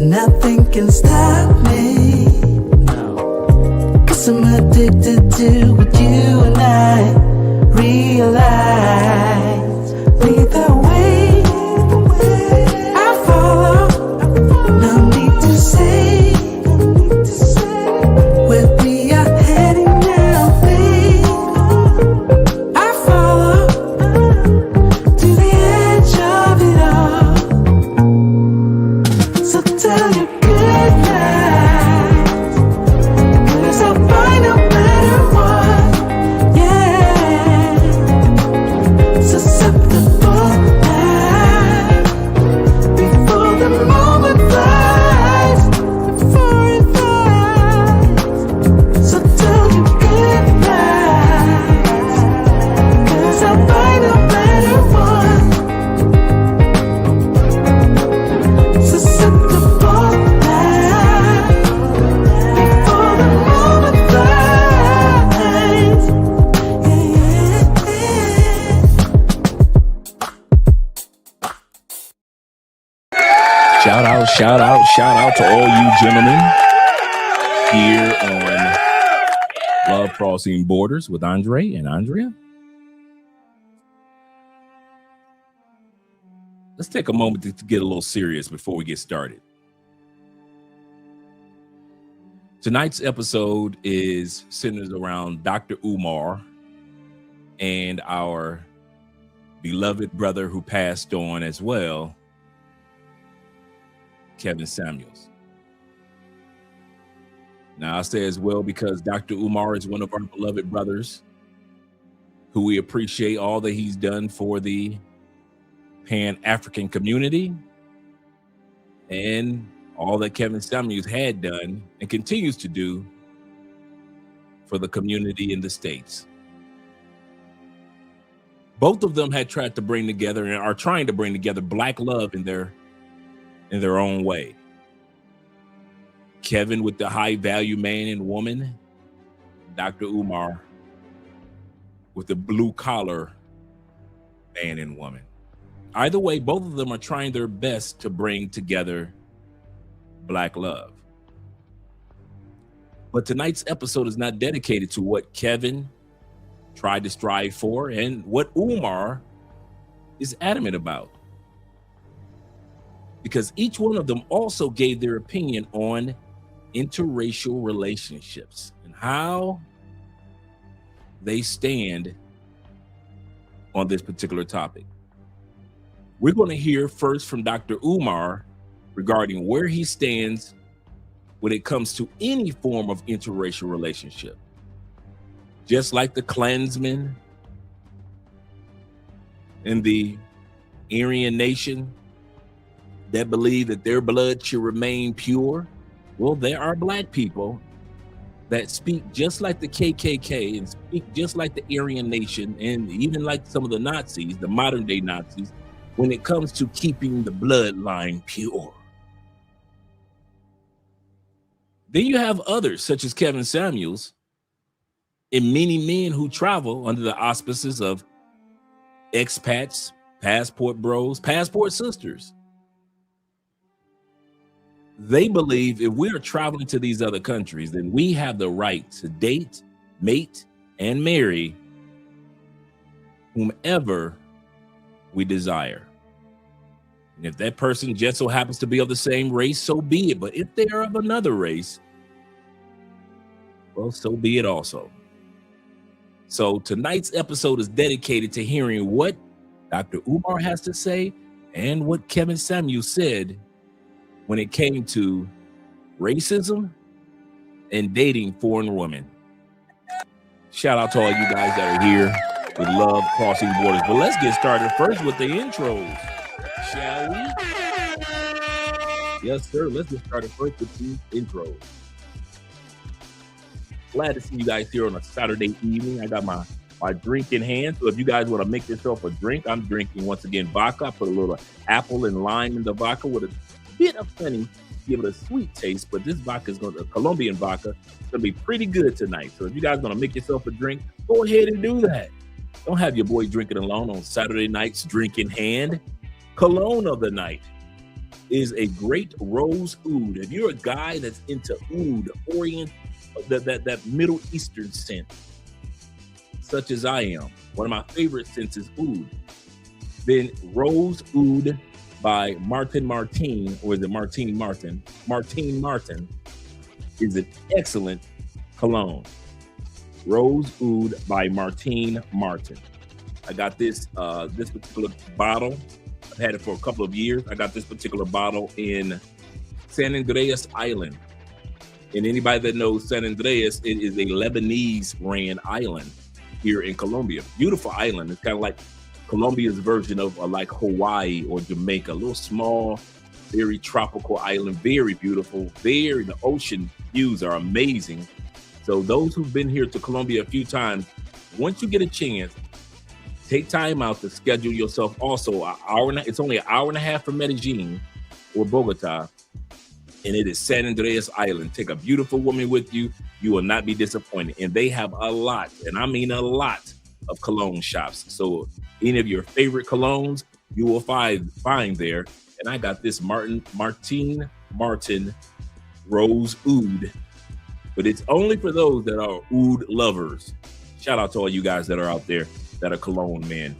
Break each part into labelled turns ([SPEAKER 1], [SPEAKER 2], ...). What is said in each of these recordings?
[SPEAKER 1] nothing can stop me. Cause I'm addicted to what you and I realize. Lead the way, I follow. No need to say where we are heading now, babe. I follow to the edge of it all. So tell your good night, 'cause I'll find no matter what. Yeah, susceptible now before the moment flies, before it flies. So tell your good night, 'cause I'll find no matter what. Susceptible now before the moment flies.
[SPEAKER 2] Shout out to all you gentlemen here on Love Crossing Borders with Andre and Andrea. Let's take a moment to get a little serious before we get started. Tonight's episode is centered around Dr. Umar and our beloved brother who passed on as well, Kevin Samuels. Now I say as well because Dr. Umar is one of our beloved brothers who we appreciate all that he's done for the Pan-African community and all that Kevin Samuels had done and continues to do for the community in the States. Both of them had tried to bring together and are trying to bring together Black love in their own way. Kevin with the high value man and woman, Dr. Umar with the blue collar man and woman. Either way, both of them are trying their best to bring together Black love. But tonight's episode is not dedicated to what Kevin tried to strive for and what Umar is adamant about. Because each one of them also gave their opinion on interracial relationships and how they stand on this particular topic. We're going to hear first from Dr. Umar regarding where he stands when it comes to any form of interracial relationship. Just like the Klansmen in the Aryan nation that believe that their blood should remain pure, well, there are Black people that speak just like the KKK and speak just like the Aryan nation and even like some of the Nazis, the modern day Nazis, when it comes to keeping the bloodline pure. Then you have others such as Kevin Samuels and many men who travel under the auspices of expats, passport bros, passport sisters. They believe if we are traveling to these other countries, then we have the right to date, mate, and marry whomever we desire. And if that person just so happens to be of the same race, so be it. But if they are of another race, well, so be it also. So tonight's episode is dedicated to hearing what Dr. Umar has to say and what Kevin Samuels said when it came to racism and dating foreign women. Shout out to all you guys that are here with Love Crossing Borders. But let's get started first with the intros, shall we? Yes, sir. Let's get started first with these intros. Glad to see you guys here on a Saturday evening. I got my drink in hand. So if you guys want to make yourself a drink, I'm drinking once again vodka. I put a little apple and lime in the vodka with a bit of honey, give it a sweet taste. But this vodka is going to, Colombian vodka, it's going to be pretty good tonight. So if you guys want to make yourself a drink, go ahead and do that. Don't have your boy drinking alone on Saturday night's drink in hand. Cologne of the night is a great rose oud. If you're a guy that's into oud, that Middle Eastern scent, such as I am, one of my favorite scents is oud. Then Rose Oud by Martin Martin, or is it Martin Martin? Martin Martin is an excellent cologne. Rose Oud by Martin Martin. I got this particular bottle. I've had it for a couple of years. I got this particular bottle in San Andreas Island. And anybody that knows San Andreas, it is a Lebanese ran island here in Colombia. Beautiful island. It's kind of like Colombia's version of like Hawaii or Jamaica. A little small, very tropical island, very beautiful. The ocean views are amazing. So those who've been here to Colombia a few times, once you get a chance, take time out to schedule yourself also an hour. It's only an hour and a half from Medellin or Bogota, and it is San Andreas Island. Take a beautiful woman with you. You will not be disappointed. And they have a lot, and I mean a lot, of cologne shops. So any of your favorite colognes, you will find there. And I got this Martin Martin Rose Oud, but it's only for those that are oud lovers. Shout out to all you guys that are out there that are cologne men.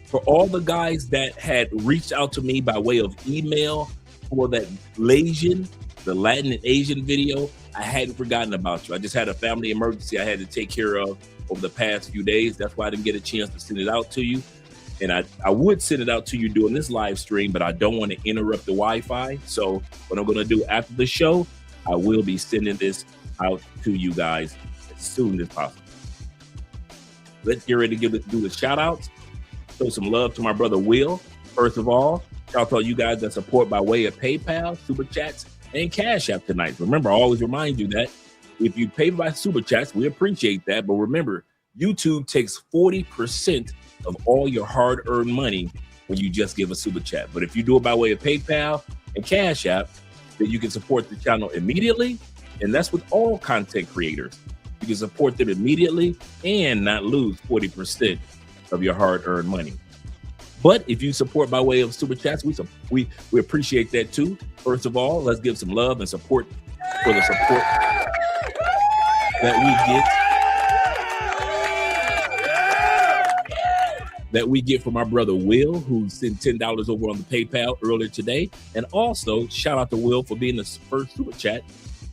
[SPEAKER 2] For all the guys that had reached out to me by way of email for that the Latin and Asian video, I hadn't forgotten about you. I just had a family emergency I had to take care of over the past few days. That's why I didn't get a chance to send it out to you. And I would send it out to you during this live stream, but I don't want to interrupt the Wi-Fi. So what I'm going to do after the show, I will be sending this out to you guys as soon as possible. Let's get ready to do the shout outs. Show some love to my brother Will. First of all, shout out to all you guys that support by way of PayPal, Super Chats, and Cash App tonight. Remember, I always remind you that if you pay by Super Chats, we appreciate that. But remember, YouTube takes 40% of all your hard-earned money when you just give a Super Chat. But if you do it by way of PayPal and Cash App, then you can support the channel immediately. And that's with all content creators. You can support them immediately and not lose 40% of your hard-earned money. But if you support by way of Super Chats, we appreciate that too. First of all, let's give some love and support for the support that we get from our brother Will, who sent $10 over on the PayPal earlier today. And also, shout out to Will for being the first Super Chat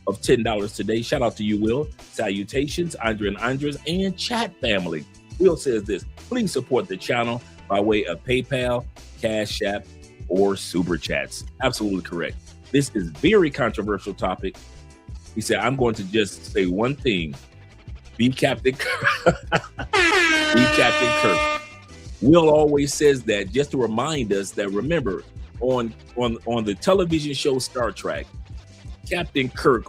[SPEAKER 2] of $10 today. Shout out to you, Will. Salutations, Andre and Andres, and chat family. Will says this: please support the channel by way of PayPal, Cash App, or Super Chats. Absolutely correct. This is very controversial topic. He said, I'm going to just say one thing. Be Captain Kirk. Be Captain Kirk. Will always says that just to remind us that, remember, on the television show Star Trek, Captain Kirk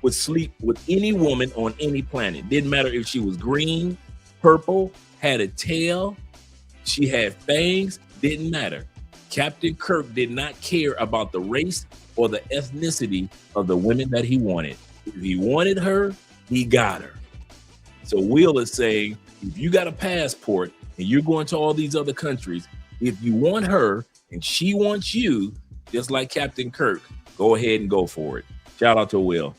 [SPEAKER 2] would sleep with any woman on any planet. Didn't matter if she was green, purple, had a tail, she had fangs, didn't matter. Captain Kirk did not care about the race or the ethnicity of the women that he wanted. If he wanted her, he got her. So Will is saying, if you got a passport and you're going to all these other countries, if you want her and she wants you, just like Captain Kirk, go ahead and go for it. Shout out to Will.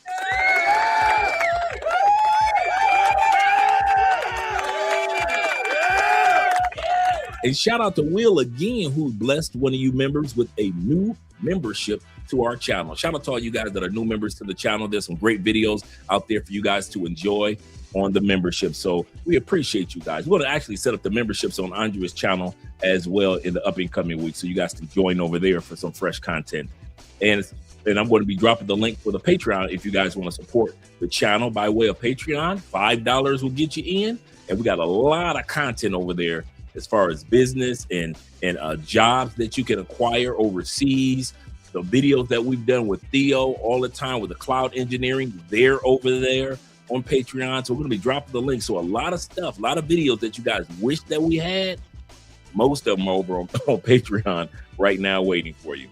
[SPEAKER 2] And shout out to Will again, who blessed one of you members with a new membership to our channel. Shout out to all you guys that are new members to the channel. There's some great videos out there for you guys to enjoy on the membership. So we appreciate you guys. We're going to actually set up the memberships on Andre's channel as well in the up and coming weeks. So you guys can join over there for some fresh content. And I'm going to be dropping the link for the Patreon if you guys want to support the channel by way of Patreon. $5 will get you in. And we got a lot of content over there as far as business and jobs that you can acquire overseas. The videos that we've done with Theo all the time with the cloud engineering, they're over there on Patreon. So we're going to be dropping the link. So a lot of stuff, a lot of videos that you guys wish that we had, most of them are over on Patreon right now waiting for you.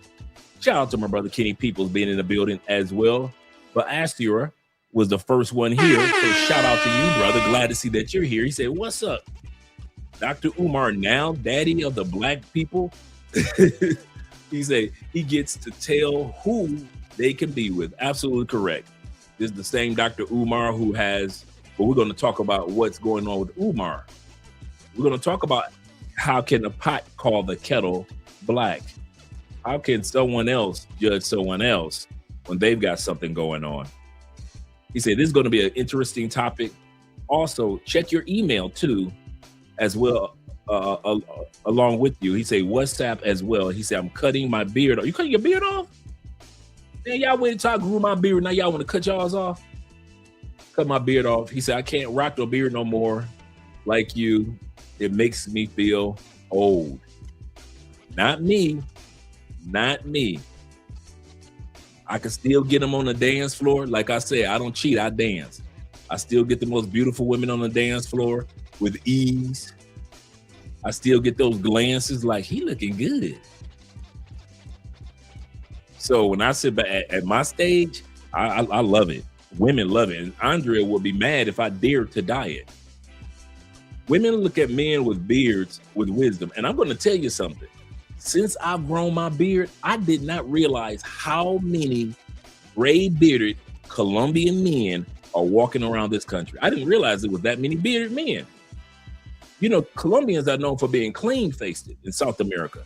[SPEAKER 2] Shout out to my brother Kenny Peoples being in the building as well. But Astura was the first one here. So shout out to you, brother. Glad to see that you're here. He said, what's up? Dr. Umar, now daddy of the black people. He He said he gets to tell who they can be with. Absolutely correct. This is the same Dr. Umar who has, but we're going to talk about what's going on with Umar. We're going to talk about how can a pot call the kettle black? How can someone else judge someone else when they've got something going on? He said this is going to be an interesting topic. Also, check your email too, as well, along with you. He said WhatsApp as well. He said, I'm cutting my beard off. You cutting your beard off? Man, y'all waited till I grew my beard. Now y'all want to cut y'all's off? Cut my beard off. He said, I can't rock no beard no more like you. It makes me feel old. Not me. Not me. I can still get them on the dance floor. Like I said, I don't cheat, I dance. I still get the most beautiful women on the dance floor with ease. I still get those glances like, he looking good. So when I sit back at my stage, I love it. Women love it. And Andrea would be mad if I dared to dye it. Women look at men with beards with wisdom. And I'm going to tell you something. Since I've grown my beard, I did not realize how many gray bearded Colombian men are walking around this country. I didn't realize it was that many bearded men. You know, Colombians are known for being clean-faced in South America.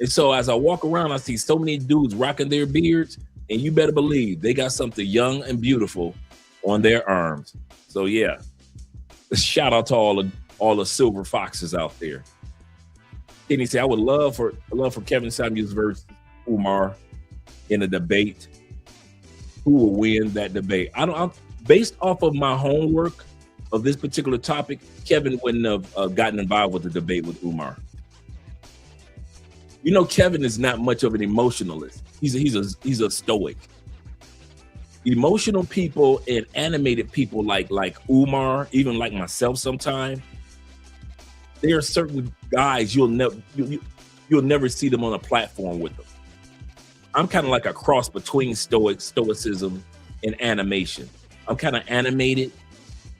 [SPEAKER 2] And so as I walk around, I see so many dudes rocking their beards, and you better believe they got something young and beautiful on their arms. So yeah, shout out to all the silver foxes out there. And he said, I would love for Kevin Samuels versus Umar in a debate. Who will win that debate? I'm based off of my homework of this particular topic, Kevin wouldn't have gotten involved with the debate with Umar. You know, Kevin is not much of an emotionalist. He's a stoic. Emotional people and animated people like Umar, even like myself sometimes, there are certain guys you'll never see them on a platform with them. I'm kind of like a cross between stoicism and animation. I'm kind of animated.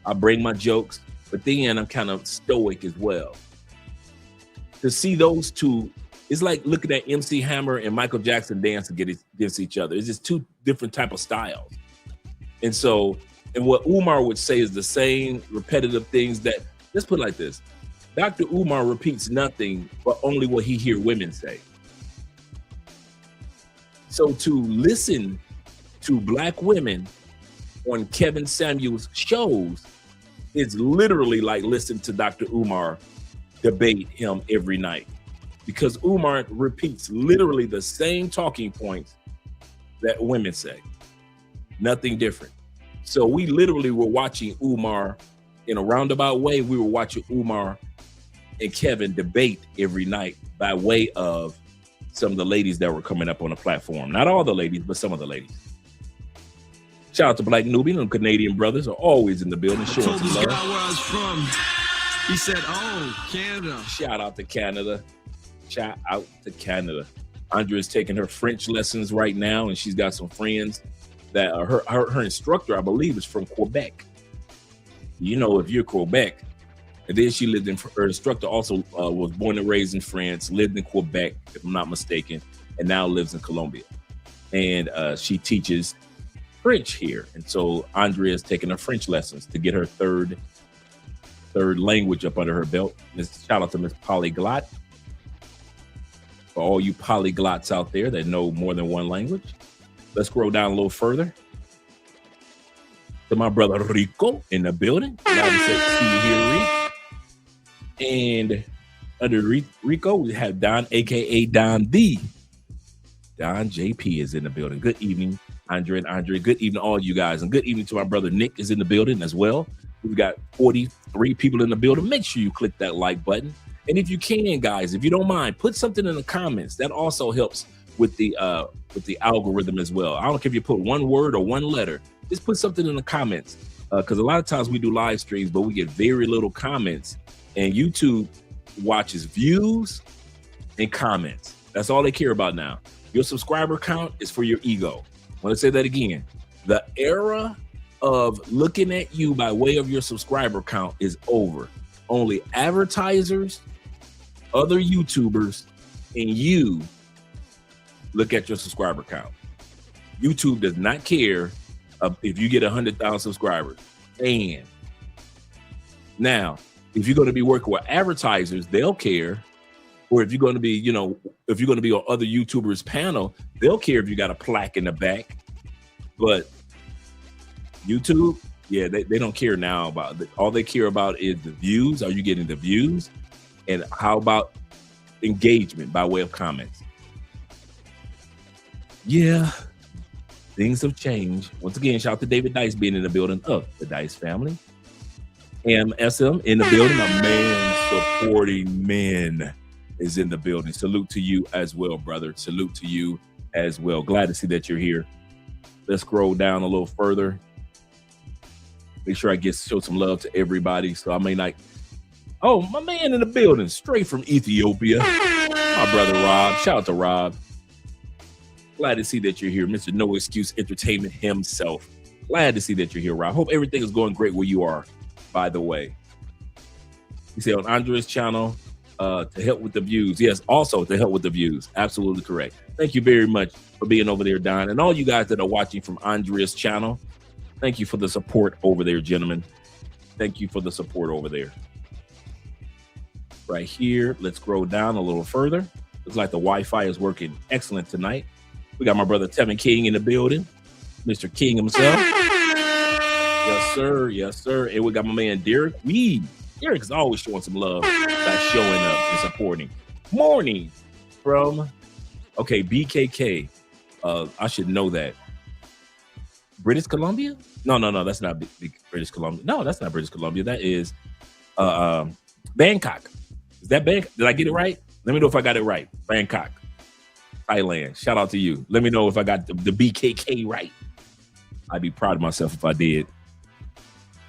[SPEAKER 2] I bring my jokes, but then I'm kind of stoic as well. To see those two, it's like looking at MC Hammer and Michael Jackson dance against each other. It's just two different type of styles. And what Umar would say is the same repetitive things that, let's put it like this. Dr. Umar repeats nothing but only what he hears women say. So to listen to black women on Kevin Samuels' shows is literally like listening to Dr. Umar debate him every night, because Umar repeats literally the same talking points that women say, nothing different. So we literally were watching Umar in a roundabout way. We were watching Umar and Kevin debate every night by way of some of the ladies that were coming up on the platform. Not all the ladies, but some of the ladies. Shout out to Black Nubian and Canadian brothers are always in the building. Showing some love.
[SPEAKER 3] Where I was from. He said, "Oh, Canada."
[SPEAKER 2] Shout out to Canada. Shout out to Canada. Andrea's taking her French lessons right now, and she's got some friends that are her instructor, I believe, is from Quebec. You know, if you're Quebec, and then she lived in, her instructor also was born and raised in France, lived in Quebec, if I'm not mistaken, and now lives in Colombia. And she teaches French here. And so Andrea is taking her French lessons to get her third language up under her belt. Shout out to Miss Polyglot. For all you polyglots out there that know more than one language. Let's scroll down a little further. To my brother Rico in the building. Now we say, see you here, Rico. And under Rico, we have Don, aka Don D. Don JP is in the building. Good evening, Andre and Andre. Good evening, all you guys. And good evening to my brother Nick is in the building as well. We've got 43 people in the building. Make sure you click that like button. And if you can, guys, if you don't mind, put something in the comments. That also helps with the algorithm as well. I don't care if you put one word or one letter. Just put something in the comments. Because a lot of times we do live streams, but we get very little comments. And YouTube watches views and comments. That's all they care about now. Your subscriber count is for your ego. I want to say that again. The era of looking at you by way of your subscriber count is over. Only advertisers, other YouTubers, and you look at your subscriber count. YouTube does not care if you get 100,000 subscribers. And now, if you're going to be working with advertisers, they'll care. Or if you're going to be, if you're going to be on other YouTubers' panel, they'll care if you got a plaque in the back. But YouTube, yeah, they don't care now about it. All they care about is the views. Are you getting the views? And how about engagement by way of comments? Yeah, things have changed. Once again, shout out to David Dice being in the building of the Dice family. MSM in the building. A man supporting men is in the building. Salute to you as well, brother. Salute to you as well. Glad to see that you're here. Let's scroll down a little further. Make sure I show some love to everybody. So I may not. Oh, my man in the building, straight from Ethiopia. My brother Rob. Shout out to Rob. Glad to see that you're here, Mr. No Excuse Entertainment himself. Glad to see that you're here, Rob. Hope everything is going great where you are, by the way. You say on Andrea's channel, to help with the views. Yes, also to help with the views. Absolutely correct. Thank you very much for being over there, Don. And all you guys that are watching from Andrea's channel, thank you for the support over there, gentlemen. Thank you for the support over there. Right here, let's scroll down a little further. Looks like the Wi-Fi is working excellent tonight. We got my brother Tevin King in the building, Mr. King himself. Yes, sir. Yes, sir. And we got my man Derek Weed. Derek is always showing some love by showing up and supporting. Morning from, okay, BKK. I should know that. British Columbia? No, that's not big British Columbia. No, that's not British Columbia. That is Bangkok. Is that Bangkok? Did I get it right? Let me know if I got it right. Bangkok, Thailand. Shout out to you. Let me know if I got the BKK right. I'd be proud of myself if I did.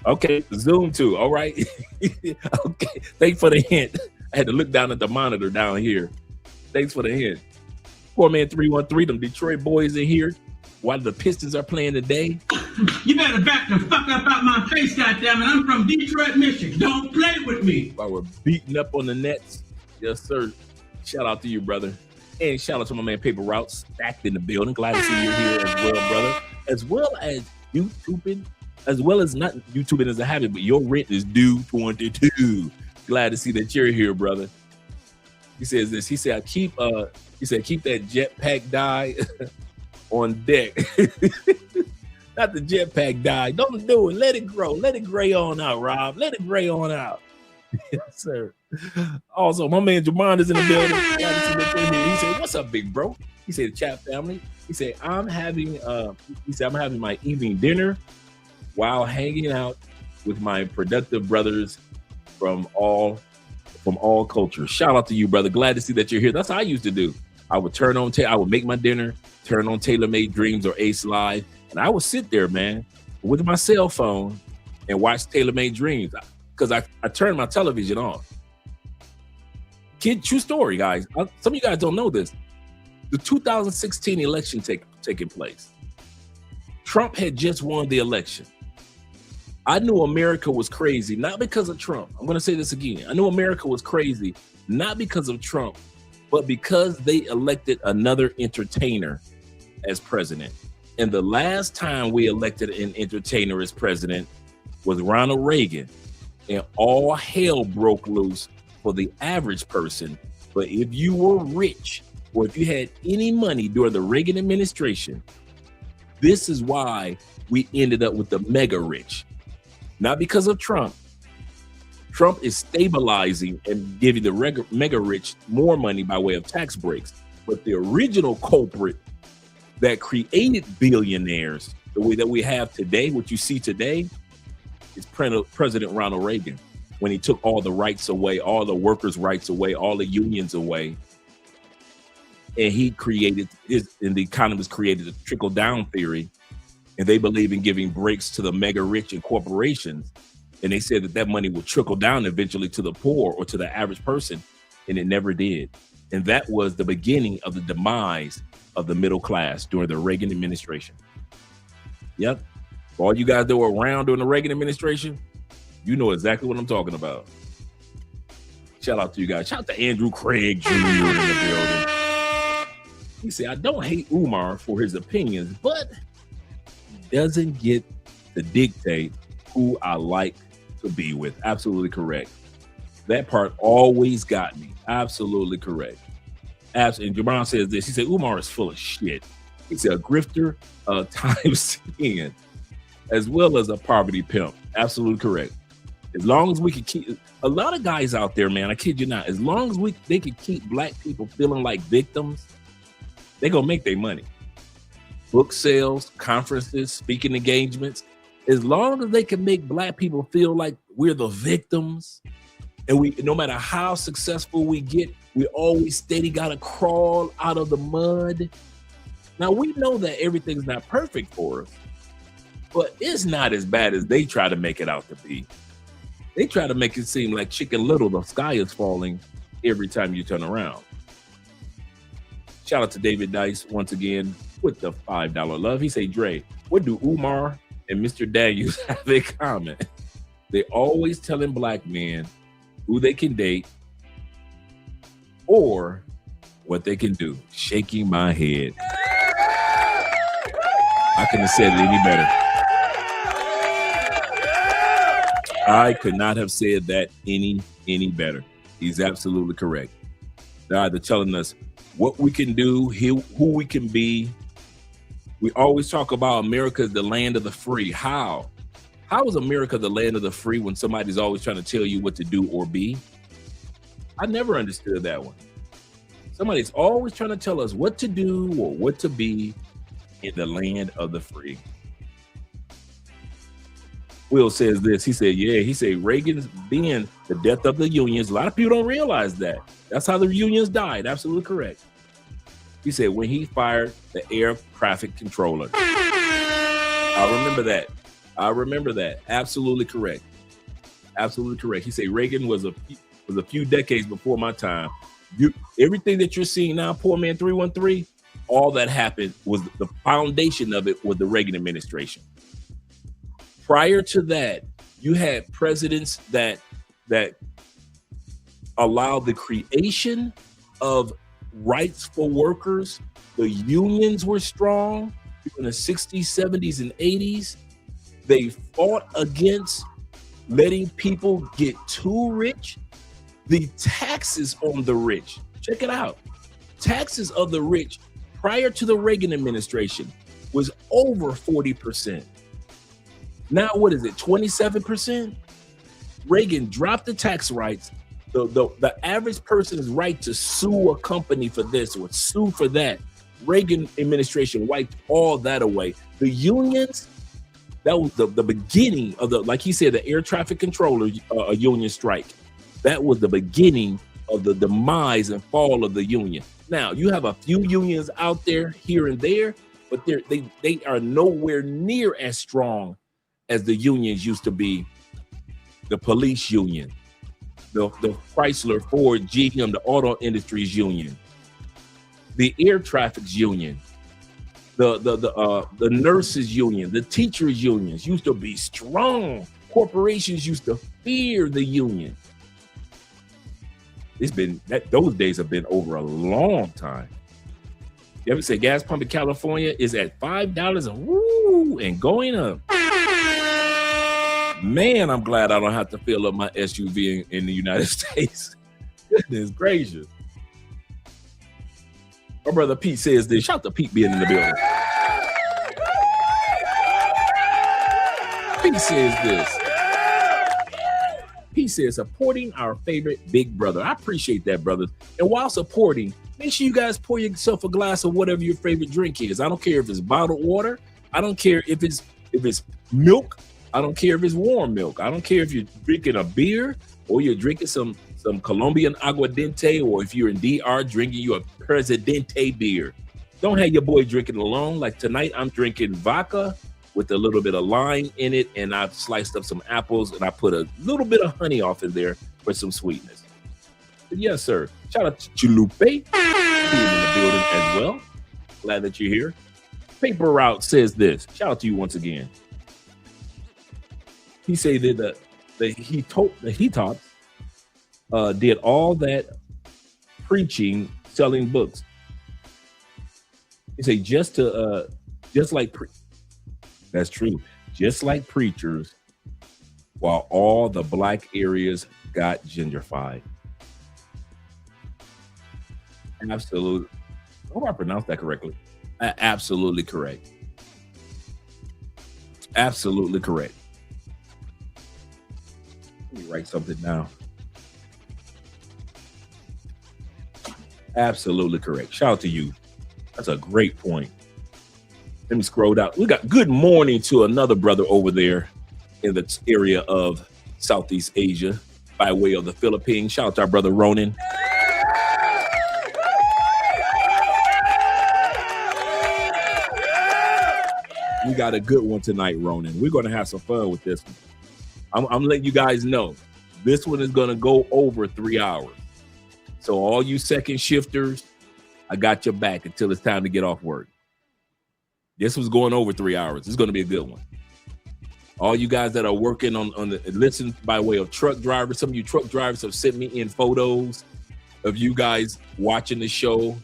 [SPEAKER 2] Okay, Zoom too. All right. Okay, thanks for the hint. I had to look down at the monitor down here. Thanks for the hint. Poor man 313, them Detroit boys in here while the Pistons are playing today.
[SPEAKER 4] You better back the fuck up out my face, goddammit. I'm from Detroit, Michigan. Don't play with me.
[SPEAKER 2] While we're beating up on the Nets. Yes, sir. Shout out to you, brother. And shout out to my man Paper Routes, stacked in the building. Glad to see you here as well, brother. As well as YouTubing, as well as not YouTubing as a habit, but your rent is due 22. Glad to see that you're here, brother. He says this. He said, keep that jetpack die on deck. Not the jetpack die. Don't do it. Let it grow. Let it gray on out, Rob. Let it gray on out. Yes, sir. Also, my man Jamon is in the building. He said, "What's up, big bro?" He said, "Chat family." He said, "I'm having my evening dinner while hanging out with my productive brothers from all cultures." Shout out to you, brother. Glad to see that you're here. That's how I used to do. I would I would make my dinner, turn on Tailor Made Dreams or Ace Live, and I would sit there, man, with my cell phone and watch Tailor Made Dreams because I turned my television off. True story, guys. Some of you guys don't know this. The 2016 election taking place. Trump had just won the election. I knew America was crazy, not because of Trump. I'm going to say this again. I knew America was crazy, not because of Trump, but because they elected another entertainer as president. And the last time we elected an entertainer as president was Ronald Reagan. And all hell broke loose for the average person. But if you were rich or if you had any money during the Reagan administration, this is why we ended up with the mega rich. Not because of Trump. Trump is stabilizing and giving the mega rich more money by way of tax breaks. But the original culprit that created billionaires the way that we have today, what you see today, is President Ronald Reagan. When he took all the rights away, all the workers' rights away, all the unions away. And he and the economists created a trickle-down theory. And they believe in giving breaks to the mega rich and corporations. And they said that money will trickle down eventually to the poor or to the average person. And it never did. And that was the beginning of the demise of the middle class during the Reagan administration. Yep. For all you guys that were around during the Reagan administration, you know exactly what I'm talking about. Shout out to you guys. Shout out to Andrew Craig Jr. in the building. He said, I don't hate Umar for his opinions, but he doesn't get to dictate who I like to be with. Absolutely correct. That part always got me. Absolutely correct. And Jabron says this. He said, Umar is full of shit. He said, a grifter times 10, as well as a poverty pimp. Absolutely correct. As long as we can keep, a lot of guys out there, man, I kid you not, as long as they can keep black people feeling like victims, they're going to make their money. Book sales, conferences, speaking engagements, as long as they can make black people feel like we're the victims, and we, no matter how successful we get, we always steady got to crawl out of the mud. Now, we know that everything's not perfect for us, but it's not as bad as they try to make it out to be. They try to make it seem like Chicken Little, the sky is falling every time you turn around. Shout out to David Dice once again with the $5 love. He say, Dre, what do Umar and Mr. Daniels have in common? They always telling black men who they can date or what they can do. Shaking my head. I couldn't have said it any better. I could not have said that any better. He's absolutely correct. They're either telling us what we can do, who we can be. We always talk about America as the land of the free. How? How is America the land of the free when somebody's always trying to tell you what to do or be? I never understood that one. Somebody's always trying to tell us what to do or what to be in the land of the free. Will says this. He said, yeah, he said Reagan's being the death of the unions. A lot of people don't realize that. That's how the unions died. Absolutely correct. He said when he fired the air traffic controller. I remember that. I remember that. Absolutely correct. Absolutely correct. He said Reagan was a few decades before my time. Everything that you're seeing now, Poor Man 313, all that happened was the foundation of it was the Reagan administration. Prior to that, you had presidents that allowed the creation of rights for workers. The unions were strong in the 60s, 70s, and 80s. They fought against letting people get too rich. The taxes on the rich, check it out. Taxes of the rich prior to the Reagan administration was over 40%. Now, what is it, 27%? Reagan dropped the tax rights. The average person's right to sue a company for this or sue for that. Reagan administration wiped all that away. The unions, that was the beginning of the, like he said, the air traffic controller union strike. That was the beginning of the demise and fall of the union. Now, you have a few unions out there here and there, but they are nowhere near as strong as the unions used to be. The police union, the Chrysler, Ford, GM, the auto industries union, the air traffic's union, the nurses union, the teachers unions used to be strong. Corporations used to fear the union. It's been that those days have been over a long time. You ever say gas pump in California is at $5 and woo and going up? Man, I'm glad I don't have to fill up my SUV in the United States. Goodness gracious. My brother Pete says this. Shout out to Pete being in the building. Pete says this. He says, supporting our favorite big brother. I appreciate that, brother. And while supporting, make sure you guys pour yourself a glass of whatever your favorite drink is. I don't care if it's bottled water. I don't care if it's milk. I don't care if it's warm milk. I don't care if you're drinking a beer or you're drinking some Colombian aguardiente, or if you're in DR drinking your Presidente beer. Don't have your boy drinking alone. Like tonight, I'm drinking vodka with a little bit of lime in it, and I've sliced up some apples, and I put a little bit of honey off in there for some sweetness. But yes, sir. Shout out to Chulupe being in the building as well. Glad that you're here. Paper Route says this. Shout out to you once again. He said that the Hetops did all that preaching, selling books. You say that's true. Just like preachers, while all the black areas got gentrified. Absolutely. I hope I pronounced that correctly. Absolutely correct. Absolutely correct. Let me write something down. Absolutely correct. Shout out to you. That's a great point. Let me scroll down. We got good morning to another brother over there in the area of Southeast Asia by way of the Philippines. Shout out to our brother Ronan. We got a good one tonight, Ronan. We're going to have some fun with this one. I'm letting you guys know this one is going to go over 3 hours. So all you second shifters, I got your back until it's time to get off work. This was going over 3 hours. It's going to be a good one. All you guys that are working on the listen by way of truck drivers, some of you truck drivers have sent me in photos of you guys watching the show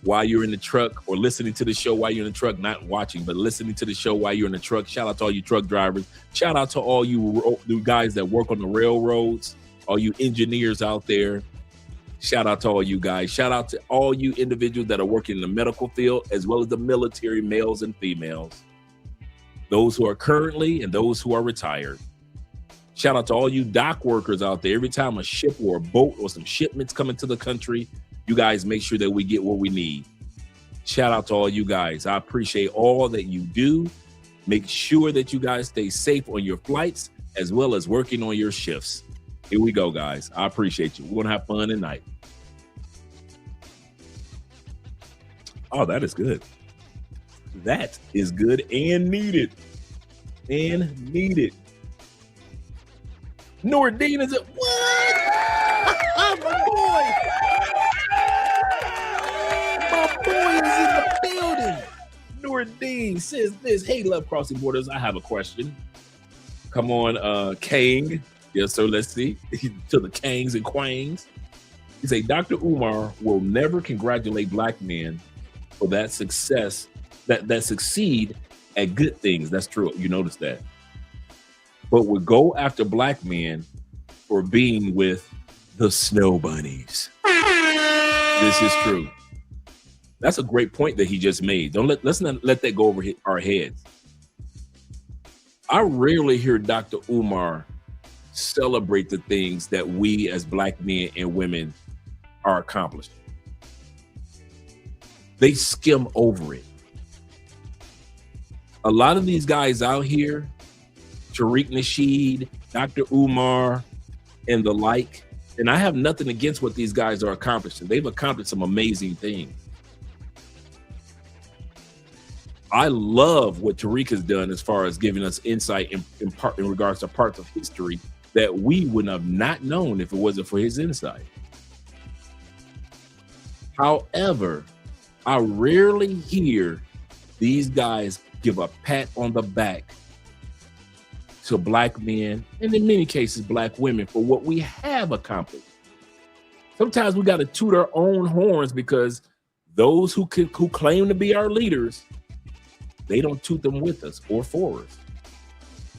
[SPEAKER 2] while you're in the truck, or listening to the show while you're in the truck, not watching, but listening to the show while you're in the truck. Shout out to all you truck drivers. Shout out to all you guys that work on the railroads, all you engineers out there. Shout out to all you guys. Shout out to all you individuals that are working in the medical field, as well as the military, males and females, those who are currently and those who are retired. Shout out to all you dock workers out there. Every time a ship or a boat or some shipments come into the country, you guys make sure that we get what we need. Shout out to all you guys. I appreciate all that you do. Make sure that you guys stay safe on your flights, as well as working on your shifts. Here we go, guys. I appreciate you. We're going to have fun tonight. Oh, that is good. That is good and needed. And needed. Nordine is it? What? My boy. My boy is in the building. Nordine says this. Hey, Love Crossing Borders. I have a question. Come on, Kang. Yes, sir. Let's see. To the Kangs and Quangs. He say, Dr. Umar will never congratulate black men for that success, that succeed at good things. That's true. You notice that. But would go after black men for being with the snow bunnies. This is true. That's a great point that he just made. Let's not let that go over our heads. I rarely hear Dr. Umar celebrate the things that we as black men and women are accomplishing. They skim over it. A lot of these guys out here, Tariq Nasheed, Dr. Umar, and the like, and I have nothing against what these guys are accomplishing. They've accomplished some amazing things. I love what Tariq has done as far as giving us insight in regards to parts of history that we would have not known if it wasn't for his insight. However, I rarely hear these guys give a pat on the back to black men, and in many cases, black women, for what we have accomplished. Sometimes we got to toot our own horns because those who claim to be our leaders, they don't toot them with us or for us.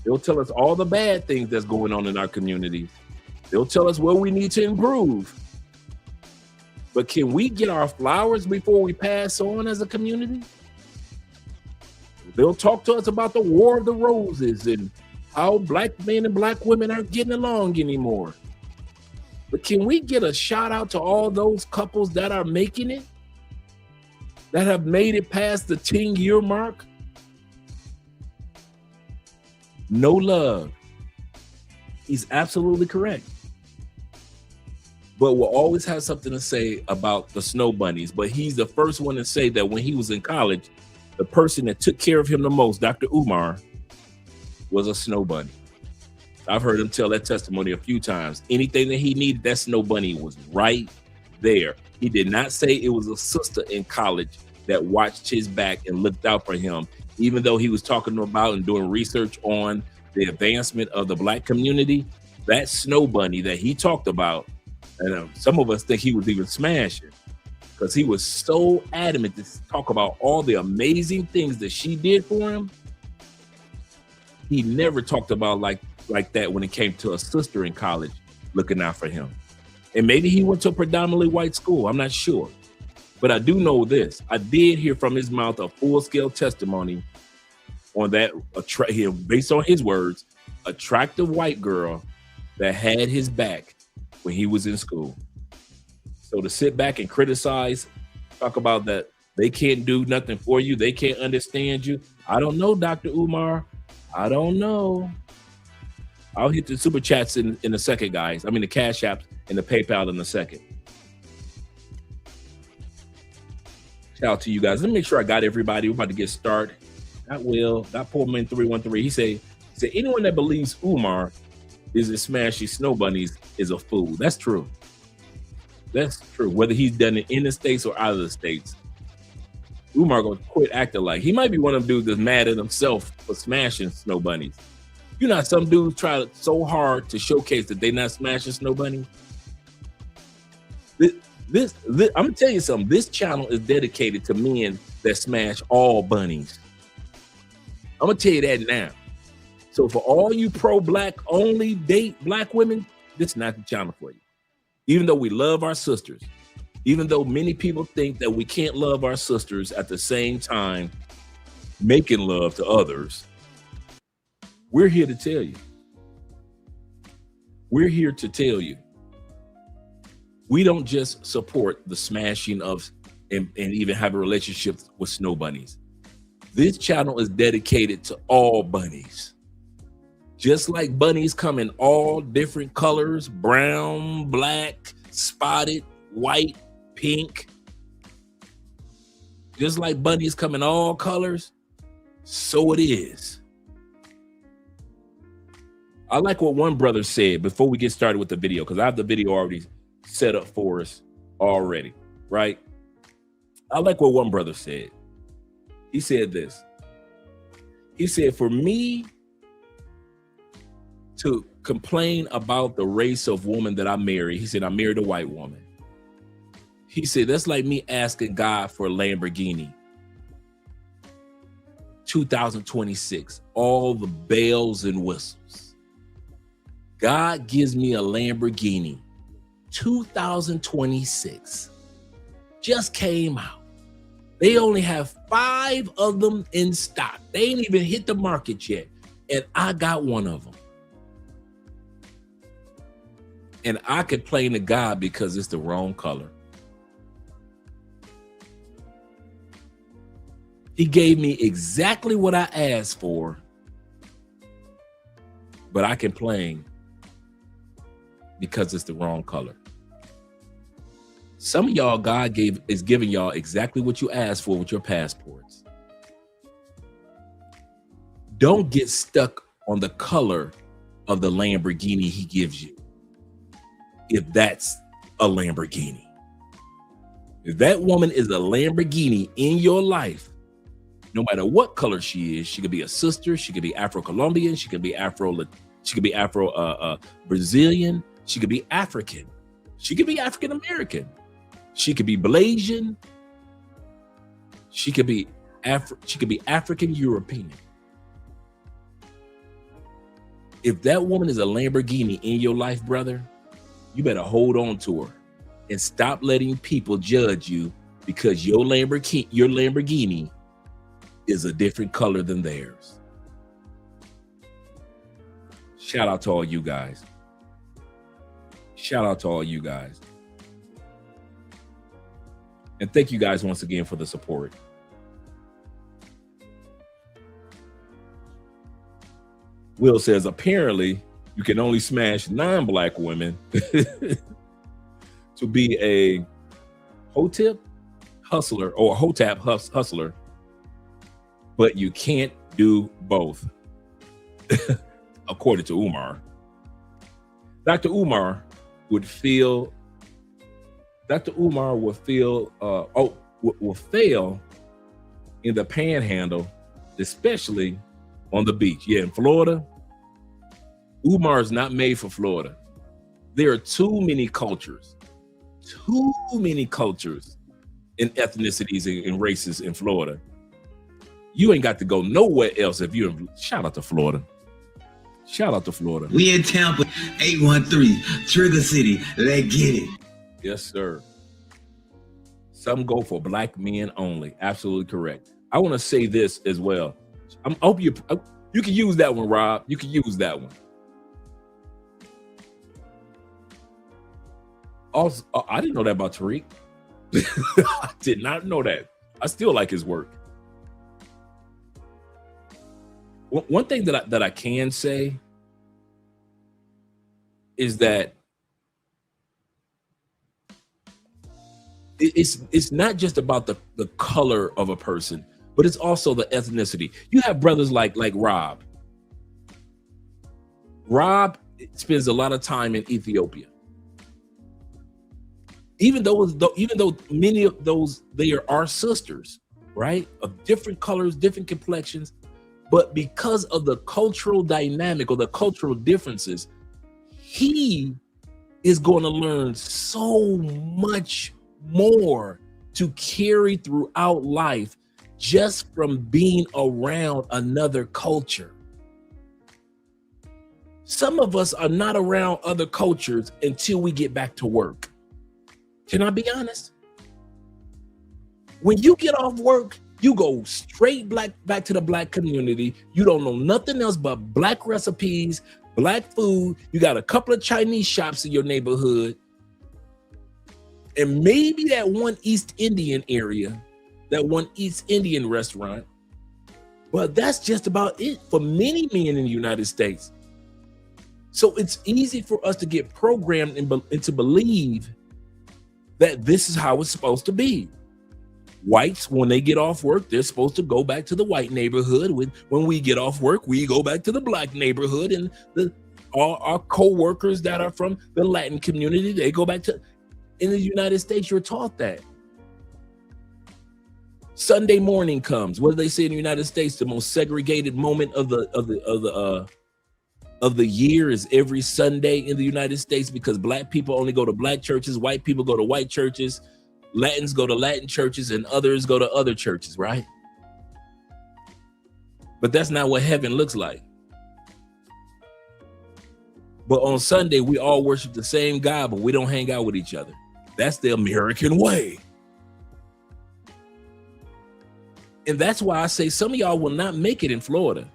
[SPEAKER 2] They'll tell us all the bad things that's going on in our communities. They'll tell us where we need to improve. But can we get our flowers before we pass on as a community? They'll talk to us about the War of the Roses and how black men and black women aren't getting along anymore. But can we get a shout out to all those couples that are making it, that have made it past the 10-year mark? No love. He's absolutely correct. But we'll always have something to say about the snow bunnies. But he's the first one to say that when he was in college, the person that took care of him the most, Dr. Umar, was a snow bunny. I've heard him tell that testimony a few times. Anything that he needed, that snow bunny was right there. He did not say it was a sister in college that watched his back and looked out for him, even though he was talking about and doing research on the advancement of the black community. That snow bunny that he talked about, and some of us think he was even smashing. because he was so adamant to talk about all the amazing things that she did for him. He never talked about like that when it came to a sister in college looking out for him. And maybe he went to a predominantly white school. I'm not sure. But I do know this. I did hear from his mouth a full-scale testimony on that, based on his words, attractive white girl that had his back when he was in school. So to sit back and criticize, talk about that they can't do nothing for you, they can't understand you. I don't know, Dr. Umar. I don't know. I'll hit the super chats in a second, guys. I mean the Cash Apps and the PayPal in a second. Shout out to you guys. Let me make sure I got everybody. We're about to get started. Not Will, not Pullman 313. He said anyone that believes Umar is a smashing snow bunnies is a fool. That's true. That's true. Whether he's done it in the States or out of the States, Umar gonna quit acting like he might be one of them dudes that's mad at himself for smashing snow bunnies. You know, some dudes try so hard to showcase that they're not smashing snow bunnies. This I'm gonna tell you something. This channel is dedicated to men that smash all bunnies. I'm gonna tell you that now. So for all you pro-black only date black women, this is not the channel for you. Even though we love our sisters, even though many people think that we can't love our sisters at the same time making love to others, we're here to tell you. We're here to tell you. We don't just support the smashing of and even have a relationship with snow bunnies. This channel is dedicated to all bunnies. Just like bunnies come in all different colors, brown, black, spotted, white, pink. Just like bunnies come in all colors, so it is. I like what one brother said before we get started with the video, because I have the video already set up for us already, right? I like what one brother said. He said this. He said, for me to complain about the race of woman that I married, he said, I married a white woman. He said, that's like me asking God for a Lamborghini. 2026, all the bells and whistles. God gives me a Lamborghini. 2026 just came out. They only have 5 of them in stock. They ain't even hit the market yet. And I got one of them. And I complain to God because it's the wrong color. He gave me exactly what I asked for, but I complain because it's the wrong color. Some of y'all, God is giving y'all exactly what you asked for with your passports. Don't get stuck on the color of the Lamborghini he gives you. If that's a Lamborghini. If that woman is a Lamborghini in your life, no matter what color she is, she could be a sister, she could be Afro-Colombian, she could be Afro-Brazilian, she could be African, she could be African-American, she could be Blasian, she could be African-European. If that woman is a Lamborghini in your life, brother, you better hold on to her and stop letting people judge you because your Lamborghini is a different color than theirs. Shout out to all you guys. Shout out to all you guys. And thank you guys once again for the support. Will says, apparently you can only smash non-black women to be a Hotep hustler or Hotep hustler, but you can't do both, according to Umar. Dr. Umar would fail in the panhandle, especially on the beach. Yeah, in Florida, Umar is not made for Florida. There are too many cultures in ethnicities and races in Florida. You ain't got to go nowhere else if you're in. Shout out to Florida. Shout out to Florida.
[SPEAKER 3] We in Tampa, 813, Trigger City. Let's get it.
[SPEAKER 2] Yes, sir. Some go for black men only. Absolutely correct. I want to say this as well. I hope you can use that one, Rob. You can use that one. Also, I didn't know that about Tariq. I did not know that. I still like his work. One thing that I can say is that it's not just about the color of a person, but it's also the ethnicity. You have brothers like Rob. Rob spends a lot of time in Ethiopia. Even though many of those, they are our sisters, right? Of different colors, different complexions. But because of the cultural dynamic or the cultural differences, he is going to learn so much more to carry throughout life just from being around another culture. Some of us are not around other cultures until we get back to work. Can I be honest? When you get off work, you go straight back to the black community. You don't know nothing else but black recipes, black food. You got a couple of Chinese shops in your neighborhood. And maybe that one East Indian area, that one East Indian restaurant. But that's just about it for many men in the United States. So it's easy for us to get programmed and to believe that this is how it's supposed to be. Whites, when they get off work, they're supposed to go back to the white neighborhood. When we get off work, we go back to the black neighborhood. And our co-workers that are from the Latin community, they go back to. In the United States, you're taught that. Sunday morning comes. What do they say in the United States? The most segregated moment of the year is every Sunday in the United States, because black people only go to black churches, white people go to white churches, Latins go to Latin churches, and others go to other churches, right? But that's not what heaven looks like. But on Sunday, we all worship the same God, but we don't hang out with each other. That's the American way. And that's why I say some of y'all will not make it in Florida.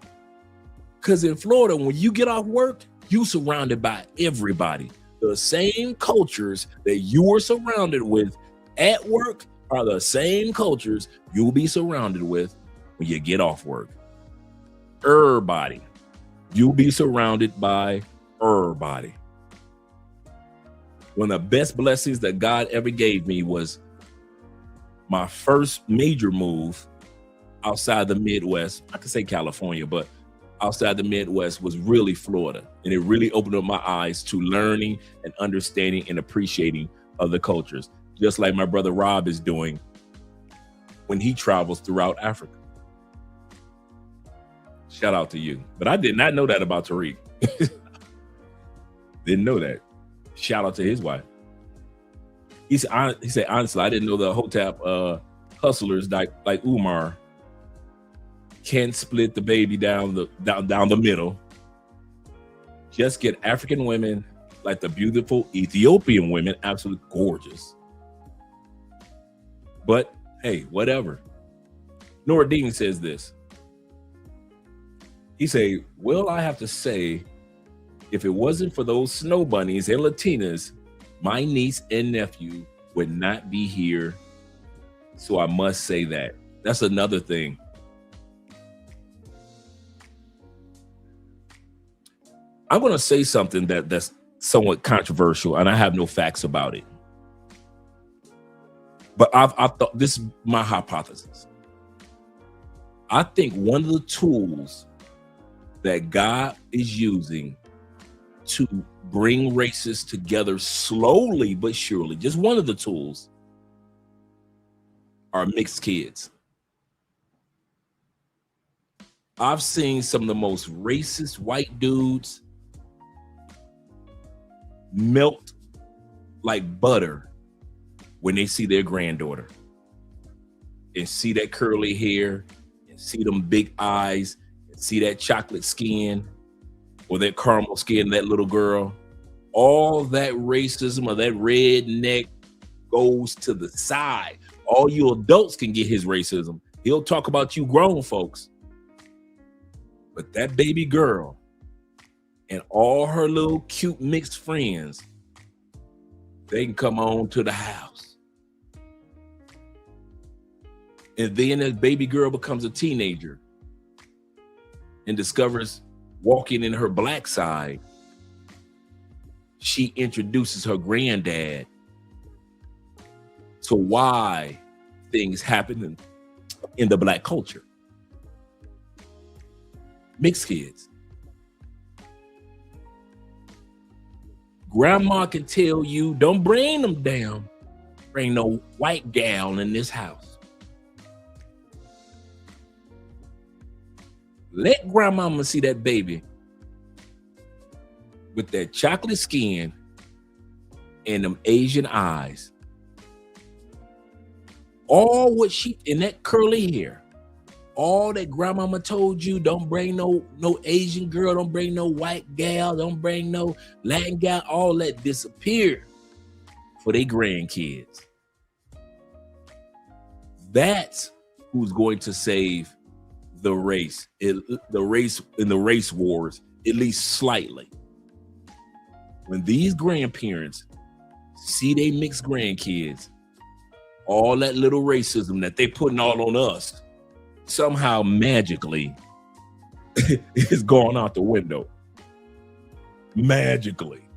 [SPEAKER 2] Because in Florida, when you get off work, you surrounded by everybody. The same cultures that you were surrounded with at work are the same cultures you'll be surrounded with when you get off work. Everybody. You'll be surrounded by everybody. One of the best blessings that God ever gave me was my first major move outside the Midwest. I could say California, but outside the Midwest was really Florida. And it really opened up my eyes to learning and understanding and appreciating other cultures, just like my brother Rob is doing when he travels throughout Africa. Shout out to you. But I did not know that about Tariq. Didn't know that. Shout out to his wife. He said, honestly, I didn't know the Hotep hustlers like Umar can't split the baby down the middle. Just get African women like the beautiful Ethiopian women, absolutely gorgeous. But hey, whatever. Noradine says this. He say, well, I have to say, if it wasn't for those snow bunnies and Latinas, my niece and nephew would not be here. So I must say that. That's another thing. I'm going to say something that's somewhat controversial, and I have no facts about it. But I thought this is my hypothesis. I think one of the tools that God is using to bring races together slowly but surely, just one of the tools, are mixed kids. I've seen some of the most racist white dudes melt like butter when they see their granddaughter. and see that curly hair and see them big eyes and see that chocolate skin or that caramel skin, that little girl, all that racism or that redneck goes to the side. All you adults can get his racism. He'll talk about you grown folks. But that baby girl and all her little cute mixed friends, they can come on to the house. And then as baby girl becomes a teenager and discovers walking in her black side, she introduces her granddad to why things happen in the black culture. Mixed kids. Grandma can tell you, don't bring them down. Bring no white gal in this house. Let grandmama see that baby with that chocolate skin and them Asian eyes. All what she, in that curly hair, all that grandmama told you, don't bring no Asian girl, don't bring no white gal, don't bring no Latin gal, all that disappeared for their grandkids. That's who's going to save the race, the race in the race wars, at least slightly. When these grandparents see they mixed grandkids, all that little racism that they putting all on us, somehow magically is gone out the window. Magically.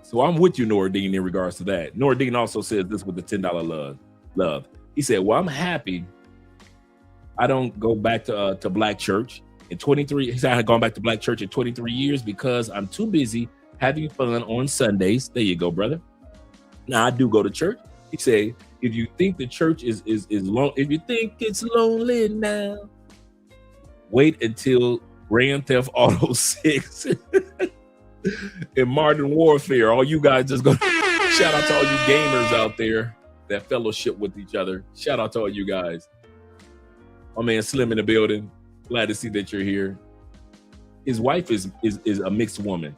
[SPEAKER 2] So I'm with you, Nordine, in regards to that. Nordine also says this with the $10 love. He said, well, I'm happy I don't go back to black church in 23. He said I had gone back to black church in 23 years because I'm too busy having fun on Sundays. There you go, brother. Now I do go to church. He said, if you think the church is long, if you think it's lonely now, wait until Grand Theft Auto 6 and Modern Warfare. All you guys just go shout out to all you gamers out there that fellowship with each other. Shout out to all you guys. My man Slim in the building. Glad to see that you're here. His wife is a mixed woman.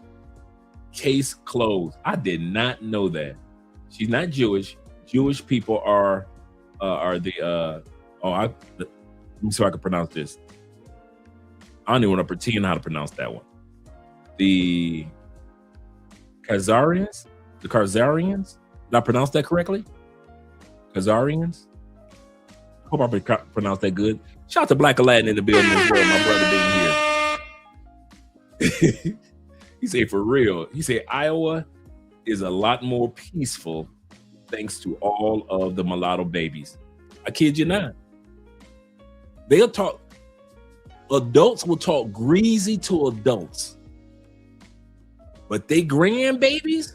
[SPEAKER 2] Case closed. I did not know that. She's not Jewish. Jewish people are the let me see if I can pronounce this. I don't even want to pretend how to pronounce that one. The Khazarians? The Khazarians? Did I pronounce that correctly? Khazarians? Hope I pronounced that good. Shout out to Black Aladdin in the building as well, my brother being here. He said, for real. He said, Iowa is a lot more peaceful thanks to all of the mulatto babies. I kid you not. They'll talk, adults will talk greasy to adults. But they grandbabies,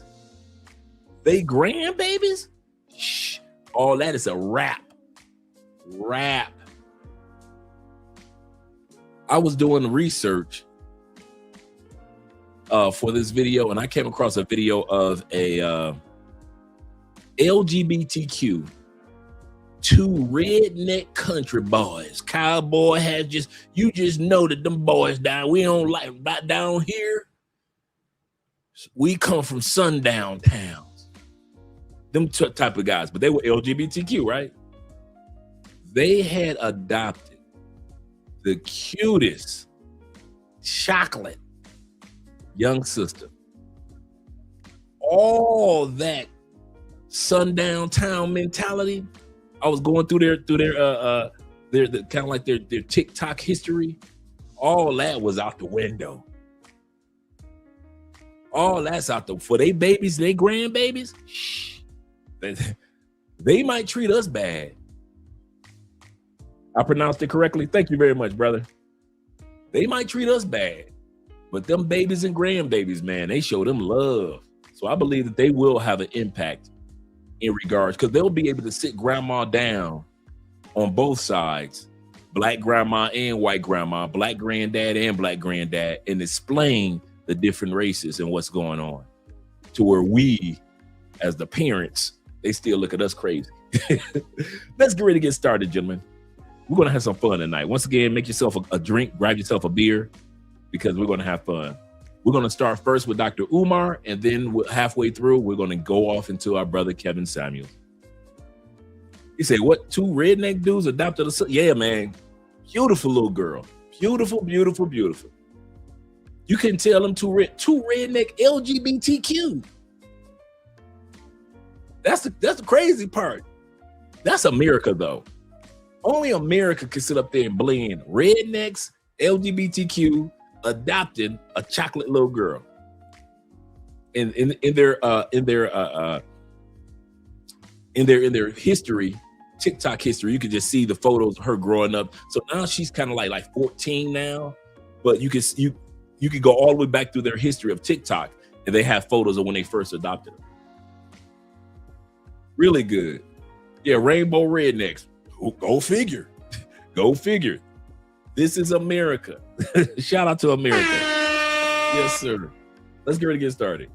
[SPEAKER 2] shh, all that is a rap. I was doing research for this video, and I came across a video of a LGBTQ, two redneck country boys. Cowboy has you just know that them boys down, we don't like right down here. We come from sundown towns. Them type of guys, but they were LGBTQ, right? They had adopted the cutest chocolate young sister. All that sundown town mentality. I was going through their kind of like their TikTok history. All that was out the window. All that's out the for they babies, they grandbabies. Shh. They might treat us bad. I pronounced it correctly. Thank you very much, brother. They might treat us bad, but them babies and grandbabies, man, they show them love. So I believe that they will have an impact in regards, because they'll be able to sit grandma down on both sides, black grandma and white grandma, black granddad and black granddad, and explain the different races and what's going on, to where we, as the parents, they still look at us crazy. Let's get ready to get started, gentlemen. We're going to have some fun tonight. Once again, make yourself a drink, grab yourself a beer, because we're going to have fun. We're going to start first with Dr. Umar, and then halfway through, we're going to go off into our brother Kevin Samuel. He said, what, 2 redneck dudes adopted a son? Yeah, man. Beautiful little girl. Beautiful, beautiful, beautiful. You can tell them two redneck LGBTQ. That's the crazy part. That's America, though. Only America can sit up there and blend rednecks, LGBTQ, adopting a chocolate little girl. In their history, TikTok history, you could just see the photos of her growing up. So now she's kind of like 14 now, but you could go all the way back through their history of TikTok, and they have photos of when they first adopted her. Really good. Yeah, rainbow rednecks. Go figure. Go figure. This is America. Shout out to America. Yes, sir. Let's get ready to get started.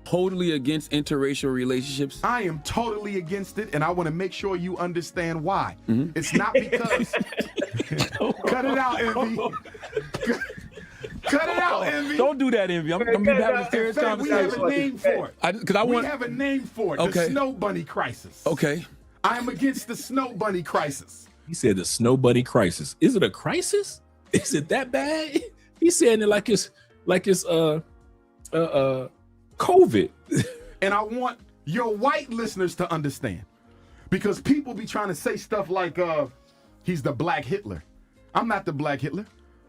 [SPEAKER 5] Totally against interracial relationships.
[SPEAKER 6] I am totally against it, and I want to make sure you understand why. It's not because... Cut it out, Envy. Cut it out, Envy.
[SPEAKER 5] Don't do that, Envy. I'm having a serious conversation.
[SPEAKER 6] We have a name for it.
[SPEAKER 5] We
[SPEAKER 6] have a name for it.
[SPEAKER 5] Okay.
[SPEAKER 6] The Snow Bunny Crisis.
[SPEAKER 5] Okay.
[SPEAKER 6] I'm against the Snow Bunny Crisis.
[SPEAKER 2] He said the Snow Bunny Crisis. Is it a crisis? Is it that bad? He's saying it like it's COVID.
[SPEAKER 6] And I want your white listeners to understand, because people be trying to say stuff like he's the Black Hitler. I'm not the Black Hitler.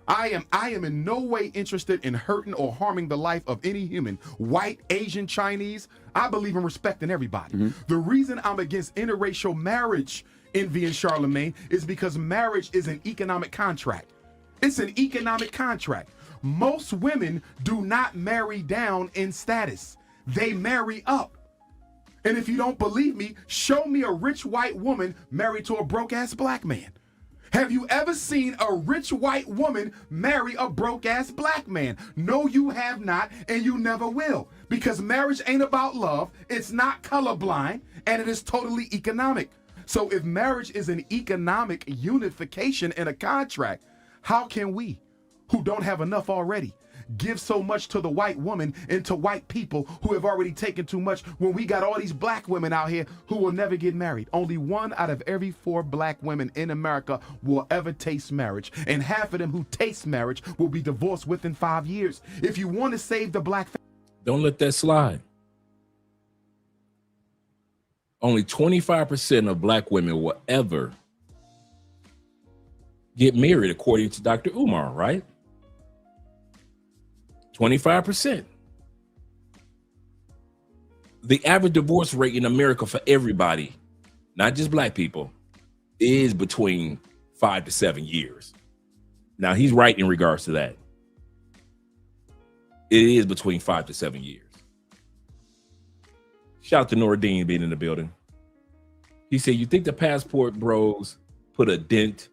[SPEAKER 6] I am in no way interested in hurting or harming the life of any human, white, Asian, Chinese. I believe in respecting everybody. The reason I'm against interracial marriage, Envy and Charlemagne, is because marriage is an economic contract. It's an economic contract. Most women do not marry down in status. They marry up. And if you don't believe me, show me a rich white woman married to a broke-ass black man. Have you ever seen a rich white woman marry a broke-ass black man? No, you have not, and you never will. Because marriage ain't about love, it's not colorblind, and it is totally economic. So if marriage is an economic unification in a contract, how can we, who don't have enough already, give so much to the white woman and to white people who have already taken too much, when we got all these black women out here who will never get married? Only 1 out of every 4 black women in America will ever taste marriage, and half of them who taste marriage will be divorced within 5 years. If you want to save the black family,
[SPEAKER 2] don't let that slide. Only 25% of black women will ever get married, according to Dr. Umar, right? 25%. The average divorce rate in America for everybody, not just black people, is between 5 to 7 years. Now, he's right in regards to that. It is between 5 to 7 years. Shout out to Nordine being in the building. He said, you think the passport bros put a dent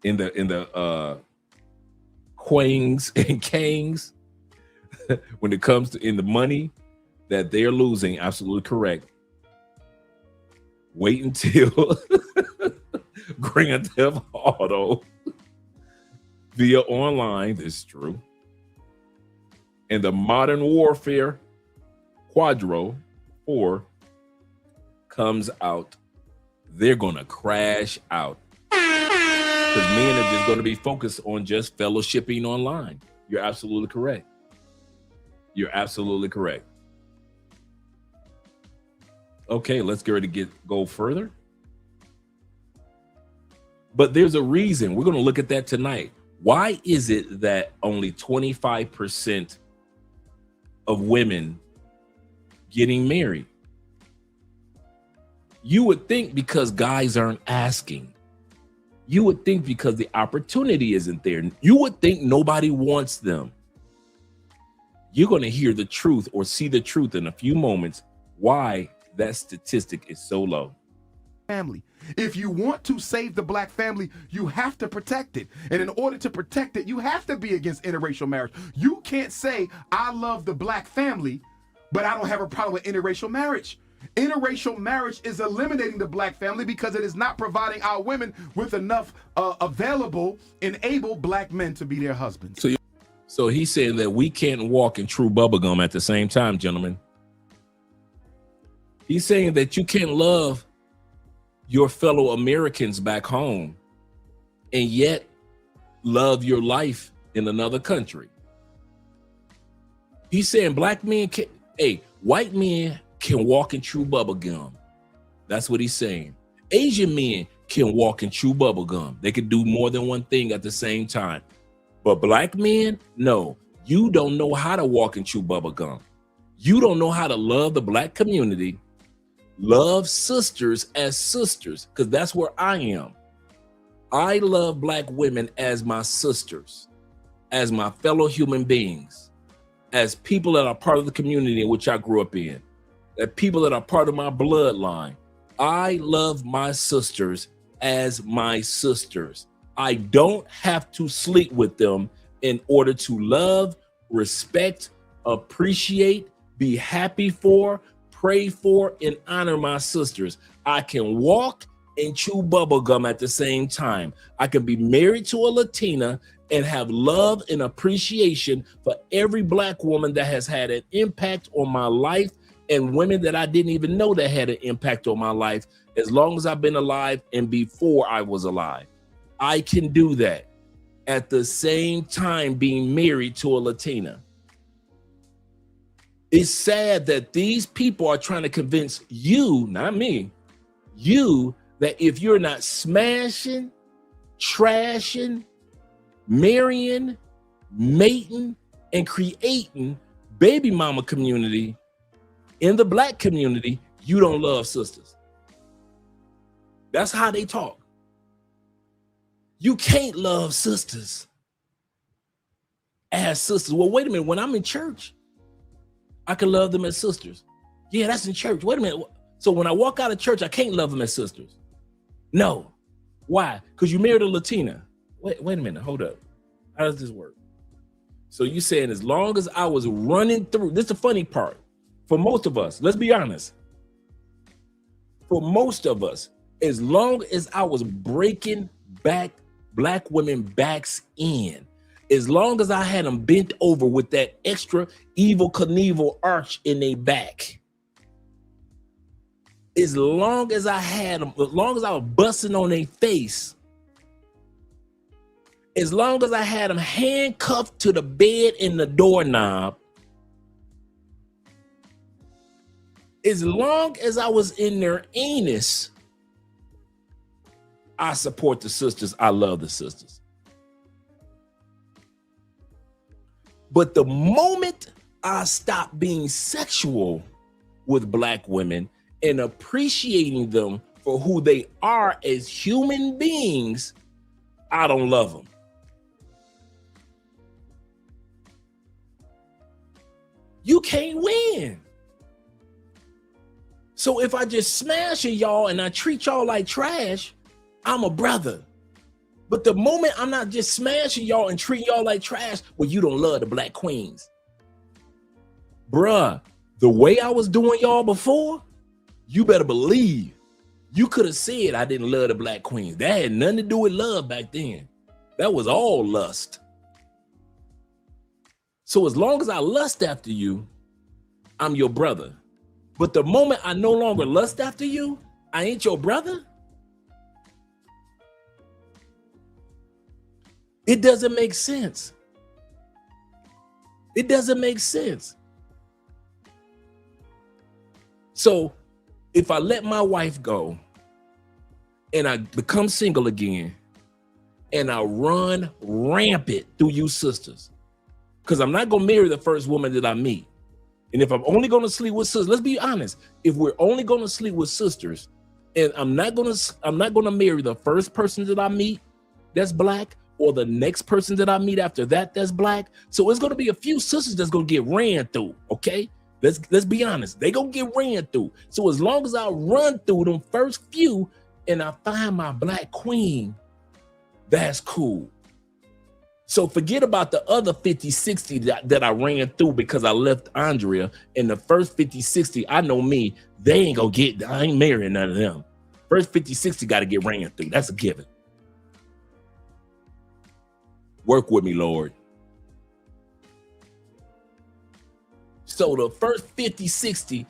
[SPEAKER 2] in the quangs and kangs when it comes to in the money that they're losing? Absolutely correct. Wait until Grand Theft Auto via online. This is true. And the Modern Warfare Quadro 4 comes out, they're gonna crash out. Because men are just going to be focused on just fellowshipping online. You're absolutely correct. You're absolutely correct. Okay, let's get ready to go further. But there's a reason. We're going to look at that tonight. Why is it that only 25% of women getting married? You would think because guys aren't asking. You would think because the opportunity isn't there. You would think nobody wants them. You're going to hear the truth or see the truth in a few moments why that statistic is so low.
[SPEAKER 6] Family. If you want to save the black family, you have to protect it. And in order to protect it, you have to be against interracial marriage. You can't say, I love the black family, but I don't have a problem with interracial marriage. Interracial marriage is eliminating the black family because it is not providing our women with enough available, able black men to be their husbands.
[SPEAKER 2] So he's saying that we can't walk in true bubblegum at the same time, gentlemen. He's saying that you can't love your fellow Americans back home and yet love your life in another country. He's saying black men can, white men can walk in true bubblegum. That's what he's saying. Asian men can walk in true bubblegum. They can do more than one thing at the same time. But black men, no, you don't know how to walk in true bubblegum. You don't know how to love the black community, love sisters as sisters, because that's where I am. I love black women as my sisters, as my fellow human beings, as people that are part of the community in which I grew up in, as people that are part of my bloodline. I love my sisters as my sisters. I don't have to sleep with them in order to love, respect, appreciate, be happy for, pray for, and honor my sisters. I can walk and chew bubblegum at the same time. I can be married to a Latina and have love and appreciation for every black woman that has had an impact on my life, and women that I didn't even know that had an impact on my life as long as I've been alive and before I was alive. I can do that at the same time being married to a Latina. It's sad that these people are trying to convince you, not me, you, that if you're not smashing, trashing, marrying, mating, and creating baby mama community in the black community, you don't love sisters. That's how they talk. You can't love sisters as sisters. Well, wait a minute. When I'm in church, I can love them as sisters. Yeah, that's in church. Wait a minute. So when I walk out of church, I can't love them as sisters. No. Why? Because you married a Latina. Wait a minute. Hold up. How does this work? So you saying as long as I was running through, this is the funny part. For most of us, let's be honest. For most of us, as long as I was breaking back black women backs in, as long as I had them bent over with that extra evil Knievel arch in their back, as long as I had them, as long as I was busting on their face, as long as I had them handcuffed to the bed and the doorknob, as long as I was in their anus, I support the sisters. I love the sisters. But the moment I stop being sexual with black women and appreciating them for who they are as human beings, I don't love them. You can't win. So if I just smash y'all and I treat y'all like trash, I'm a brother. But the moment I'm not just smashing y'all and treating y'all like trash, well, you don't love the black queens. Bruh, the way I was doing y'all before, you better believe you could have said I didn't love the black queens. That had nothing to do with love back then. That was all lust. So as long as I lust after you, I'm your brother. But the moment I no longer lust after you, I ain't your brother. It doesn't make sense. It doesn't make sense. So if I let my wife go and I become single again and I run rampant through you sisters, because I'm not going to marry the first woman that I meet. And if I'm only going to sleep with sisters, let's be honest, if we're only going to sleep with sisters and I'm not going to marry the first person that I meet that's black, or the next person that I meet after that that's black. So it's going to be a few sisters that's going to get ran through, okay? Let's be honest. They going to get ran through. So as long as I run through them first few and I find my black queen, that's cool. So forget about the other 50, 60 that I ran through because I left Andrea. In the first 50, 60, I know me, they ain't gonna get, I ain't marrying none of them. First 50, 60 got to get ran through. That's a given. Work with me, Lord. So the first 50, 60,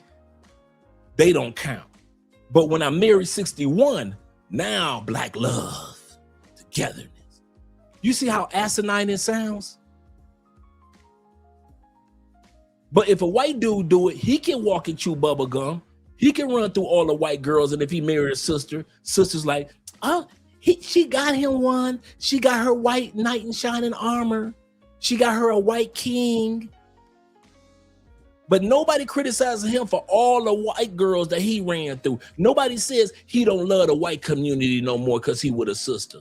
[SPEAKER 2] they don't count. But when I married 61, now black love, togetherness. You see how asinine it sounds? But if a white dude do it, he can walk and chew bubble gum. He can run through all the white girls. And if he married a sister, sister's like, oh, she got him one. She got her white knight in shining armor. She got her a white king. But nobody criticizes him for all the white girls that he ran through. Nobody says he don't love the white community no more because he with a sister.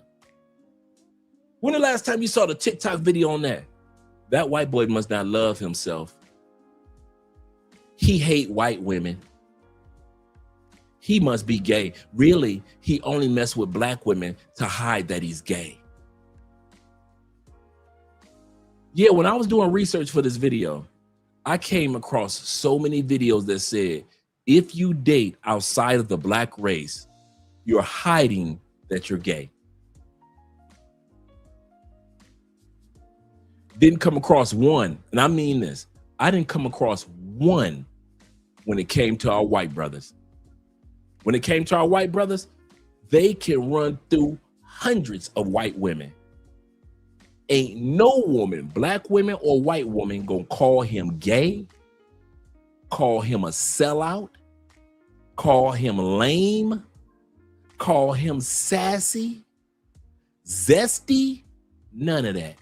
[SPEAKER 2] When the last time you saw the TikTok video on that? That white boy must not love himself. He hate white women. He must be gay. Really, he only mess with black women to hide that he's gay. Yeah, when I was doing research for this video, I came across so many videos that said, if you date outside of the black race, you're hiding that you're gay. Didn't come across one, and I mean this, I didn't come across one when it came to our white brothers. When it came to our white brothers, they can run through hundreds of white women. Ain't no woman, black woman or white woman, gonna call him gay, call him a sellout, call him lame, call him sassy, zesty, none of that.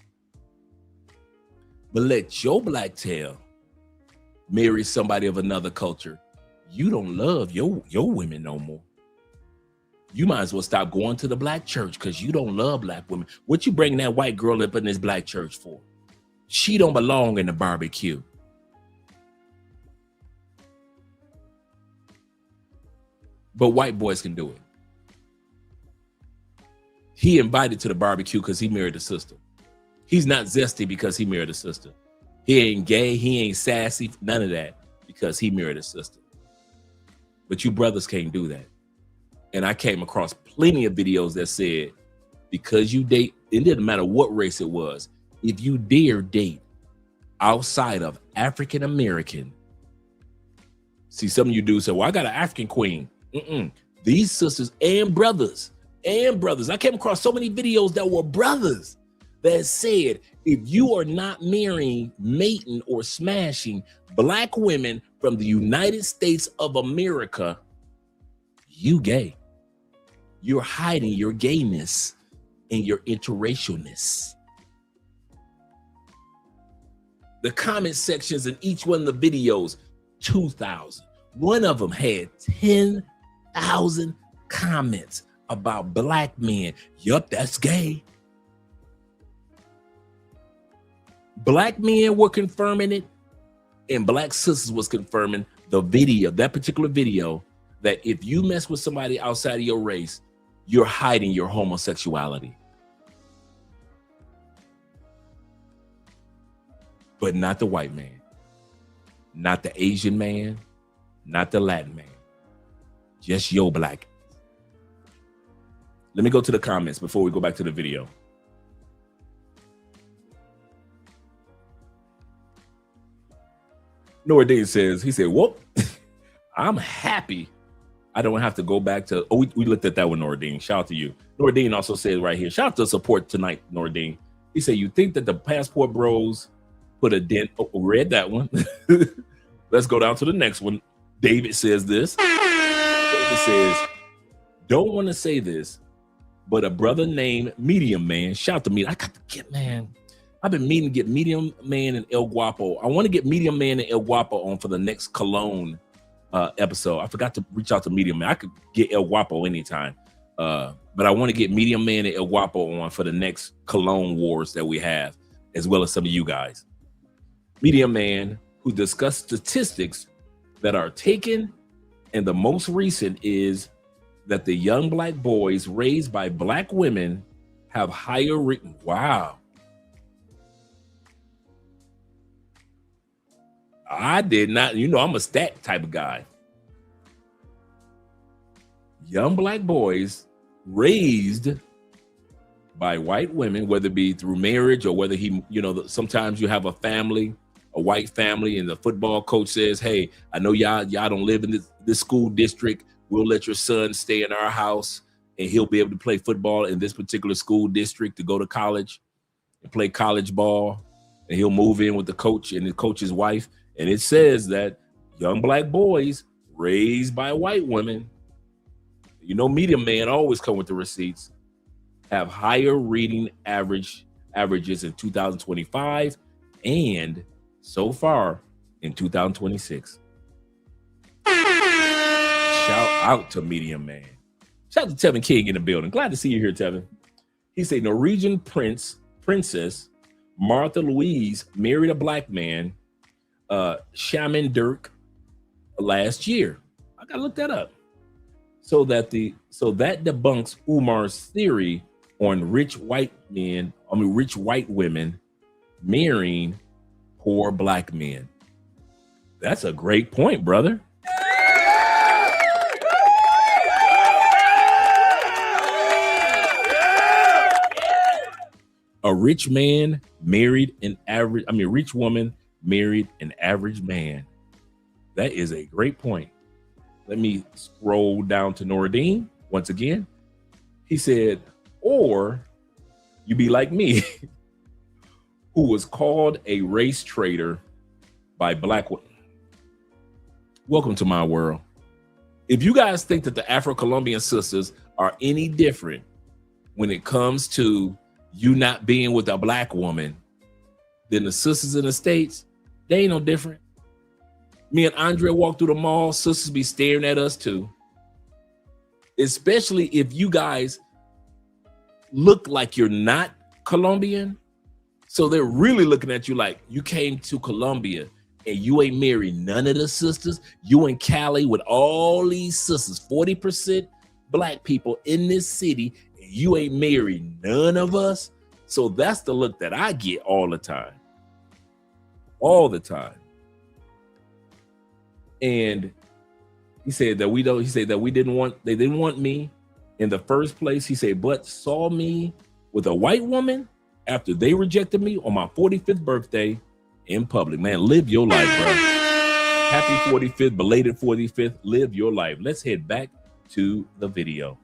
[SPEAKER 2] But let your black tail marry somebody of another culture. You don't love your women no more. You might as well stop going to the black church because you don't love black women. What you bringing that white girl up in this black church for? She don't belong in the barbecue. But white boys can do it. He invited to the barbecue because he married a sister. He's not zesty because he married a sister. He ain't gay, he ain't sassy, none of that because he married a sister. But you brothers can't do that. And I came across plenty of videos that said, because you date, it didn't matter what race it was, if you dare date outside of African American, see, some of you dudes say, well, I got an African queen. These sisters and brothers, I came across so many videos that were brothers that said, if you are not marrying, mating, or smashing black women from the United States of America, you gay. You're hiding your gayness and your interracialness. The comment sections in each one of the videos, 2,000. One of them had 10,000 comments about black men. Yup, that's gay. Black men were confirming it, and black sisters was confirming the video, that particular video, that if you mess with somebody outside of your race, you're hiding your homosexuality. But not the white man, not the Asian man, not the Latin man, just your black. Let me go to the comments before we go back to the video. Nordine says, he said, whoop, I'm happy I don't have to go back to, oh, we looked at that one, Nordine. Shout out to you. Nordine also says right here, shout out to support tonight, Nordine. He said, you think that the passport bros put a dent, oh, read that one. Let's go down to the next one. David says this. David says, don't want to say this, but a brother named Medium Man, shout out to me. I got to get, man. I've been meaning to get Medium Man and El Guapo. I want to get Medium Man and El Guapo on for the next Cologne episode. I forgot to reach out to Medium Man. I could get El Guapo anytime. But I want to get Medium Man and El Guapo on for the next Cologne Wars that we have, as well as some of you guys. Medium Man, who discussed statistics that are taken, and the most recent is that the young black boys raised by black women have higher written. Wow. I did not. You know, I'm a stat type of guy. Young black boys raised by white women, whether it be through marriage or whether he, you know, sometimes you have a family, a white family, and the football coach says, hey, I know y'all don't live in this school district. We'll let your son stay in our house and he'll be able to play football in this particular school district to go to college and play college ball. And he'll move in with the coach and the coach's wife. And it says that young black boys raised by white women, you know, Medium Man always come with the receipts, have higher reading averages in 2025 and so far in 2026. Shout out to Medium Man. Shout out to Tevin King in the building. Glad to see you here, Tevin. He said Norwegian princess Martha Louise married a black man, Shaman Dirk, last year. I gotta look that up. So that debunks Umar's theory on rich white women marrying poor black men. That's a great point, brother. A rich man married rich woman married an average man. That is a great point. Let me scroll down to Nordine once again. He said, or you be like me, who was called a race traitor by black women. Welcome to my world. If you guys think that the Afro-Colombian sisters are any different when it comes to you not being with a black woman than the sisters in the States, they ain't no different. Me and Andre walk through the mall, sisters be staring at us too. Especially if you guys look like you're not Colombian. So they're really looking at you like you came to Colombia and you ain't married none of the sisters. You in Cali with all these sisters, 40% black people in this city, and you ain't married none of us. So that's the look that I get all the time. All the time. And he said that they didn't want me in the first place. He said, but saw me with a white woman after they rejected me on my 45th birthday in public. Man, live your life, bro. Happy 45th, belated 45th. Live your life. Let's head back to the video.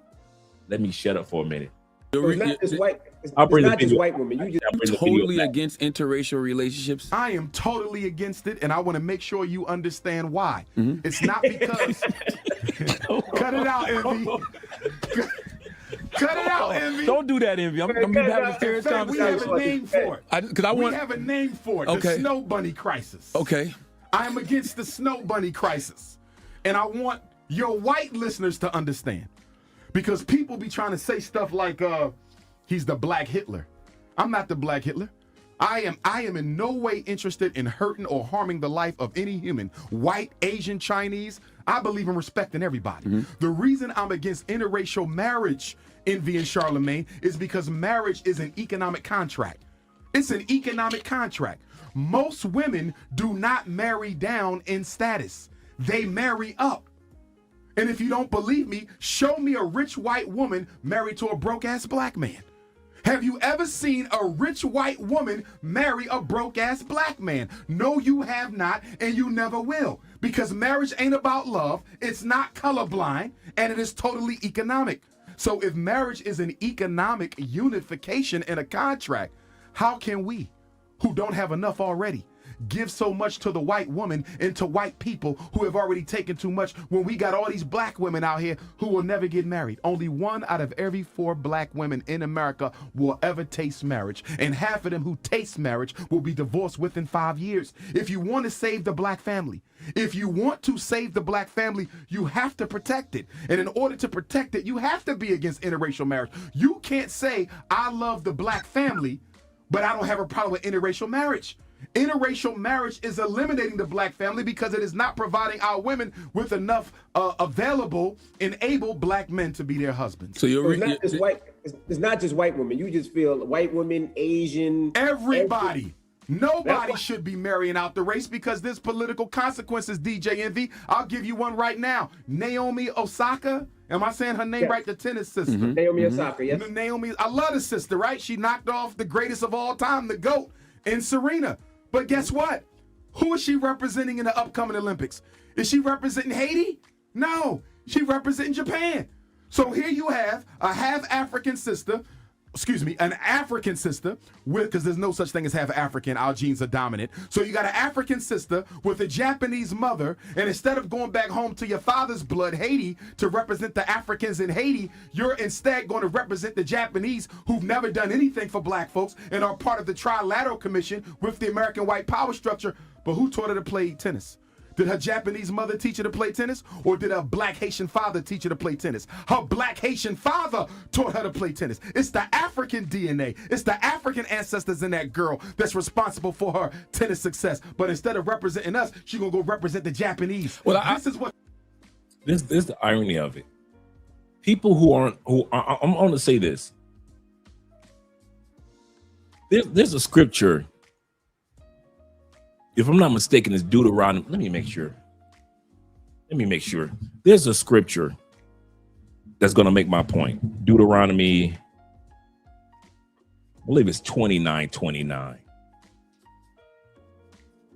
[SPEAKER 2] Let me shut up for a minute.
[SPEAKER 7] It's not just white. It's
[SPEAKER 2] I'll bring
[SPEAKER 7] not
[SPEAKER 2] the
[SPEAKER 7] just
[SPEAKER 2] video.
[SPEAKER 7] white women. You just
[SPEAKER 5] Totally against interracial relationships.
[SPEAKER 6] I am totally against it, and I want to make sure you understand why. It's not because cut it out, Envy. Cut it out, Envy.
[SPEAKER 5] Don't do that, Envy. I'm gonna be having a serious
[SPEAKER 6] In fact, we have
[SPEAKER 5] conversation.
[SPEAKER 6] a name for it. We have a name for it. The
[SPEAKER 5] Okay.
[SPEAKER 6] snow bunny crisis.
[SPEAKER 5] Okay.
[SPEAKER 6] I am against the snow bunny crisis. And I want your white listeners to understand. Because people be trying to say stuff like he's the black Hitler. I'm not the black Hitler. I am in no way interested in hurting or harming the life of any human, white, Asian, Chinese. I believe in respecting everybody. The reason I'm against interracial marriage, Envy and Charlemagne, is because marriage is an economic contract. It's an economic contract. Most women do not marry down in status. They marry up. And if you don't believe me, show me a rich white woman married to a broke-ass black man. Have you ever seen a rich white woman marry a broke-ass black man? No, you have not, and you never will. Because marriage ain't about love, it's not colorblind, and it is totally economic. So if marriage is an economic unification in a contract, how can we, who don't have enough already, give so much to the white woman and to white people who have already taken too much when we got all these black women out here who will never get married? Only 1 out of every 4 black women in America will ever taste marriage, and half of them who taste marriage will be divorced within 5 years. If you want to save the black family, you have to protect it. And in order to protect it, you have to be against interracial marriage. You can't say, I love the black family, but I don't have a problem with interracial marriage. Interracial marriage is eliminating the black family because it is not providing our women with enough available and able black men to be their husbands.
[SPEAKER 5] So
[SPEAKER 7] it's not just white. It's not just white women. You just feel white women, Asian,
[SPEAKER 6] everybody. Nobody should be marrying out the race because there's political consequences, DJ Envy. I'll give you one right now. Naomi Osaka. Am I saying her name right? The tennis sister.
[SPEAKER 7] Naomi Osaka, yes.
[SPEAKER 6] Naomi, I love the sister, right? She knocked off the greatest of all time, the GOAT, in Serena. But guess what? Who is she representing in the upcoming Olympics? Is she representing Haiti? No, she representing Japan. So here you have a half African sister, an African sister with, because there's no such thing as half African, our genes are dominant. So you got an African sister with a Japanese mother, and instead of going back home to your father's blood, Haiti, to represent the Africans in Haiti, you're instead going to represent the Japanese who've never done anything for black folks and are part of the Trilateral Commission with the American white power structure. But who taught her to play tennis? Did her Japanese mother teach her to play tennis, or did her black Haitian father teach her to play tennis? Her black Haitian father taught her to play tennis. It's the African DNA. It's the African ancestors in that girl that's responsible for her tennis success. But instead of representing us, she's gonna go represent the Japanese.
[SPEAKER 2] Well,
[SPEAKER 6] this is what.
[SPEAKER 2] This is the irony of it. People I'm going to say this. There's a scripture. If I'm not mistaken, it's Deuteronomy. Let me make sure. There's a scripture that's going to make my point. Deuteronomy, I believe it's 29:29.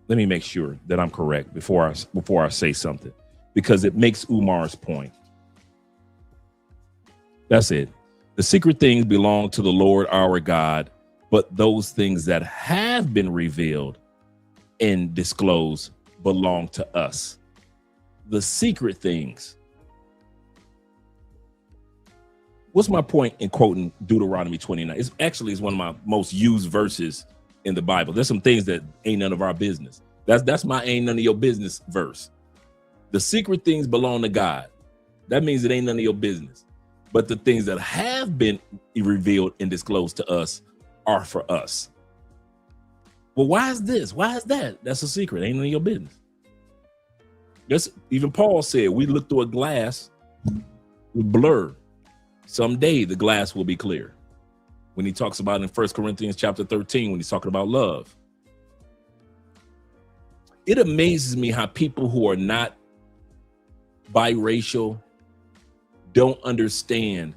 [SPEAKER 2] Let me make sure that I'm correct before I say something, because it makes Umar's point. That's it. The secret things belong to the Lord our God, but those things that have been revealed and disclosed belong to us. The secret things. What's my point in quoting Deuteronomy 29? It's actually one of my most used verses in the Bible. There's some things that ain't none of our business. That's my ain't none of your business verse. The secret things belong to God. That means it ain't none of your business. But the things that have been revealed and disclosed to us are for us. Well, why is this? Why is that? That's a secret. Ain't none of your business. Yes, even Paul said, we look through a glass with blur. Someday the glass will be clear. When he talks about in 1 Corinthians chapter 13, when he's talking about love. It amazes me how people who are not biracial don't understand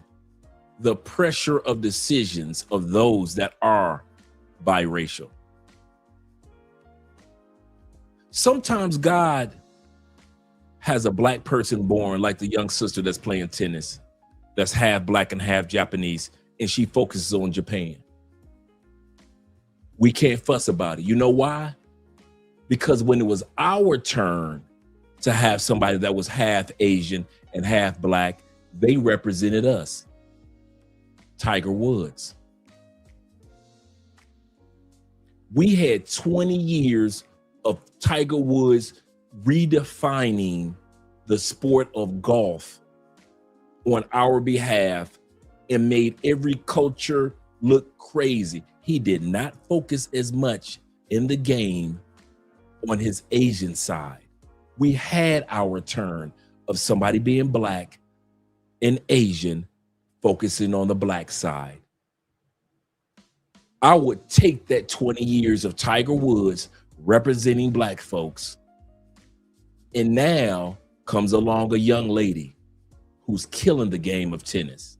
[SPEAKER 2] the pressure of decisions of those that are biracial. Sometimes God has a black person born, like the young sister that's playing tennis, that's half black and half Japanese, and she focuses on Japan. We can't fuss about it. You know why? Because when it was our turn to have somebody that was half Asian and half black, they represented us. Tiger Woods. We had 20 years of Tiger Woods redefining the sport of golf on our behalf and made every culture look crazy. He did not focus as much in the game on his Asian side. We had our turn of somebody being black and Asian focusing on the black side. I would take that 20 years of Tiger Woods representing black folks, and now comes along a young lady who's killing the game of tennis,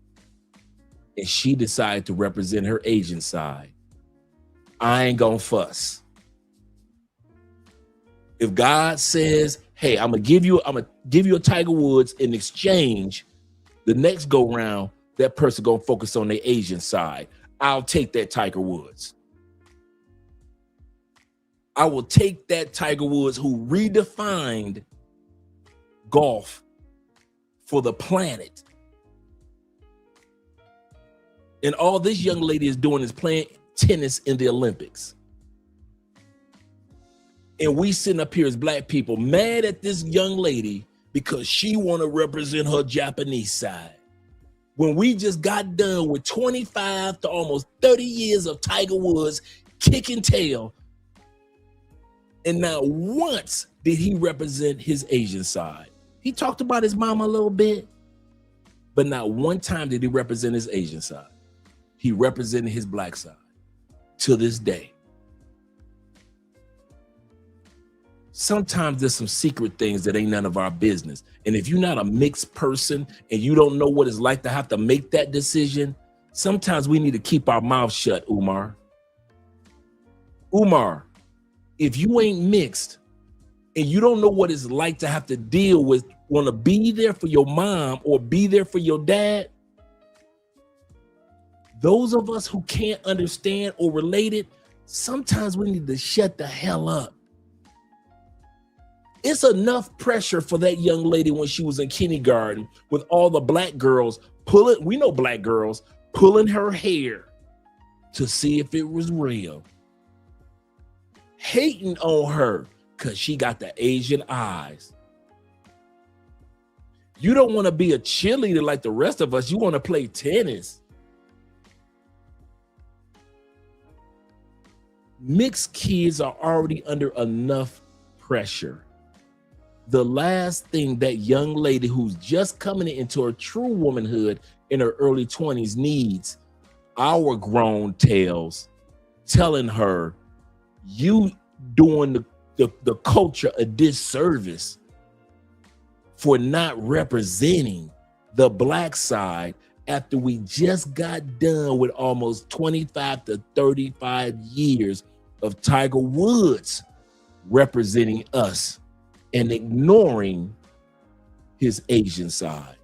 [SPEAKER 2] and she decided to represent her Asian side. I ain't gonna fuss. If God says, hey, I'm gonna give you a Tiger Woods in exchange, the next go round, that person gonna focus on their Asian side. I'll take that Tiger Woods. I will take that Tiger Woods who redefined golf for the planet. And all this young lady is doing is playing tennis in the Olympics. And we sitting up here as black people mad at this young lady because she want to represent her Japanese side. When we just got done with 25 to almost 30 years of Tiger Woods kicking tail, and not once did he represent his Asian side. He talked about his mama a little bit, but not one time did he represent his Asian side. He represented his black side to this day. sometimes there's some secret things that ain't none of our business. And if you're not a mixed person and you don't know what it's like to have to make that decision, sometimes we need to keep our mouth shut, Umar. Umar, if you ain't mixed and you don't know what it's like to have to deal with, want to be there for your mom or be there for your dad, those of us who can't understand or relate it, sometimes we need to shut the hell up. It's enough pressure for that young lady when she was in kindergarten with all the black girls pulling, we know black girls, pulling her hair to see if it was real. Hating on her because she got the Asian eyes. You don't want to be a cheerleader like the rest of us. You want to play tennis. Mixed kids are already under enough pressure. The last thing that young lady who's just coming into her true womanhood in her early 20s needs, our grown tails telling her, you doing the culture a disservice for not representing the black side after we just got done with almost 25 to 35 years of Tiger Woods representing us and ignoring his Asian side.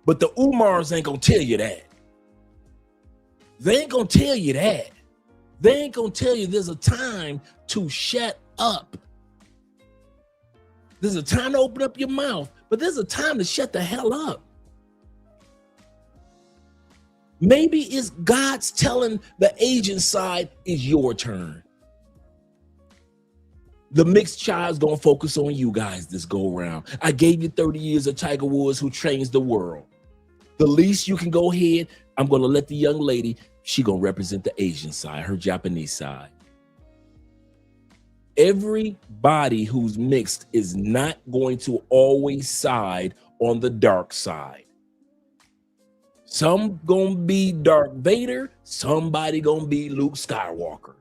[SPEAKER 2] But the Umars ain't gonna tell you that. They ain't gonna tell you that. They ain't gonna tell you there's a time to shut up. There's a time to open up your mouth, but there's a time to shut the hell up. Maybe it's God's telling the Asian side is your turn. The mixed child's gonna focus on you guys this go around. I gave you 30 years of Tiger Woods who trains the world. The least you can go ahead, I'm gonna let the young lady, she gonna represent the Asian side, her Japanese side. Everybody who's mixed is not going to always side on the dark side. Some gonna be Darth Vader, somebody gonna be Luke Skywalker.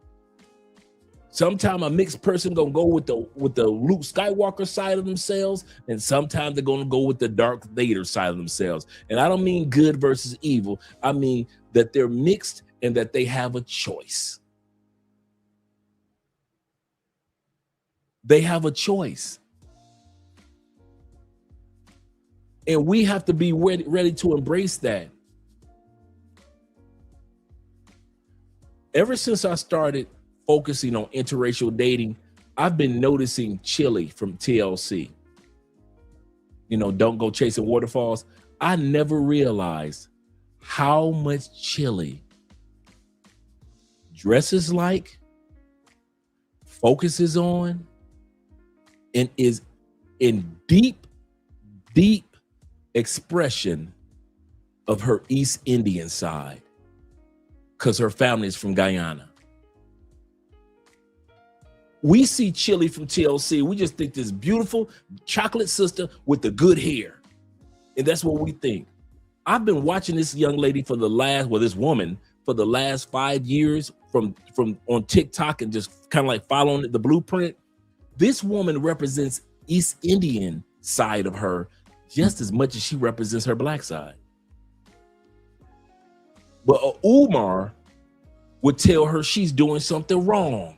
[SPEAKER 2] Sometimes a mixed person gonna go with the Luke Skywalker side of themselves, and sometimes they're gonna go with the Darth Vader side of themselves. And I don't mean good versus evil. I mean that they're mixed and that they have a choice. They have a choice. And we have to be ready to embrace that. Ever since I started focusing on interracial dating, I've been noticing Chili from TLC. You know, Don't Go Chasing Waterfalls. I never realized how much Chili dresses like, focuses on, and is in deep, deep expression of her East Indian side, because her family is from Guyana. We see Chili from TLC, we just think this beautiful chocolate sister with the good hair. And that's what we think. I've been watching this young lady for the last, well, this woman for the last 5 years from on TikTok and just kind of like following the blueprint. This woman represents East Indian side of her just as much as she represents her black side. But Umar would tell her she's doing something wrong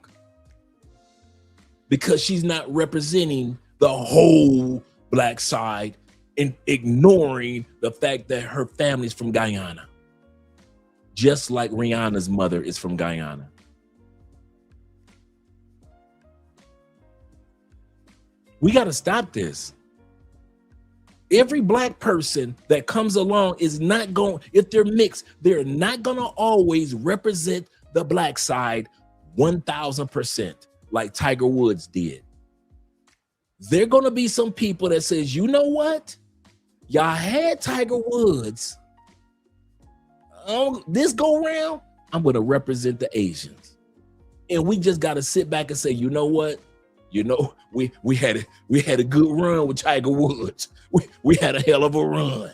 [SPEAKER 2] because she's not representing the whole black side and ignoring the fact that her family's from Guyana, just like Rihanna's mother is from Guyana. We got to stop this. Every black person that comes along is not going, if they're mixed, they're not going to always represent the black side 1000% like Tiger Woods did. There are going to be some people that says, you know what? Y'all had Tiger Woods. This go round, I'm going to represent the Asians. And we just got to sit back and say, you know what? You know, we had a good run with Tiger Woods. We had a hell of a run.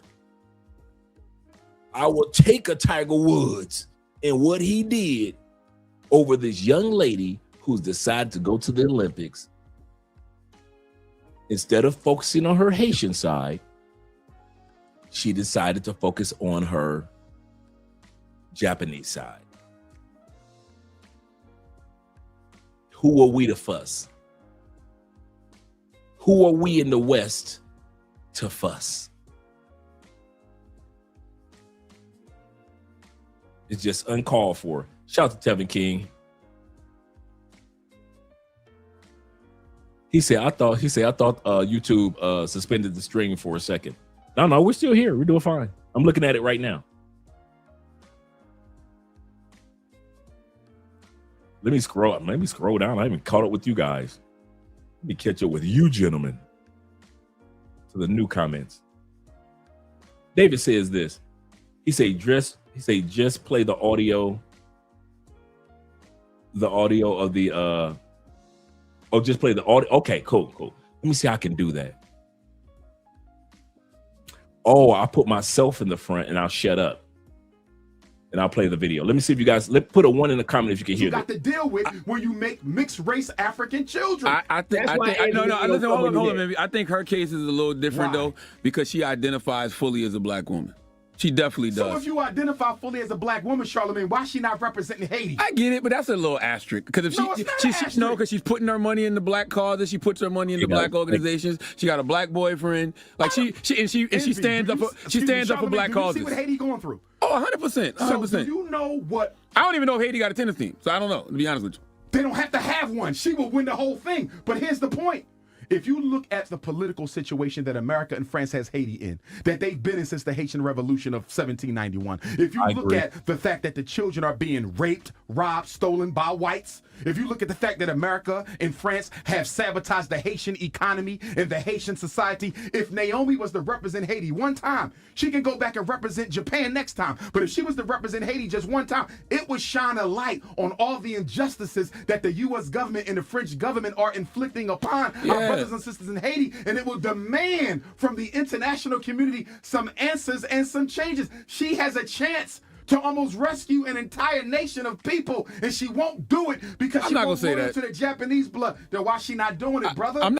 [SPEAKER 2] I will take a Tiger Woods and what he did over this young lady who's decided to go to the Olympics, instead of focusing on her Haitian side, she decided to focus on her Japanese side. Who are we to fuss? Who are we in the West to fuss? It's just uncalled for. Shout out to Tevin King. He said, I thought YouTube suspended the stream for a second. No, we're still here. We're doing fine. I'm looking at it right now. Let me scroll down. I haven't caught up with you guys. Let me catch up with you, gentlemen. To the new comments. David says this. He say just play the audio. The audio of the just play the audio. Okay, cool. Let me see how I can do that. Oh, I'll put myself in the front and I'll shut up. And I'll play the video. Let me see if you guys put a 1 in the comment if you can hear that.
[SPEAKER 6] You got to deal with when you make mixed race African children.
[SPEAKER 5] I think hold on, maybe. I think her case is a little different though, because she identifies fully as a black woman. She definitely does.
[SPEAKER 6] So if you identify fully as a black woman, Charlamagne, why is she not representing Haiti?
[SPEAKER 5] I get it, but that's a little asterisk. Because if because she's putting her money in the black causes, she puts her money in the black organizations. She got a black boyfriend. Like she stands up for black causes.
[SPEAKER 6] See what Haiti going through?
[SPEAKER 5] Oh, 100%. 100%.
[SPEAKER 6] So do you know what?
[SPEAKER 5] I don't even know if Haiti got a tennis team, so I don't know, to be honest with you.
[SPEAKER 6] They don't have to have one. She will win the whole thing. But here's the point. If you look at the political situation that America and France has Haiti in, that they've been in since the Haitian Revolution of 1791, if you look at the fact that the children are being raped, robbed, stolen by whites, if you look at the fact that America and France have sabotaged the Haitian economy and the Haitian society, if Naomi was to represent Haiti one time, she can go back and represent Japan next time. But if she was to represent Haiti just one time, it would shine a light on all the injustices that the U.S. government and the French government are inflicting upon our brothers and sisters in Haiti, and it will demand from the international community some answers and some changes. She has a chance to almost rescue an entire nation of people, and she won't do it because she won't go into the Japanese blood. Then why she not doing it, brother?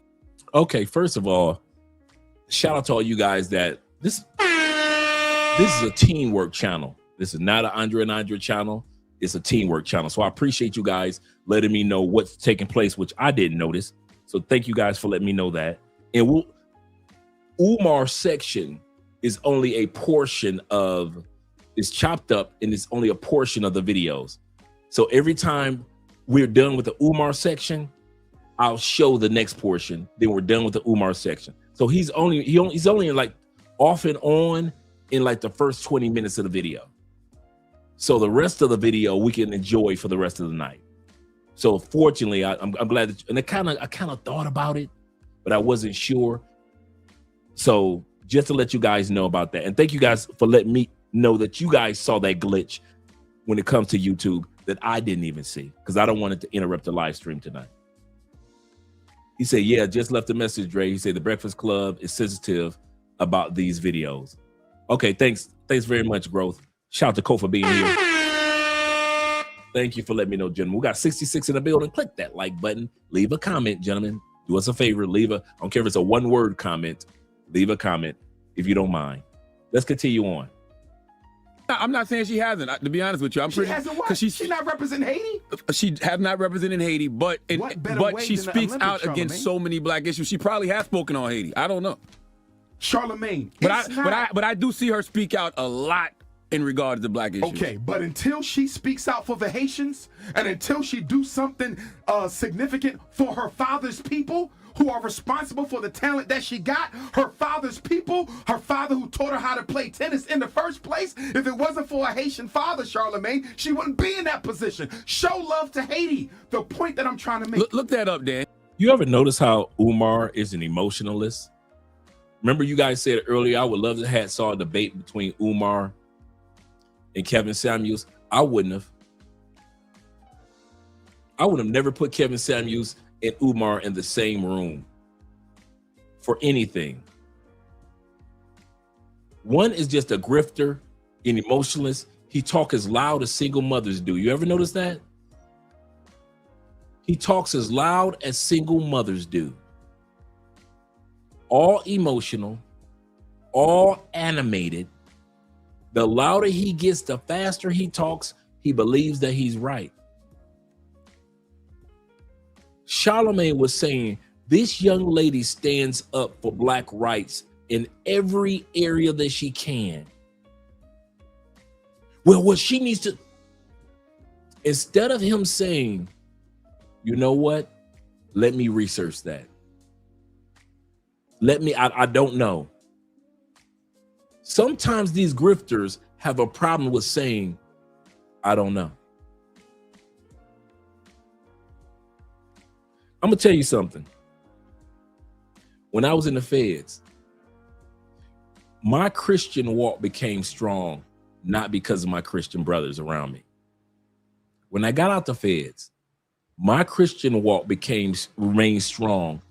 [SPEAKER 2] Okay, first of all, shout out to all you guys that this is a teamwork channel. This is not an Andre and Andre channel. It's a teamwork channel. So I appreciate you guys letting me know what's taking place, which I didn't notice. So thank you guys for letting me know that. And Umar's section is only a portion of, it's chopped up and it's only a portion of the videos. So every time we're done with the Umar section, I'll show the next portion. Then we're done with the Umar section. So he's only like off and on in like the first 20 minutes of the video. So the rest of the video we can enjoy for the rest of the night. So fortunately, I'm glad that, and I kind of thought about it, but I wasn't sure. So just to let you guys know about that, and thank you guys for letting me know that you guys saw that glitch when it comes to YouTube that I didn't even see, because I don't want it to interrupt the live stream tonight. He said, yeah, just left a message, Dre. He said the Breakfast Club is sensitive about these videos. Okay, thanks very much, Growth. Shout out to Cole for being here. Thank you for letting me know, gentlemen. We got 66 in the building. Click that like button. Leave a comment, gentlemen. Do us a favor. I don't care if it's a one-word comment. Leave a comment if you don't mind. Let's continue on.
[SPEAKER 5] I'm not saying she hasn't. To be honest with you,
[SPEAKER 6] she hasn't what? She not representing Haiti?
[SPEAKER 5] She has not represented Haiti, but she speaks out against so many black issues. She probably has spoken on Haiti. I don't know.
[SPEAKER 6] Charlamagne.
[SPEAKER 5] But I do see her speak out a lot in regards to black issues.
[SPEAKER 6] Okay, but until she speaks out for the Haitians, and until she do something significant for her father's people who are responsible for the talent that she got, her father's people, her father who taught her how to play tennis in the first place, if it wasn't for a Haitian father, Charlamagne, she wouldn't be in that position. Show love to Haiti. The point that I'm trying to make.
[SPEAKER 5] Look that up, Dan.
[SPEAKER 2] You ever notice how Umar is an emotionalist? Remember you guys said earlier, I would love to have saw a debate between Umar and Kevin Samuels. I would have never put Kevin Samuels and Umar in the same room for anything. One is just a grifter, an emotionalist. He talk as loud as single mothers do. You ever notice that? He talks as loud as single mothers do. All emotional, all animated. The louder he gets, the faster he talks. He believes that he's right. Charlemagne was saying, this young lady stands up for Black rights in every area that she can. Well, what she needs to, instead of him saying, you know what? Let me research that. I don't know. Sometimes these grifters have a problem with saying, I don't know. I'm gonna tell you something. When I was in the feds, my Christian walk became strong, not because of my Christian brothers around me. When I got out the feds, my Christian walk remained strong,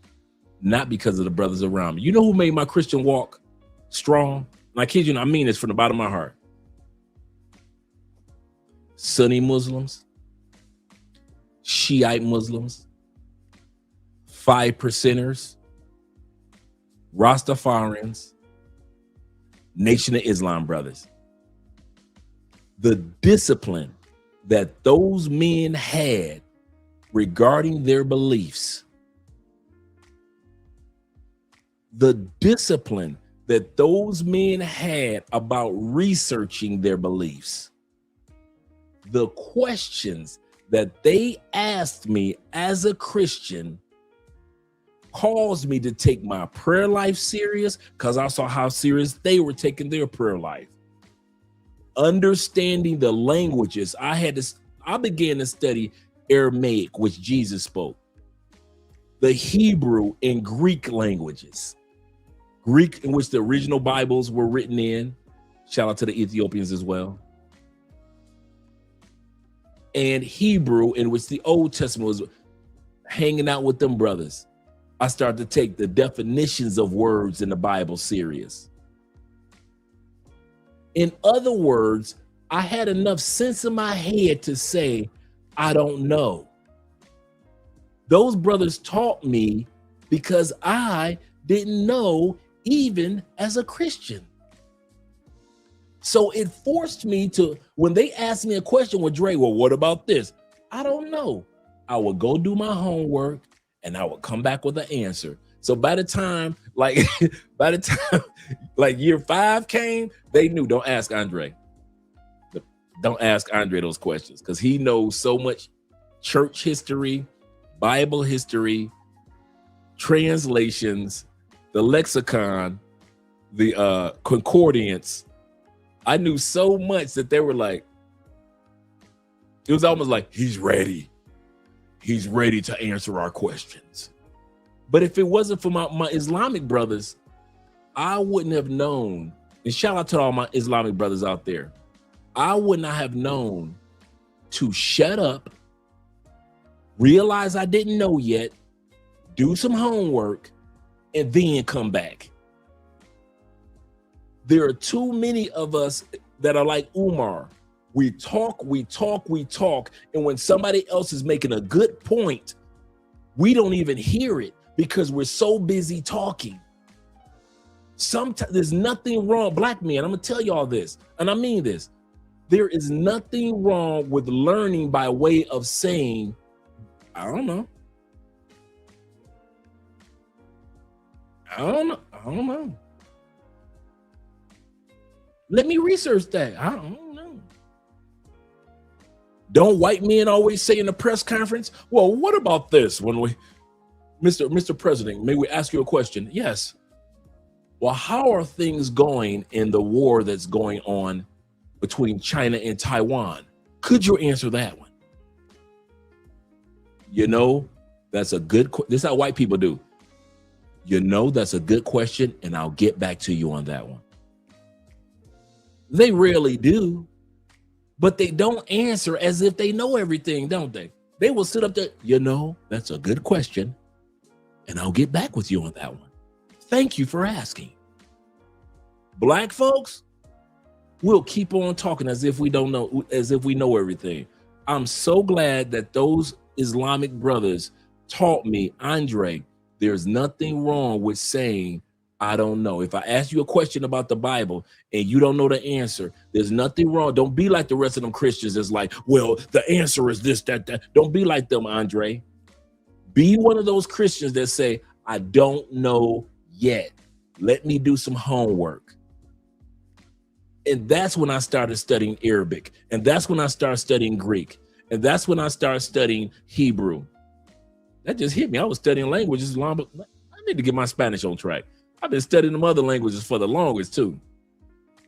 [SPEAKER 2] not because of the brothers around me. You know who made my Christian walk strong? And I kid you not, I mean this from the bottom of my heart. Sunni Muslims, Shiite Muslims, 5%ers, Rastafarians, Nation of Islam brothers. The discipline that those men had regarding their beliefs, the discipline that those men had about researching their beliefs, the questions that they asked me as a Christian caused me to take my prayer life serious, because I saw how serious they were taking their prayer life. Understanding the languages, I began to study Aramaic, which Jesus spoke, the Hebrew and Greek languages, Greek in which the original Bibles were written in. Shout out to the Ethiopians as well. And Hebrew in which the Old Testament was. Hanging out with them brothers, I started to take the definitions of words in the Bible serious. In other words, I had enough sense in my head to say, I don't know. Those brothers taught me because I didn't know even as a Christian. So it forced me to, when they asked me a question with Dre, well, what about this? I don't know. I would go do my homework and I would come back with an answer. So by the time year 5 came, they knew, don't ask Andre. Don't ask Andre those questions, because he knows so much church history, Bible history, translations, the lexicon, the concordance. I knew so much that they were like, it was almost like, he's ready. He's ready to answer our questions. But if it wasn't for my Islamic brothers, I wouldn't have known. And shout out to all my Islamic brothers out there. I would not have known to shut up, realize I didn't know yet, do some homework, and then come back. There are too many of us that are like Umar. We talk, and when somebody else is making a good point, we don't even hear it because we're so busy talking. Sometimes there's nothing wrong, black men, I'm gonna tell y'all this, and I mean this. There is nothing wrong with learning by way of saying, I don't know. I don't know. Let me research that. I don't know. Don't white men always say in the press conference, well, what about this? When Mr. President, may we ask you a question? Yes. Well, how are things going in the war that's going on between China and Taiwan? Could you answer that one? You know, that's a good, this is how white people do. You know, that's a good question, and I'll get back to you on that one. They rarely do, but they don't answer as if they know everything, don't they? They will sit up there, you know, that's a good question, and I'll get back with you on that one. Thank you for asking. Black folks, we'll keep on talking as if we don't know, as if we know everything. I'm so glad that those Islamic brothers taught me, Andre, there's nothing wrong with saying, I don't know. If I ask you a question about the Bible and you don't know the answer, there's nothing wrong. Don't be like the rest of them Christians that's like, well, the answer is this, that. Don't be like them, Andre. Be one of those Christians that say, I don't know yet. Let me do some homework. And that's when I started studying Arabic. And that's when I started studying Greek. And that's when I started studying Hebrew. That just hit me. I was studying languages long, but I need to get my Spanish on track. I've been studying them other languages for the longest too.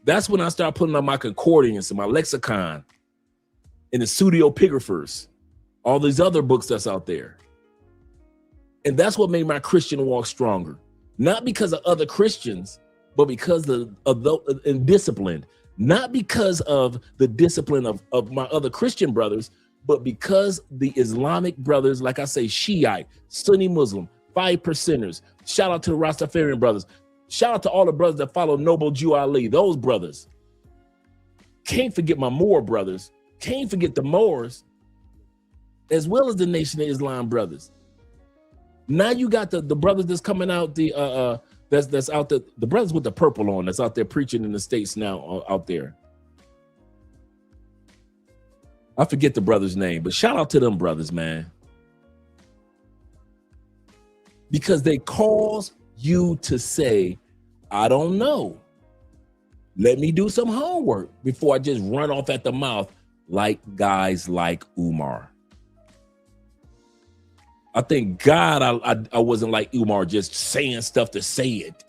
[SPEAKER 2] That's when I started putting on my concordance and my lexicon and the pseudepigraphers, all these other books that's out there. And that's what made my Christian walk stronger. Not because of other Christians, but because and disciplined. Not because of the discipline of my other Christian brothers, but because the Islamic brothers, like I say, Shiite, Sunni Muslim, 5%ers. Shout out to the Rastafarian brothers. Shout out to all the brothers that follow Noble Jew Ali, those brothers. Can't forget my Moor brothers. Can't forget the Moors, as well as the Nation of Islam brothers. Now you got the brothers that's coming out, that's out there, the brothers with the purple on that's out there preaching in the States now out there. I forget the brother's name, but shout out to them brothers, man. Because they cause you to say, I don't know. Let me do some homework before I just run off at the mouth like guys like Umar. I thank God I wasn't like Umar, just saying stuff to say it.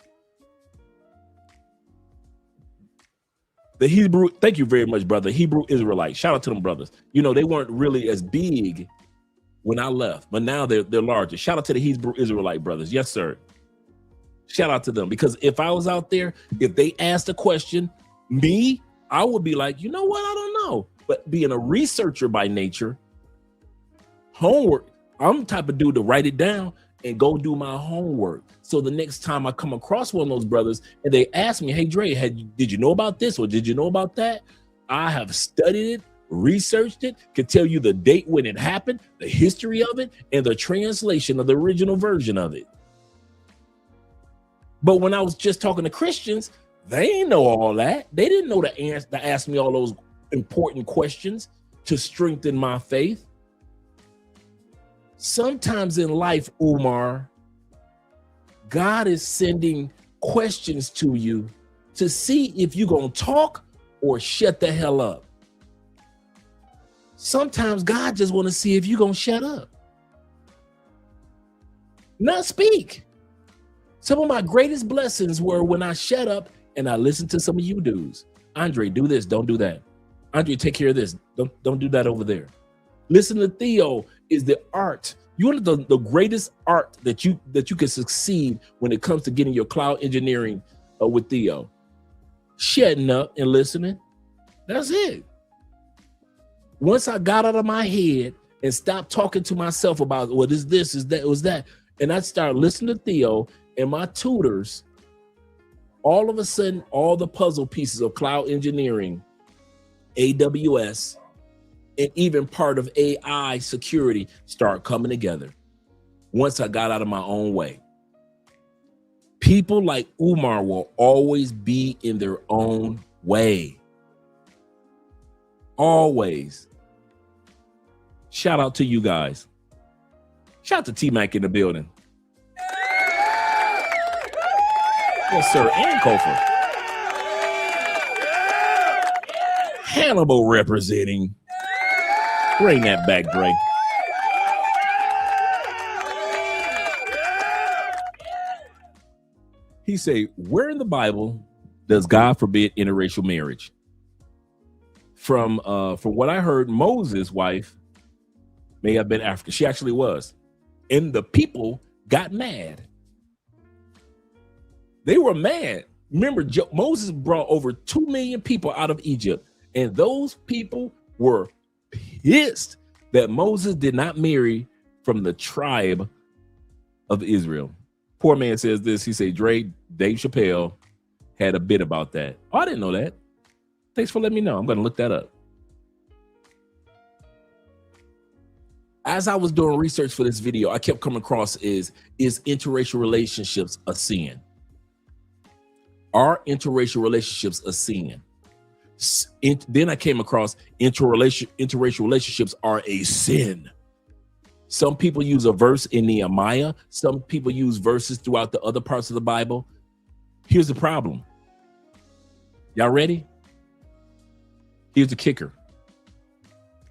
[SPEAKER 2] The Hebrew, thank you very much, brother. Hebrew Israelite. Shout out to them brothers. You know, they weren't really as big when I left, but now they're larger. Shout out to the Hebrew Israelite brothers. Yes, sir. Shout out to them, because if I was out there, if they asked a question, I would be like, you know what? I don't know. But being a researcher by nature, homework, I'm the type of dude to write it down and go do my homework. So the next time I come across one of those brothers and they ask me, hey, Dre, did you know about this or did you know about that? I have studied it, researched it, could tell you the date when it happened, the history of it, and the translation of the original version of it. But when I was just talking to Christians, they didn't know all that. They didn't know the answer to ask me all those important questions to strengthen my faith. Sometimes in life, Umar, God is sending questions to you to see if you're going to talk or shut the hell up. Sometimes God just want to see if you're going to shut up. Not speak. Some of my greatest blessings were when I shut up and I listened to some of you dudes. Andre, do this, don't do that. Andre, take care of this. Don't do that over there. Listen to Theo is the art. You want the greatest art that you can succeed when it comes to getting your cloud engineering with Theo. Shutting up and listening. That's it. Once I got out of my head and stopped talking to myself about what is this, is that, was that, and I started listening to Theo and my tutors, all of a sudden, all the puzzle pieces of cloud engineering, AWS, and even part of AI security start coming together once I got out of my own way. People like Umar will always be in their own way. Always. Shout out to you guys. Shout out to T-Mac in the building. Yes, sir, and Kofor. Hannibal representing. Bring that back, Dre. He say, where in the Bible does God forbid interracial marriage? From what I heard, Moses' wife may have been African. She actually was. And the people got mad. They were mad. Remember, Moses brought over 2 million people out of Egypt, and those people were pissed that Moses did not marry from the tribe of Israel. Poor man says this. He said, Dave Chappelle had a bit about that. Oh, I didn't know that. Thanks for letting me know. I'm going to look that up. as I was doing research for this video, I kept coming across is interracial relationships a sin? Are interracial relationships a sin? Then I came across interracial relationships are a sin. Some people use a verse in Nehemiah. Some people use verses throughout the other parts of the Bible. Here's the problem. Y'all ready? Here's the kicker.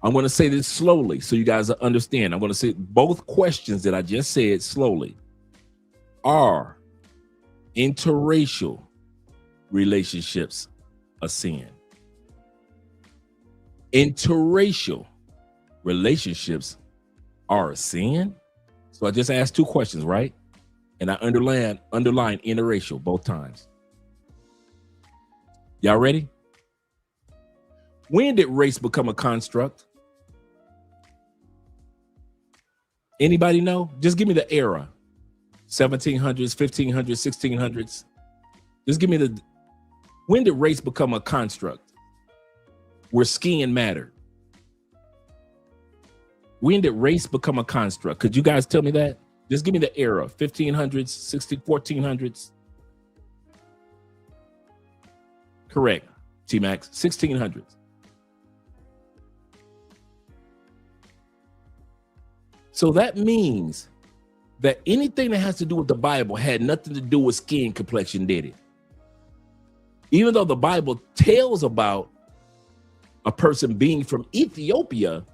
[SPEAKER 2] I'm going to say this slowly so you guys understand. I'm going to say both questions that I just said slowly. Are interracial relationships a sin? Interracial relationships are a sin? So I just asked two questions, right? And I underline interracial both times. Y'all ready? When did race become a construct? Anybody know? Just give me the era. 1700s, 1500s, 1600s. Just give me when did race become a construct where skin mattered? When did race become a construct? Could you guys tell me that? Just give me the era. 1500s, 1400s. Correct, T-Max, 1600s. So that means that anything that has to do with the Bible had nothing to do with skin complexion, did it? Even though the Bible tells about a person being from Ethiopia,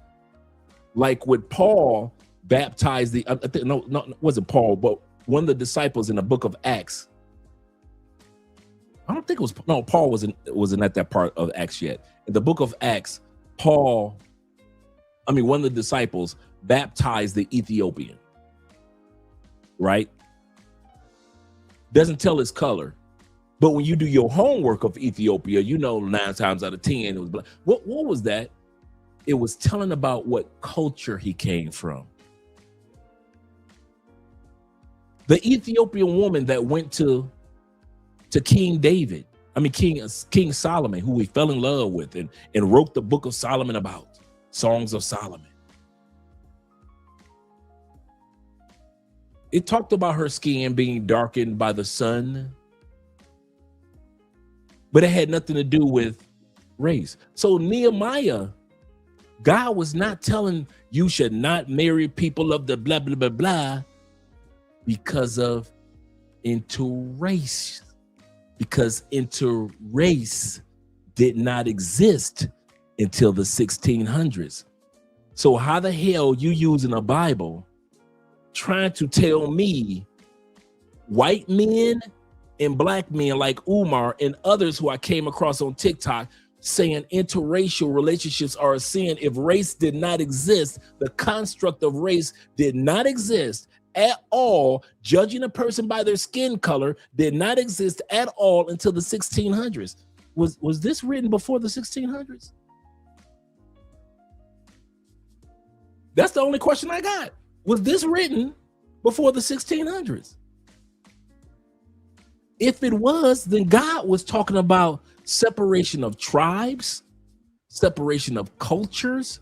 [SPEAKER 2] like when Paul baptized no, it wasn't Paul, but one of the disciples in the book of Acts. I don't think it was, no, Paul wasn't at that part of Acts yet. In the book of Acts, one of the disciples baptized the Ethiopian, right? Doesn't tell his color, but when you do your homework of Ethiopia, 9 times out of 10 it was black. What was that? It was telling about what culture he came from. The Ethiopian woman that went to King David, King Solomon, who he fell in love with and wrote the book of Solomon about, Songs of Solomon. It talked about her skin being darkened by the sun, but it had nothing to do with race. So Nehemiah, God was not telling you should not marry people of the blah, blah, blah, blah because of interrace, because interrace did not exist until the 1600s. So how the hell you using a Bible trying to tell me white men and black men like Umar and others who I came across on TikTok saying interracial relationships are a sin if race did not exist? The construct of race did not exist at all. Judging a person by their skin color did not exist at all until the 1600s. Was this written before the 1600s? That's the only question I got. Was this written before the 1600s? If it was, then God was talking about separation of tribes, separation of cultures,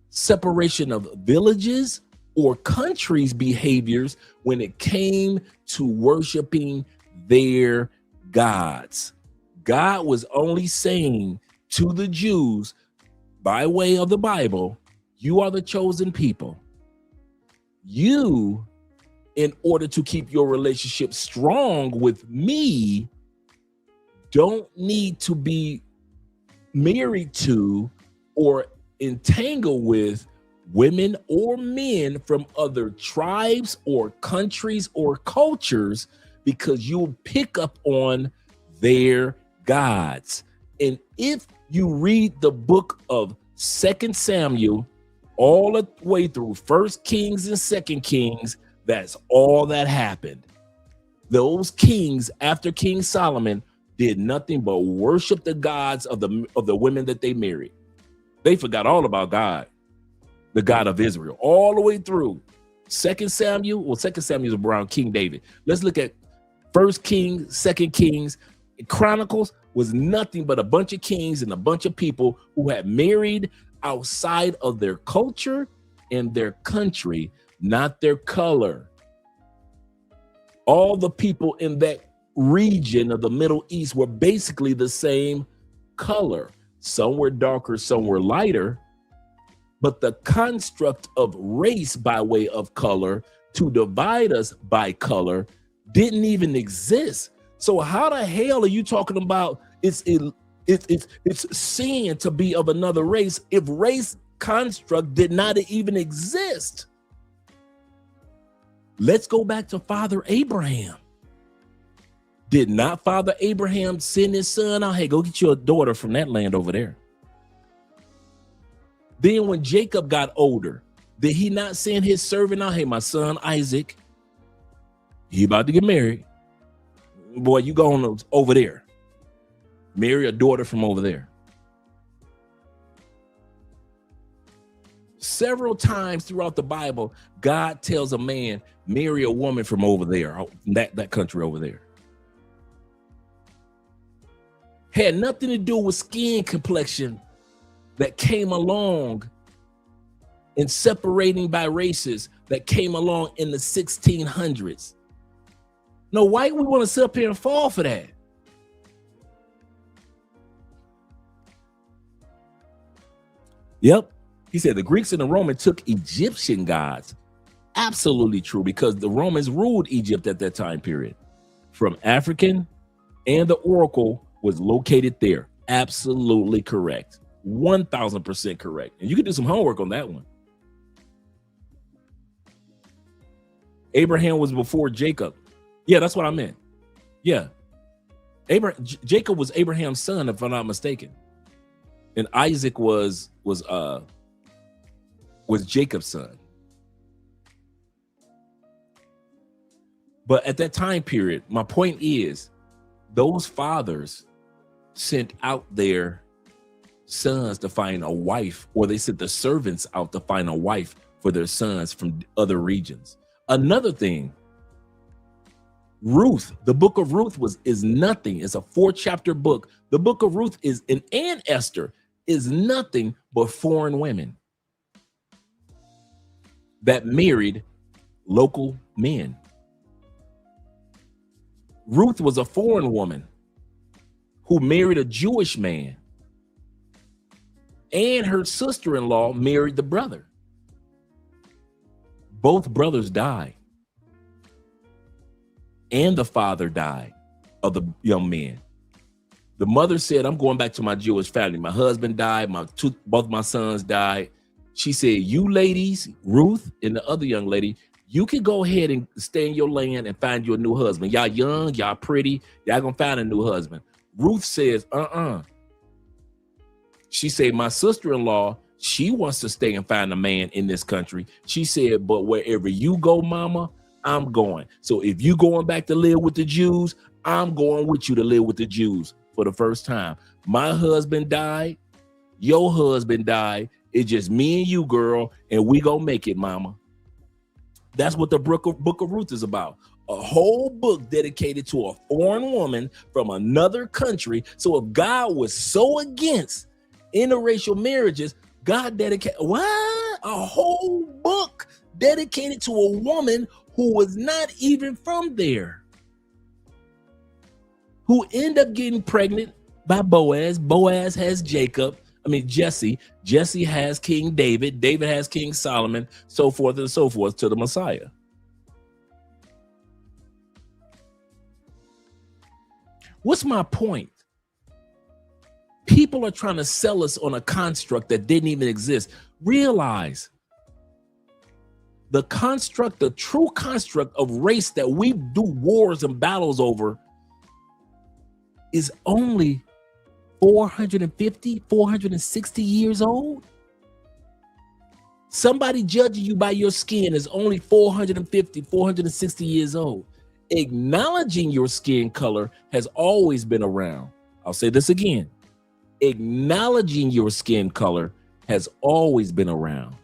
[SPEAKER 2] separation of villages or countries' behaviors when it came to worshiping their gods. God was only saying to the Jews by way of the Bible, you are the chosen people. You, in order to keep your relationship strong with me, don't need to be married to or entangled with women or men from other tribes or countries or cultures, because you'll pick up on their gods. And if you read the book of 2 Samuel all the way through 1 Kings and 2 Kings, that's all that happened. Those kings after King Solomon did nothing but worship the gods of the women that they married. They forgot all about God, the God of Israel, all the way through 2 Samuel. Well, 2 Samuel is around King David. Let's look at 1 Kings, 2 Kings. Chronicles was nothing but a bunch of kings and a bunch of people who had married outside of their culture in their country, not their color. All the people in that region of the Middle East were basically the same color. Some were darker, some were lighter, but the construct of race by way of color to divide us by color didn't even exist. So how the hell are you talking about it's sin to be of another race if race construct did not even exist? Let's go back to Father Abraham. Did not Father Abraham send his son out? Hey, go get your daughter from that land over there. Then when Jacob got older, did he not send his servant out? Hey, my son Isaac, he about to get married. Boy, you go on over there. Marry a daughter from over there. Several times throughout the Bible, God tells a man, marry a woman from over there, that country over there. Had nothing to do with skin complexion that came along and separating by races that came along in the 1600s. No, why we want to sit up here and fall for that? Yep. He said the Greeks and the Romans took Egyptian gods. Absolutely true, because the Romans ruled Egypt at that time period. From African, and the oracle was located there. Absolutely correct. 1000% correct. And you can do some homework on that one. Abraham was before Jacob. Yeah, that's what I meant. Yeah. Jacob was Abraham's son, if I'm not mistaken. And Isaac was Jacob's son. But at that time period, my point is, those fathers sent out their sons to find a wife, or they sent the servants out to find a wife for their sons from other regions. Another thing, Ruth, the book of Ruth is nothing. It's a 4-chapter book. The book of Ruth and Esther is nothing but foreign women that married local men. Ruth was a foreign woman who married a Jewish man, and her sister-in-law married the brother. Both brothers died, and the father died of the young man. The mother said, I'm going back to my Jewish family. My husband died, both my sons died. She said, you ladies, Ruth and the other young lady, you can go ahead and stay in your land and find you a new husband. Y'all young, y'all pretty, y'all gonna find a new husband. Ruth says, She said, my sister-in-law, she wants to stay and find a man in this country. She said, but wherever you go, mama, I'm going. So if you going back to live with the Jews, I'm going with you to live with the Jews for the first time. My husband died, your husband died. It's just me and you, girl, and we gonna make it, mama. That's what the book of Ruth is about. A whole book dedicated to a foreign woman from another country. So if God was so against interracial marriages, God dedicated what? A whole book dedicated to a woman who was not even from there, who ended up getting pregnant by Boaz. Boaz has Jesse. Jesse has King David. David has King Solomon, so forth and so forth to the Messiah. What's my point? People are trying to sell us on a construct that didn't even exist. Realize the true construct of race that we do wars and battles over is only 450, 460 years old. Somebody judging you by your skin is only 450, 460 years old. Acknowledging your skin color has always been around. I'll say this again. Acknowledging your skin color has always been around.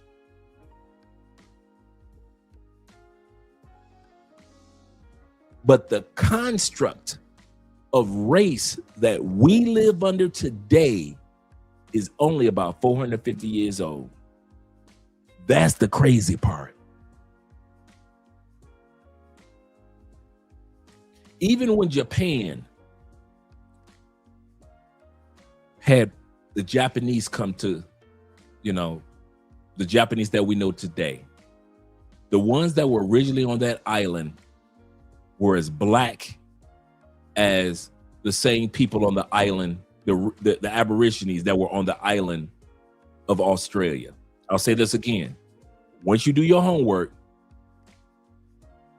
[SPEAKER 2] But the construct of race that we live under today is only about 450 years old. That's the crazy part. Even when Japan had the Japanese come to, the Japanese that we know today, the ones that were originally on that island were as black as the same people on the island, the Aborigines that were on the island of Australia. I'll say this again. Once you do your homework,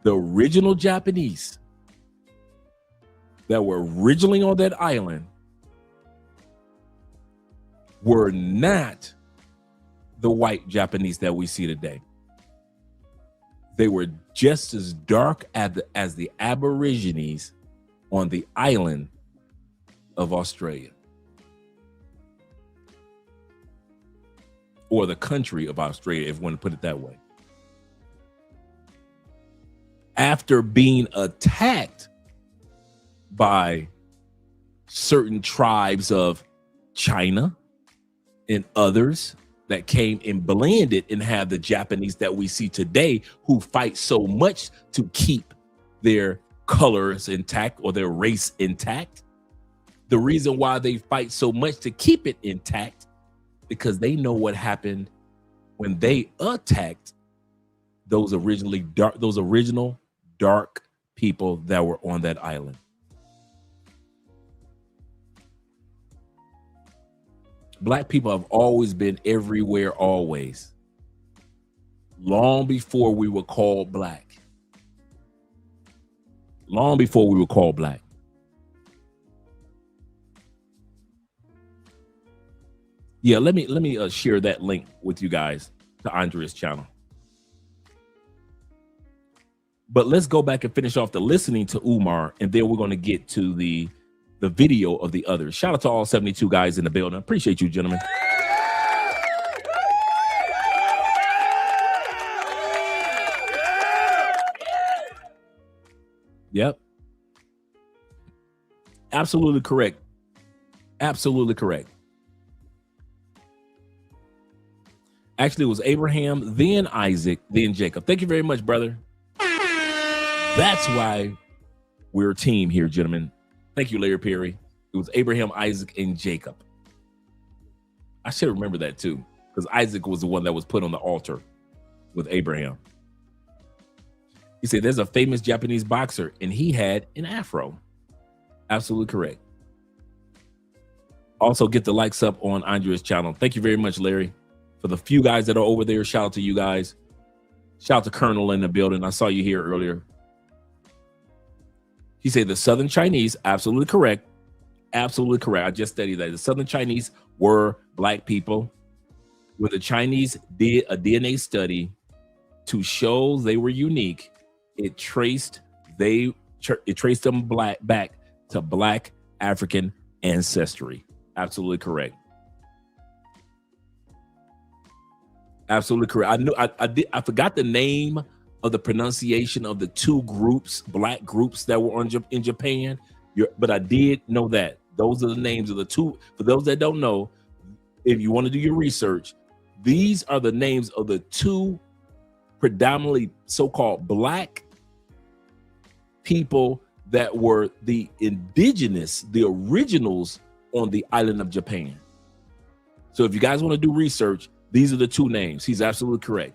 [SPEAKER 2] the original Japanese that were originally on that island were not the white Japanese that we see today. They were just as dark as the Aborigines on the island of Australia, or the country of Australia, if you want to put it that way. After being attacked by certain tribes of China and others that came and blended and have the Japanese that we see today, who fight so much to keep their colors intact or their race intact. The reason why they fight so much to keep it intact, because they know what happened when they attacked those original dark people that were on that island. Black people have always been everywhere, always. Long before we were called black. Long before we were called black. Yeah, let me share that link with you guys to Andrea's channel. But let's go back and finish off the listening to Umar, and then we're going to get to the video of the others. Shout out to all 72 guys in the building. Appreciate you, gentlemen. Yep. Absolutely correct. Absolutely correct. Actually, it was Abraham, then Isaac, then Jacob. Thank you very much, brother. That's why we're a team here, gentlemen. Thank you, Larry Perry. It was Abraham, Isaac, and Jacob. I should remember that too, because Isaac was the one that was put on the altar with Abraham. He said there's a famous Japanese boxer and he had an afro. Absolutely correct. Also, get the likes up on Andrea's channel. Thank you very much, Larry. For the few guys that are over there, shout out to you guys. Shout out to Colonel in the building. I saw you here earlier. He said the Southern Chinese, absolutely correct. Absolutely correct. I just studied that. The Southern Chinese were black people. When the Chinese did a DNA study to show they were unique, it traced them back to black African ancestry. Absolutely correct. Absolutely correct. I forgot the name of the pronunciation of the two groups, black groups that were in Japan, but I did know that. Those are the names of the two. For those that don't know, if you want to do your research, these are the names of the two predominantly so-called black people that were the indigenous, the originals on the island of Japan. So if you guys want to do research, these are the two names. He's absolutely correct.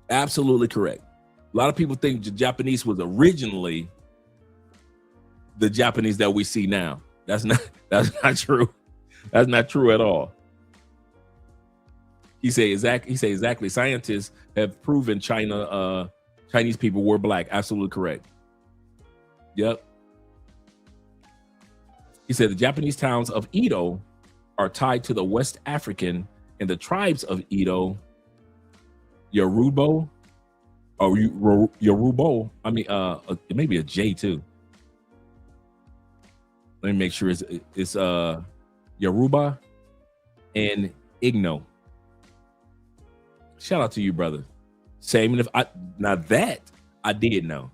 [SPEAKER 2] Absolutely correct. A lot of people think the Japanese was originally the Japanese that we see now. That's not true. That's not true at all. He say exactly. Scientists have proven Chinese people were black. Absolutely correct. Yep. He said the Japanese towns of Edo are tied to the West African and the tribes of Edo, Yoruba, or Yoruba. I mean, it may be a J too. Let me make sure it's Yoruba and Igno. Shout out to you, brother. Same. Now that I did know.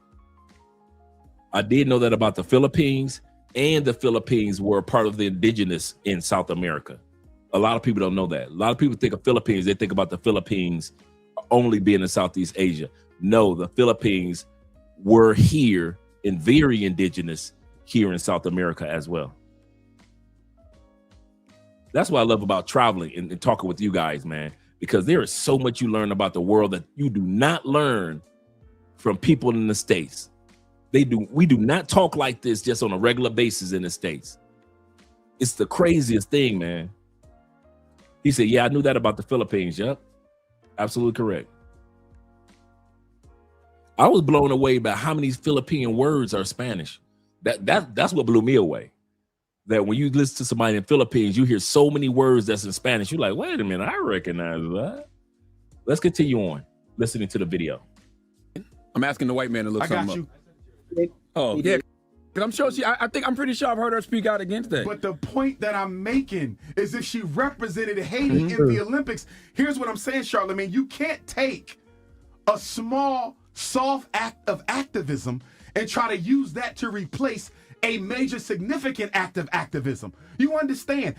[SPEAKER 2] I did know that about the Philippines, and the Philippines were part of the indigenous in South America. A lot of people don't know that. A lot of people think of Philippines. They think about the Philippines only being in Southeast Asia. No, the Philippines were here and very indigenous here in South America as well. That's what I love about traveling and talking with you guys, man, because there is so much you learn about the world that you do not learn from people in the States. We do not talk like this just on a regular basis in the States. It's the craziest thing, man. He said, yeah, I knew that about the Philippines. Yep, absolutely correct. I was blown away by how many Philippine words are Spanish. That's what blew me away. That when you listen to somebody in the Philippines, you hear so many words that's in Spanish. You're like, wait a minute, I recognize that. Let's continue on listening to the video.
[SPEAKER 5] I'm asking the white man to look something up. Oh, yeah. Because I'm pretty sure I've heard her speak out against that.
[SPEAKER 6] But the point that I'm making is if she represented Haiti in the Olympics, here's what I'm saying, Charlamagne. You can't take a small, soft act of activism and try to use that to replace a major significant act of activism. You understand?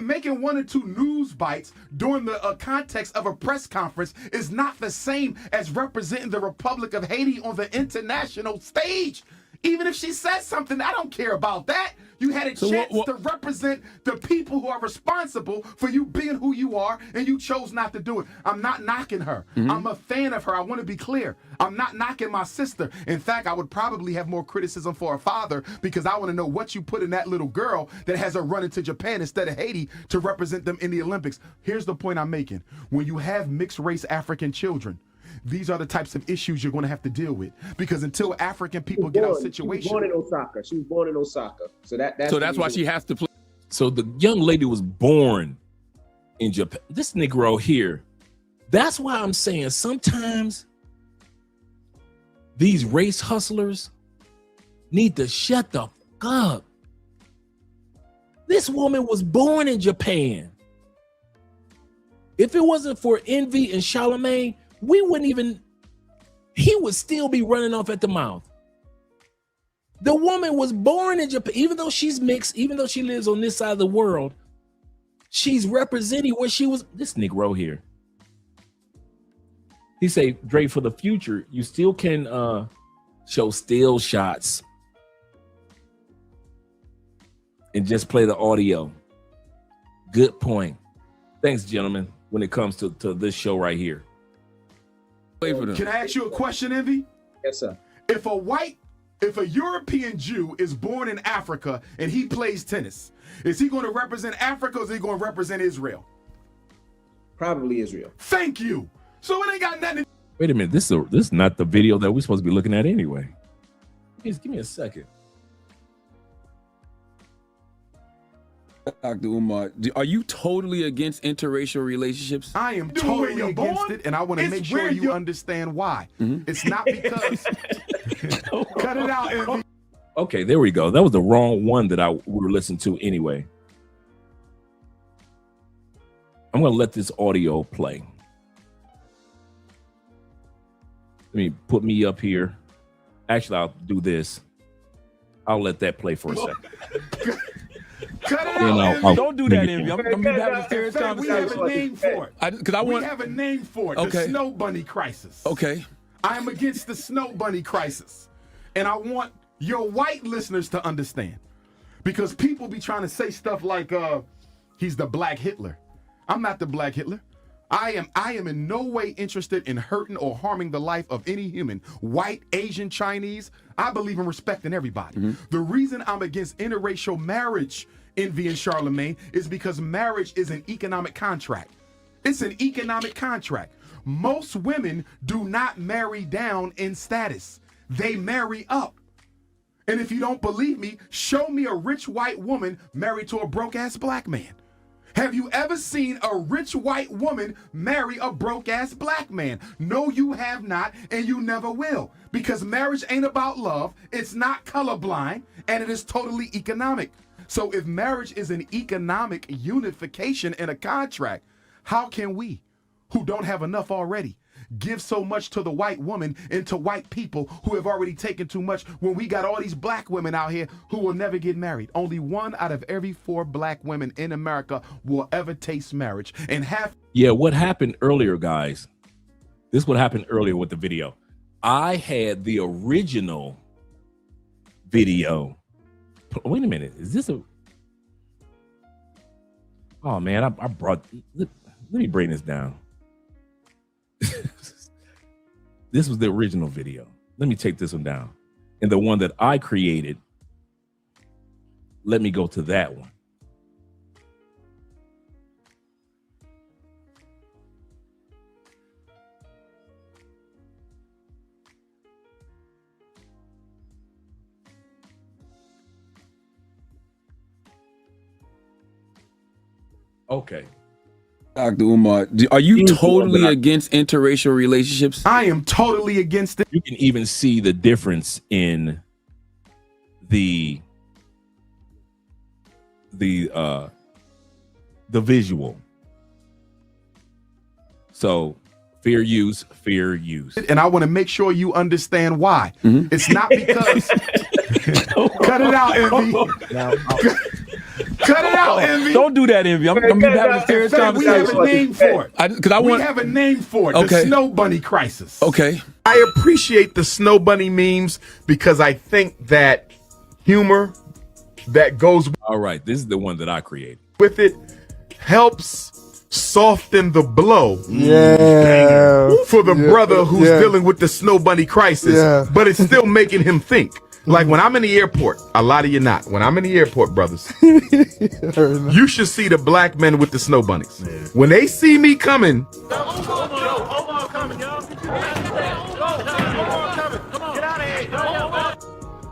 [SPEAKER 6] Making one or two news bites during the context of a press conference is not the same as representing the Republic of Haiti on the international stage. Even if she says something, I don't care about that. You had a chance to represent the people who are responsible for you being who you are, and you chose not to do it. I'm not knocking her. I'm a fan of her. I want to be clear. I'm not knocking my sister. In fact, I would probably have more criticism for her father because I want to know what you put in that little girl that has her running to Japan instead of Haiti to represent them in the Olympics. Here's the point I'm making. When you have mixed race African children, these are the types of issues you're going to have to deal with because until African people get out of situation.
[SPEAKER 7] She was born in Osaka. She was born in Osaka. So that's
[SPEAKER 5] why she has to play.
[SPEAKER 2] So the young lady was born in Japan. This Negro here. That's why I'm saying sometimes these race hustlers need to shut the fuck up. This woman was born in Japan. If it wasn't for Envy and Charlamagne, we wouldn't even, he would still be running off at the mouth. The woman was born in Japan, even though she's mixed, even though she lives on this side of the world, she's representing where she was. This Negro here. He say, Dre, for the future, you still can show still shots and just play the audio. Good point. Thanks, gentlemen, when it comes to this show right here.
[SPEAKER 6] Can I ask you a question, Envy?
[SPEAKER 7] Yes, sir.
[SPEAKER 6] If a European Jew is born in Africa and he plays tennis, is he going to represent Africa or is he going to represent Israel?
[SPEAKER 7] Probably Israel.
[SPEAKER 6] Thank you. So it ain't got nothing.
[SPEAKER 2] Wait a minute. This is not the video that we're supposed to be looking at anyway. Please give me a second.
[SPEAKER 5] Dr. Umar, are you totally against interracial relationships?
[SPEAKER 6] I am totally against it, and I want to make sure you understand why. It's not because. Cut it out, Envy.
[SPEAKER 2] Okay, there we go. That was the wrong one that we were listening to anyway. I'm going to let this audio play. Let me put me up here. Actually, I'll do this. I'll let that play for a second.
[SPEAKER 6] Cut it out.
[SPEAKER 5] Don't do that, Envy. I'm going to be having a serious conversation.
[SPEAKER 6] We have a name for it.
[SPEAKER 5] We
[SPEAKER 6] have a name for it. The Snow Bunny Crisis.
[SPEAKER 5] Okay.
[SPEAKER 6] I am against the Snow Bunny Crisis. And I want your white listeners to understand. Because people be trying to say stuff like, he's the Black Hitler. I'm not the Black Hitler. I am in no way interested in hurting or harming the life of any human, white, Asian, Chinese. I believe in respecting everybody. The reason I'm against interracial marriage, Envy and Charlamagne, is because marriage is an economic contract. It's an economic contract. Most women do not marry down in status. They marry up. And if you don't believe me, show me a rich white woman married to a broke-ass black man. Have you ever seen a rich white woman marry a broke-ass black man? No, you have not, and you never will. Because marriage ain't about love, it's not colorblind, and it is totally economic. So if marriage is an economic unification and a contract, how can we, who don't have enough already, give so much to the white woman and to white people who have already taken too much when we got all these black women out here who will never get married? Only 1 out of every 4 black women in America will ever taste marriage. And half.
[SPEAKER 2] Yeah, what happened earlier, guys? This is what happened earlier with the video. I had the original video. Wait a minute. Is this a... Oh, man, I brought... Let me bring this down. This was the original video. Let me take this one down. And the one that I created, let me go to that one. Okay.
[SPEAKER 5] Dr. Umar, are you totally against interracial relationships?
[SPEAKER 6] I am totally against it.
[SPEAKER 2] You can even see the difference in the visual. So fair use.
[SPEAKER 6] And I want to make sure you understand why. It's not because cut it out, Envy. Cut it out, Envy.
[SPEAKER 5] Don't do that, Envy. I'm gonna be having a serious
[SPEAKER 6] We have
[SPEAKER 5] conversation.
[SPEAKER 6] a name for it. We have a name for it.
[SPEAKER 5] Okay.
[SPEAKER 6] The Snow Bunny Crisis.
[SPEAKER 5] Okay.
[SPEAKER 6] I appreciate the Snow Bunny memes because I think that humor that goes
[SPEAKER 2] All right, this is the one that I created.
[SPEAKER 6] with it helps soften the blow for the brother who's dealing with the Snow Bunny crisis, but it's still making him think. Like when I'm in the airport, a lot of you not. When I'm in the airport, brothers, you should see the black men with the snow bunnies. When they see me coming,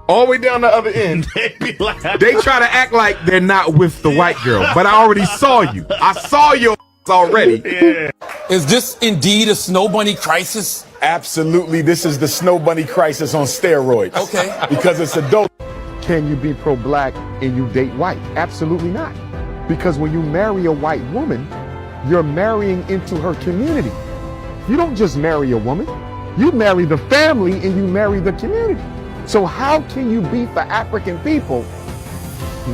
[SPEAKER 6] all the way down the other end, they try to act like they're not with the white girl. But I already saw you. I saw your already.
[SPEAKER 8] Is this indeed a Snow Bunny crisis?
[SPEAKER 6] Absolutely, this is the Snow Bunny crisis on steroids.
[SPEAKER 8] Okay.
[SPEAKER 6] Because it's adult. Can you be pro-black and you date white? Absolutely not. Because when you marry a white woman, you're marrying into her community. You don't just marry a woman. You marry the family and you marry the community. So how can you be for African people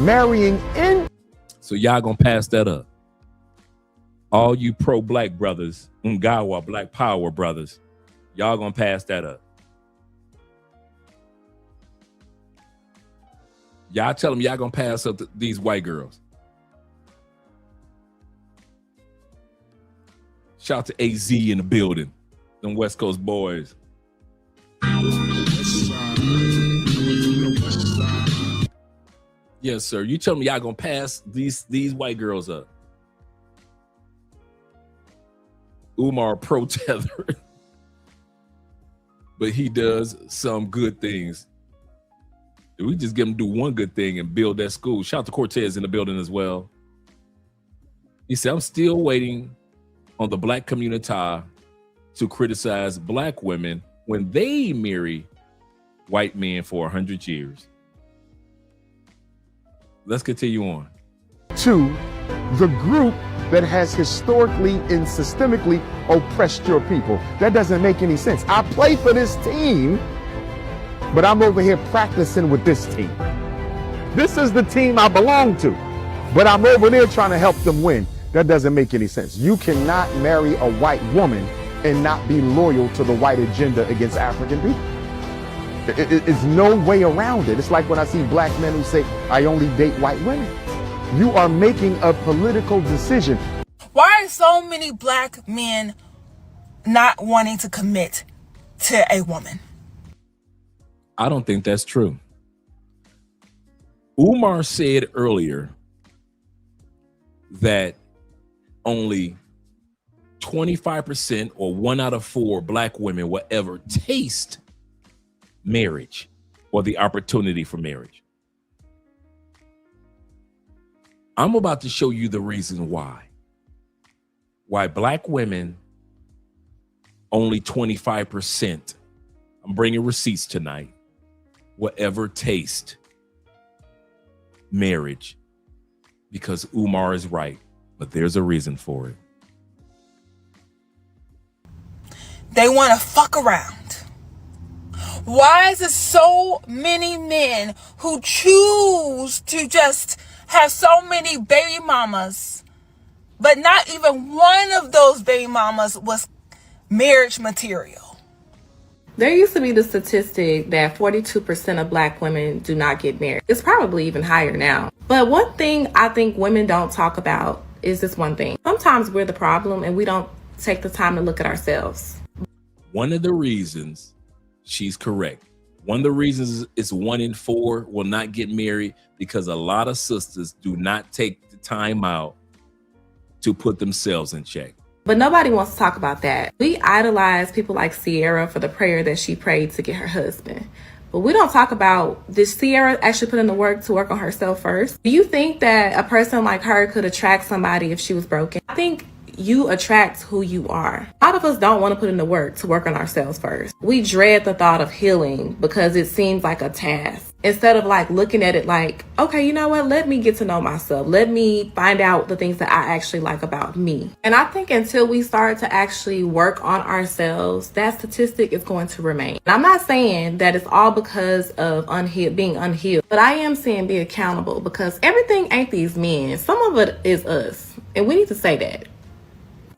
[SPEAKER 6] marrying in?
[SPEAKER 2] So y'all gonna pass that up. All you pro-black brothers, Ngawa Black Power brothers, y'all gonna pass that up. Y'all tell them y'all gonna pass up these white girls. Shout out to AZ in the building, them West Coast boys. Yes, sir. You tell me y'all gonna pass these white girls up. Umar pro-tether, but he does some good things. If we just get him to do one good thing and build that school. Shout out to Cortez in the building as well. He said, I'm still waiting on the black community to criticize black women when they marry white men for 100 years. Let's continue on.
[SPEAKER 6] To the group that has historically and systemically oppressed your people. That doesn't make any sense. I play for this team, but I'm over here practicing with this team. This is the team I belong to, but I'm over there trying to help them win. That doesn't make any sense. You cannot marry a white woman and not be loyal to the white agenda against African people. It's no way around it. It's like when I see black men who say, I only date white women. You are making a political decision.
[SPEAKER 9] Why are so many black men not wanting to commit to a woman?
[SPEAKER 2] I don't think that's true. Umar said earlier that only 25% or 1 out of 4 black women will ever taste marriage or the opportunity for marriage. I'm about to show you the reason why. Why black women, only 25%, I'm bringing receipts tonight, will ever taste marriage. Because Umar is right, but there's a reason for it.
[SPEAKER 9] they want to fuck around. Why is there so many men who choose to just have so many baby mamas, but not even one of those baby mamas was marriage material?
[SPEAKER 10] There used to be the statistic that 42% of black women do not get married. It's probably even higher now. But one thing I think women don't talk about is this one thing. Sometimes we're the problem and we don't take the time to look at ourselves.
[SPEAKER 2] One of the reasons, she's correct. One of the reasons is 1 in 4 will not get married because a lot of sisters do not take the time out to put themselves in check.
[SPEAKER 10] But nobody wants to talk about that. We idolize people like Sierra for the prayer that she prayed to get her husband. But we don't talk about, did Sierra actually put in the work to work on herself first? Do you think that a person like her could attract somebody if she was broken? I think you attract who you are. A lot of us don't want to put in the work to work on ourselves first. We dread the thought of healing because it seems like a task. Instead of like looking at it like, okay, you know what? Let me get to know myself. Let me find out the things that I actually like about me. And I think until we start to actually work on ourselves, that statistic is going to remain. And I'm not saying that it's all because of being unhealed, but I am saying be accountable because everything ain't these men. Some of it is us. And we need to say that.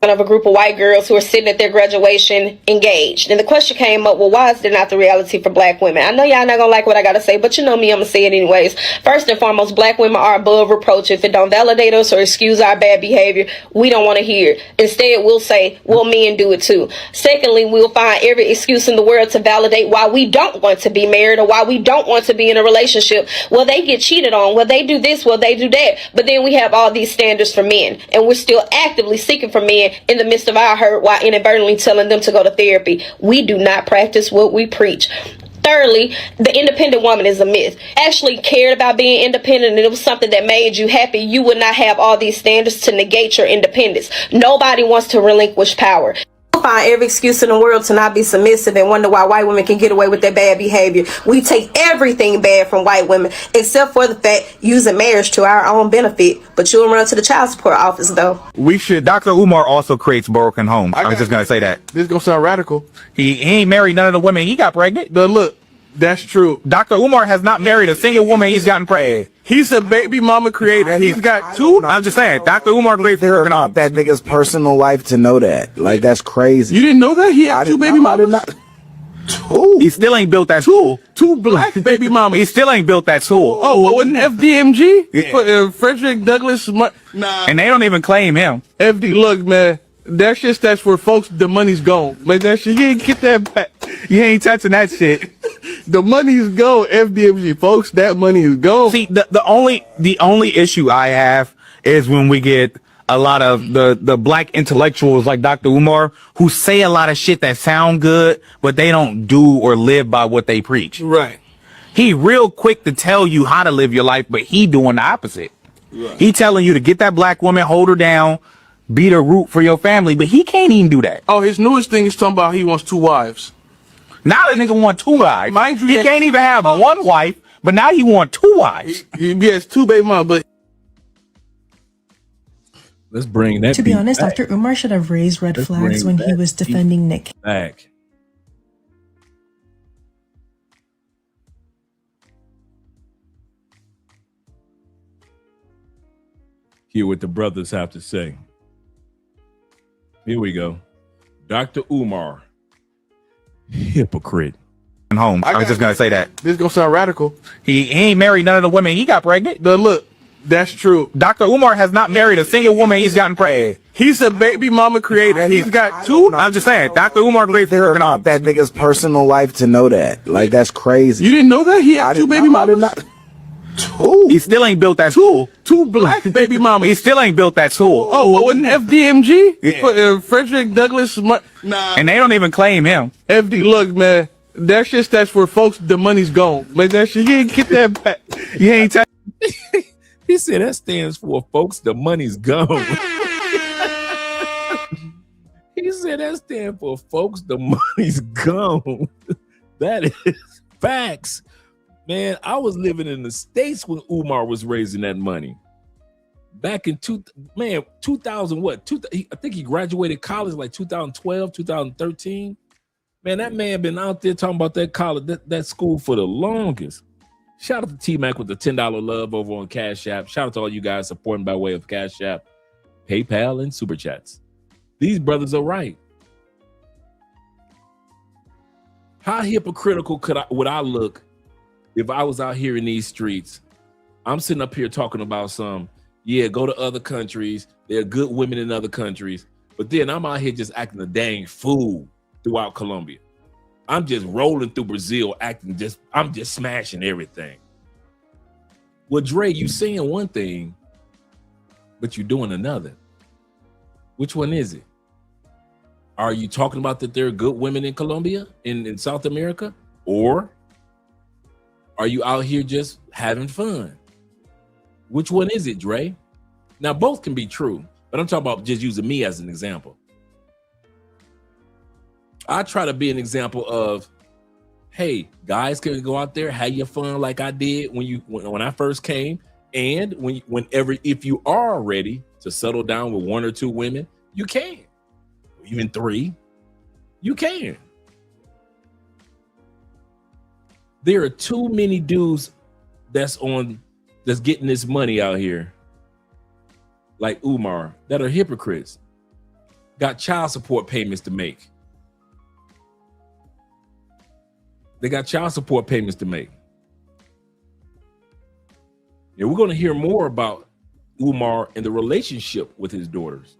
[SPEAKER 11] Of a group of white girls who are sitting at their graduation engaged. And the question came up, well, why is there not the reality for black women? I know y'all not gonna like what I gotta say, but you know me, I'm gonna say it anyways. First and foremost, black women are above reproach. If it don't validate us or excuse our bad behavior, we don't want to hear it. Instead, we'll say, well, men do it too. Secondly, we'll find every excuse in the world to validate why we don't want to be married or why we don't want to be in a relationship. Well, they get cheated on. Well, they do this. Well, they do that. But then we have all these standards for men, and we're still actively seeking for men in the midst of our hurt while inadvertently telling them to go to therapy. We do not practice what we preach. Thirdly, the independent woman is a myth. Actually cared about being independent and it was something that made you happy, you would not have all these standards to negate your independence. Nobody wants to relinquish power. Find every excuse in the world to not be submissive and wonder why white women can get away with their bad behavior. We take everything bad from white women except for the fact using marriage to our own benefit. But you'll run to the child support office though.
[SPEAKER 12] We should. Dr. Umar also creates broken homes. I was just gonna say that.
[SPEAKER 6] This is gonna sound radical.
[SPEAKER 12] He ain't married none of the women he got pregnant.
[SPEAKER 6] But look, that's true.
[SPEAKER 12] Dr. Umar has not married a single woman he's gotten pregnant.
[SPEAKER 6] He's a baby mama creator. He's got 2.
[SPEAKER 12] I'm just saying, Dr. Umar creates
[SPEAKER 13] that nigga's personal life to know that. Like, that's crazy.
[SPEAKER 6] You didn't know that? He had 2 baby mamas?
[SPEAKER 12] 2? He still ain't built that tool.
[SPEAKER 6] 2 black baby mamas.
[SPEAKER 12] He still ain't built that tool.
[SPEAKER 6] Oh, what wasn't FDMG? Yeah. Frederick Douglass? Nah.
[SPEAKER 12] And they don't even claim him.
[SPEAKER 6] FD, look, man. That shit stands for folks, the money's gone. Like that shit, you ain't get that back.
[SPEAKER 12] You ain't touching that shit.
[SPEAKER 6] The money's gone, FDMG, folks. That money is gone.
[SPEAKER 12] See, the only issue I have is when we get a lot of the black intellectuals like Dr. Umar who say a lot of shit that sound good, but they don't do or live by what they preach.
[SPEAKER 6] Right.
[SPEAKER 12] He real quick to tell you how to live your life, but he doing the opposite. Right. He telling you to get that black woman, hold her down, be the root for your family, but he can't even do that.
[SPEAKER 6] Oh, his newest thing is talking about he wants 2 wives.
[SPEAKER 12] Now the nigga want 2 wives.
[SPEAKER 6] Mind you,
[SPEAKER 12] he can't even have 1 wife, but now he want 2 wives.
[SPEAKER 6] He has 2 baby mamas, but
[SPEAKER 2] let's bring that.
[SPEAKER 14] To be honest,
[SPEAKER 2] back.
[SPEAKER 14] Dr. Umar should have raised red flags when he was defending Nick.
[SPEAKER 2] Back. Hear what the brothers have to say. Here we go. Dr. Umar, hypocrite.
[SPEAKER 12] Home. I was just gonna say that.
[SPEAKER 6] This is gonna sound radical.
[SPEAKER 12] He ain't married none of the women he got pregnant.
[SPEAKER 6] But look, that's true.
[SPEAKER 12] Dr. Umar has not married a single woman he's gotten pregnant.
[SPEAKER 6] He's a baby mama creator. He's got 2.
[SPEAKER 12] I'm just saying, Dr. Umar creates
[SPEAKER 13] that nigga's personal life to know that. Like, that's crazy.
[SPEAKER 6] You didn't know that? He had 2 baby mamas?
[SPEAKER 12] 2? He still ain't built that tool.
[SPEAKER 6] 2 black baby mamas.
[SPEAKER 12] He still ain't built that tool.
[SPEAKER 6] Oh, what wasn't FDMG?
[SPEAKER 12] Yeah.
[SPEAKER 6] Frederick Douglass? Nah.
[SPEAKER 12] And they don't even claim him.
[SPEAKER 6] FD, look, man. That shit stands for folks, the money's gone. Like that shit, you ain't get that back.
[SPEAKER 12] You ain't touching.
[SPEAKER 2] He said that stands for folks, the money's gone. He said that stands for folks, the money's gone. That is facts. Man, I was living in the States when Umar was raising that money. Back in 2000, what? I think he graduated college like 2012, 2013. Man, that man been out there talking about that college, that school for the longest. Shout out to T-Mac with the $10 love over on Cash App. Shout out to all you guys supporting by way of Cash App, PayPal, and Super Chats. These brothers are right. How hypocritical would I look if I was out here in these streets? I'm sitting up here talking about go to other countries. There are good women in other countries. But then I'm out here just acting a dang fool throughout Colombia. I'm just rolling through Brazil, I'm just smashing everything. Well, Dre, you saying one thing, but you're doing another. Which one is it? Are you talking about that there are good women in Colombia, in South America? Or are you out here just having fun? Which one is it, Dre? Now, both can be true, but I'm talking about just using me as an example. I try to be an example of, hey, guys can go out there, have your fun like I did when I first came. And if you are ready to settle down with one or two women, you can. Even three, you can. There are too many dudes that's getting this money out here, like Umar, that are hypocrites. Got child support payments to make. They got child support payments to make. And we're going to hear more about Umar and the relationship with his daughters.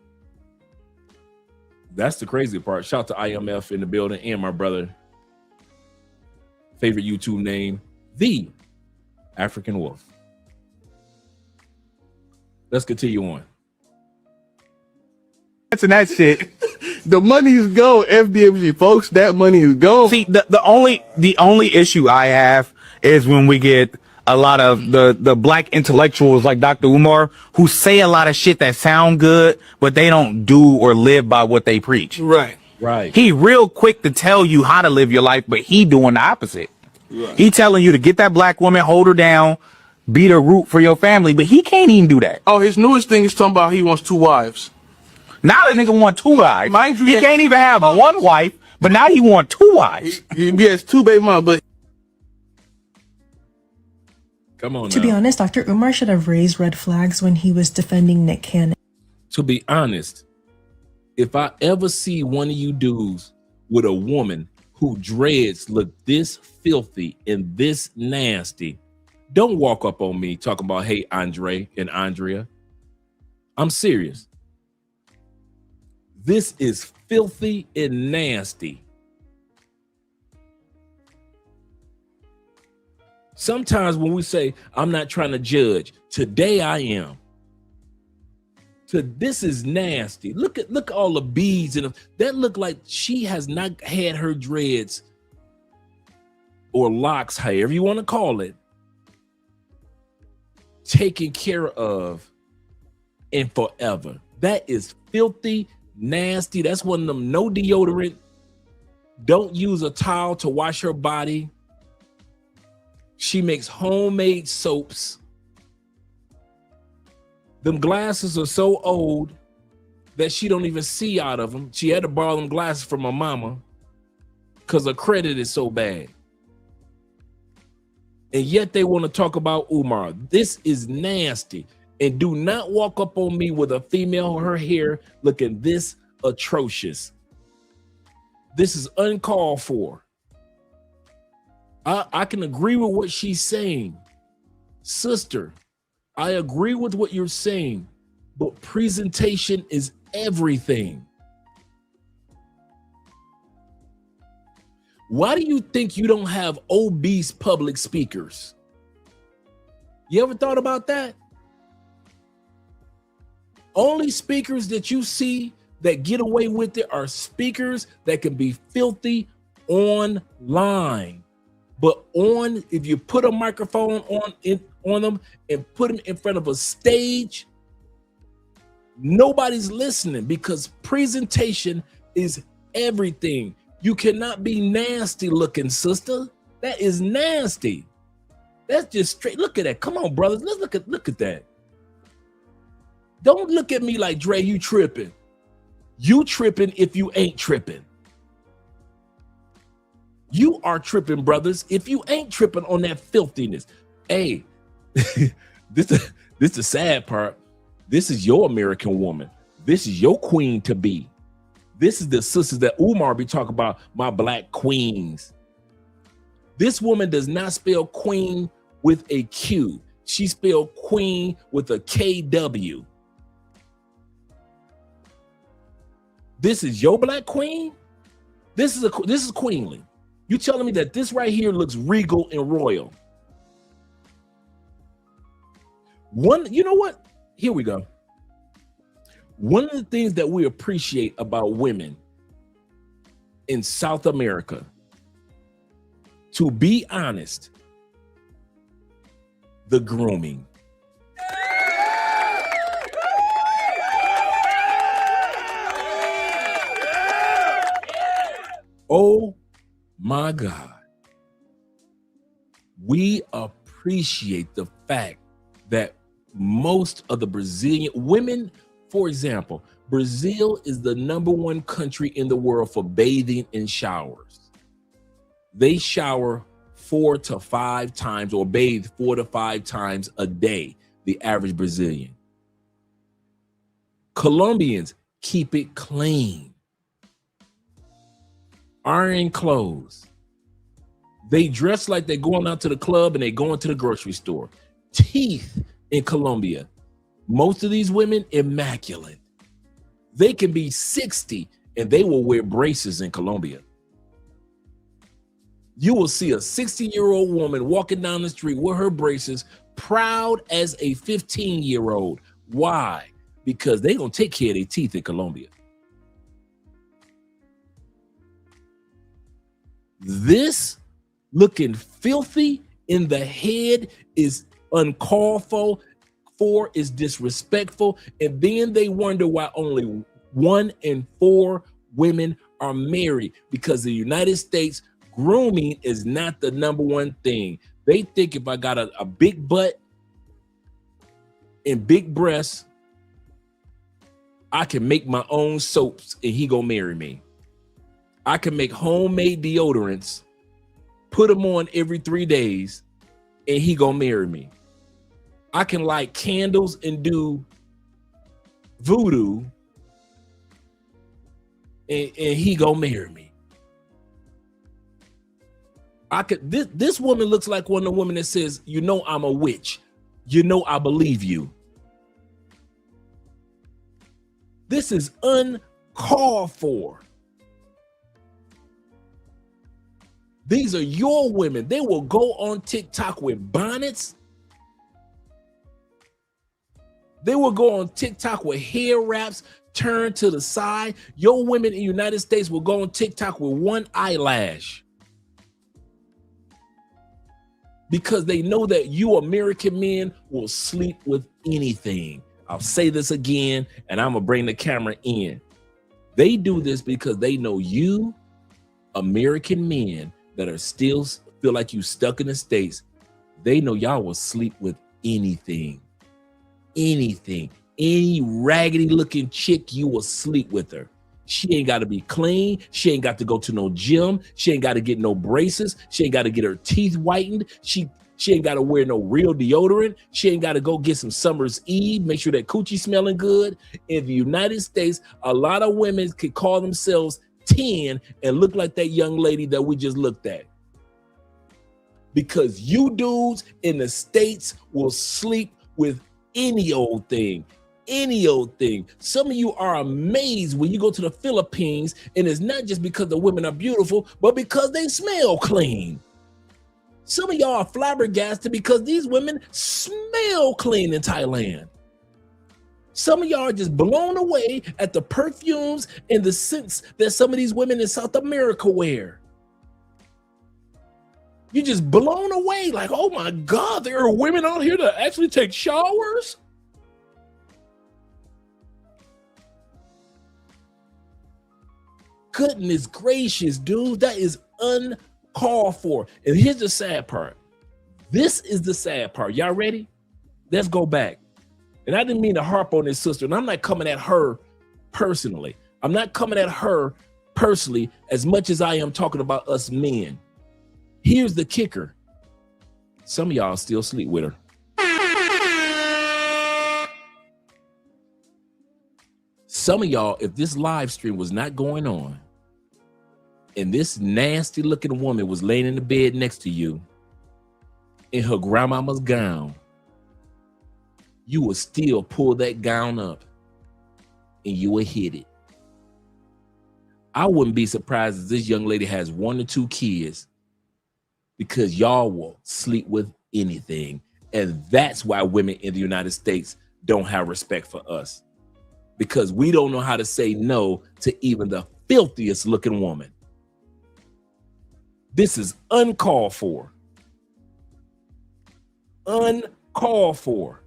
[SPEAKER 2] That's the crazy part. Shout out to IMF in the building and my brother, favorite YouTube name, The African Wolf. Let's continue on.
[SPEAKER 12] That's and that shit.
[SPEAKER 15] The money is gone, FDMG, folks. That money is gone.
[SPEAKER 12] See, the only issue I have is when we get a lot of the black intellectuals like Dr. Umar who say a lot of shit that sound good, but they don't do or live by what they preach.
[SPEAKER 15] Right.
[SPEAKER 12] He real quick to tell you how to live your life, but he doing the opposite.
[SPEAKER 15] Right.
[SPEAKER 12] He telling you to get that black woman, hold her down, be the root for your family, but he can't even do that.
[SPEAKER 15] Oh, his newest thing is talking about he wants 2 wives.
[SPEAKER 12] Now that nigga want 2 wives.
[SPEAKER 15] Mind you,
[SPEAKER 12] he can't even have 1 wife, but now he want 2 wives.
[SPEAKER 15] He has 2 baby mamas, but
[SPEAKER 2] come on.
[SPEAKER 14] To be honest, Dr. Umar should have raised red flags when he was defending Nick Cannon.
[SPEAKER 2] To be honest, if I ever see one of you dudes with a woman who dreads look this filthy and this nasty, don't walk up on me talking about, hey, Andre and Andrea. I'm serious. This is filthy and nasty. Sometimes when we say, I'm not trying to judge, today I am. This is nasty. Look at all the beads and that look like she has not had her dreads or locks, however you want to call it, taken care of in forever. That is filthy, nasty. That's one of them, no deodorant. Don't use a towel to wash her body. She makes homemade soaps. Them glasses are so old that she don't even see out of them. She had to borrow them glasses from her mama because her credit is so bad. And yet they want to talk about Umar. This is nasty. And do not walk up on me with a female, her hair looking this atrocious. This is uncalled for. I can agree with what she's saying. Sister, I agree with what you're saying, but presentation is everything. Why do you think you don't have obese public speakers? You ever thought about that? Only speakers that you see that get away with it are speakers that can be filthy online. But if you put a microphone on them and put them in front of a stage, nobody's listening because presentation is everything. You cannot be nasty looking, sister. That is nasty. That's just straight. Look at that. Come on, brothers. Let's look at that. Don't look at me like, Dre, you tripping. You tripping if you ain't tripping. You are tripping, brothers. If you ain't tripping on that filthiness, hey, this is the sad part. This is your American woman. This is your queen to be. This is the sisters that Umar be talking about, my black queens. This woman does not spell queen with a Q. She spelled queen with a KW. This is your black queen? This is queenly. You telling me that this right here looks regal and royal? You know what? Here we go. One of the things that we appreciate about women in South America, to be honest, the grooming. Oh my God. We appreciate the fact that most of the Brazilian women, for example, Brazil is the #1 country in the world for bathing in showers. They shower 4 to 5 times or bathe 4 to 5 times a day, the average Brazilian. Colombians keep it clean. Iron clothes. They dress like they're going out to the club and they're going to the grocery store. Teeth in Colombia. Most of these women, immaculate. They can be 60 and they will wear braces in Colombia. You will see a 60-year-old woman walking down the street with her braces, proud as a 15-year-old. Why? Because they're going to take care of their teeth in Colombia. This looking filthy in the head is uncalled for, is disrespectful. And then they wonder why only 1 in 4 women are married, because the United States, grooming is not the #1 thing. They think if I got a big butt and big breasts, I can make my own soaps and he gonna marry me. I can make homemade deodorants, put them on every 3 days, and he gonna marry me. I can light candles and do voodoo, and he gonna marry me. This woman looks like one of the women that says, you know I'm a witch. You know I believe you. This is uncalled for. These are your women. They will go on TikTok with bonnets. They will go on TikTok with hair wraps turned to the side. Your women in the United States will go on TikTok with 1 eyelash. Because they know that you American men will sleep with anything. I'll say this again, and I'm gonna bring the camera in. They do this because they know you American men that are still feel like you stuck in the States. They know y'all will sleep with anything. Anything. Any raggedy looking chick, you will sleep with her. She ain't got to be clean. She ain't got to go to no gym. She ain't got to get no braces. She ain't got to get her teeth whitened. She ain't got to wear no real deodorant. She ain't got to go get some Summer's Eve, make sure that coochie smelling good. In the United States, a lot of women could call themselves 10 and look like that young lady that we just looked at. Because you dudes in the States will sleep with any old thing. Any old thing. Some of you are amazed when you go to the Philippines, and it's not just because the women are beautiful, but because they smell clean. Some of y'all are flabbergasted because these women smell clean in Thailand. Some of y'all are just blown away at the perfumes and the scents that some of these women in South America wear. You're just blown away, like, oh my God, there are women out here that actually take showers? Goodness gracious, dude, that is uncalled for. And here's the sad part. This is the sad part. Y'all ready? Let's go back. And I didn't mean to harp on this sister, and I'm not coming at her personally. I'm not coming at her personally as much as I am talking about us men. Here's the kicker. Some of y'all still sleep with her. Some of y'all, if this live stream was not going on and this nasty looking woman was laying in the bed next to you in her grandmama's gown, you would still pull that gown up and you would hit it. I wouldn't be surprised if this young lady has 1 or 2 kids, because y'all will sleep with anything. And that's why women in the United States don't have respect for us, because we don't know how to say no to even the filthiest looking woman. This is uncalled for. Uncalled for.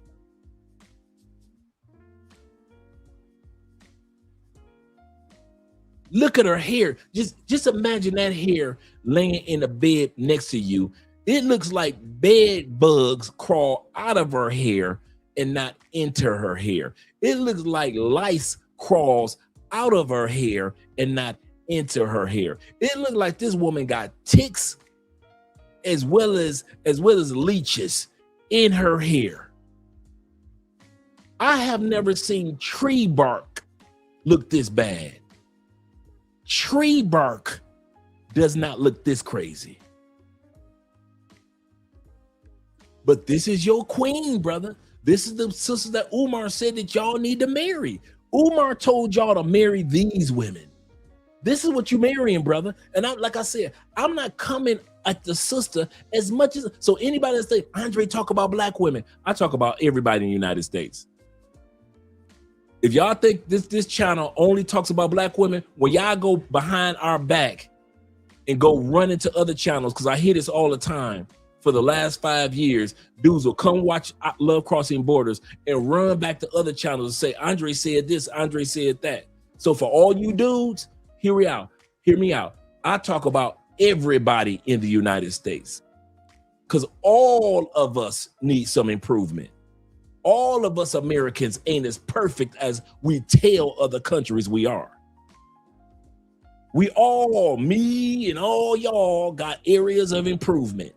[SPEAKER 2] Look at her hair. Just imagine that hair laying in the bed next to you. It looks like bed bugs crawl out of her hair and not into her hair. It looks like lice crawls out of her hair and not into her hair. It looks like this woman got ticks as well as leeches in her hair. I have never seen tree bark look this bad. Tree bark does not look this crazy. But this is your queen, brother. This is the sister that Umar said that y'all need to marry. Umar told y'all to marry these women. This is what you marrying, brother. And like I said, I'm not coming at the sister as much as, so anybody that say, Andre talk about black women, I talk about everybody in the United States. If y'all think this channel only talks about black women, when y'all go behind our back and go run into other channels, because I hear this all the time, for the last 5 years, dudes will come watch Love Crossing Borders and run back to other channels and say, Andre said this, Andre said that. So for all you dudes, hear me out. I talk about everybody in the United States, because all of us need some improvement. All of us Americans ain't as perfect as we tell other countries we are. We all, me and all y'all, got areas of improvement.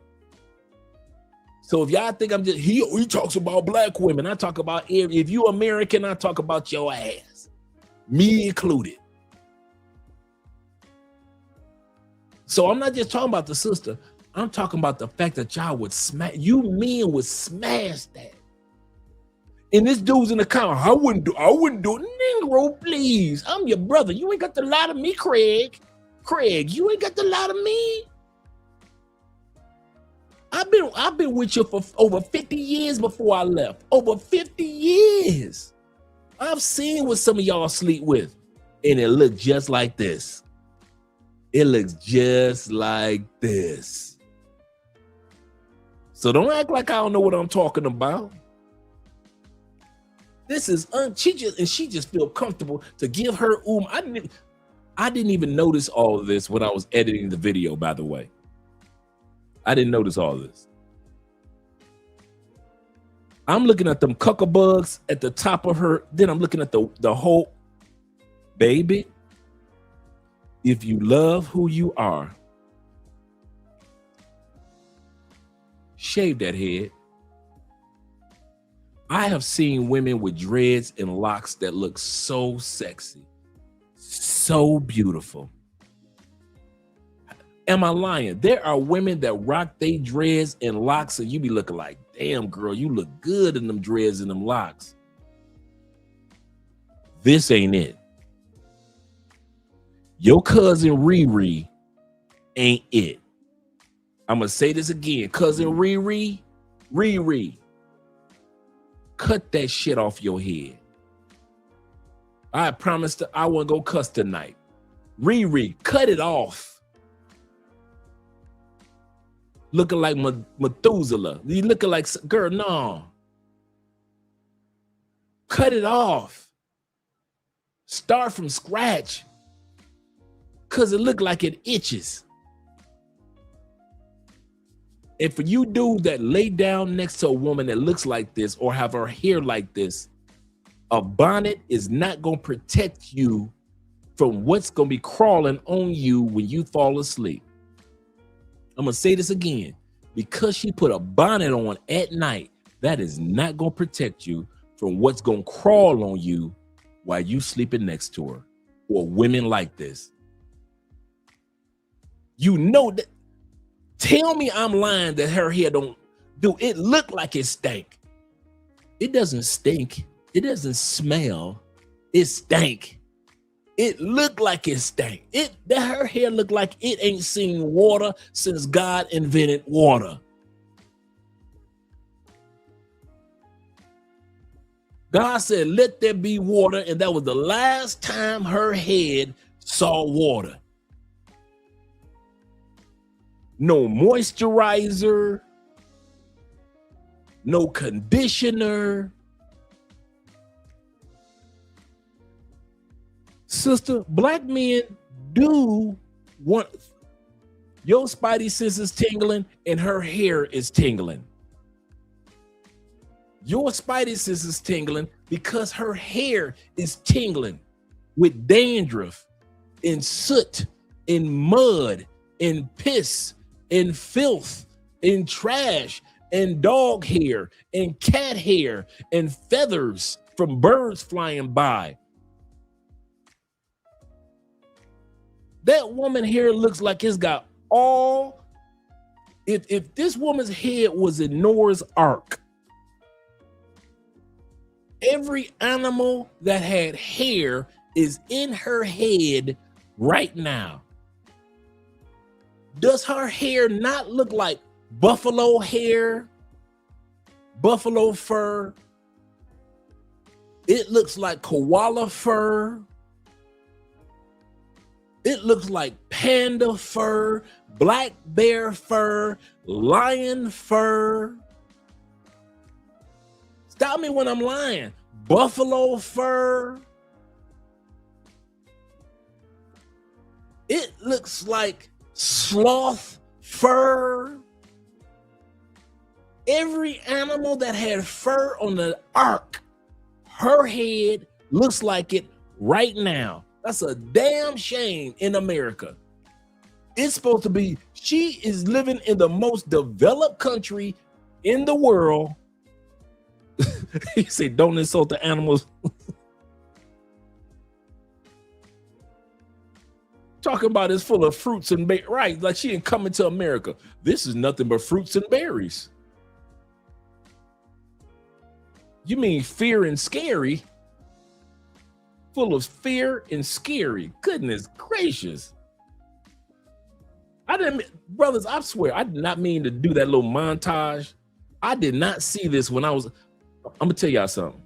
[SPEAKER 2] So if y'all think I'm just, he talks about black women, I talk about, if you American, I talk about your ass, me included. So I'm not just talking about the sister, I'm talking about the fact that y'all would smash, you men would smash that. And this dude's in the comment, I wouldn't do it. Negro, please. I'm your brother. You ain't got to lie to me, Craig. Craig, you ain't got to lie to me. I've been with you for over 50 years before I left. Over 50 years. I've seen what some of y'all sleep with, and it looks just like this. It looks just like this. So don't act like I don't know what I'm talking about. This is she just feel comfortable to give her I didn't even notice all of this when I was editing the video, by the way. I didn't notice all of this. I'm looking at them cuckoo bugs at the top of her, then I'm looking at the whole baby. If you love who you are, shave that head. I have seen women with dreads and locks that look so sexy, so beautiful. Am I lying? There are women that rock they dreads and locks and you be looking like, damn girl, you look good in them dreads and them locks. This ain't it. Your cousin Riri ain't it. I'm gonna say this again. Cousin Riri, cut that shit off your head. I promised I wouldn't go cuss tonight. Riri, cut it off. Looking like Methuselah. You looking like, girl, no. Cut it off. Start from scratch. Because it look like it itches. And for you dudes that lay down next to a woman that looks like this or have her hair like this, a bonnet is not going to protect you from what's going to be crawling on you when you fall asleep. I'm going to say this again. Because she put a bonnet on at night, that is not going to protect you from what's going to crawl on you while you sleeping next to her, or women like this. You know that. Tell me I'm lying that her hair don't do it look like it stank. It doesn't stink. It doesn't smell. It stank. It looked like it stank. Her hair looked like it ain't seen water since God invented water. God said, let there be water, and that was the last time her head saw water. No moisturizer, no conditioner. Sister, black men do want your spidey senses tingling and her hair is tingling. Your spidey senses tingling because her hair is tingling with dandruff and soot and mud and piss and filth and trash and dog hair and cat hair and feathers from birds flying by. That woman hair looks like it's got all, if this woman's head was in Noah's Ark, every animal that had hair is in her head right now. Does her hair not look like buffalo hair, buffalo fur? It looks like koala fur. It looks like panda fur, black bear fur, lion fur. Stop me when I'm lying. Buffalo fur. It looks like sloth fur. Every animal that had fur on the ark, her head looks like it right now. That's a damn shame in America. It's supposed to be, she is living in the most developed country in the world. He said, don't insult the animals. Talking about it's full of fruits and berries. Right, like she ain't coming to America. This is nothing but fruits and berries. You mean fear and scary? Full of fear and scary. Goodness gracious. I didn't, brothers, I swear, I did not mean to do that little montage. I did not see this when I was, I'm gonna tell y'all something.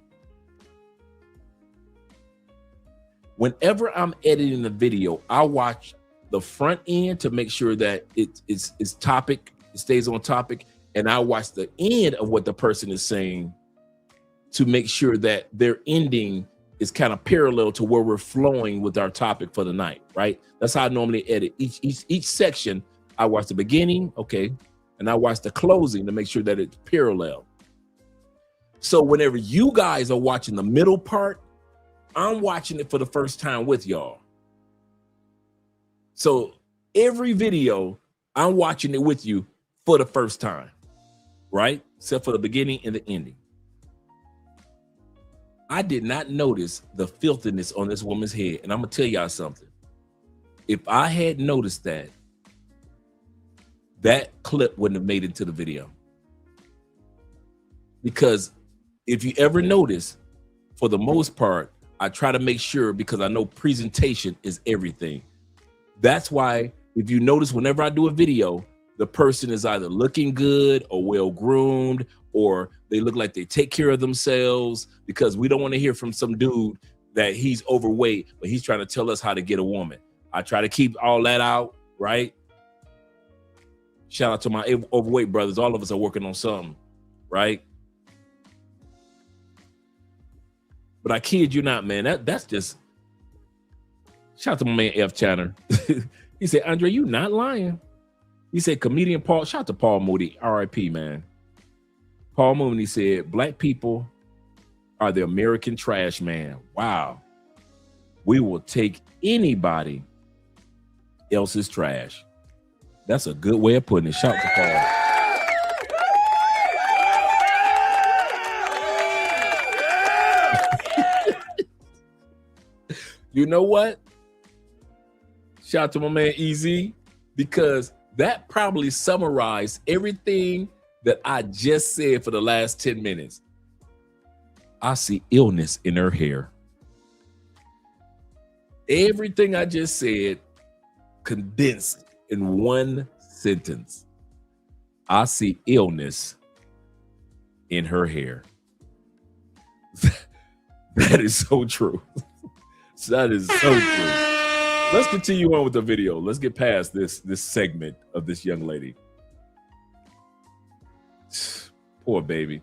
[SPEAKER 2] Whenever I'm editing the video, I watch the front end to make sure that it's topic, it stays on topic, and I watch the end of what the person is saying to make sure that their ending is kind of parallel to where we're flowing with our topic for the night, right? That's how I normally edit. Each section, I watch the beginning, okay, and I watch the closing to make sure that it's parallel. So whenever you guys are watching the middle part, I'm watching it for the first time with y'all. So every video, I'm watching it with you for the first time, right? Except for the beginning and the ending. I did not notice the filthiness on this woman's head. And I'm gonna tell y'all something. If I had noticed that, that clip wouldn't have made it to the video. Because if you ever notice, for the most part, I try to make sure, because I know presentation is everything. That's why if you notice, whenever I do a video, the person is either looking good or well-groomed, or they look like they take care of themselves, because we don't want to hear from some dude that he's overweight, but he's trying to tell us how to get a woman. I try to keep all that out, right? Shout out to my overweight brothers. All of us are working on something, right? But I kid you not, man, that's just, shout out to my man F Channer. He said, Andre, you not lying. He said, comedian Paul, shout out to Paul Moody, RIP, man. Paul Mooney said, black people are the American trash man. Wow. We will take anybody else's trash. That's a good way of putting it. Shout to Paul. You know what? Shout out to my man EZ, because that probably summarized everything that I just said for the last 10 minutes. I see illness in her hair. Everything I just said condensed in one sentence. I see illness in her hair. That is so true. That is so true. Let's continue on with the video. Let's get past this segment of this young lady. Poor baby.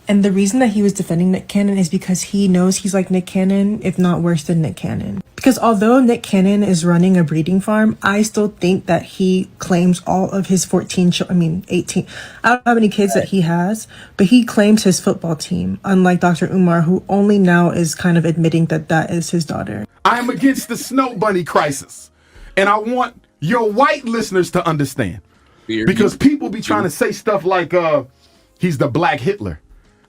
[SPEAKER 14] And the reason that he was defending Nick Cannon is because he knows he's like Nick Cannon, if not worse than Nick Cannon. Because although Nick Cannon is running a breeding farm, I still think that he claims all of his 18. I don't know how many kids that he has, but he claims his football team, unlike Dr. Umar, who only now is kind of admitting that that is his daughter.
[SPEAKER 6] I'm against the snow bunny crisis. And I want your white listeners to understand. Because people be trying to say stuff like, he's the black Hitler.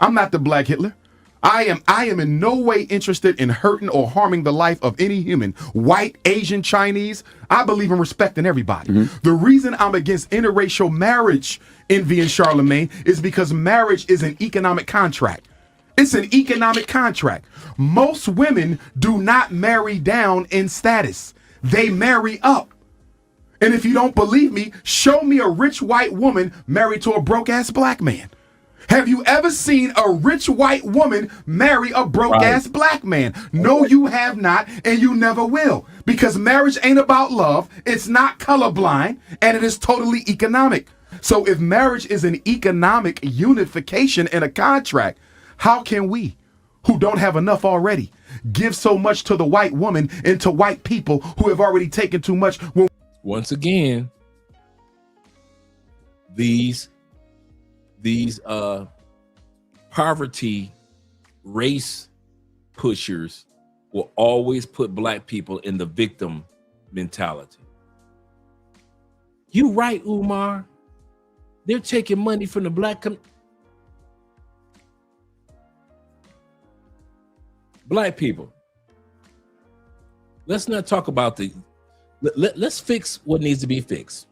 [SPEAKER 6] I'm not the black Hitler. I am in no way interested in hurting or harming the life of any human, white, Asian, Chinese. I believe in respecting everybody. The reason I'm against interracial marriage, Envy and Charlemagne, is because marriage is an economic contract. It's an economic contract. Most women do not marry down in status. They marry up. And if you don't believe me, show me a rich white woman married to a broke-ass black man. Have you ever seen a rich white woman marry a broke-ass black man? No, you have not, and you never will. Because marriage ain't about love, it's not colorblind, and it is totally economic. So if marriage is an economic unification and a contract, how can we, who don't have enough already, give so much to the white woman and to white people who have already taken too much?
[SPEAKER 2] Once again, these poverty race pushers will always put black people in the victim mentality. You right, Umar. They're taking money from the black people. Let's not talk about let's fix what needs to be fixed.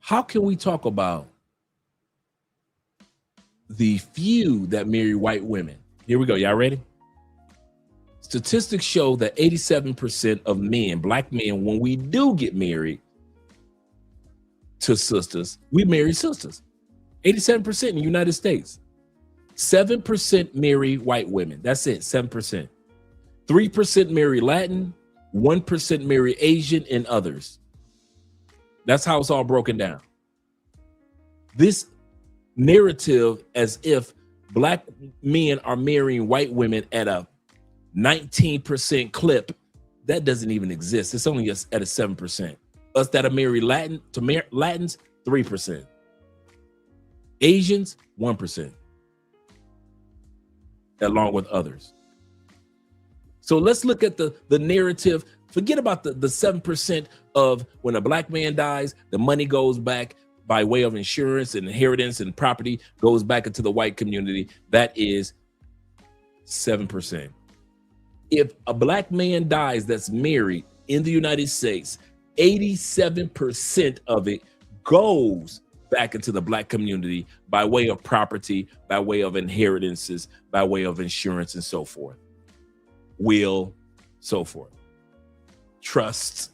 [SPEAKER 2] How can we talk about the few that marry white women? Here we go. Y'all ready? Statistics show that 87% of men, black men, when we do get married to sisters, we marry sisters. 87% in the United States. 7% marry white women. That's it, 7%. 3% marry Latin, 1% marry Asian, and others. That's how it's all broken down. This narrative as if black men are marrying white women at a 19% clip, that doesn't even exist. It's only at a 7%. Us that are married Latins, 3%. Asians, 1%. Along with others. So let's look at the narrative. Forget about the 7% of when a black man dies, the money goes back by way of insurance and inheritance and property goes back into the white community. That is 7%. If a black man dies that's married in the United States, 87% of it goes back into the black community by way of property, by way of inheritances, by way of insurance and so forth. Will, so forth. Trusts,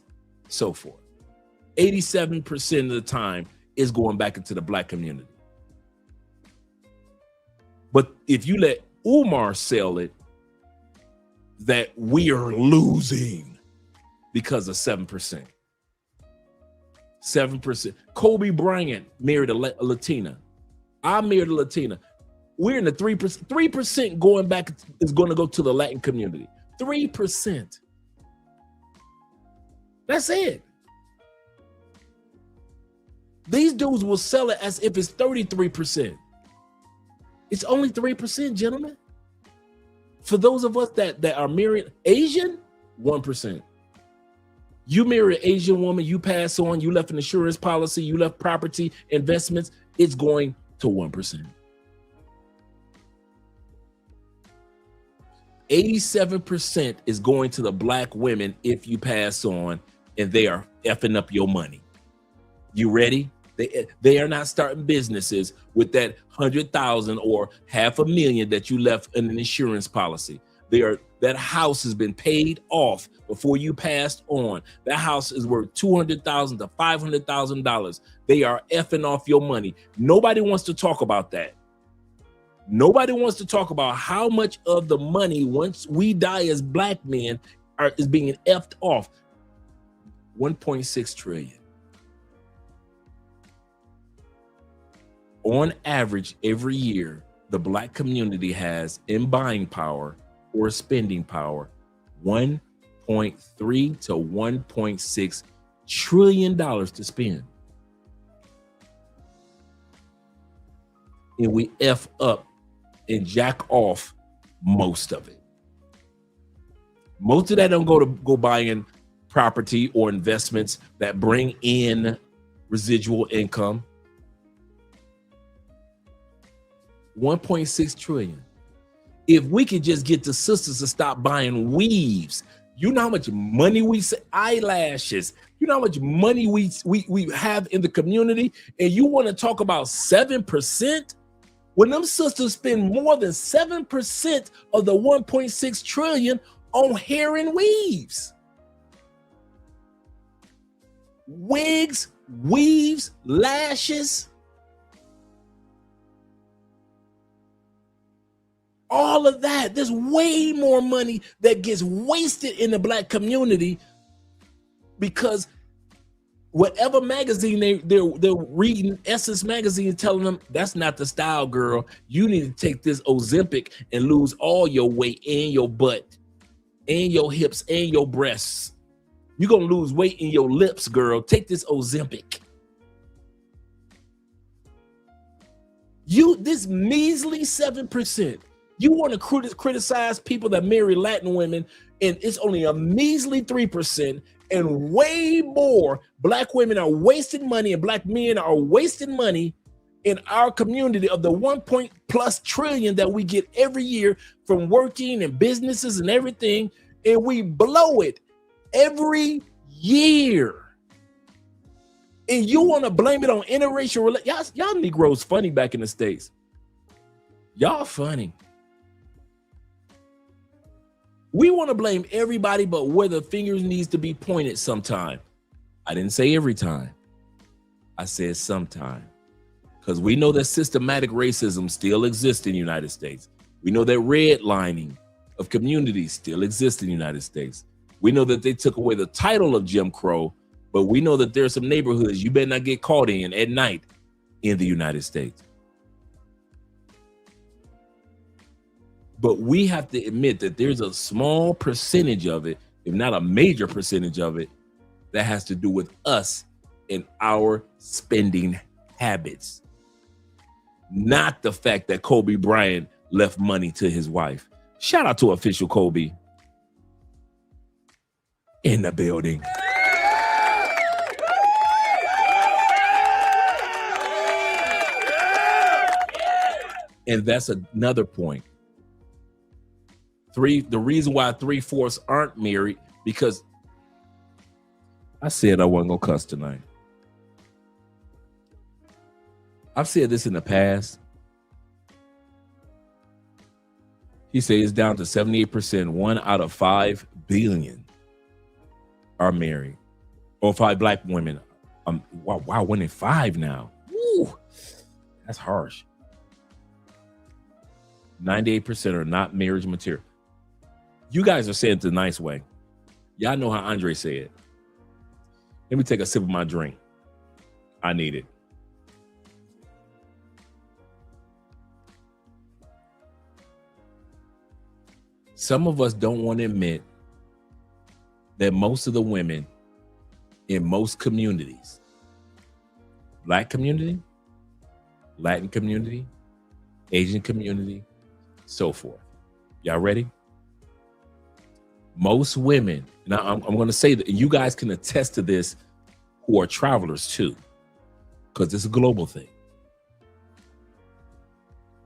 [SPEAKER 2] so forth. 87% of the time is going back into the black community. But if you let Umar sell it, that we are losing because of 7%. 7%. Kobe Bryant married a Latina. I married a Latina. We're in the 3%. 3% going back is going to go to the Latin community. 3%. That's it. These dudes will sell it as if it's 33%. It's only 3%, gentlemen. For those of us that are married, Asian, 1%. You marry an Asian woman, you pass on, you left an insurance policy, you left property, investments, it's going to 1%. 87% is going to the black women if you pass on, and they are effing up your money. You ready? They are not starting businesses with that 100,000 or $500,000 that you left in an insurance policy. That house has been paid off before you passed on. That house is worth $200,000 to $500,000. They are effing off your money. Nobody wants to talk about that. Nobody wants to talk about how much of the money, once we die as black men, is being effed off. 1.6 trillion. On average, every year, the black community has in buying power or spending power $1.3 to $1.6 trillion to spend. And we F up and jack off most of it. Most of that don't go buying property or investments that bring in residual income. 1.6 trillion. If we could just get the sisters to stop buying weaves, you know how much money we say, eyelashes, you know how much money we have in the community, and you want to talk about 7%? When them sisters spend more than 7% of the 1.6 trillion on hair and weaves. Wigs, weaves, lashes. All of that. There's way more money that gets wasted in the black community because whatever magazine they're reading, Essence magazine is telling them that's not the style, girl. You need to take this Ozempic and lose all your weight and your butt and your hips and your breasts. You're going to lose weight in your lips, girl. Take this Ozempic. This measly 7%. You want to criticize people that marry Latin women, and it's only a measly 3%, and way more black women are wasting money and black men are wasting money in our community of the 1+ trillion that we get every year from working and businesses and everything, and we blow it every year. And you want to blame it on interracial relations? Y'all Negroes funny back in the States. Y'all funny. We want to blame everybody but where the fingers needs to be pointed sometime. I didn't say every time. I said sometime. Because we know that systematic racism still exists in the United States. We know that redlining of communities still exists in the United States. We know that they took away the title of Jim Crow, but we know that there are some neighborhoods you better not get caught in at night in the United States. But we have to admit that there's a small percentage of it, if not a major percentage of it, that has to do with us and our spending habits. Not the fact that Kobe Bryant left money to his wife. Shout out to official Kobe in the building. And that's another point. The reason why 3/4 aren't married, because I said I wasn't gonna cuss tonight. I've said this in the past. He said it's down to 78%. 1 out of 5 billion are married, or 5 black women. Wow, 1 in 5 now. Woo, that's harsh. 98% are not marriage material. You guys are saying it the nice way. Y'all know how Andre said. Let me take a sip of my drink. I need it. Some of us don't want to admit that most of the women in most communities, black community, Latin community, Asian community, so forth. Y'all ready? Most women, now I'm going to say that you guys can attest to this who are travelers too, because it's a global thing.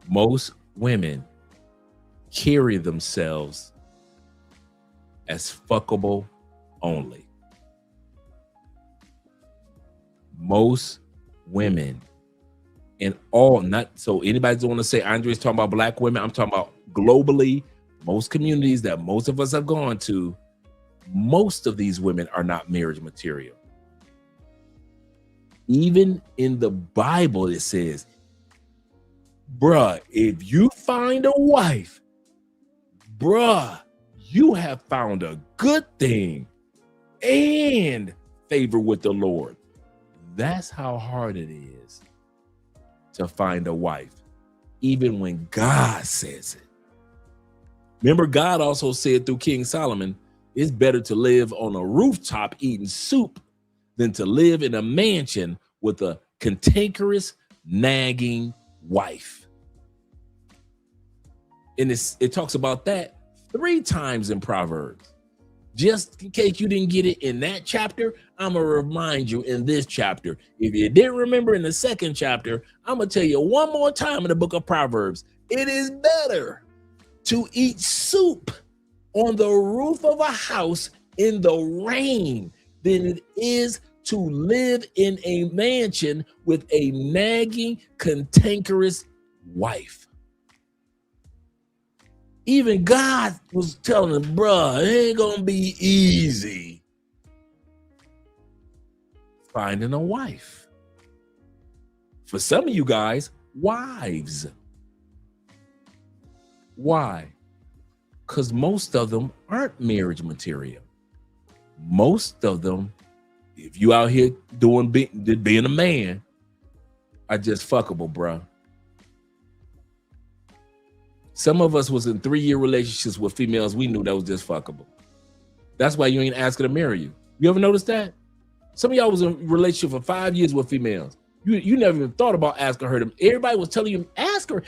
[SPEAKER 2] Most women carry themselves as fuckable only. Most women in all, not so anybody's want to say Andre's talking about black women. I'm talking about globally, most communities that most of us have gone to, most of these women are not marriage material. Even in the Bible, it says, bruh, if you find a wife, bruh, you have found a good thing and favor with the Lord. That's how hard it is to find a wife, even when God says it. Remember, God also said through King Solomon, it's better to live on a rooftop eating soup than to live in a mansion with a cantankerous, nagging wife. And it talks about that 3 times in Proverbs. Just in case you didn't get it in that chapter, I'm going to remind you in this chapter. If you didn't remember in the 2nd chapter, I'm going to tell you one more time in the book of Proverbs. It is better to eat soup on the roof of a house in the rain than it is to live in a mansion with a nagging, cantankerous wife. Even God was telling him, bruh, it ain't gonna be easy finding a wife. For some of you guys, wives. Why? Because most of them aren't marriage material. Most of them, if you out here being a man, are just fuckable, bruh. Some of us was in 3-year relationships with females we knew that was just fuckable. That's why you ain't asking to marry you. You ever notice that? Some of y'all was in a relationship for 5 years with females. You never even thought about asking her. Everybody was telling you, ask her.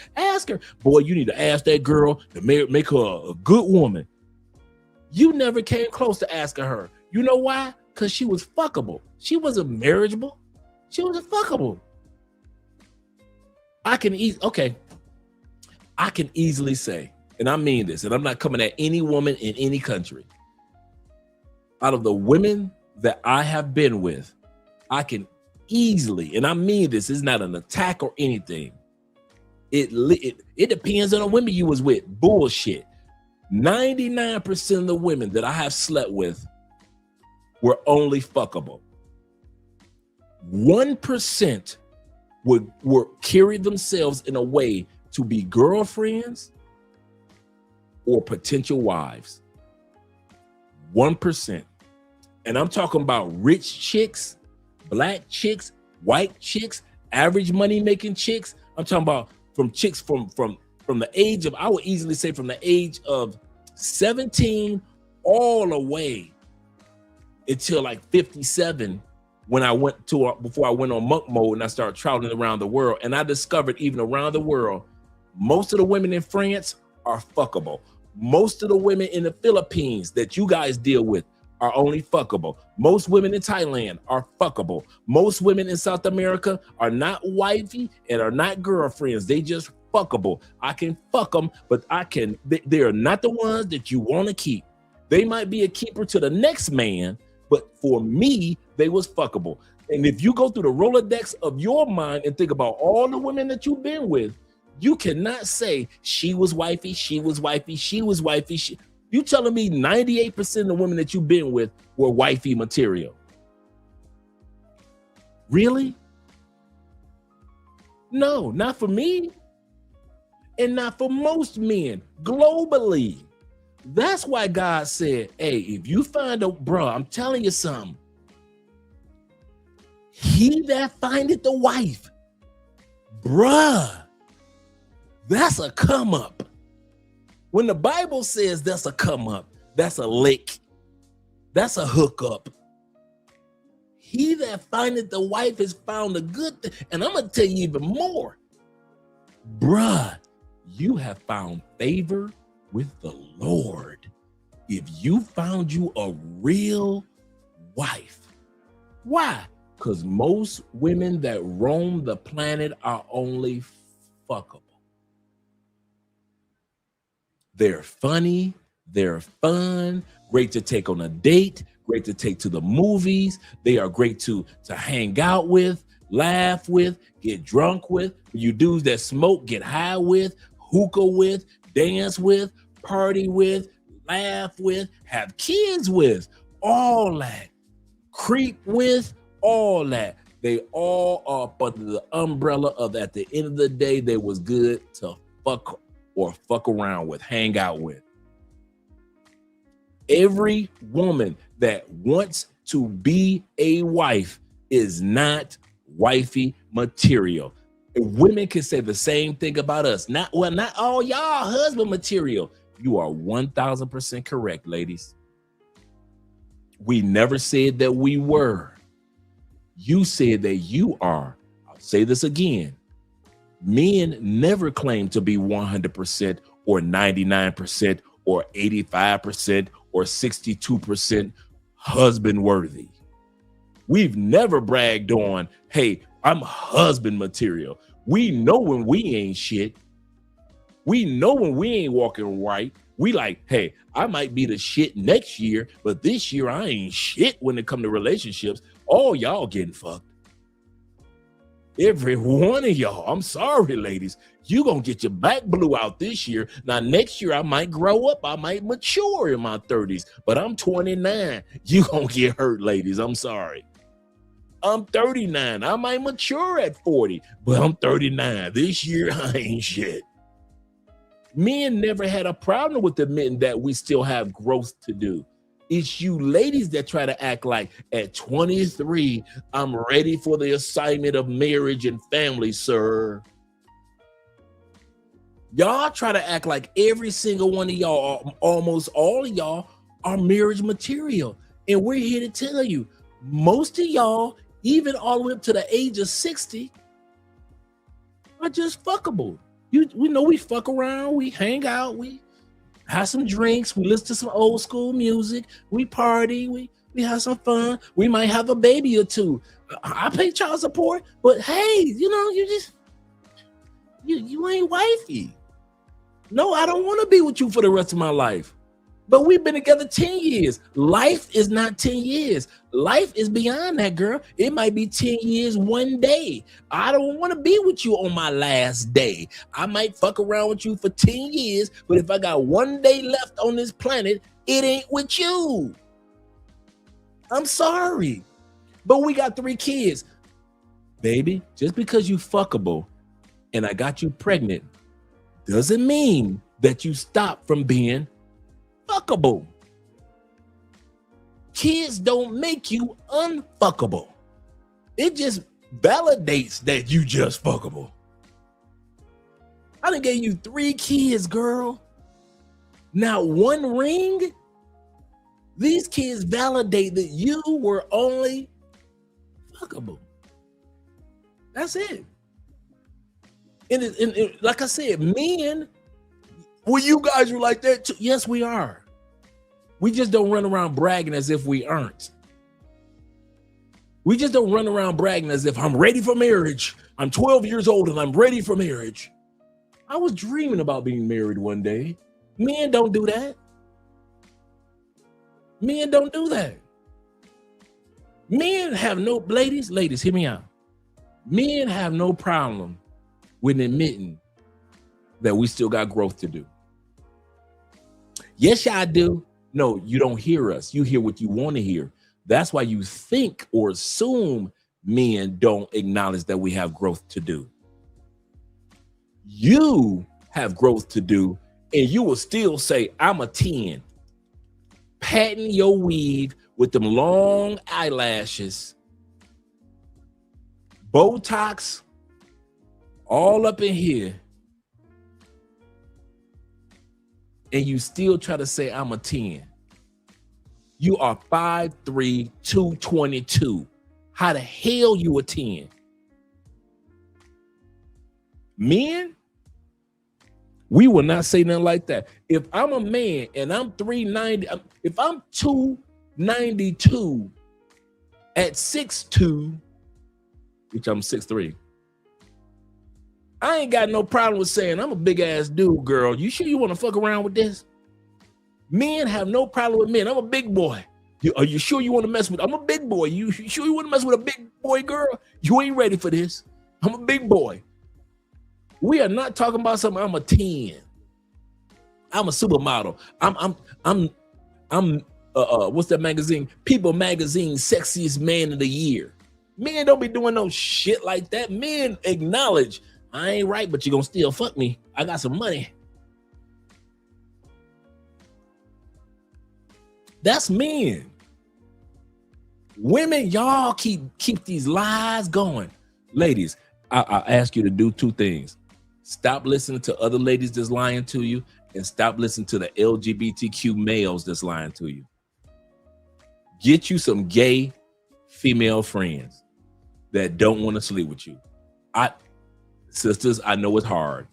[SPEAKER 2] Boy, you need to ask that girl to make her a good woman. You never came close to asking her. You know why? Because she was fuckable. She wasn't marriageable. She was fuckable. I can easily say, and I mean this, and I'm not coming at any woman in any country. Out of the women that I have been with, I can easily, and I mean this, is not an attack or anything. It depends on the women you was with. Bullshit. 99% of the women that I have slept with were only fuckable. 1% would carry themselves in a way to be girlfriends or potential wives. 1%. And I'm talking about rich chicks, black chicks, white chicks, average money making chicks. I'm talking about from chicks from the age of, I would easily say from the age of 17 all the way until like 57, when I went to, before I went on monk mode and I started traveling around the world. And I discovered even around the world, most of the women in France are fuckable. Most of the women in the Philippines that you guys deal with are only fuckable. Most women in Thailand are fuckable. Most women in South America are not wifey and are not girlfriends. They just fuckable. I can fuck them, but they are not the ones that you want to keep. They might be a keeper to the next man, but for me, they was fuckable. And if you go through the Rolodex of your mind and think about all the women that you've been with, you cannot say she was wifey, she was wifey, she was wifey. You telling me 98% of the women that you've been with were wifey material? Really? No, not for me. And not for most men globally. That's why God said, hey, if you find I'm telling you something. He that findeth the wife, that's a come up. When the Bible says that's a come up, that's a lick, that's a hookup. He that findeth the wife has found a good thing. And I'm going to tell you even more. you have found favor with the Lord. If you found you a real wife. Why? Because most women that roam the planet are only fuckable. They're funny, they're fun, great to take on a date, great to take to the movies. They are great to hang out with, laugh with, get drunk with. You dudes that smoke, get high with, hookah with, dance with, party with, laugh with, have kids with, all that. Creep with, all that. They all are under the umbrella of, at the end of the day, they was good to fuck or fuck around with, hang out with. Every woman that wants to be a wife is not wifey material. Women can say the same thing about us. Not all y'all husband material. You are 1000% correct, ladies. We never said that we were. You said that you are. I'll say this again. Men never claim to be 100% or 99% or 85% or 62% husband worthy. We've never bragged on, hey, I'm husband material. We know when we ain't shit. We know when we ain't walking right. We like, hey, I might be the shit next year, but this year I ain't shit when it come to relationships. All y'all getting fucked. Every one of y'all. I'm sorry, ladies. You gonna get your back blew out this year. Now, next year I might grow up. I might mature in my 30s, but I'm 29. You gonna get hurt, ladies. I'm sorry. I'm 39. I might mature at 40, but I'm 39. This year I ain't shit. Men never had a problem with admitting that we still have growth to do. It's you ladies that try to act like at 23, I'm ready for the assignment of marriage and family, sir. Y'all try to act like every single one of y'all, almost all of y'all, are marriage material. And we're here to tell you, most of y'all, even all the way up to the age of 60, are just fuckable. We know we fuck around, we hang out, we have some drinks, we listen to some old school music, we party, we have some fun, we might have a baby or two. I pay child support, but hey, you ain't wifey. No, I don't want to be with you for the rest of my life. But we've been together 10 years. Life is not 10 years. Life is beyond that, girl. It might be 10 years one day. I don't want to be with you on my last day. I might fuck around with you for 10 years, but if I got one day left on this planet, it ain't with you. I'm sorry. But we got 3 kids. Baby, just because you fuckable and I got you pregnant doesn't mean that you stop from being fuckable. Kids don't make you unfuckable. It just validates that you just fuckable. I done gave you 3 kids, girl. Now 1 ring. These kids validate that you were only fuckable. That's it. And like I said, men, well, you guys are like that too. Yes, we are. We just don't run around bragging as if we aren't. We just don't run around bragging as if I'm ready for marriage. I'm 12 years old and I'm ready for marriage. I was dreaming about being married one day. Men don't do that. Men don't do that. Men have no, ladies, hear me out. Men have no problem with admitting that we still got growth to do. Yes, y'all do. No, you don't hear us. You hear what you want to hear. That's why you think or assume men don't acknowledge that we have growth to do. You have growth to do, and you will still say, I'm a 10. Patting your weave with them long eyelashes, Botox, all up in here, and you still try to say I'm a 10. You are 5'3", 222. How the hell you a 10? Men, We will not say nothing like that. If I'm a man and I'm 390, if I'm 292 at 6'2", which I'm 6'3", I ain't got no problem with saying I'm a big ass dude, girl. You sure you want to fuck around with this? Men have no problem with men. I'm a big boy. Are you sure you want to mess with? I'm a big boy. You sure you want to mess with a big boy, girl? You ain't ready for this. I'm a big boy. We are not talking about something. I'm a 10. I'm a supermodel. I'm what's that magazine? People magazine sexiest man of the year. Men don't be doing no shit like that. Men acknowledge I ain't right, but you gonna still fuck me. I got some money. That's men. Women, y'all keep these lies going. Ladies, I ask you to do two things. Stop listening to other ladies that's lying to you, and stop listening to the LGBTQ males that's lying to you. Get you some gay female friends that don't want to sleep with you. Sisters, I know it's hard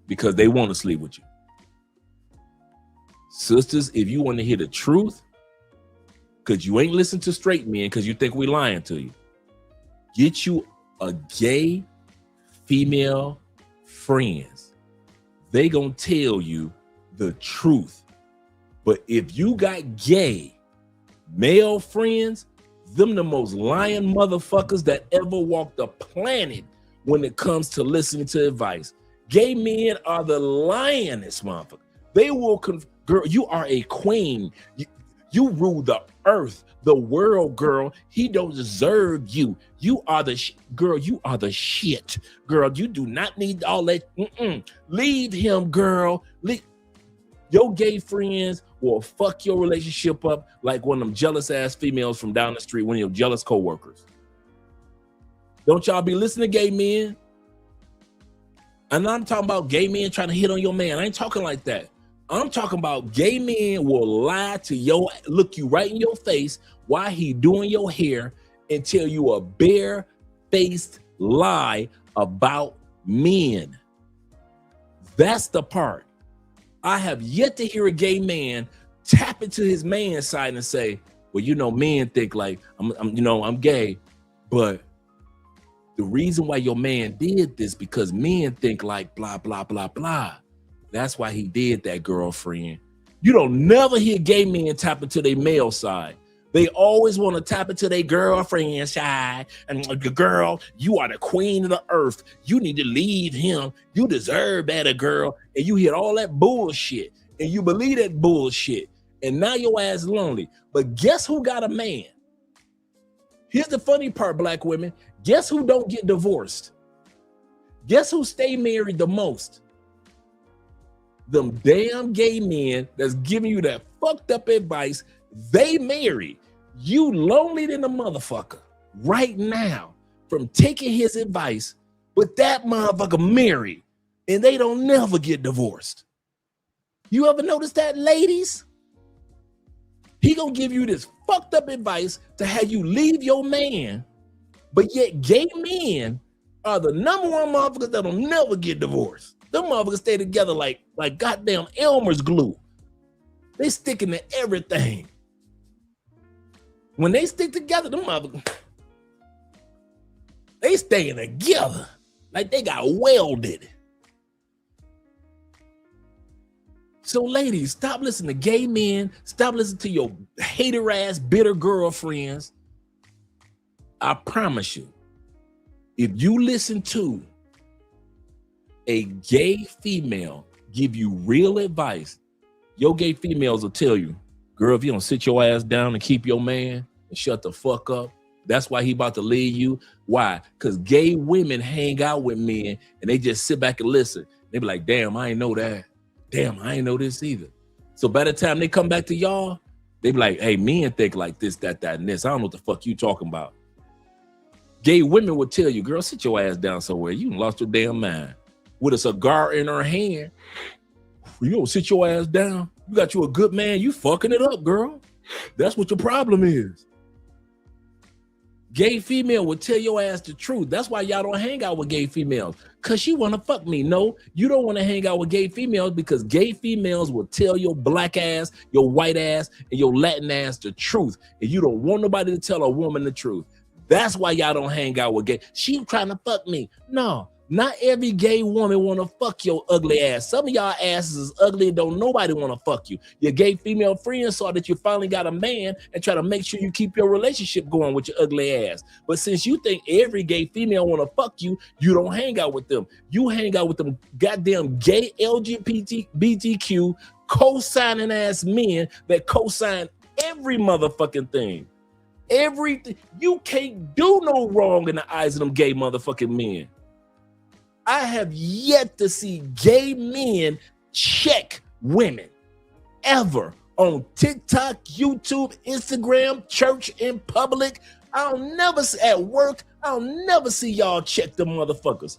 [SPEAKER 2] because they want to sleep with you. Sisters, if you want to hear the truth, because you ain't listen to straight men because you think we lying to you, get you a gay female friends. They gonna tell you the truth. But if you got gay male friends, them the most lying motherfuckers that ever walked the planet when it comes to listening to advice. Gay men are the lionest motherfucker. They will girl, you are a queen. You rule the earth, the world, girl. He don't deserve you. You are the girl. You are the shit, girl. You do not need all that. Leave him, girl. Your gay friends will fuck your relationship up like one of them jealous ass females from down the street, one of your jealous coworkers. Don't y'all be listening to gay men. And I'm talking about gay men trying to hit on your man. I ain't talking like that. I'm talking about gay men will lie to look you right in your face while he doing your hair and tell you a bare-faced lie about men. That's the part. I have yet to hear a gay man tap into his man's side and say, well, you know, men think like, I'm gay, but the reason why your man did this because men think like blah, blah, blah, blah. That's why he did that, girlfriend. You don't never hear gay men tap into their male side. They always want to tap into their girlfriend side. And girl, you are the queen of the earth. You need to leave him. You deserve better, girl. And you hear all that bullshit. And you believe that bullshit. And now your ass lonely. But guess who got a man? Here's the funny part, black women. Guess who don't get divorced? Guess who stay married the most? Them damn gay men that's giving you that fucked up advice. They married. You lonely than a motherfucker right now from taking his advice, but that motherfucker married and they don't never get divorced. You ever notice that, ladies? He gonna give you this fucked up advice to have you leave your man, but yet gay men are the number one motherfuckers that'll never get divorced. Them motherfuckers stay together like goddamn Elmer's glue. They sticking to everything. When they stick together, them motherfuckers, they staying together like they got welded. So ladies, stop listening to gay men. Stop listening to your hater ass, bitter girlfriends. I promise you, if you listen to a gay female give you real advice, your gay females will tell you, girl, if you don't sit your ass down and keep your man and shut the fuck up, that's why he about to leave you. Why? Because gay women hang out with men and they just sit back and listen. They be like, damn, I ain't know that. Damn, I ain't know this either. So by the time they come back to y'all, they be like, hey, men think like this, that, and this. I don't know what the fuck you talking about. Gay women would tell you, girl, sit your ass down somewhere. You lost your damn mind. With a cigar in her hand, you don't sit your ass down. You got you a good man, you fucking it up, girl. That's what your problem is. Gay female will tell your ass the truth. That's why y'all don't hang out with gay females. Cause you want to fuck me. No, you don't want to hang out with gay females because gay females will tell your black ass, your white ass, and your Latin ass the truth. And you don't want nobody to tell a woman the truth. That's why y'all don't hang out with gay. She trying to fuck me. No, not every gay woman want to fuck your ugly ass. Some of y'all asses is ugly and don't nobody want to fuck you. Your gay female friends saw that you finally got a man and try to make sure you keep your relationship going with your ugly ass. But since you think every gay female want to fuck you, you don't hang out with them. You hang out with them goddamn gay LGBTQ co-signing ass men that co-sign every motherfucking thing. Everything. You can't do no wrong in the eyes of them gay motherfucking men. I have yet to see gay men check women ever on TikTok, YouTube, Instagram, church, in public. I'll never see at work. I'll never see y'all check them motherfuckers.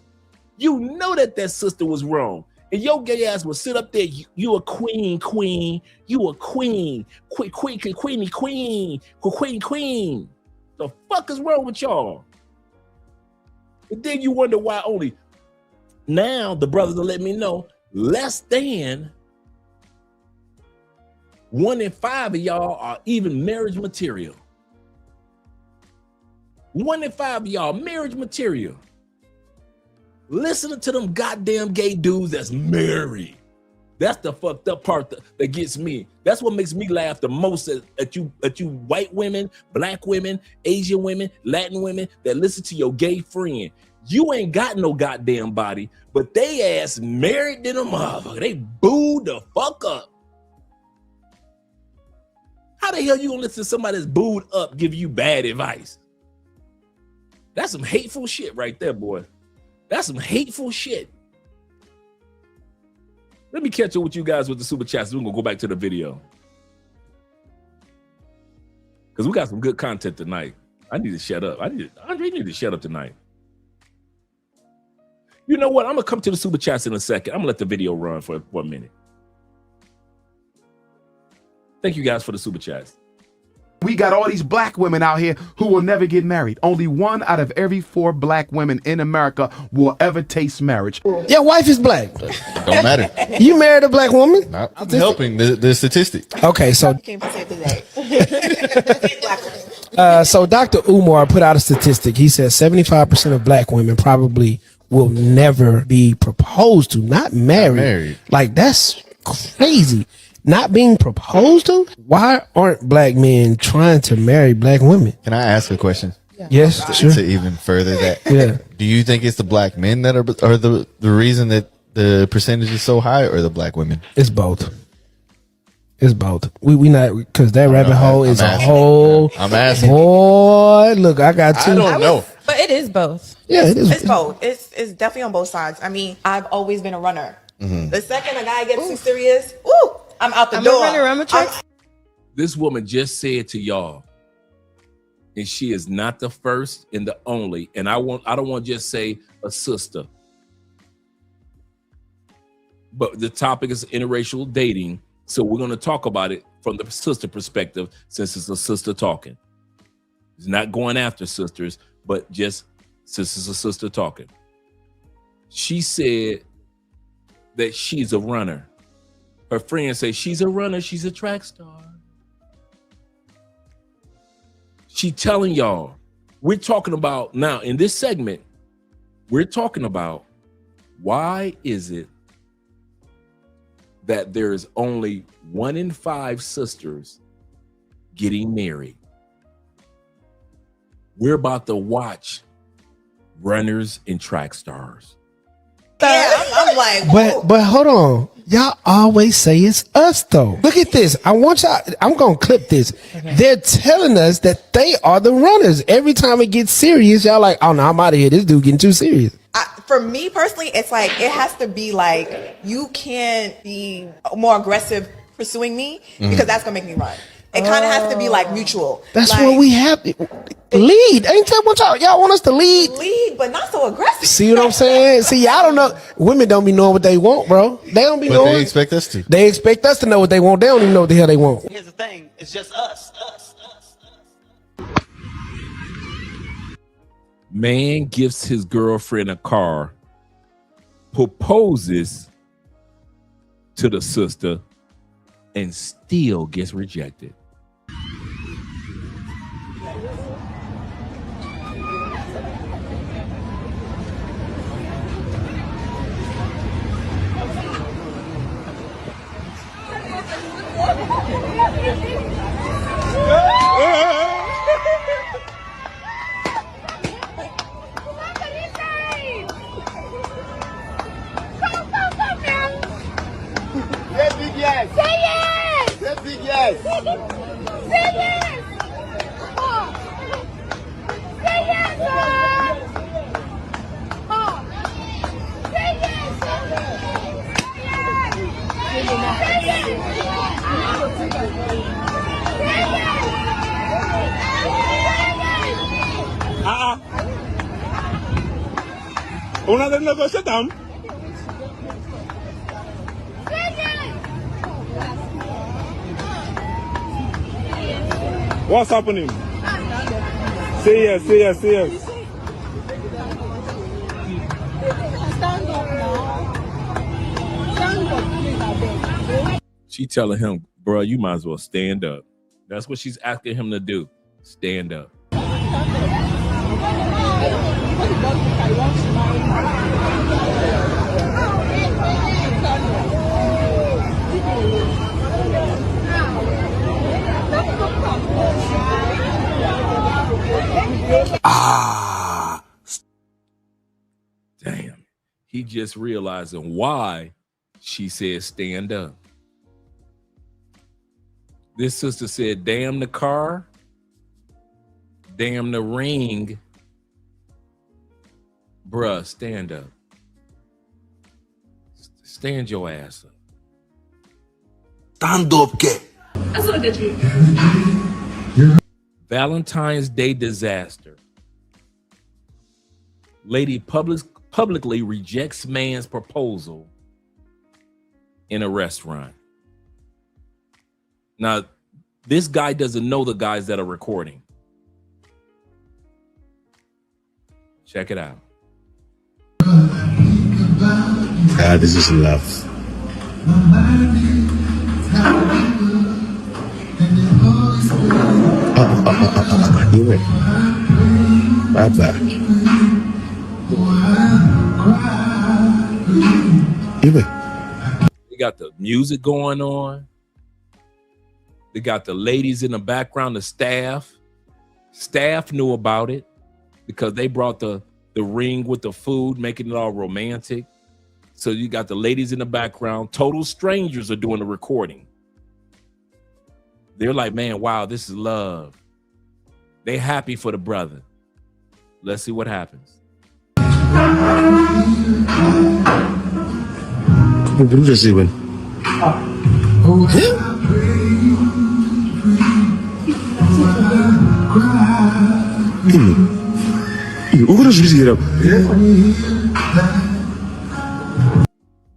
[SPEAKER 2] You know that sister was wrong. And your gay ass will sit up there. You a queen. You a queen. Queen. The fuck is wrong with y'all? And then you wonder why only now the brothers will let me know less than 1 in 5 of y'all are even marriage material. 1 in 5 of y'all marriage material. Listening to them goddamn gay dudes that's married. That's the fucked up part that gets me. That's what makes me laugh the most at you white women, black women, Asian women, Latin women that listen to your gay friend. You ain't got no goddamn body, but they ass married to the motherfucker. They booed the fuck up. How the hell you gonna listen to somebody that's booed up give you bad advice? That's some hateful shit right there, boy. That's some hateful shit. Let me catch up with you guys with the super chats. We're gonna go back to the video. Because we got some good content tonight. I need to shut up. Andre need to shut up tonight. You know what? I'm gonna come to the super chats in a second. I'm gonna let the video run for 1 minute. Thank you guys for the super chats.
[SPEAKER 6] We got all these black women out here who will never get married. Only 1 out of every 4 black women in America will ever taste marriage.
[SPEAKER 16] Your wife is black.
[SPEAKER 15] Don't matter.
[SPEAKER 16] You married a black woman?
[SPEAKER 15] I'm helping the statistic.
[SPEAKER 16] Okay, so so Dr. Umar put out a statistic. He said 75% of black women probably will never be proposed to, not married. Like, that's crazy. Not being proposed to? Why aren't black men trying to marry black women?
[SPEAKER 15] Can I ask a question?
[SPEAKER 16] Yes, sure.
[SPEAKER 15] To even further that,
[SPEAKER 16] yeah.
[SPEAKER 15] Do you think it's the black men that are the reason that the percentage is so high, or the black women?
[SPEAKER 16] It's both. It's both. We not, because that rabbit hole is a whole.
[SPEAKER 15] I'm asking.
[SPEAKER 16] Boy, look, I got 2.
[SPEAKER 15] I don't know.
[SPEAKER 17] But it is both.
[SPEAKER 16] Yeah, it is.
[SPEAKER 17] It's both. It's definitely on both sides. I mean, I've always been a runner. The second a guy gets too serious, woo, I'm out the door.
[SPEAKER 2] This woman just said to y'all, and she is not the first and the only, and I don't want to just say a sister, but the topic is interracial dating, so we're going to talk about it from the sister perspective, since it's a sister talking. It's not going after sisters, but just since it's a sister talking. She said that she's a runner. Her friends say she's a runner, she's a track star. She telling y'all, we're talking about now in this segment, we're talking about why is it that there's only 1 in 5 sisters getting married. We're about to watch runners and track stars.
[SPEAKER 17] Yeah, I'm like,
[SPEAKER 16] but hold on. Y'all always say it's us though. Look at this. I'm gonna clip this. They're telling us that they are the runners. Every time it gets serious, y'all like, oh no, I'm out of here. This dude getting too serious.
[SPEAKER 17] for me personally, it's like it has to be like you can't be more aggressive pursuing me because that's gonna make me run. It kind of has to be like mutual.
[SPEAKER 16] That's
[SPEAKER 17] like,
[SPEAKER 16] what we have. Lead. Ain't that what y'all want us to lead?
[SPEAKER 17] Lead, but not so aggressive.
[SPEAKER 16] See what I'm saying? See, y'all don't know. Women don't be knowing what they want, bro. They don't be knowing.
[SPEAKER 15] They expect us to.
[SPEAKER 16] They expect us to know what they want. They don't even know what the hell they want.
[SPEAKER 18] Here's the thing. It's just us.
[SPEAKER 2] Man gifts his girlfriend a car, proposes to the sister, and still gets rejected.
[SPEAKER 1] Yes. Say yes. Say big yes. Say yes. Oh. Say yes. Oh. Say yes.
[SPEAKER 18] Una vez negociamos. What's happening? Say yes, say yes, say yes.
[SPEAKER 1] Stand up now. Stand up.
[SPEAKER 2] She telling him, bro, you might as well stand up. That's what she's asking him to do. Stand up. Damn. He just realizing why she said stand up. This sister said, damn the car, damn the ring. Bruh, stand up. Stand your ass up.
[SPEAKER 1] Stand up, get.
[SPEAKER 2] That's what I get you. Valentine's Day disaster. Lady publicly rejects man's proposal in a restaurant. Now, this guy doesn't know the guys that are recording. Check it out.
[SPEAKER 18] God, this is love. You it. Bye-bye. You it.
[SPEAKER 2] They got the music going on. They got the ladies in the background, the staff. Staff knew about it because they brought the ring with the food, making it all romantic. So you got the ladies in the background. Total strangers are doing the recording. They're like, man, wow, this is love. They happy for the brother. Let's see what happens.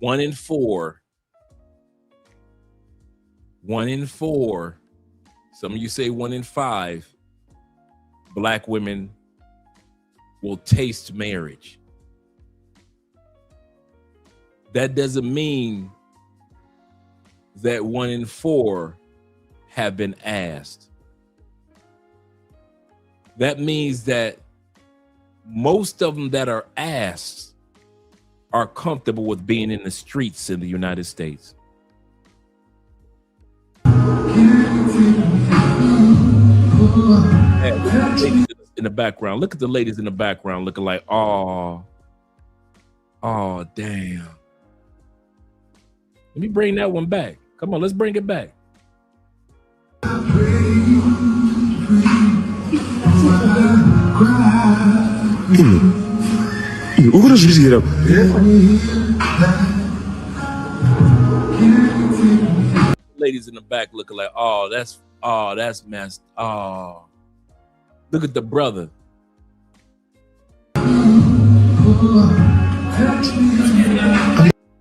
[SPEAKER 2] One in four. Some of you say 1 in 5. Black women will taste marriage. That doesn't mean that 1 in 4 have been asked. That means that most of them that are asked are comfortable with being in the streets in the United States. In the background, look at the ladies in the background looking like, oh, damn. Let me bring that one back. Come on, let's bring it back. Ladies in the back looking like, oh, that's messed. Oh, look at the brother.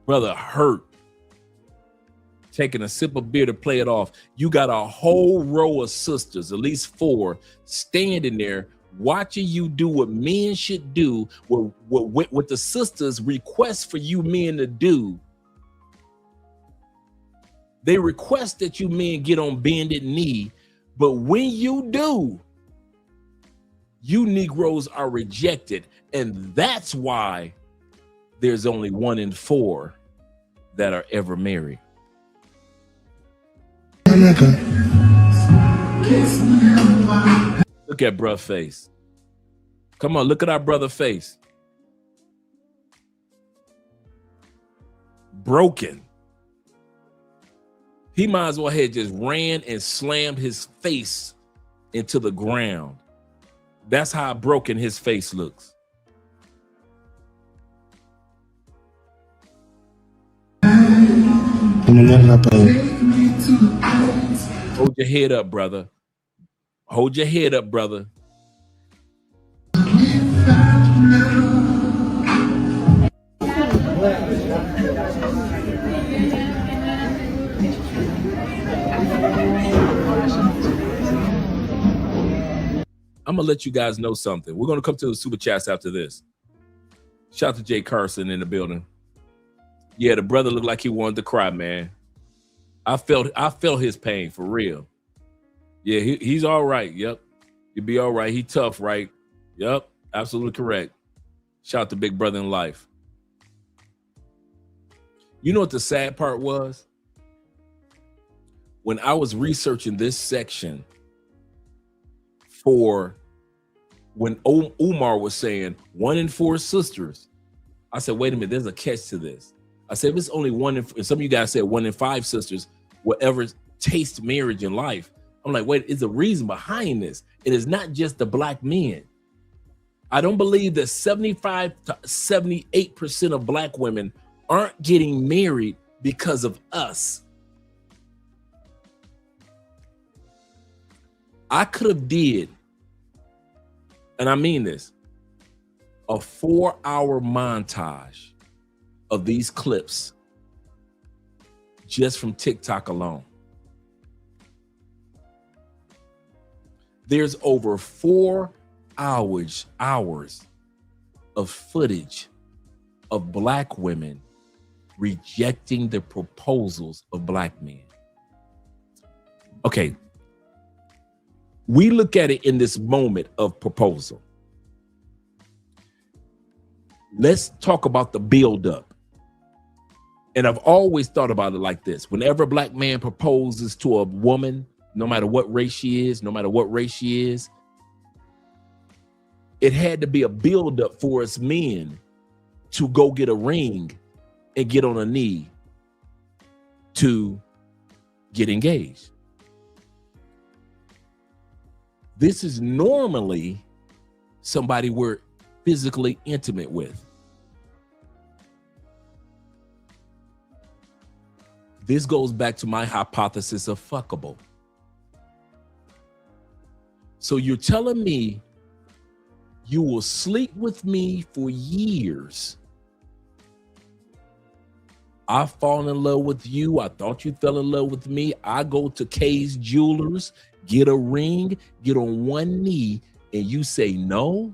[SPEAKER 2] Brother hurt. Taking a sip of beer to play it off. You got a whole row of sisters, at least 4, standing there watching you do what men should do, what the sisters request for you men to do. They request that you men get on bended knee, but when you do, you Negroes are rejected. And that's why there's only 1 in 4 that are ever married. Look at bruh face. Come on, look at our brother face. Broken. He might as well had just ran and slammed his face into the ground. That's how broken his face looks. Hold your head up, brother. Hold your head up, brother. I'm gonna let you guys know something. We're gonna come to the super chats after this. Shout out to Jay Carson in the building. Yeah, the brother looked like he wanted to cry, man. I felt his pain for real. Yeah, he's all right. Yep. He'll be all right. He tough, right? Yep, absolutely correct. Shout out to Big Brother in life. You know what the sad part was? When I was researching this section for when Umar was saying 1 in 4 sisters, I said, wait a minute, there's a catch to this. I said, if it's only 1 in, and some of you guys said 1 in 5 sisters, whatever taste marriage in life. I'm like, wait, is a reason behind this. It is not just the black men. I don't believe that 75 to 78% of black women aren't getting married because of us. I could have did, and I mean this, a 4-hour montage of these clips just from TikTok alone. There's over 4 hours of footage of black women rejecting the proposals of black men. Okay, we look at it in this moment of proposal. Let's talk about the buildup. And I've always thought about it like this. Whenever a black man proposes to a woman, no matter what race she is, it had to be a buildup for us men to go get a ring and get on a knee to get engaged. This is normally somebody we're physically intimate with. This goes back to my hypothesis of fuckable. So you're telling me you will sleep with me for years. I fall in love with you. I thought you fell in love with me. I go to Kay's Jewelers, get a ring, get on one knee, and you say no?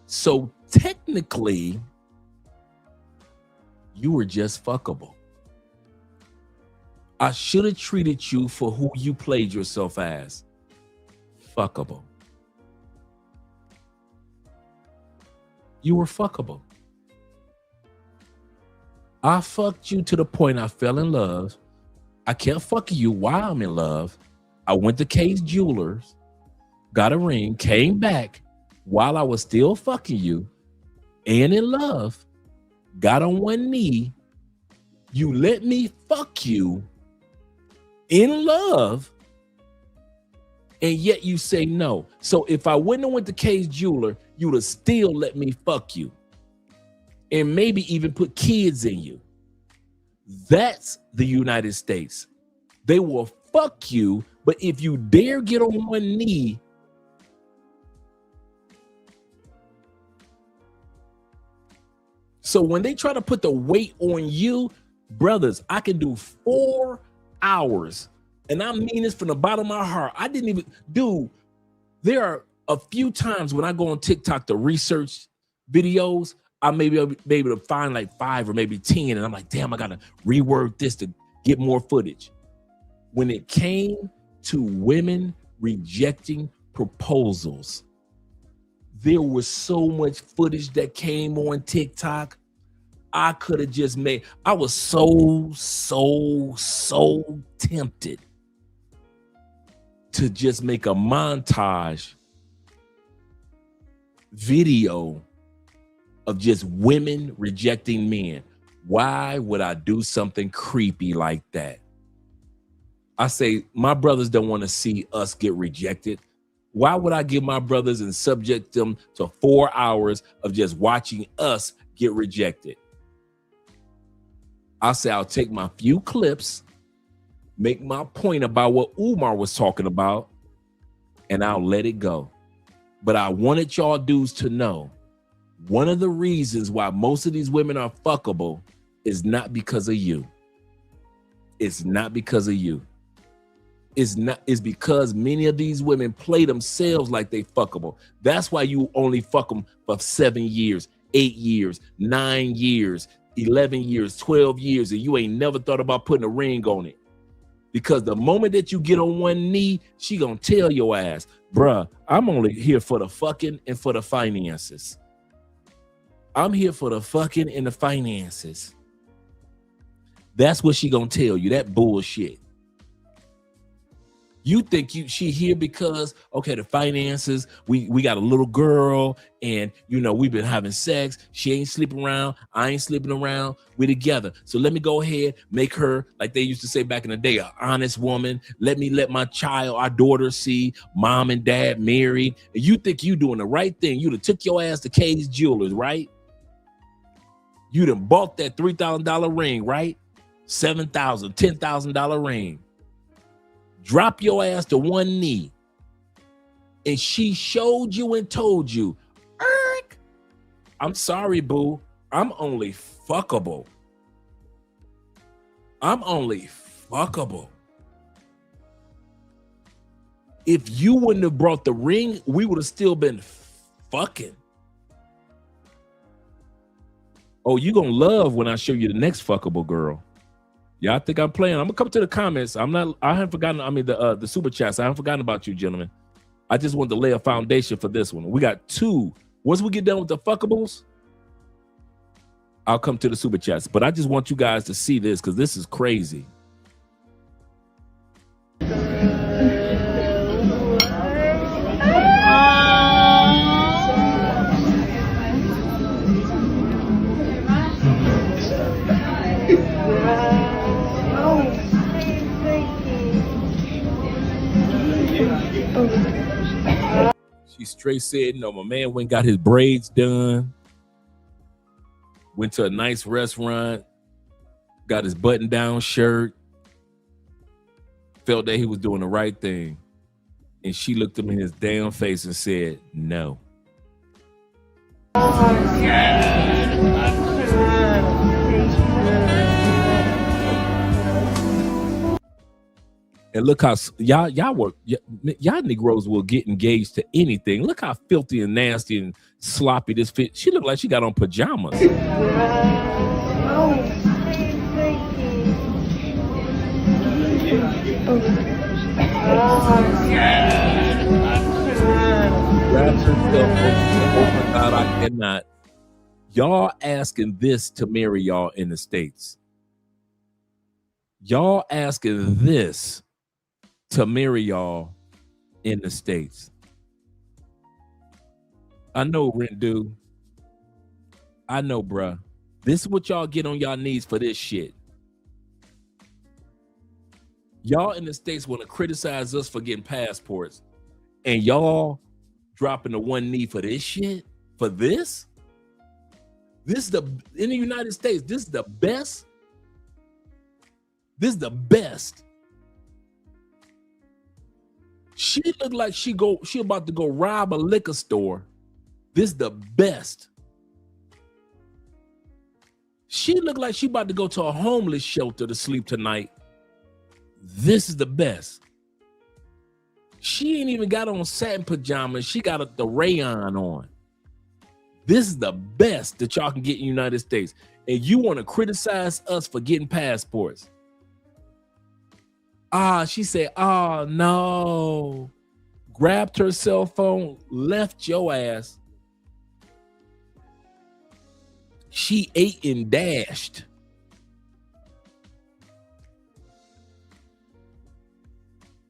[SPEAKER 2] So technically, you were just fuckable. I should have treated you for who you played yourself as. Fuckable. You were fuckable. I fucked you to the point I fell in love. I kept fucking you while I'm in love. I went to Kay's Jewelers, got a ring, came back while I was still fucking you and in love, got on one knee. You let me fuck you in love, and yet you say no. So if I wouldn't have went to Kay's Jeweler, you would have still let me fuck you and maybe even put kids in you. That's the United States. They will fuck you, but if you dare get on one knee, so when they try to put the weight on you, brothers, I can do 4 hours. And I mean this from the bottom of my heart. I didn't even do There are a few times when I go on TikTok to research videos, I may be able to find like 5 or maybe 10, and I'm like, damn, I gotta reword this to get more footage. When it came to women rejecting proposals, there was so much footage that came on TikTok. I could have just made, I was so tempted to just make a montage video of just women rejecting men. Why would I do something creepy like that? I say, my brothers don't want to see us get rejected. Why would I give my brothers and subject them to 4 hours of just watching us get rejected? I say, I'll take my few clips, make my point about what Umar was talking about, and I'll let it go. But I wanted y'all dudes to know, one of the reasons why most of these women are fuckable is not because of you. It's not because of you. It's because many of these women play themselves like they fuckable. That's why you only fuck them for 7 years, 8 years, 9 years, 11 years, 12 years, and you ain't never thought about putting a ring on it. Because the moment that you get on one knee, she gonna tell your ass, bruh, I'm only here for the fucking and for the finances. I'm here for the fucking and the finances. That's what she gonna tell you, that bullshit. You think she here because, okay, the finances, we got a little girl and, you know, we've been having sex. She ain't sleeping around. I ain't sleeping around. We're together. So let me go ahead, make her, like they used to say back in the day, an honest woman. Let my child, our daughter see mom and dad married. And you think you doing the right thing. You done took your ass to Kay's Jewelers, right? You done bought that $3,000 ring, right? $7,000, $10,000 ring. Drop your ass to one knee. And she showed you and told you, Eric, I'm sorry, boo. I'm only fuckable. I'm only fuckable. If you wouldn't have brought the ring, we would have still been fucking. Oh, you gonna love when I show you the next fuckable girl. Y'all think I'm playing? I'm gonna come to the comments. I haven't forgotten. I mean, the super chats. I haven't forgotten about you, gentlemen. I just wanted to lay a foundation for this one. We got 2. Once we get done with the fuckables, I'll come to the super chats. But I just want you guys to see this because this is crazy. She straight said, no, my man went and got his braids done, went to a nice restaurant, got his button-down shirt, felt that he was doing the right thing. And she looked him in his damn face and said, no. And look how y'all Negroes will get engaged to anything. Look how filthy and nasty and sloppy this fit. She looked like she got on pajamas. Oh my God, I cannot. Y'all asking this to marry y'all in the States. Y'all asking this to marry y'all in the States. I know, Rent Dude. I know, bruh. This is what y'all get on y'all knees for this shit. Y'all in the States want to criticize us for getting passports, and y'all dropping to one knee for this shit? For this? This is in the United States, this is the best. This is the best. She looked like she about to go rob a liquor store. This is the best. She looked like she about to go to a homeless shelter to sleep tonight. This is the best. She ain't even got on satin pajamas. She got the rayon on. This is the best that y'all can get in the United States. And you want to criticize us for getting passports. She said, oh no. Grabbed her cell phone, left your ass. She ate and dashed.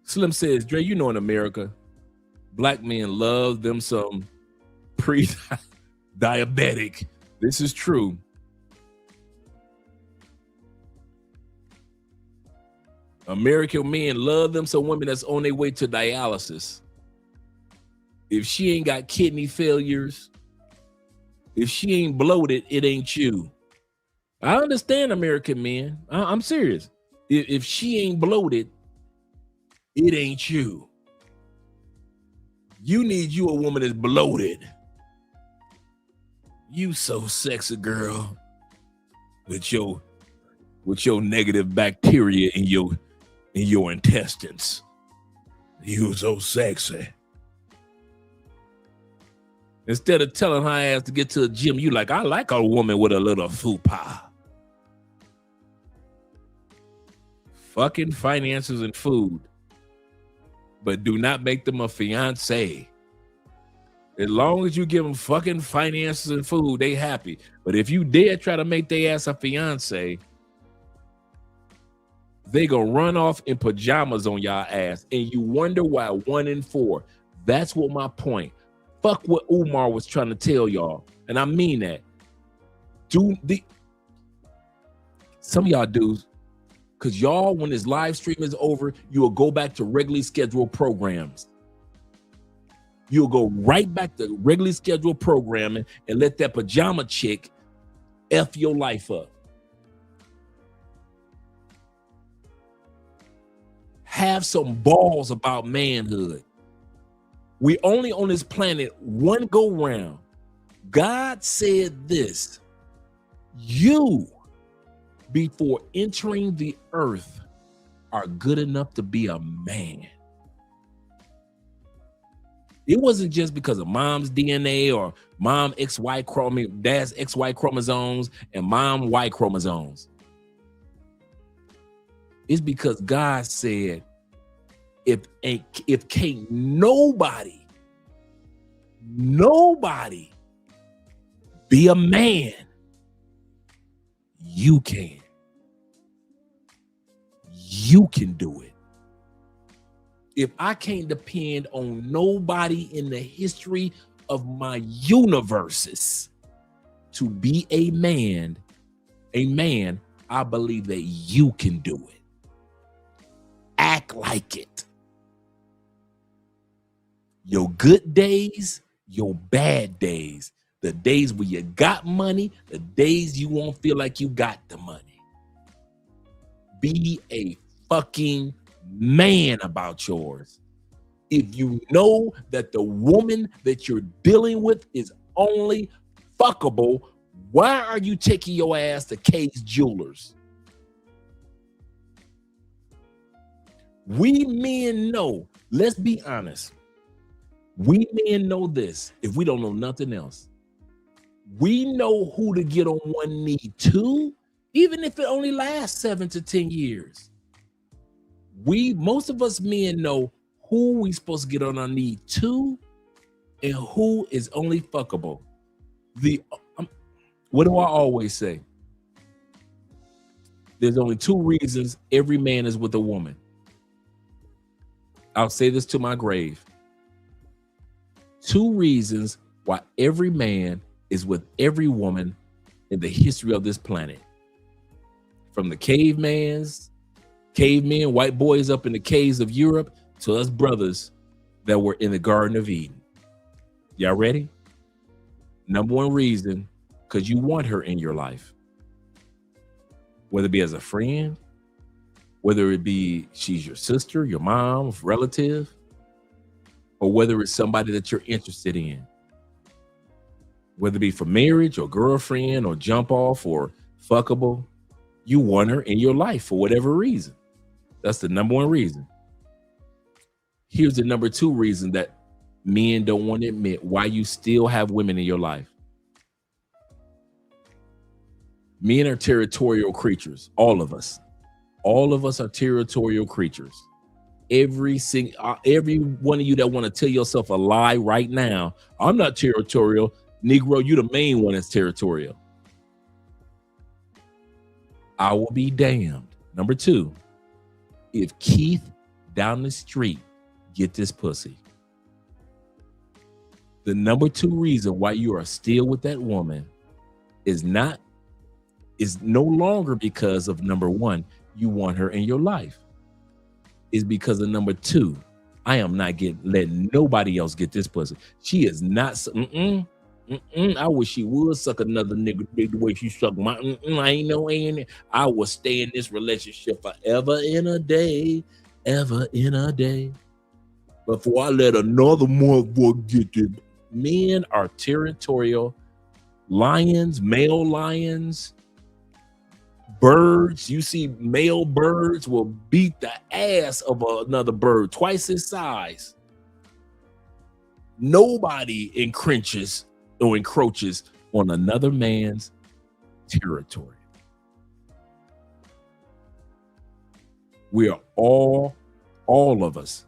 [SPEAKER 2] Slim says, Dre, you know in America, black men love them some pre-diabetic. This is true. American men love them some women that's on their way to dialysis. If she ain't got kidney failures, if she ain't bloated, it ain't you. I understand American men. I'm serious. If she ain't bloated, it ain't you. You need you a woman that's bloated. You so sexy, girl. With your negative bacteria in your intestines. You so sexy. Instead of telling her ass to get to the gym, you like, I like a woman with a little fupa. Fucking finances and food. But do not make them a fiance. As long as you give them fucking finances and food, they happy. But if you dare try to make their ass a fiance, they gonna run off in pajamas on y'all ass. And you wonder why 1 in 4. That's what my point. Fuck what Umar was trying to tell y'all. And I mean that. Some of y'all dudes, because y'all, when this live stream is over, you will go back to regularly scheduled programs. You'll go right back to regularly scheduled programming and let that pajama chick F your life up. Have some balls about manhood. We only on this planet one go round. God said this: you, before entering the earth, are good enough to be a man. It wasn't just because of mom's DNA or mom XY chromosome, dad's XY chromosomes and mom Y chromosomes. It's because God said, if can't nobody be a man, you can. You can do it. If I can't depend on nobody in the history of my universes to be a man, I believe that you can do it. Act like it. Your good days, your bad days, the days where you got money, the days you won't feel like you got the money. Be a fucking man about yours. If you know that the woman that you're dealing with is only fuckable, why are you taking your ass to K's Jewelers? We men know, let's be honest. We men know this, if we don't know nothing else. We know who to get on one knee to, even if it only lasts 7 to 10 years. Most of us men know who we supposed to get on our knee to and who is only fuckable. What do I always say? There's only 2 reasons every man is with a woman. I'll say this to my grave. 2 reasons why every man is with every woman in the history of this planet. From the cavemen, white boys up in the caves of Europe, to us brothers that were in the Garden of Eden. Y'all ready? Number 1 reason, because you want her in your life. Whether it be as a friend, whether it be she's your sister, your mom, relative, or whether it's somebody that you're interested in. Whether it be for marriage or girlfriend or jump off or fuckable, you want her in your life for whatever reason. That's the number 1 reason. Here's the number 2 reason that men don't want to admit why you still have women in your life. Men are territorial creatures. All of us are territorial creatures. Every one of you that want to tell yourself a lie right now, I'm not territorial. Negro, you the main one that's territorial. I will be damned. Number 2, if Keith down the street get this pussy. The number 2 reason why you are still with that woman is no longer because of number 1, you want her in your life. Is because of number 2, I am not letting nobody else get this pussy. She is not. I wish she would suck another nigga the way she suck my. I ain't no ain't. I will stay in this relationship forever in a day, ever in a day. Before I let another motherfucker get it. Men are territorial lions, male lions, birds. You see, male birds will beat the ass of another bird twice his size. Nobody encroaches on another man's territory. We are all of us,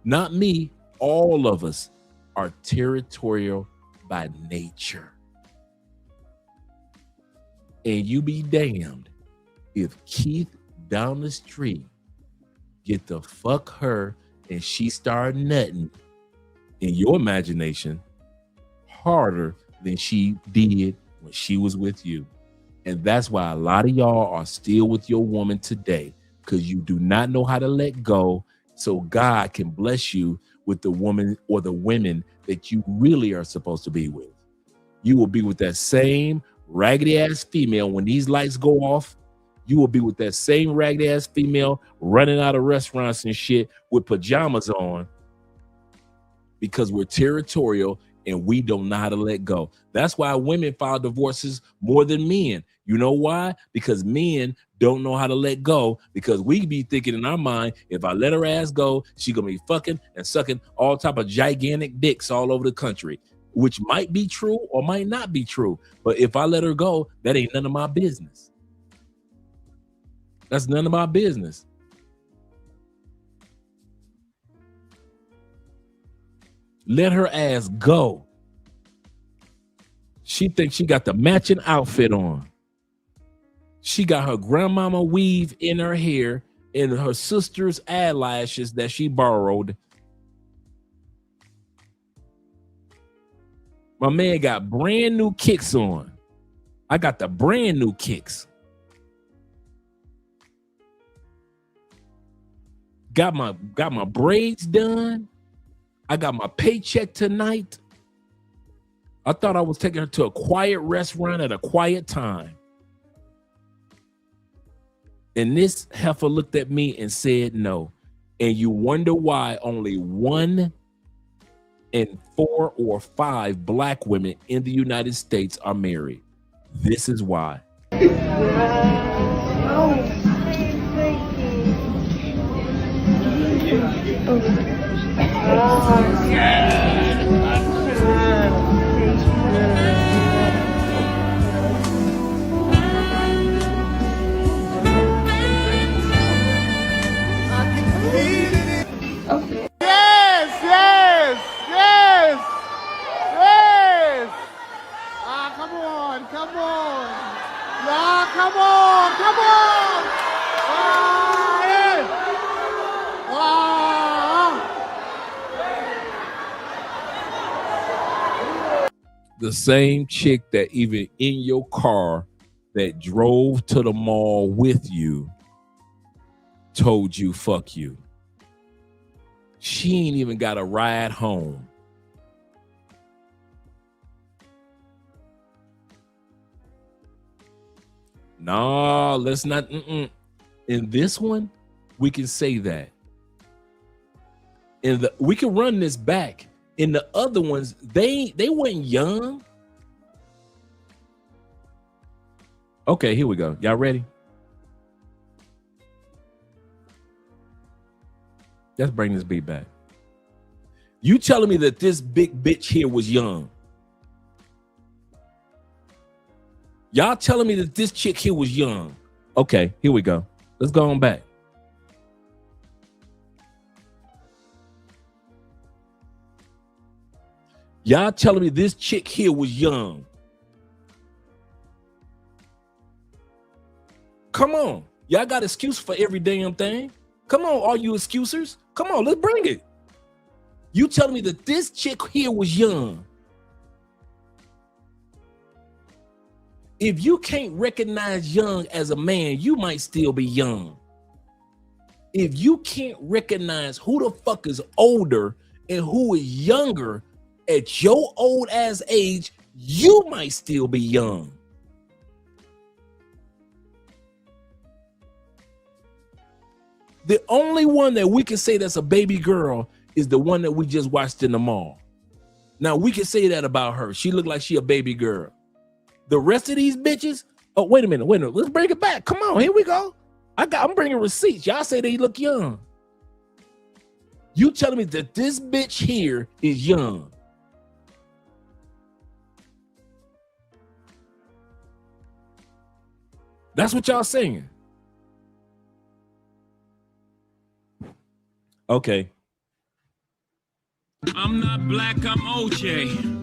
[SPEAKER 2] not me, all of us are territorial by nature. And you be damned if Keith down the street get to fuck her and she start nutting in your imagination harder than she did when she was with you. And that's why a lot of y'all are still with your woman today, because you do not know how to let go, so God can bless you with the woman or the women that you really are supposed to be with. You will be with that same raggedy ass female when these lights go off. You will be with that same raggedy ass female running out of restaurants and shit with pajamas on, because we're territorial and we don't know how to let go. That's why women file divorces more than men. You know why? Because men don't know how to let go, because we be thinking in our mind, if I let her ass go, she gonna be fucking and sucking all type of gigantic dicks all over the country, which might be true or might not be true. But if I let her go, that ain't none of my business. That's none of my business. Let her ass go. She thinks she got the matching outfit on. She got her grandmama weave in her hair and her sister's eyelashes that she borrowed. My man got brand new kicks on. I got the brand new kicks. Got my braids done. I got my paycheck tonight. I thought I was taking her to a quiet restaurant at a quiet time. And this heifer looked at me and said no. And you wonder why only 1 in 4 or 5 black women in the United States are married. This is why.
[SPEAKER 18] Yes! Come on. Yeah, come on.
[SPEAKER 2] The same chick that even in your car that drove to the mall with you told you fuck you. She ain't even got a ride home. No, let's not. In this one, we can say that. We can run this back. In the other ones, they weren't young. Okay, here we go. Y'all ready? Let's bring this beat back. You telling me that this big bitch here was young? Y'all telling me that this chick here was young? Okay, here we go. Let's go on back. Y'all telling me this chick here was young? Come on. Y'all got excuse for every damn thing. Come on, all you excusers. Come on, let's bring it. You telling me that this chick here was young? If you can't recognize young as a man, you might still be young. If you can't recognize who the fuck is older and who is younger at your old ass age, you might still be young. The only one that we can say that's a baby girl is the one that we just watched in the mall. Now we can say that about her. She looked like she a baby girl. The rest of these bitches, oh, wait a minute. Let's bring it back. Come on, here we go. I'm bringing receipts. Y'all say they look young. You telling me that this bitch here is young? That's what y'all saying. Okay.
[SPEAKER 3] I'm not black, I'm OJ.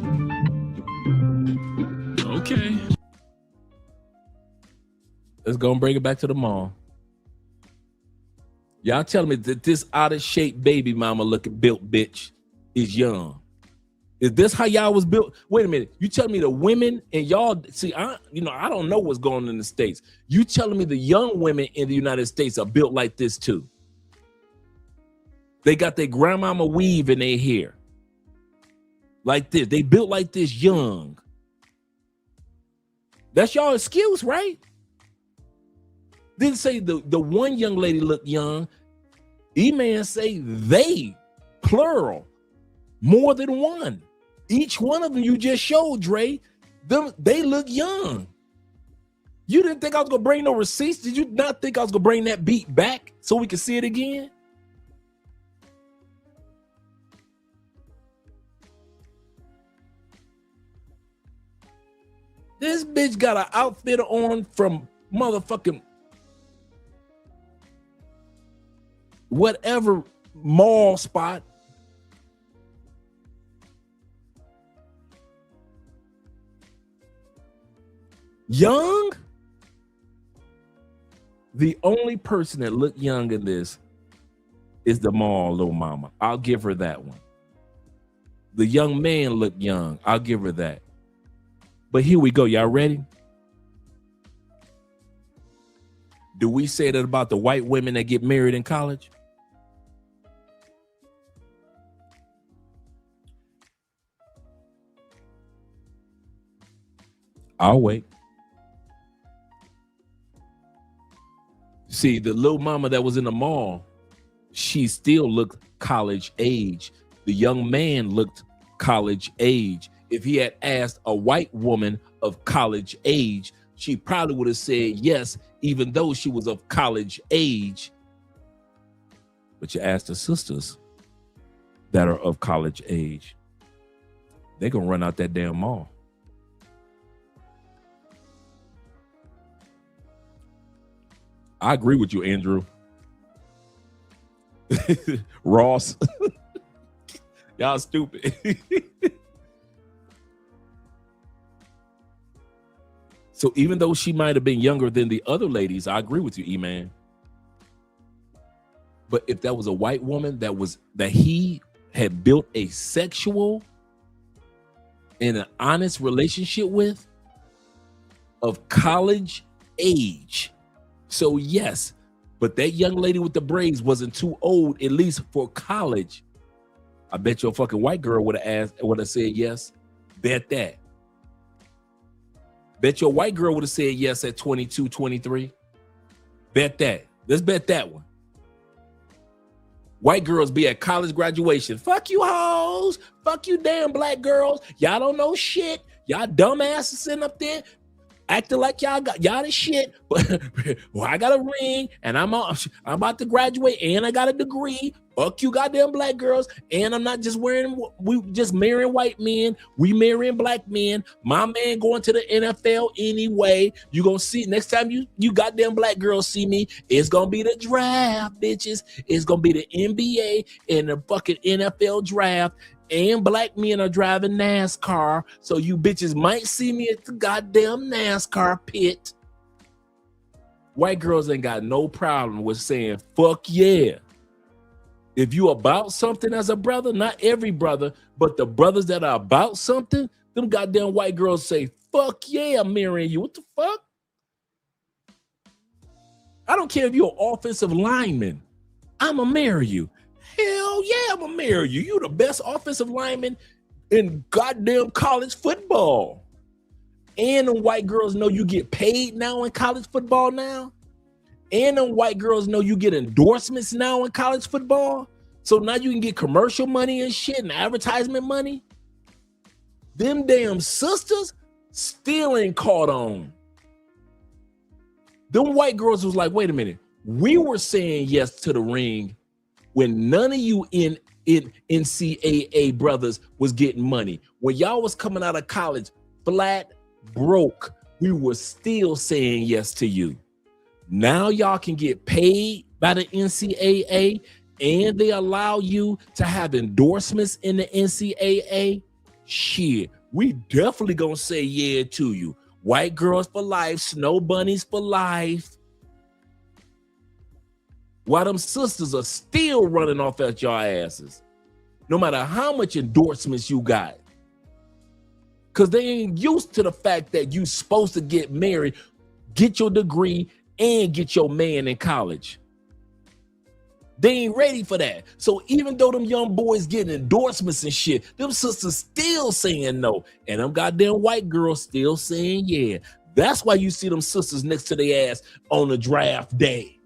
[SPEAKER 3] Okay.
[SPEAKER 2] Let's go and bring it back to the mall. Y'all telling me that this out of shape baby mama looking built bitch is young? Is this how y'all was built? Wait a minute. You telling me the women and y'all see? I don't know what's going on in the States. You telling me the young women in the United States are built like this too? They got their grandmama weave in their hair. Like this. They built like this young. That's y'all excuse, right? Didn't say the one young lady looked young. E-man say they, plural, more than one. Each one of them you just showed, Dre, they look young. You didn't think I was going to bring no receipts? Did you not think I was going to bring that beat back so we could see it again? This bitch got an outfit on from motherfucking whatever mall spot. Young? The only person that looked young in this is the mall little mama. I'll give her that one. The young man looked young. I'll give her that. But here we go. Y'all ready? Do we say that about the white women that get married in college? I'll wait. See, the little mama that was in the mall, she still looked college age. The young man looked college age. If he had asked a white woman of college age, she probably would have said yes, even though she was of college age. But you ask the sisters that are of college age, they're going to run out that damn mall. I agree with you, Andrew. Ross. Y'all stupid. So even though she might have been younger than the other ladies, I agree with you, E-Man. But if that was a white woman that he had built a sexual and an honest relationship with of college age. So yes, but that young lady with the braids wasn't too old, at least for college. I bet your fucking white girl would have said yes. Bet that. Bet your white girl would have said yes at 22, 23. Bet that. Let's bet that one. White girls be at college graduation. Fuck you hoes. Fuck you damn black girls. Y'all don't know shit. Y'all dumbasses sitting up there. acting like y'all the shit, but well, I got a ring and I'm about to graduate and I got a degree. Fuck you goddamn black girls. And I'm not just we just marrying white men. We marrying black men. My man going to the NFL anyway. You gonna see next time you goddamn black girls see me, it's gonna be the draft, bitches. It's gonna be the NBA and the fucking NFL draft. And black men are driving NASCAR, so you bitches might see me at the goddamn NASCAR pit. White girls ain't got no problem with saying, fuck yeah. If you about something as a brother, not every brother, but the brothers that are about something, them goddamn white girls say, fuck yeah, I'm marrying you. What the fuck? I don't care if you're an offensive lineman. I'ma marry you. Hell yeah, I'm gonna marry you. You the best offensive lineman in goddamn college football. And the white girls know you get paid now in college football now. And the white girls know you get endorsements now in college football. So now you can get commercial money and shit and advertisement money. Them damn sisters still ain't caught on. Them white girls was like, wait a minute. We were saying yes to the ring when none of you in NCAA brothers was getting money. When y'all was coming out of college flat broke, we were still saying yes to you. Now y'all can get paid by the NCAA and they allow you to have endorsements in the NCAA. Shit, we definitely gonna say yeah to you. White girls for life, snow bunnies for life. While them sisters are still running off at your asses, no matter how much endorsements you got. Because they ain't used to the fact that you supposed to get married, get your degree, and get your man in college. They ain't ready for that. So even though them young boys getting endorsements and shit, them sisters still saying no. And them goddamn white girls still saying yeah. That's why you see them sisters next to their ass on the draft day.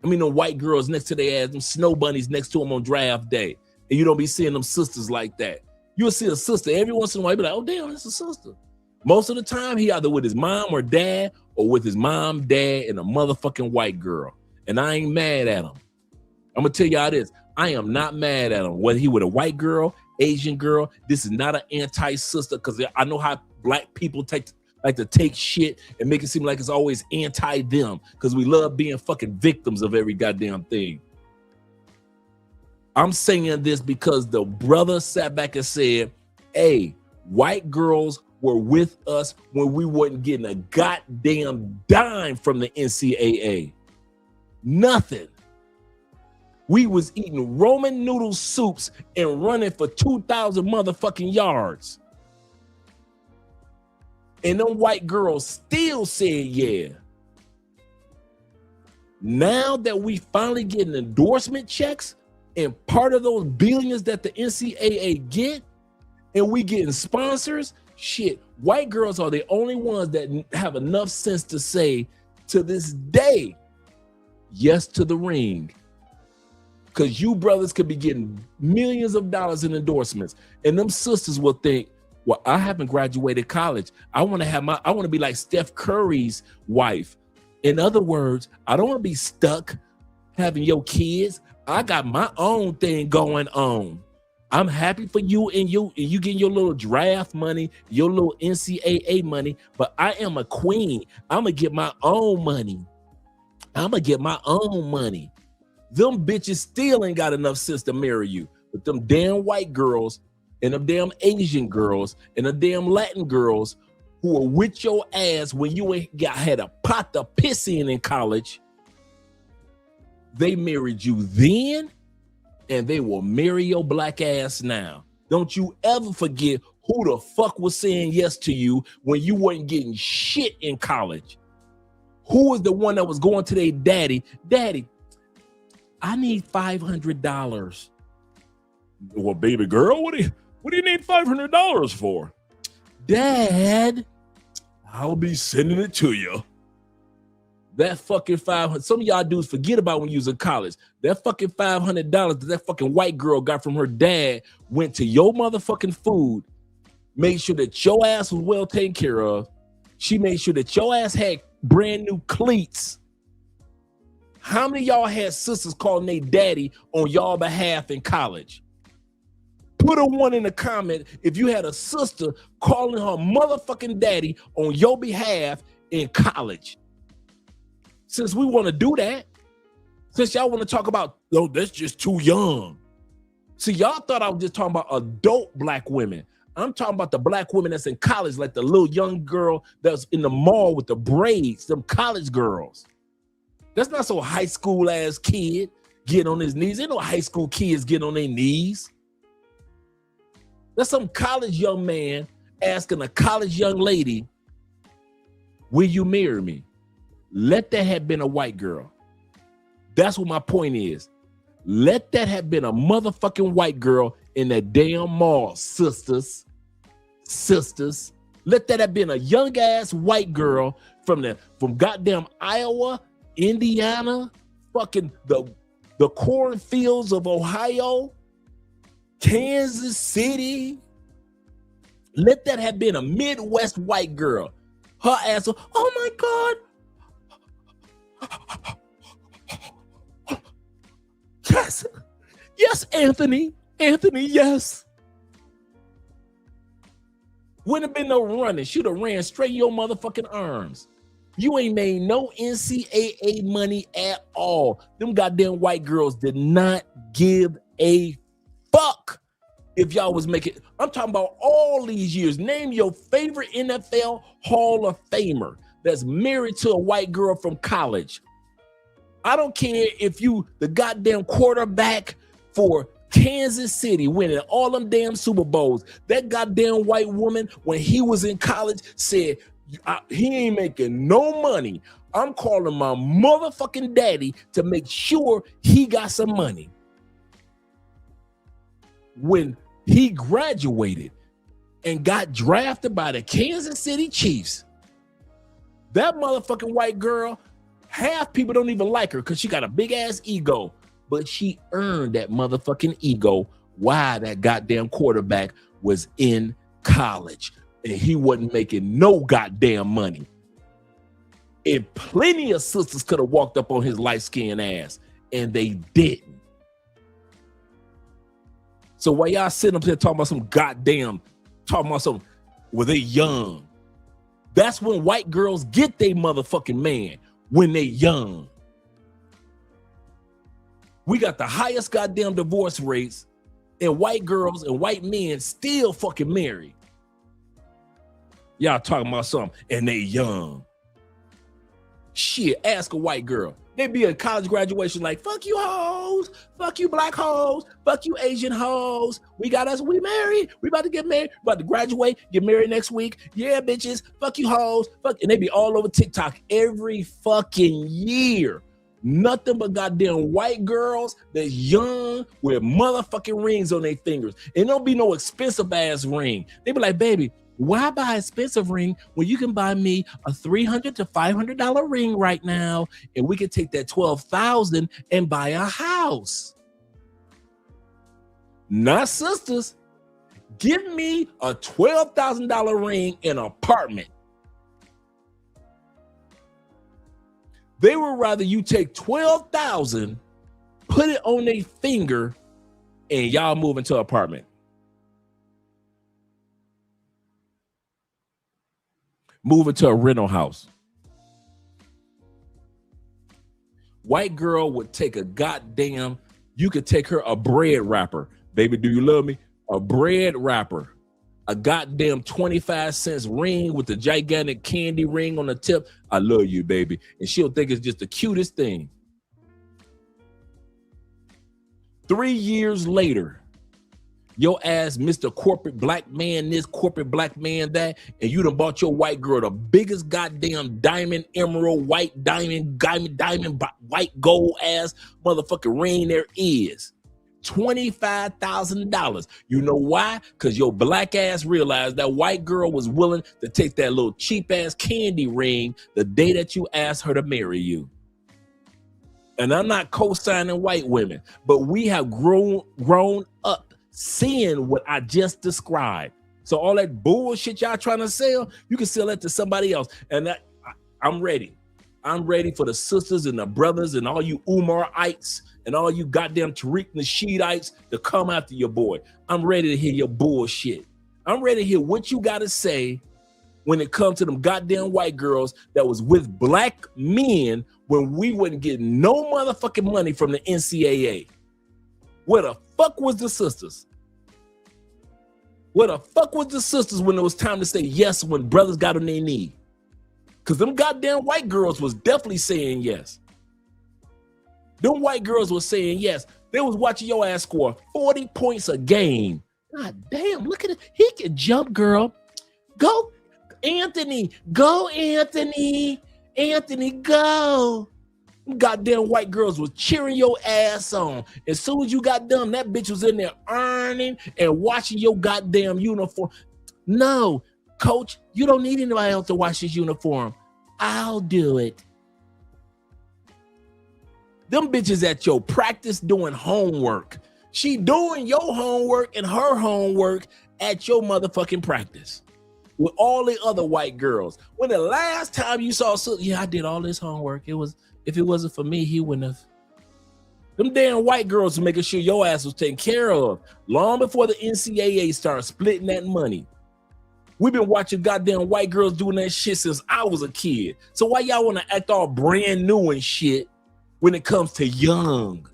[SPEAKER 2] I mean, the white girls next to their ass, them snow bunnies next to them on draft day. And you don't be seeing them sisters like that. You'll see a sister every once in a while, you be like, oh, damn, that's a sister. Most of the time, he either with his mom or dad or with his mom, dad, and a motherfucking white girl. And I ain't mad at him. I'm going to tell y'all this. I am not mad at him. Whether he with a white girl, Asian girl, this is not an anti-sister because I know how black people like to take shit and make it seem like it's always anti-them because we love being fucking victims of every goddamn thing. I'm saying this because the brother sat back and said, hey, white girls were with us when we wasn't getting a goddamn dime from the NCAA. Nothing. We was eating Roman noodle soups and running for 2,000 motherfucking yards. And them white girls still said yeah. Now that we finally getting endorsement checks and part of those billions that the NCAA get, and we getting sponsors, shit, white girls are the only ones that have enough sense to say to this day, yes to the ring. Because you brothers could be getting millions of dollars in endorsements. And them sisters will think, well, I haven't graduated college. I want to be like Steph Curry's wife. In other words, I don't want to be stuck having your kids. I got my own thing going on. I'm happy for you and you getting your little draft money, your little NCAA money, but I am a queen. I'm going to get my own money. Them bitches still ain't got enough sense to marry you. But them damn white girls and them damn Asian girls and the damn Latin girls who are with your ass when you ain't had a pot to piss in college, they married you then and they will marry your black ass now. Don't you ever forget who the fuck was saying yes to you when you weren't getting shit in college. Who was the one that was going to their daddy? Daddy, I need $500. Well, baby girl, what do you need $500 for? Dad, I'll be sending it to you. That fucking $500. Some of y'all dudes forget about when you was in college. That fucking $500 that fucking white girl got from her dad went to your motherfucking food, made sure that your ass was well taken care of, She made sure that your ass had brand new cleats. How many of y'all had sisters calling their daddy on y'all behalf in college? Put a one in the comment if you had a sister calling her motherfucking daddy on your behalf in college. Since we want to do that, since y'all want to talk about, no, that's just too young. See, y'all thought I was just talking about adult black women. I'm talking about the black women that's in college, like the little young girl that's in the mall with the braids, them college girls. That's not so high school ass kid getting on his knees. Ain't no high school kids getting on their knees. That's some college young man asking a college young lady, will you marry me? Let that have been a white girl. That's what my point is. Let that have been a motherfucking white girl in that damn mall, sisters. Let that have been a young ass white girl from goddamn Iowa, Indiana, fucking the cornfields of Ohio, Kansas City. Let that have been a Midwest white girl. Her ass, oh my God. Yes, Anthony, yes. Wouldn't have been no running. Should have ran straight in your motherfucking arms. You ain't made no NCAA money at all. Them goddamn white girls did not give a fuck if y'all was making. I'm talking about all these years. Name your favorite NFL Hall of Famer that's married to a white girl from college. I don't care if you the goddamn quarterback for Kansas City winning all them damn Super Bowls. That goddamn white woman, when he was in college, said, he ain't making no money. I'm calling my motherfucking daddy to make sure he got some money. When he graduated and got drafted by the Kansas City Chiefs, that motherfucking white girl, half people don't even like her because she got a big ass ego, but she earned that motherfucking ego while that goddamn quarterback was in college and he wasn't making no goddamn money. And plenty of sisters could have walked up on his light-skinned ass and they didn't. So while y'all sitting up here talking about some, well, they young. That's when white girls get they motherfucking man. When they young. We got the highest goddamn divorce rates, and white girls and white men still fucking married. Y'all talking about something, and they young. Shit, ask a white girl. They be at college graduation like, fuck you hoes, fuck you black hoes, fuck you Asian hoes. We married, we about to get married, about to graduate, get married next week. Yeah, bitches, fuck you hoes, fuck. And they be all over TikTok every fucking year. Nothing but goddamn white girls that's young with motherfucking rings on their fingers. And don't be no expensive ass ring. They be like, baby, why buy an expensive ring when you can buy me a $300 to $500 ring right now, and we can take that $12,000 and buy a house? Not sisters. Give me a $12,000 ring in an apartment. They would rather you take $12,000, put it on their finger, and y'all move into an apartment. Move into a rental house. White girl would take a goddamn, you could take her a bread wrapper. Baby, do you love me? A bread wrapper. A goddamn 25 cents ring with the gigantic candy ring on the tip. I love you, baby. And she'll think it's just the cutest thing. 3 years later, your ass, Mr. Corporate Black Man, this corporate black man, that, and you done bought your white girl the biggest goddamn diamond, emerald, white diamond, white gold ass motherfucking ring there is. $25,000. You know why? Because your black ass realized that white girl was willing to take that little cheap ass candy ring the day that you asked her to marry you. And I'm not co-signing white women, but we have grown up seeing what I just described. So all that bullshit y'all trying to sell, you can sell that to somebody else. And I'm ready. I'm ready for the sisters and the brothers and all you Umarites and all you goddamn Tariq Nasheedites to come after your boy. I'm ready to hear your bullshit. I'm ready to hear what you got to say when it comes to them goddamn white girls that was with black men when we wasn't getting no motherfucking money from the NCAA. Where the fuck was the sisters? Where the fuck was the sisters when it was time to say yes when brothers got on their knee? Because them goddamn white girls was definitely saying yes. Them white girls was saying yes. They was watching your ass score 40 points a game. God damn, look at it. He can jump, girl. Go, Anthony. Go, Anthony. Anthony, go. Them goddamn white girls was cheering your ass on. As soon as you got done, that bitch was in there earning and watching your goddamn uniform. No, coach, you don't need anybody else to watch his uniform. I'll do it. Them bitches at your practice doing homework. She doing your homework and her homework at your motherfucking practice with all the other white girls. When the last time you saw, yeah, I did all this homework. If it wasn't for me, he wouldn't have. Them damn white girls were making sure your ass was taken care of long before the NCAA started splitting that money. We've been watching goddamn white girls doing that shit since I was a kid. So why y'all want to act all brand new and shit when it comes to young?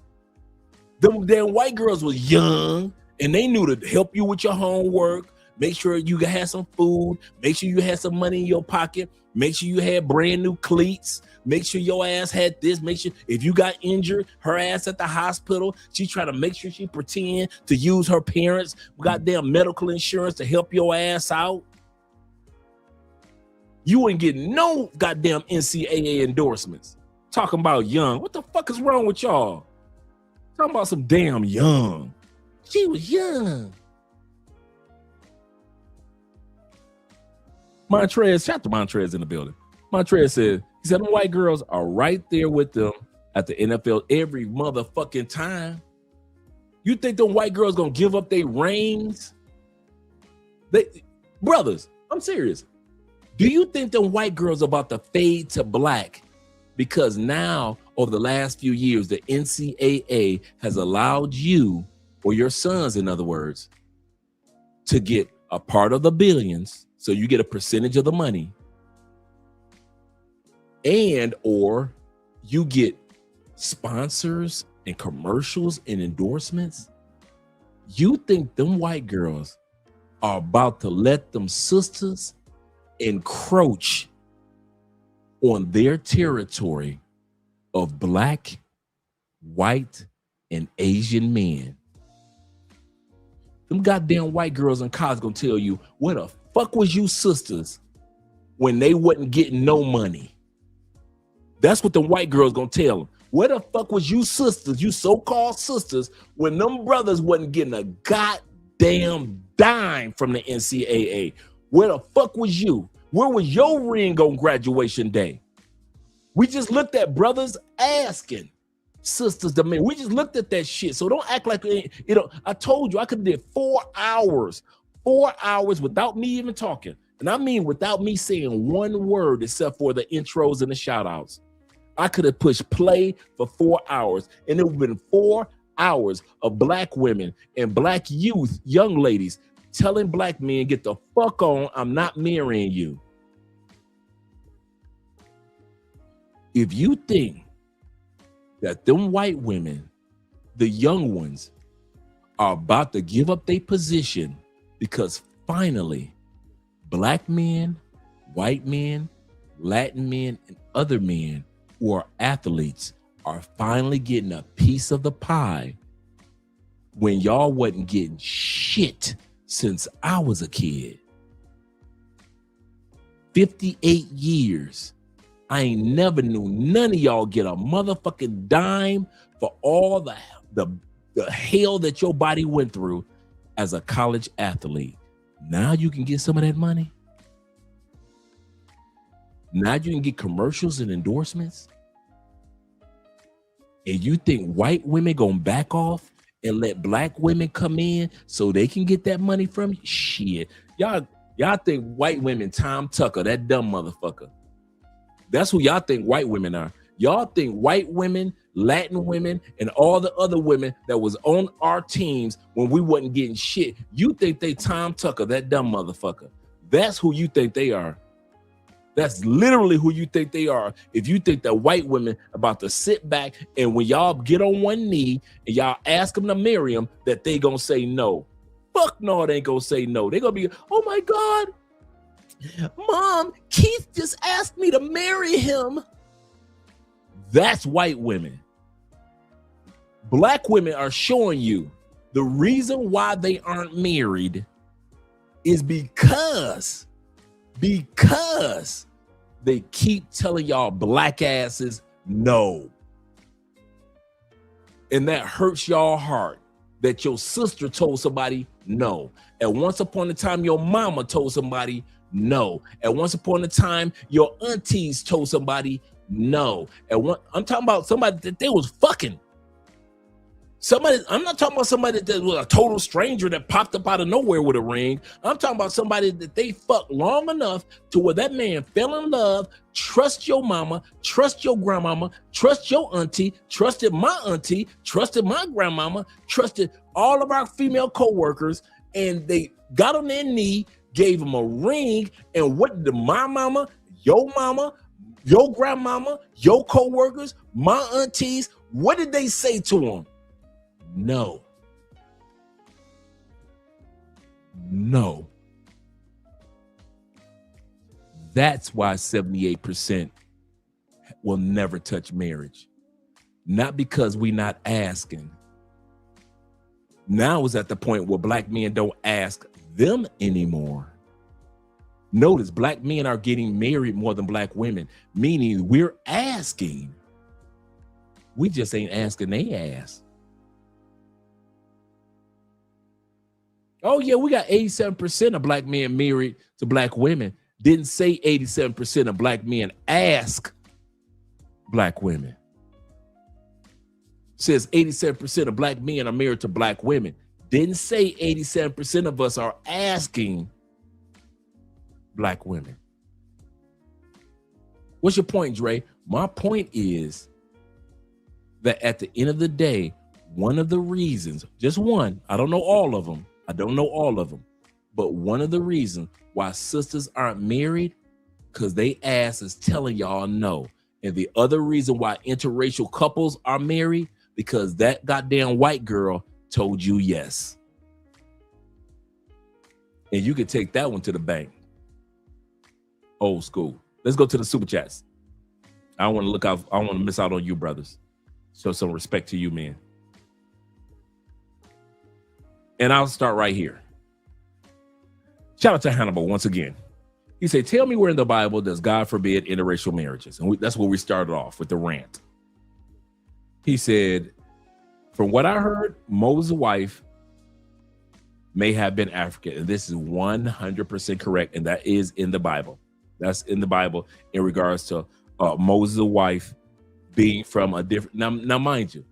[SPEAKER 2] Them damn white girls was young and they knew to help you with your homework, make sure you had some food, make sure you had some money in your pocket, make sure you had brand new cleats, make sure your ass had this, make sure if you got injured, her ass at the hospital, she try to make sure she pretend to use her parents' goddamn medical insurance to help your ass out. You ain't getting no goddamn NCAA endorsements. Talking about young. What the fuck is wrong with y'all? Talking about some damn young. She was young. Montrez, shout out to Montrez in the building. Montrez said, he said, them white girls are right there with them at the NFL every motherfucking time. You think them white girls gonna give up their rings? Brothers, I'm serious. Do you think them white girls are about to fade to black because now, over the last few years, the NCAA has allowed you, or your sons, in other words, to get a part of the billions, so you get a percentage of the money, and or you get sponsors and commercials and endorsements? You think them white girls are about to let them sisters encroach on their territory of black, white, and Asian men? Them goddamn white girls in college gonna tell you, where the fuck was you sisters when they wasn't getting no money? That's what them white girls gonna tell them. Where the fuck was you sisters, you so-called sisters, when them brothers wasn't getting a goddamn dime from the NCAA? Where the fuck was you? Where was your ring on graduation day? We just looked at brothers asking sisters to men. We just looked at that shit. So don't act like I told you I could have did 4 hours without me even talking. And I mean without me saying one word except for the intros and the shout outs. I could have pushed play for 4 hours, and it would have been 4 hours of black women and black youth, young ladies, telling black men, get the fuck on, I'm not marrying you. If you think that them white women, the young ones, are about to give up their position because finally black men, white men, Latin men, and other men who are athletes are finally getting a piece of the pie when y'all wasn't getting shit since I was a kid. 58 years. I ain't never knew none of y'all get a motherfucking dime for all the hell that your body went through as a college athlete. Now you can get some of that money. Now you can get commercials and endorsements. And you think white women gonna back off and let black women come in so they can get that money from you? Shit. Y'all think white women Tom Tucker, that dumb motherfucker. That's who y'all think white women are. Y'all think white women, Latin women, and all the other women that was on our teams when we wasn't getting shit. You think they Tom Tucker, that dumb motherfucker. That's who you think they are. That's literally who you think they are. If you think that white women about to sit back and when y'all get on one knee and y'all ask them to marry them, that they gonna say no. Fuck no, they ain't gonna say no. They gonna be, oh my God, Mom, Keith just asked me to marry him. That's white women. Black women are showing you the reason why they aren't married is because they keep telling y'all black asses no. And that hurts y'all heart that your sister told somebody no. And once upon a time, your mama told somebody no. And once upon a time, your aunties told somebody no. And I'm talking about somebody that they was fucking. Somebody, I'm not talking about somebody that was a total stranger that popped up out of nowhere with a ring. I'm talking about somebody that they fucked long enough to where that man fell in love, trust your mama, trust your grandmama, trust your auntie, trusted my auntie, trusted my grandmama, trusted all of our female co-workers, and they got on their knee, gave him a ring, and what did my mama, your grandmama, your co-workers, my aunties, what did they say to him? No. No. That's why 78% will never touch marriage. Not because we're not asking. Now it's at the point where black men don't ask them anymore. Notice black men are getting married more than black women, meaning we're asking. We just ain't asking they ass. Oh, yeah, we got 87% of black men married to black women. Didn't say 87% of black men ask black women. Says 87% of black men are married to black women. Didn't say 87% of us are asking black women. What's your point, Dre? My point is that at the end of the day, one of the reasons, just one, I don't know all of them, but one of the reasons why sisters aren't married, because they ass is telling y'all no. And the other reason why interracial couples are married, because that goddamn white girl told you yes. And you can take that one to the bank. Old school. Let's go to the super chats. I don't want to look out. I don't want to miss out on you, brothers. Show some respect to you, man. And I'll start right here. Shout out to Hannibal once again. He said, tell me where in the Bible does God forbid interracial marriages? And that's where we started off with the rant. He said, from what I heard, Moses' wife may have been African. And this is 100% correct. And that is in the Bible. That's in the Bible in regards to Moses' wife being from a different, now mind you,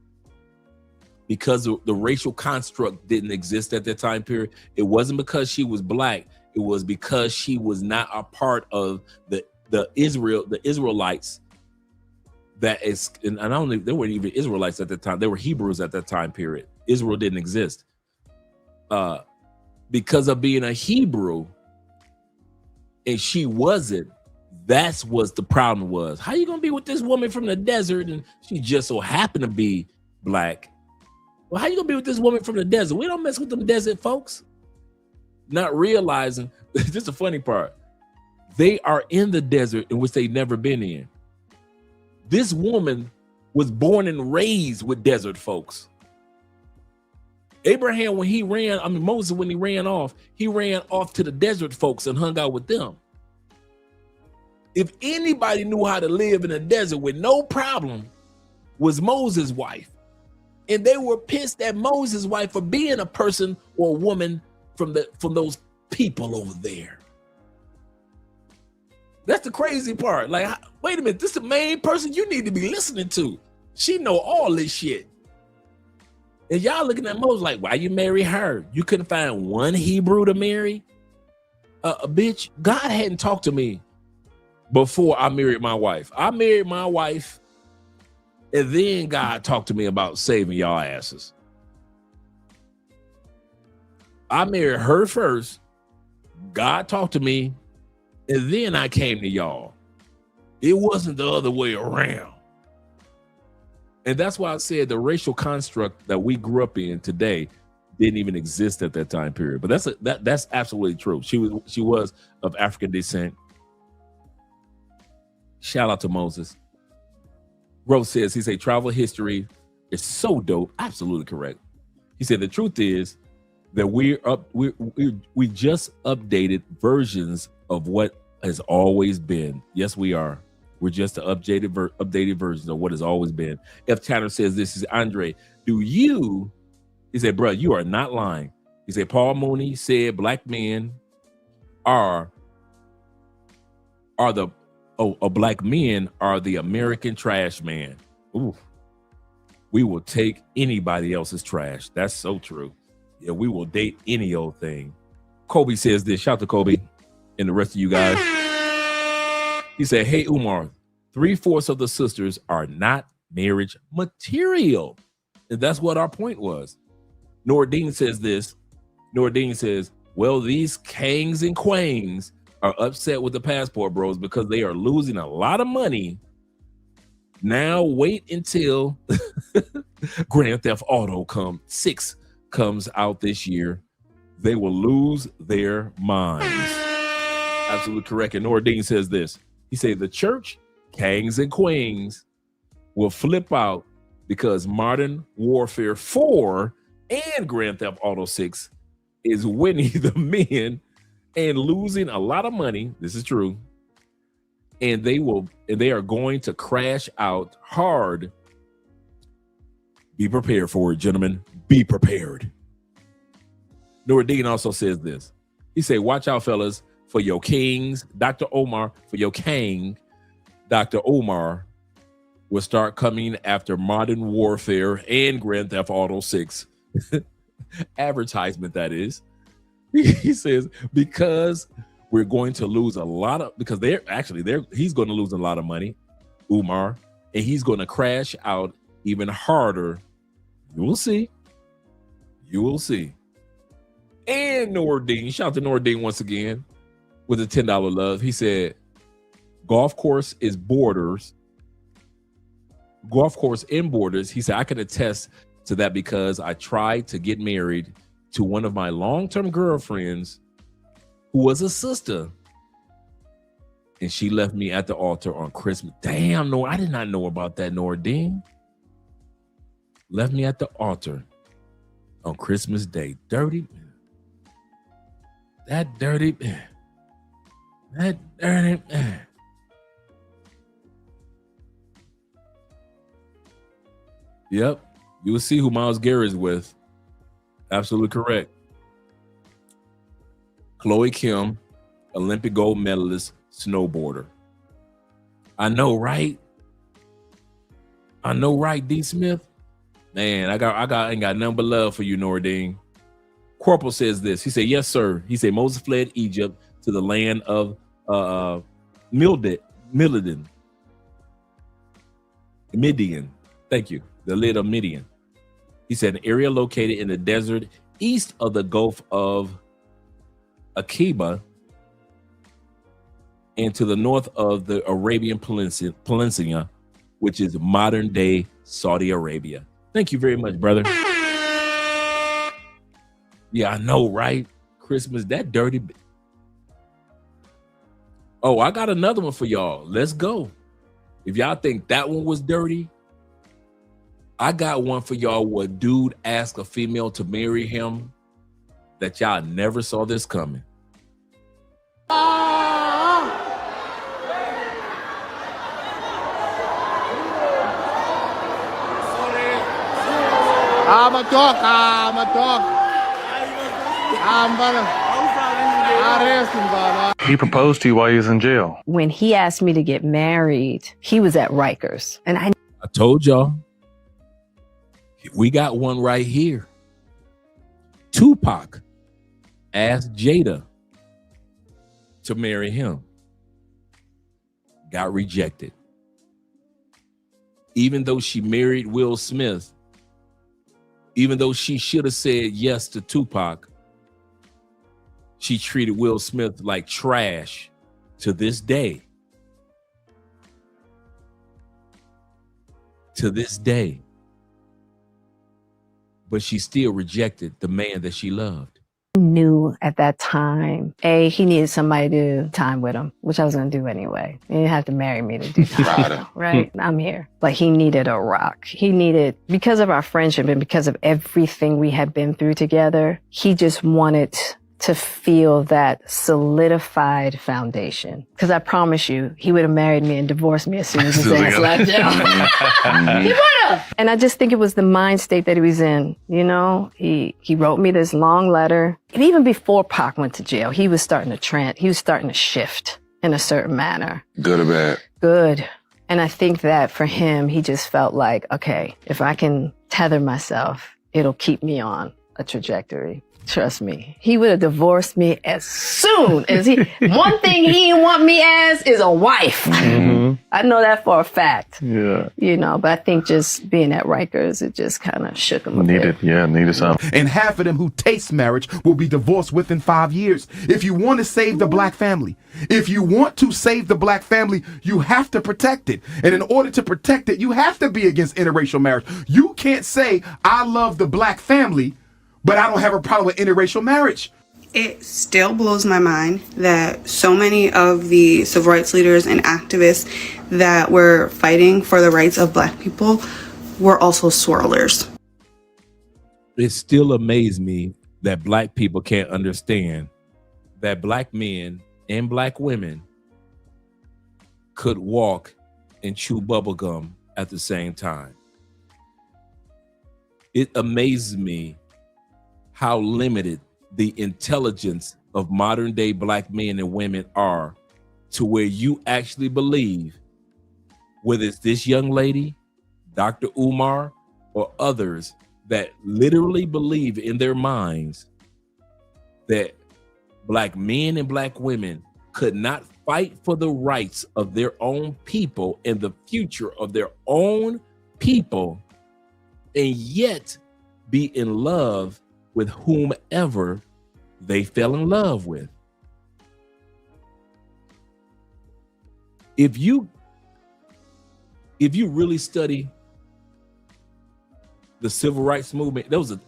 [SPEAKER 2] because the racial construct didn't exist at that time period, it wasn't because she was black, it was because she was not a part of the Israelites that is, and I don't know, they weren't even Israelites at the time, they were Hebrews at that time period. Israel didn't exist. Because of being a Hebrew, and she wasn't, that's what the problem was. How you gonna be with this woman from the desert and she just so happened to be black? Well, how you gonna be with this woman from the desert? We don't mess with them desert folks. Not realizing, this is the funny part, they are in the desert in which they've never been in. This woman was born and raised with desert folks. Abraham, when he ran, Moses, when he ran off to the desert folks and hung out with them. If anybody knew how to live in a desert with no problem, was Moses' wife. And they were pissed at Moses' wife for being a person or a woman from those people over there. That's the crazy part. Like, wait a minute, this is the main person you need to be listening to. She know all this shit. And y'all looking at Moses like, why you marry her? You couldn't find one Hebrew to marry? Bitch, God hadn't talked to me before I married my wife. I married my wife, and then God talked to me about saving y'all asses. I married her first. God talked to me, and then I came to y'all. It wasn't the other way around. And that's why I said the racial construct that we grew up in today didn't even exist at that time period. But that's absolutely true. She was of African descent. Shout out to Moses. Rose says, he said, travel history is so dope. Absolutely correct. He said, the truth is that we just updated versions of what has always been. Yes, we are. We're just the updated versions of what has always been. F. Tanner says, this is Andre. He said, bro, you are not lying. He said, Paul Mooney said black men black men are the American trash man. Ooh. We will take anybody else's trash. That's so true. Yeah, we will date any old thing. Kobe says this. Shout out to Kobe and the rest of you guys. He said, hey, Umar, 3/4 of the sisters are not marriage material. And that's what our point was. Nordine says this. Nordine says, well, these kangs and quangs are upset with the passport bros because they are losing a lot of money. Now wait until Grand Theft Auto 6 comes out this year. They will lose their minds. Absolutely correct. And Nordine says this. He said the church, kangs and queens, will flip out because Modern Warfare 4 and Grand Theft Auto 6 is winning the men and losing a lot of money. This is true. And they are going to crash out hard. Be prepared for it, gentlemen. Be prepared. Nordine also says this. He said, watch out, fellas, for your kings. Dr. Omar, for your king, Dr. Omar will start coming after Modern Warfare and Grand Theft Auto 6. Advertisement, that is. He says, because we're going to lose a lot of, because he's going to lose a lot of money, Umar, and he's going to crash out even harder. You will see. You will see. And Nordine, shout out to Nordine once again with a $10 love. He said, golf course in Borders. He said, I can attest to that because I tried to get married to one of my long-term girlfriends who was a sister. And she left me at the altar on Christmas. Damn, no, I did not know about that, Nordine. Left me at the altar on Christmas Day. Dirty. That dirty. Yep. You will see who Miles Garrett is with. Absolutely correct. Chloe Kim, Olympic gold medalist, snowboarder. I know, right? D. Smith. Man, I ain't got nothing but love for you, Nordine. Corporal says this. He said, yes, sir. He said Moses fled Egypt to the land of Midian. Thank you. The land of Midian. He said an area located in the desert east of the Gulf of Aqaba and to the north of the Arabian Peninsula, which is modern day Saudi Arabia. Thank you very much, brother. Yeah, I know, right? Christmas, that dirty. Oh, I got another one for y'all. Let's go. If y'all think that one was dirty, I got one for y'all where a dude asked a female to marry him that y'all never saw this coming.
[SPEAKER 19] He proposed to you while he was in jail.
[SPEAKER 20] When he asked me to get married, he was at Rikers. And I
[SPEAKER 2] told y'all. We got one right here. Tupac asked Jada to marry him. Got rejected. Even though she married Will Smith, even though she should have said yes to Tupac, she treated Will Smith like trash to this day. To this day. But she still rejected the man that she loved.
[SPEAKER 20] Knew at that time, he needed somebody to do time with him, which I was going to do anyway. He didn't have to marry me to do time with him, right? I'm here. But he needed a rock. He needed, because of our friendship and because of everything we had been through together, he just wanted to feel that solidified foundation. Because I promise you, he would have married me and divorced me as soon as his ass left down. He would have. And I just think it was the mind state that he was in. You know, he wrote me this long letter. And even before Pac went to jail, he was starting to shift in a certain manner.
[SPEAKER 19] Good or bad?
[SPEAKER 20] Good. And I think that for him, he just felt like, okay, if I can tether myself, it'll keep me on a trajectory. Trust me, he would have divorced me as soon as one thing he didn't want me as is a wife. Mm-hmm. I know that for a fact.
[SPEAKER 19] Yeah.
[SPEAKER 20] You know, but I think just being at Rikers, it just kind of shook him a bit.
[SPEAKER 19] Needed something.
[SPEAKER 6] And half of them who taste marriage will be divorced within 5 years. If you want to save the black family, you have to protect it. And in order to protect it, you have to be against interracial marriage. You can't say, I love the black family, but I don't have a problem with interracial marriage.
[SPEAKER 21] It still blows my mind that so many of the civil rights leaders and activists that were fighting for the rights of black people were also swirlers.
[SPEAKER 2] It still amazes me that black people can't understand that black men and black women could walk and chew bubblegum at the same time. It amazes me how limited the intelligence of modern day black men and women are, to where you actually believe, whether it's this young lady, Dr. Umar, or others, that literally believe in their minds that black men and black women could not fight for the rights of their own people and the future of their own people, and yet be in love with whomever they fell in love with. If you really study the civil rights movement, there was an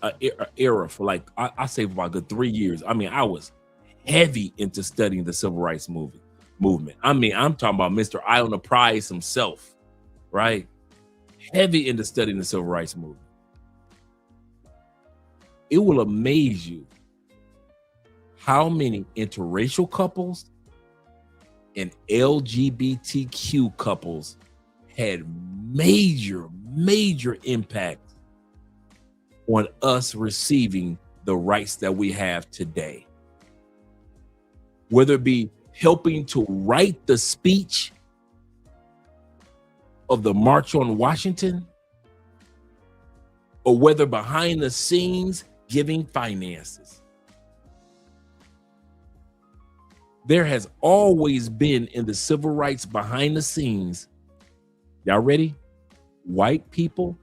[SPEAKER 2] era for like, I say for about a good 3 years. I mean, I was heavy into studying the civil rights movement. I mean, I'm talking about Mr. Eye on the Prize himself, right? Heavy into studying the civil rights movement. It will amaze you how many interracial couples and LGBTQ couples had major impact on us receiving the rights that we have today. Whether it be helping to write the speech of the March on Washington, or whether behind the scenes giving finances. There has always been in the civil rights behind the scenes, y'all ready? White people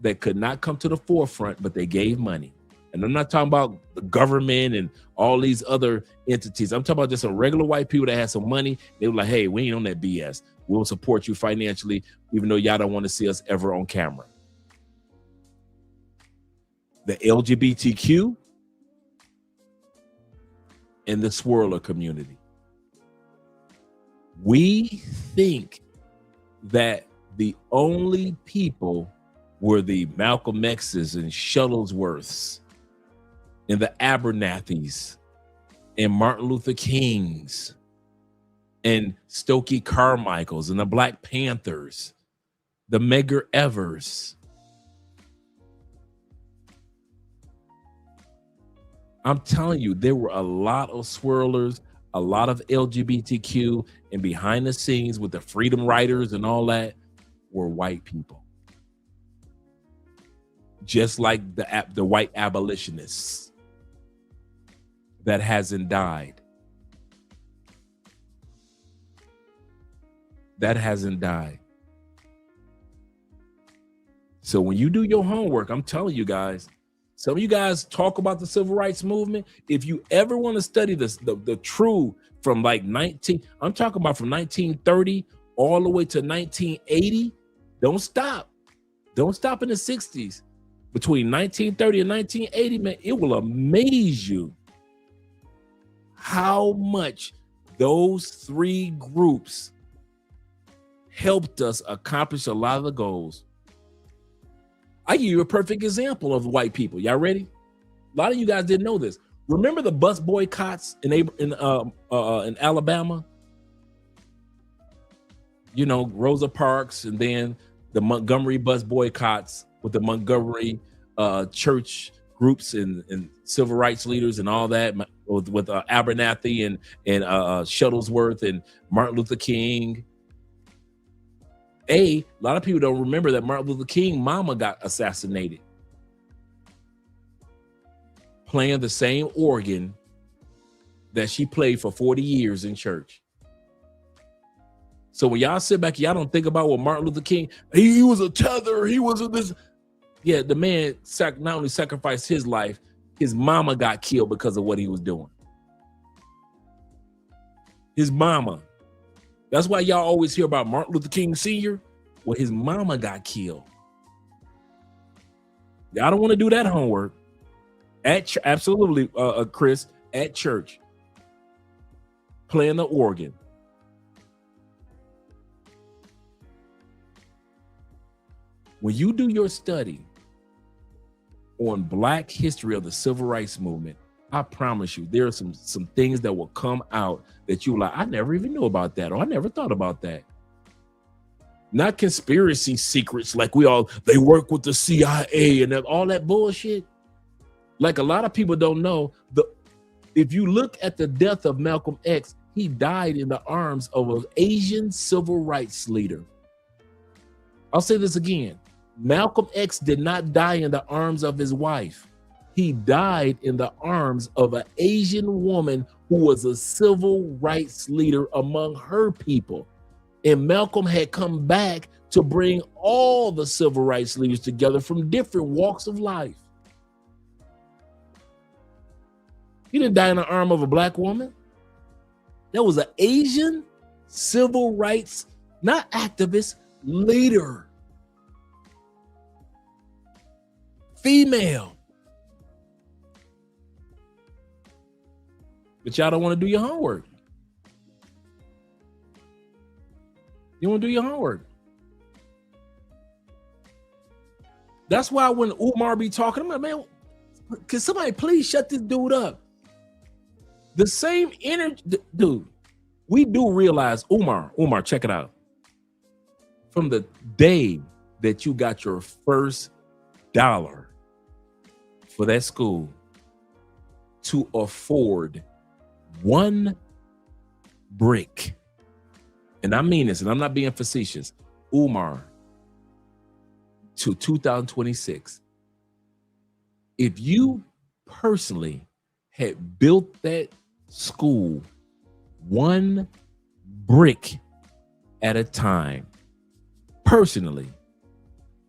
[SPEAKER 2] that could not come to the forefront, but they gave money. And I'm not talking about the government and all these other entities. I'm talking about just some regular white people that had some money. They were like, hey, we ain't on that BS. We'll support you financially, even though y'all don't want to see us ever on camera. The LGBTQ and the swirler community. We think that the only people were the Malcolm X's and Shuttlesworths and the Abernathys and Martin Luther Kings and Stokely Carmichaels and the Black Panthers, the Medgar Evers. I'm telling you, there were a lot of swirlers, a lot of LGBTQ, and behind the scenes with the freedom riders and all that were white people. just like the white abolitionists. That hasn't died. That hasn't died. So when you do your homework, I'm telling you guys, some of you guys talk about the civil rights movement. If you ever want to study this, the true from like I'm talking about from 1930 all the way to 1980, don't stop. Don't stop in the 60s. Between 1930 and 1980, man, it will amaze you how much those three groups helped us accomplish a lot of the goals. I give you a perfect example of white people. Y'all ready? A lot of you guys didn't know this. Remember the bus boycotts in Alabama? You know, Rosa Parks, and then the Montgomery bus boycotts with the Montgomery church groups and civil rights leaders and all that, with Abernathy and Shuttlesworth and Martin Luther King. A lot of people don't remember that Martin Luther King mama got assassinated playing the same organ that she played for 40 years in church. So when y'all sit back, y'all don't think about what Martin Luther King, he was a tether, he was this. Yeah, the man not only sacrificed his life, his mama got killed because of what he was doing. His mama. That's why y'all always hear about Martin Luther King Sr. Well, his mama got killed. Y'all don't want to do that homework. Absolutely, Chris, at church, playing the organ. When you do your study on Black history of the civil rights movement, I promise you, there are some things that will come out that you like, I never even knew about that, or I never thought about that. Not conspiracy secrets like they work with the CIA and all that bullshit. Like a lot of people don't know, if you look at the death of Malcolm X, he died in the arms of an Asian civil rights leader. I'll say this again. Malcolm X did not die in the arms of his wife. He died in the arms of an Asian woman who was a civil rights leader among her people. And Malcolm had come back to bring all the civil rights leaders together from different walks of life. He didn't die in the arm of a Black woman. That was an Asian civil rights, not activist, leader. Female. But y'all don't want to do your homework. You want to do your homework. That's why when Umar be talking, I'm like, man, can somebody please shut this dude up? The same energy, dude, we do realize, Umar, check it out. From the day that you got your first dollar for that school to afford one brick, and I mean this, and I'm not being facetious, Umar, to 2026, if you personally had built that school one brick at a time, personally,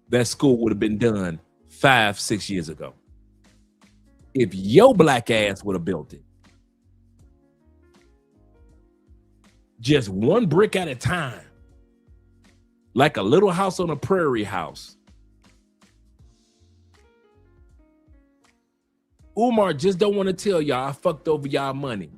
[SPEAKER 2] that school would have been done 5-6 years ago. If your Black ass would have built it. Just one brick at a time. Like a little house on a prairie house. Umar just don't want to tell y'all I fucked over y'all money.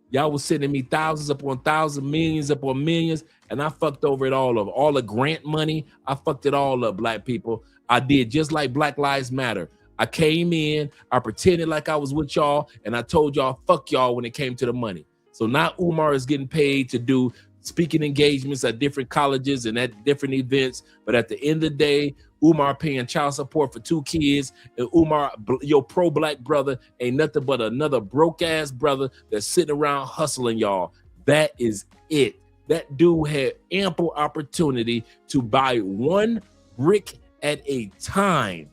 [SPEAKER 2] Y'all was sending me thousands upon thousands, millions upon millions, and I fucked over it all. All the grant money, I fucked it all up, Black people. I did just like Black Lives Matter. I came in, I pretended like I was with y'all, and I told y'all fuck y'all when it came to the money. So now Umar is getting paid to do speaking engagements at different colleges and at different events. But at the end of the day, Umar paying child support for 2 kids, and Umar, your pro-Black brother, ain't nothing but another broke-ass brother that's sitting around hustling y'all. That is it. That dude had ample opportunity to buy one brick at a time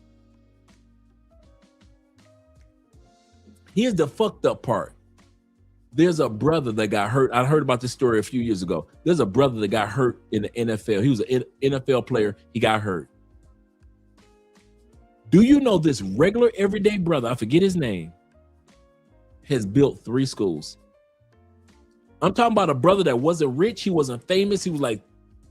[SPEAKER 2] Here's the fucked up part. There's a brother that got hurt. I heard about this story a few years ago. There's a brother that got hurt in the NFL. He was an NFL player. He got hurt. Do you know this regular everyday brother, I forget his name, has built 3 schools? I'm talking about a brother that wasn't rich. He wasn't famous. He was like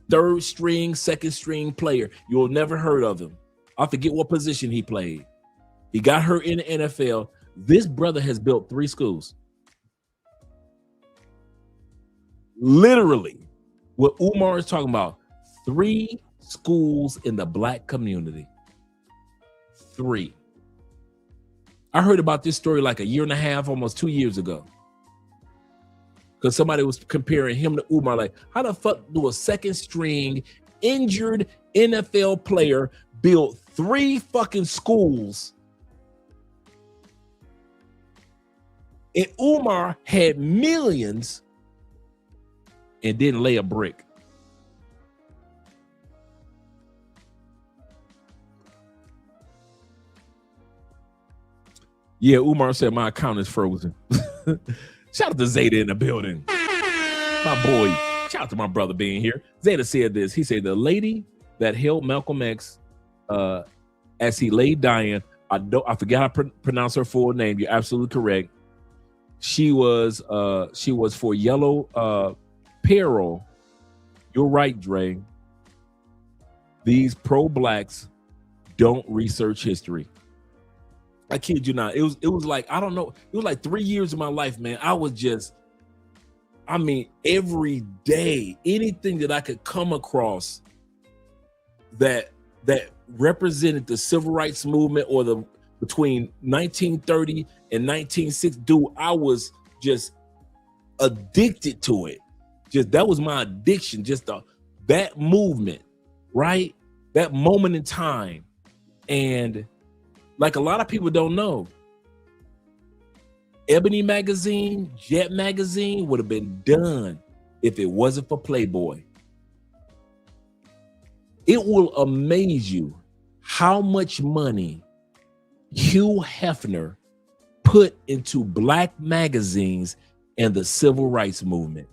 [SPEAKER 2] 3rd string, 2nd string player. You'll never heard of him. I forget what position he played. He got hurt in the NFL. This brother has built 3 schools. Literally, what Umar is talking about, 3 schools in the black community. 3. I heard about this story like a year and a half, almost 2 years ago. Because somebody was comparing him to Umar, like, how the fuck do a 2nd string injured NFL player build 3 fucking schools? And Umar had millions and didn't lay a brick. Yeah, Umar said my account is frozen. Shout out to Zeta in the building. My boy. Shout out to my brother being here. Zeta said this. He said, the lady that held Malcolm X as he lay dying, I forget how to pronounce her full name. You're absolutely correct. She was for Yellow Peril. You're right, Dre. These pro-blacks don't research history. I kid you not. It was like, I don't know. It was like 3 years of my life, man. I was just, I mean, every day, anything that I could come across that represented the civil rights movement or the between 1930 and 1960, dude, I was just addicted to it. Just that was my addiction. Just that movement, right? That moment in time. And like a lot of people don't know, Ebony magazine, Jet magazine would have been done if it wasn't for Playboy. It will amaze you how much money Hugh Hefner put into black magazines and the civil rights movement.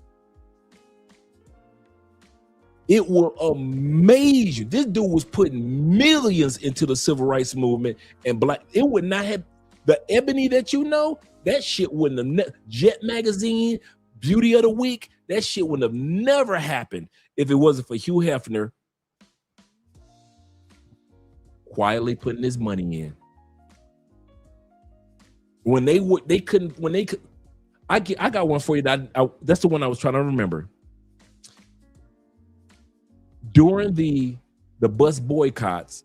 [SPEAKER 2] It will amaze you. This dude was putting millions into the civil rights movement and black. It would not have the Ebony that you know. That shit wouldn't have. Jet magazine, Beauty of the Week. That shit wouldn't have never happened if it wasn't for Hugh Hefner quietly putting his money in. I got one for you. That's the one I was trying to remember. During the bus boycotts,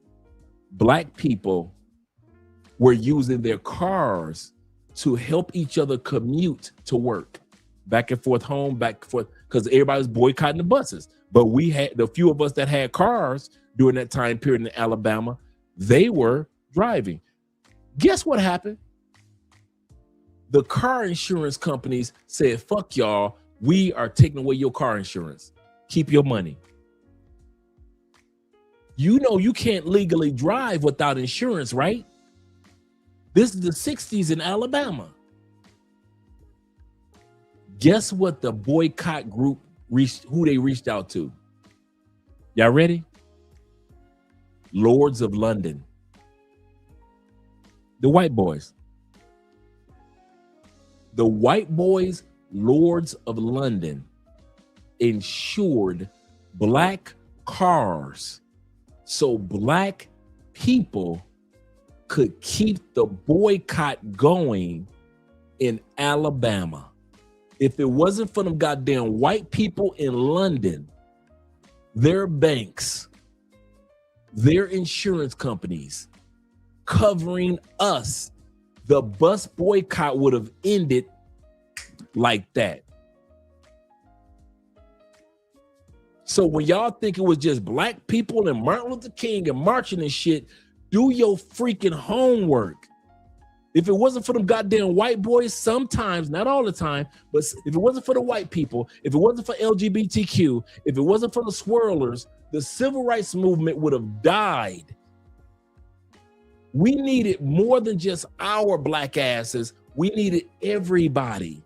[SPEAKER 2] black people were using their cars to help each other commute to work, back and forth home, back and forth, because everybody was boycotting the buses. But we had the few of us that had cars during that time period in Alabama, they were driving. Guess what happened? The car insurance companies said, fuck y'all, we are taking away your car insurance. Keep your money. You know you can't legally drive without insurance, right? This is the 60s in Alabama. Guess what the boycott group who they reached out to? Y'all ready? Lords of London. The white boys. The white boys, Lords of London, insured black cars so black people could keep the boycott going in Alabama. If it wasn't for them goddamn white people in London, their banks, their insurance companies covering us, the bus boycott would have ended like that. So when y'all think it was just black people and Martin Luther King and marching and shit, do your freaking homework. If it wasn't for them goddamn white boys, sometimes, not all the time, but if it wasn't for the white people, if it wasn't for LGBTQ, if it wasn't for the swirlers, the civil rights movement would have died. We needed more than just our black asses. We needed everybody.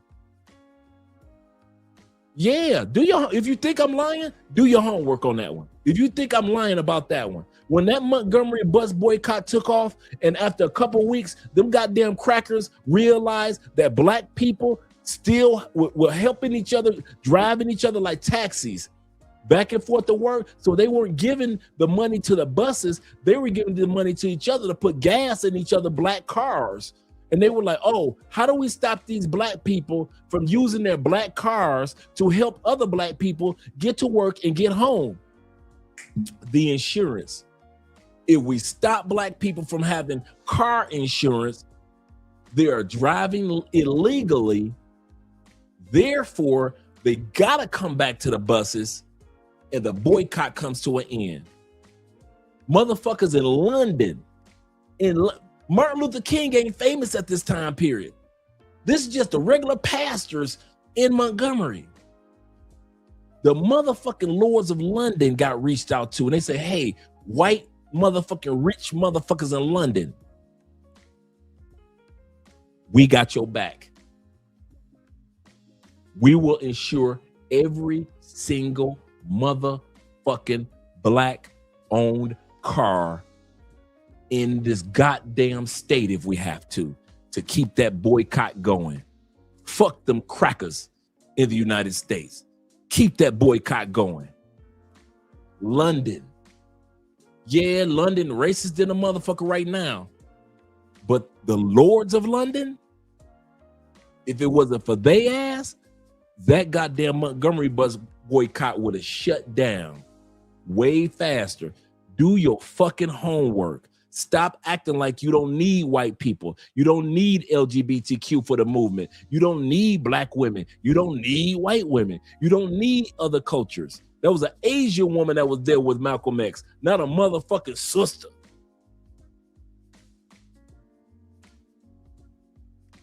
[SPEAKER 2] Yeah, if you think I'm lying, do your homework on that one. If you think I'm lying about that one, when that Montgomery bus boycott took off, and after a couple weeks, them goddamn crackers realized that black people still were helping each other, driving each other like taxis back and forth to work. So they weren't giving the money to the buses, they were giving the money to each other to put gas in each other black cars. And they were like, oh, how do we stop these black people from using their black cars to help other black people get to work and get home? The insurance. If we stop black people from having car insurance, they are driving illegally. Therefore, they gotta come back to the buses, and the boycott comes to an end. Motherfuckers in London, Martin Luther King ain't famous at this time period. This is just the regular pastors in Montgomery. The motherfucking lords of London got reached out to, and they say, hey, white motherfucking rich motherfuckers in London, we got your back. We will insure every single motherfucking black owned car in this goddamn state if we have to keep that boycott going. Fuck them crackers in the United States. Keep that boycott going. London. Yeah, London racist than a motherfucker right now. But the lords of London, if it wasn't for they ass, that goddamn Montgomery bus boycott would have shut down way faster. Do your fucking homework. Stop acting like you don't need white people. You don't need LGBTQ for the movement. You don't need black women. You don't need white women. You don't need other cultures. There was an Asian woman that was there with Malcolm X, not a motherfucking sister.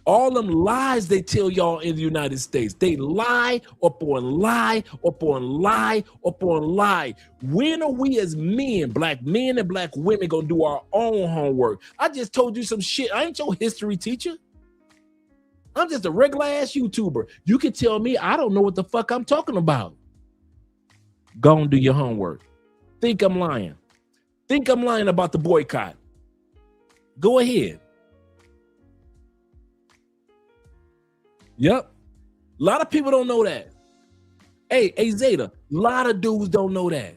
[SPEAKER 2] All them lies they tell y'all in the United States, they lie upon lie upon lie upon lie. When are we as men and black women, gonna do our own homework? I just told you some shit. I ain't your history teacher. I'm just a regular ass YouTuber. You can tell me I don't know what the fuck I'm talking about. Go and do your homework. Think I'm lying. Think I'm lying about the boycott. Go ahead. Yep. A lot of people don't know that. Hey, Zeta, a lot of dudes don't know that.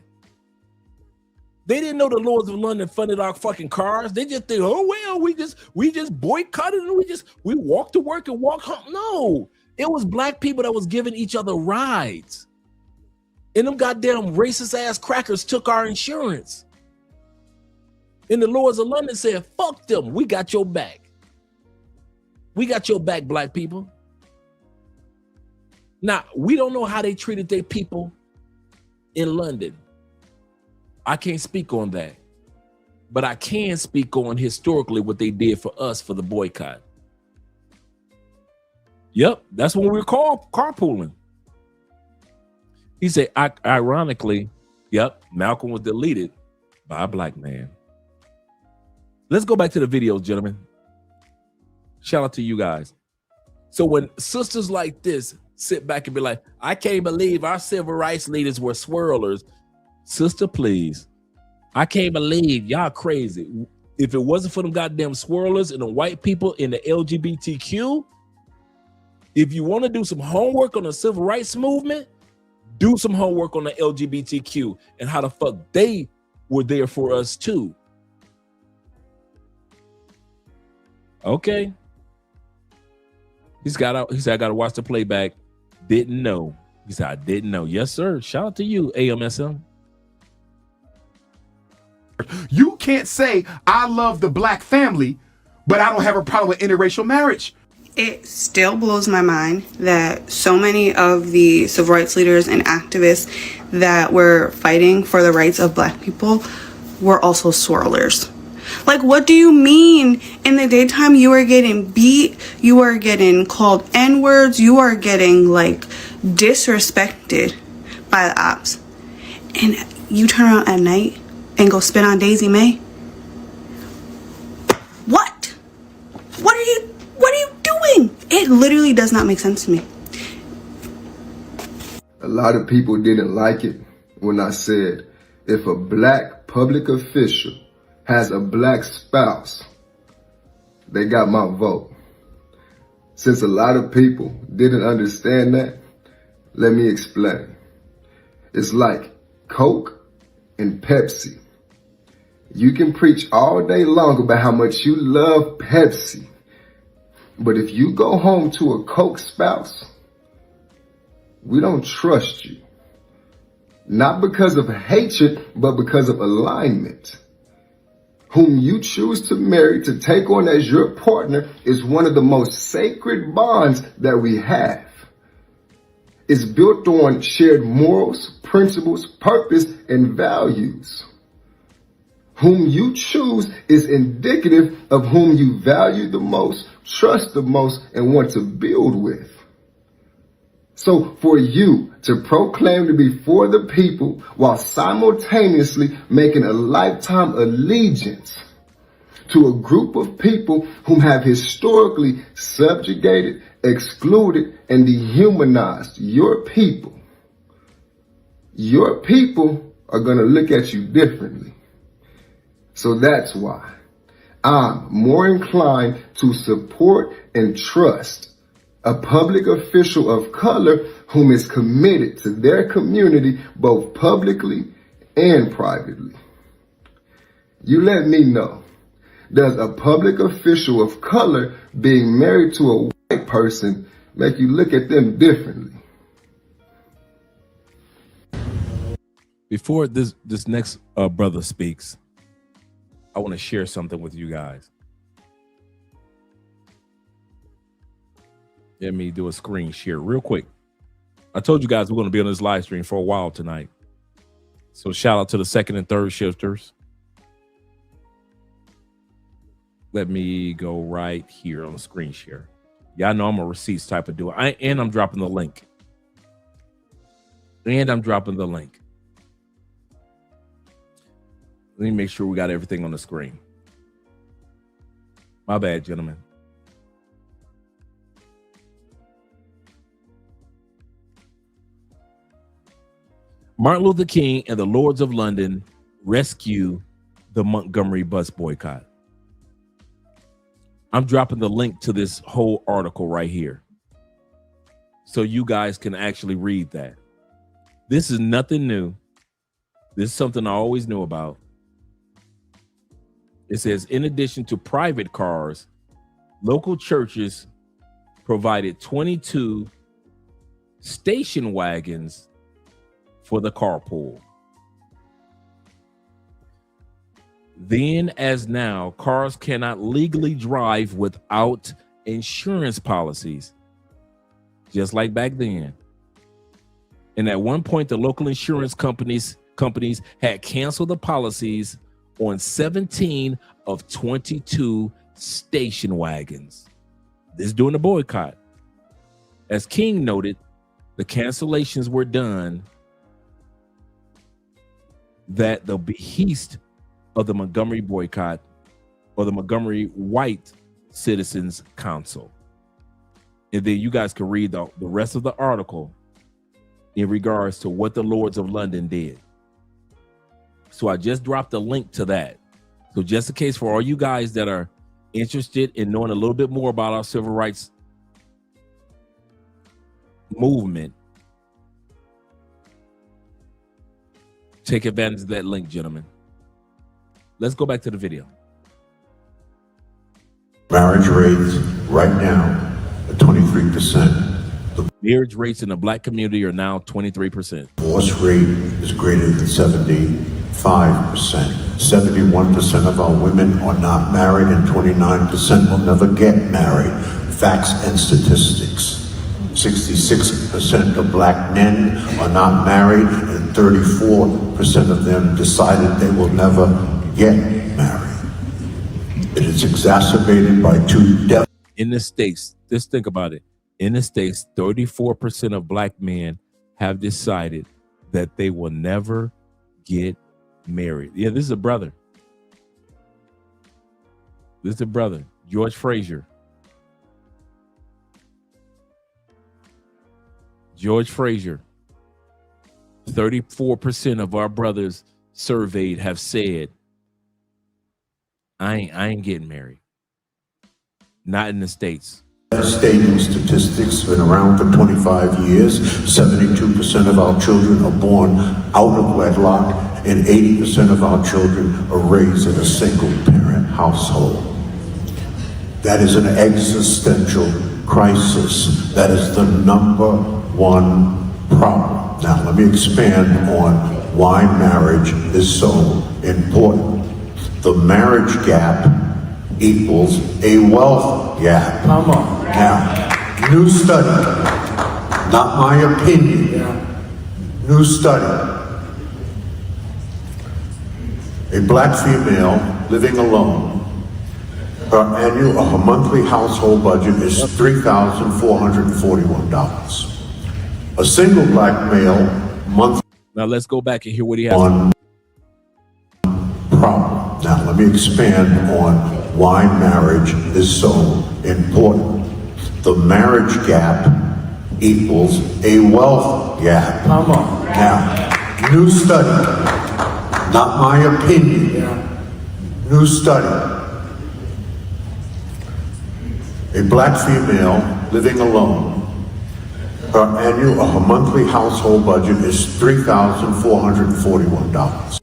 [SPEAKER 2] They didn't know the Lords of London funded our fucking cars. They just think, oh, well, we just boycotted and we walked to work and walk home. No, it was black people that was giving each other rides. And them goddamn racist ass crackers took our insurance. And the Lords of London said, fuck them. We got your back. We got your back, black people. Now, we don't know how they treated their people in London. I can't speak on that. But I can speak on historically what they did for us for the boycott. Yep, that's when we were carpooling. He said, ironically, yep, Malcolm was deleted by a black man. Let's go back to the videos, gentlemen. Shout out to you guys. So when sisters like this sit back and be like, I can't believe our civil rights leaders were swirlers. Sister, please. I can't believe y'all crazy. If it wasn't for them goddamn swirlers and the white people in the LGBTQ, if you want to do some homework on the civil rights movement, do some homework on the LGBTQ and how the fuck they were there for us too. Okay. He said, I gotta watch the playback. Didn't know. He said, I didn't know. Yes, sir. Shout out to you, AMSM.
[SPEAKER 6] You can't say I love the black family, but I don't have a problem with interracial marriage.
[SPEAKER 21] It still blows my mind that so many of the civil rights leaders and activists that were fighting for the rights of black people were also swirlers. Like, what do you mean in the daytime you are getting beat, you are getting called N-words, you are getting, like, disrespected by the ops, and you turn around at night and go spit on Daisy May? What? What are you doing? literally does not make sense to me.
[SPEAKER 4] A lot of people didn't like it when I said, if a black public official has a black spouse, they got my vote. Since a lot of people didn't understand that, let me explain. It's like Coke and Pepsi. You can preach all day long about how much you love Pepsi, but if you go home to a Coke spouse, we don't trust you. Not because of hatred, but because of alignment. Whom you choose to marry, to take on as your partner, is one of the most sacred bonds that we have. It's built on shared morals, principles, purpose, and values. Whom you choose is indicative of whom you value the most, trust the most, and want to build with. So for you to proclaim to be for the people while simultaneously making a lifetime allegiance to a group of people whom have historically subjugated, excluded, and dehumanized your people are going to look at you differently. So that's why I'm more inclined to support and trust a public official of color whom is committed to their community both publicly and privately. You let me know, does a public official of color being married to a white person make you look at them differently?
[SPEAKER 2] Before this next brother speaks, I want to share something with you guys. Let me do a screen share real quick. I told you guys we're going to be on this live stream for a while tonight. So shout out to the second and third shifters. Let me go right here on the screen share. Y'all know I'm a receipts type of dude. And I'm dropping the link. Let me make sure we got everything on the screen. My bad, gentlemen. Martin Luther King and the Lords of London rescue the Montgomery bus boycott. I'm dropping the link to this whole article right here, so you guys can actually read that. This is nothing new. This is something I always knew about. It says, in addition to private cars, local churches provided 22 station wagons for the carpool. Then as now, cars cannot legally drive without insurance policies, just like back then. And at one point, the local insurance companies had canceled the policies on 17 of 22 station wagons. This is during the boycott. As King noted, the cancellations were done that the behest of the Montgomery boycott, or the Montgomery White Citizens Council. And then you guys can read the rest of the article in regards to what the Lords of London did. So I just dropped a link to that. So just in case, for all you guys that are interested in knowing a little bit more about our civil rights movement, take advantage of that link, gentlemen. Let's go back to the video.
[SPEAKER 22] Marriage rates right now at 23%.
[SPEAKER 2] Marriage rates in the black community are now 23%.
[SPEAKER 22] Divorce rate is greater than 75%. 71% of our women are not married and 29% will never get married. Facts and statistics. 66% of black men are not married and 34% of them decided they will never get married. It is exacerbated by two deaths.
[SPEAKER 2] In the States, just think about it. In the States, 34% of black men have decided that they will never get married. Yeah, this is a brother. George Frazier. George Frazier, 34% of our brothers surveyed have said, I ain't getting married. Not in the States.
[SPEAKER 22] Devastating statistics, been around for 25 years. 72% of our children are born out of wedlock, and 80% of our children are raised in a single-parent household. That is an existential crisis. That is the number one problem. Now, let me expand on why marriage is so important. The marriage gap equals a wealth gap.
[SPEAKER 18] Come on.
[SPEAKER 22] Now, new study, not my opinion, new study. A black female living alone, her monthly household budget is $3,441. A single black male monthly.
[SPEAKER 2] Now let's go back and hear what he has.
[SPEAKER 22] One problem. Now let me expand on why marriage is so important. The marriage gap equals a wealth gap.
[SPEAKER 18] Come on.
[SPEAKER 22] Now, new study, not my opinion, new study. A black female living alone, her monthly household budget is $3,441.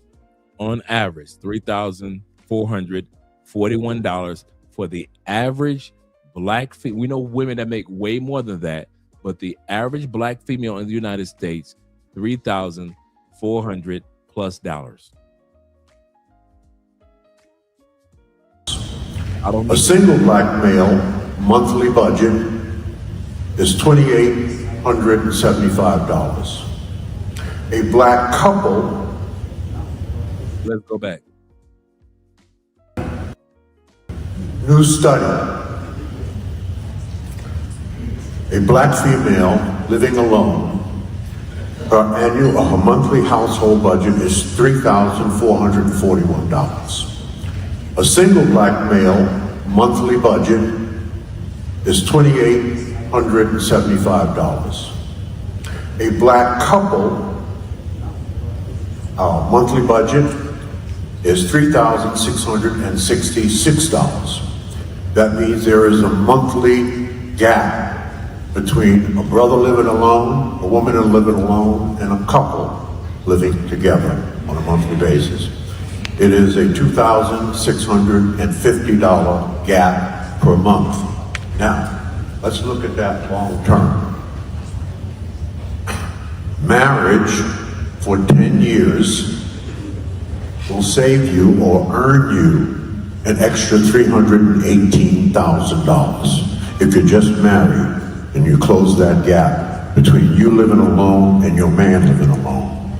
[SPEAKER 2] On average, $3,441 for the average black female. We know women that make way more than that, but the average black female in the United States, $3,400+.
[SPEAKER 22] A single black male monthly budget is $2,875. A black couple.
[SPEAKER 2] Let's go back.
[SPEAKER 22] New study. A black female living alone, her monthly household budget is $3,441. A single black male monthly budget is $2,875. A black couple monthly budget is $3,666. That means there is a monthly gap between a brother living alone, a woman living alone, and a couple living together on a monthly basis. It is a $2,650 gap per month. Now, let's look at that long term. Marriage for 10 years will save you or earn you an extra $318,000 if you're just married and you close that gap between you living alone and your man living alone.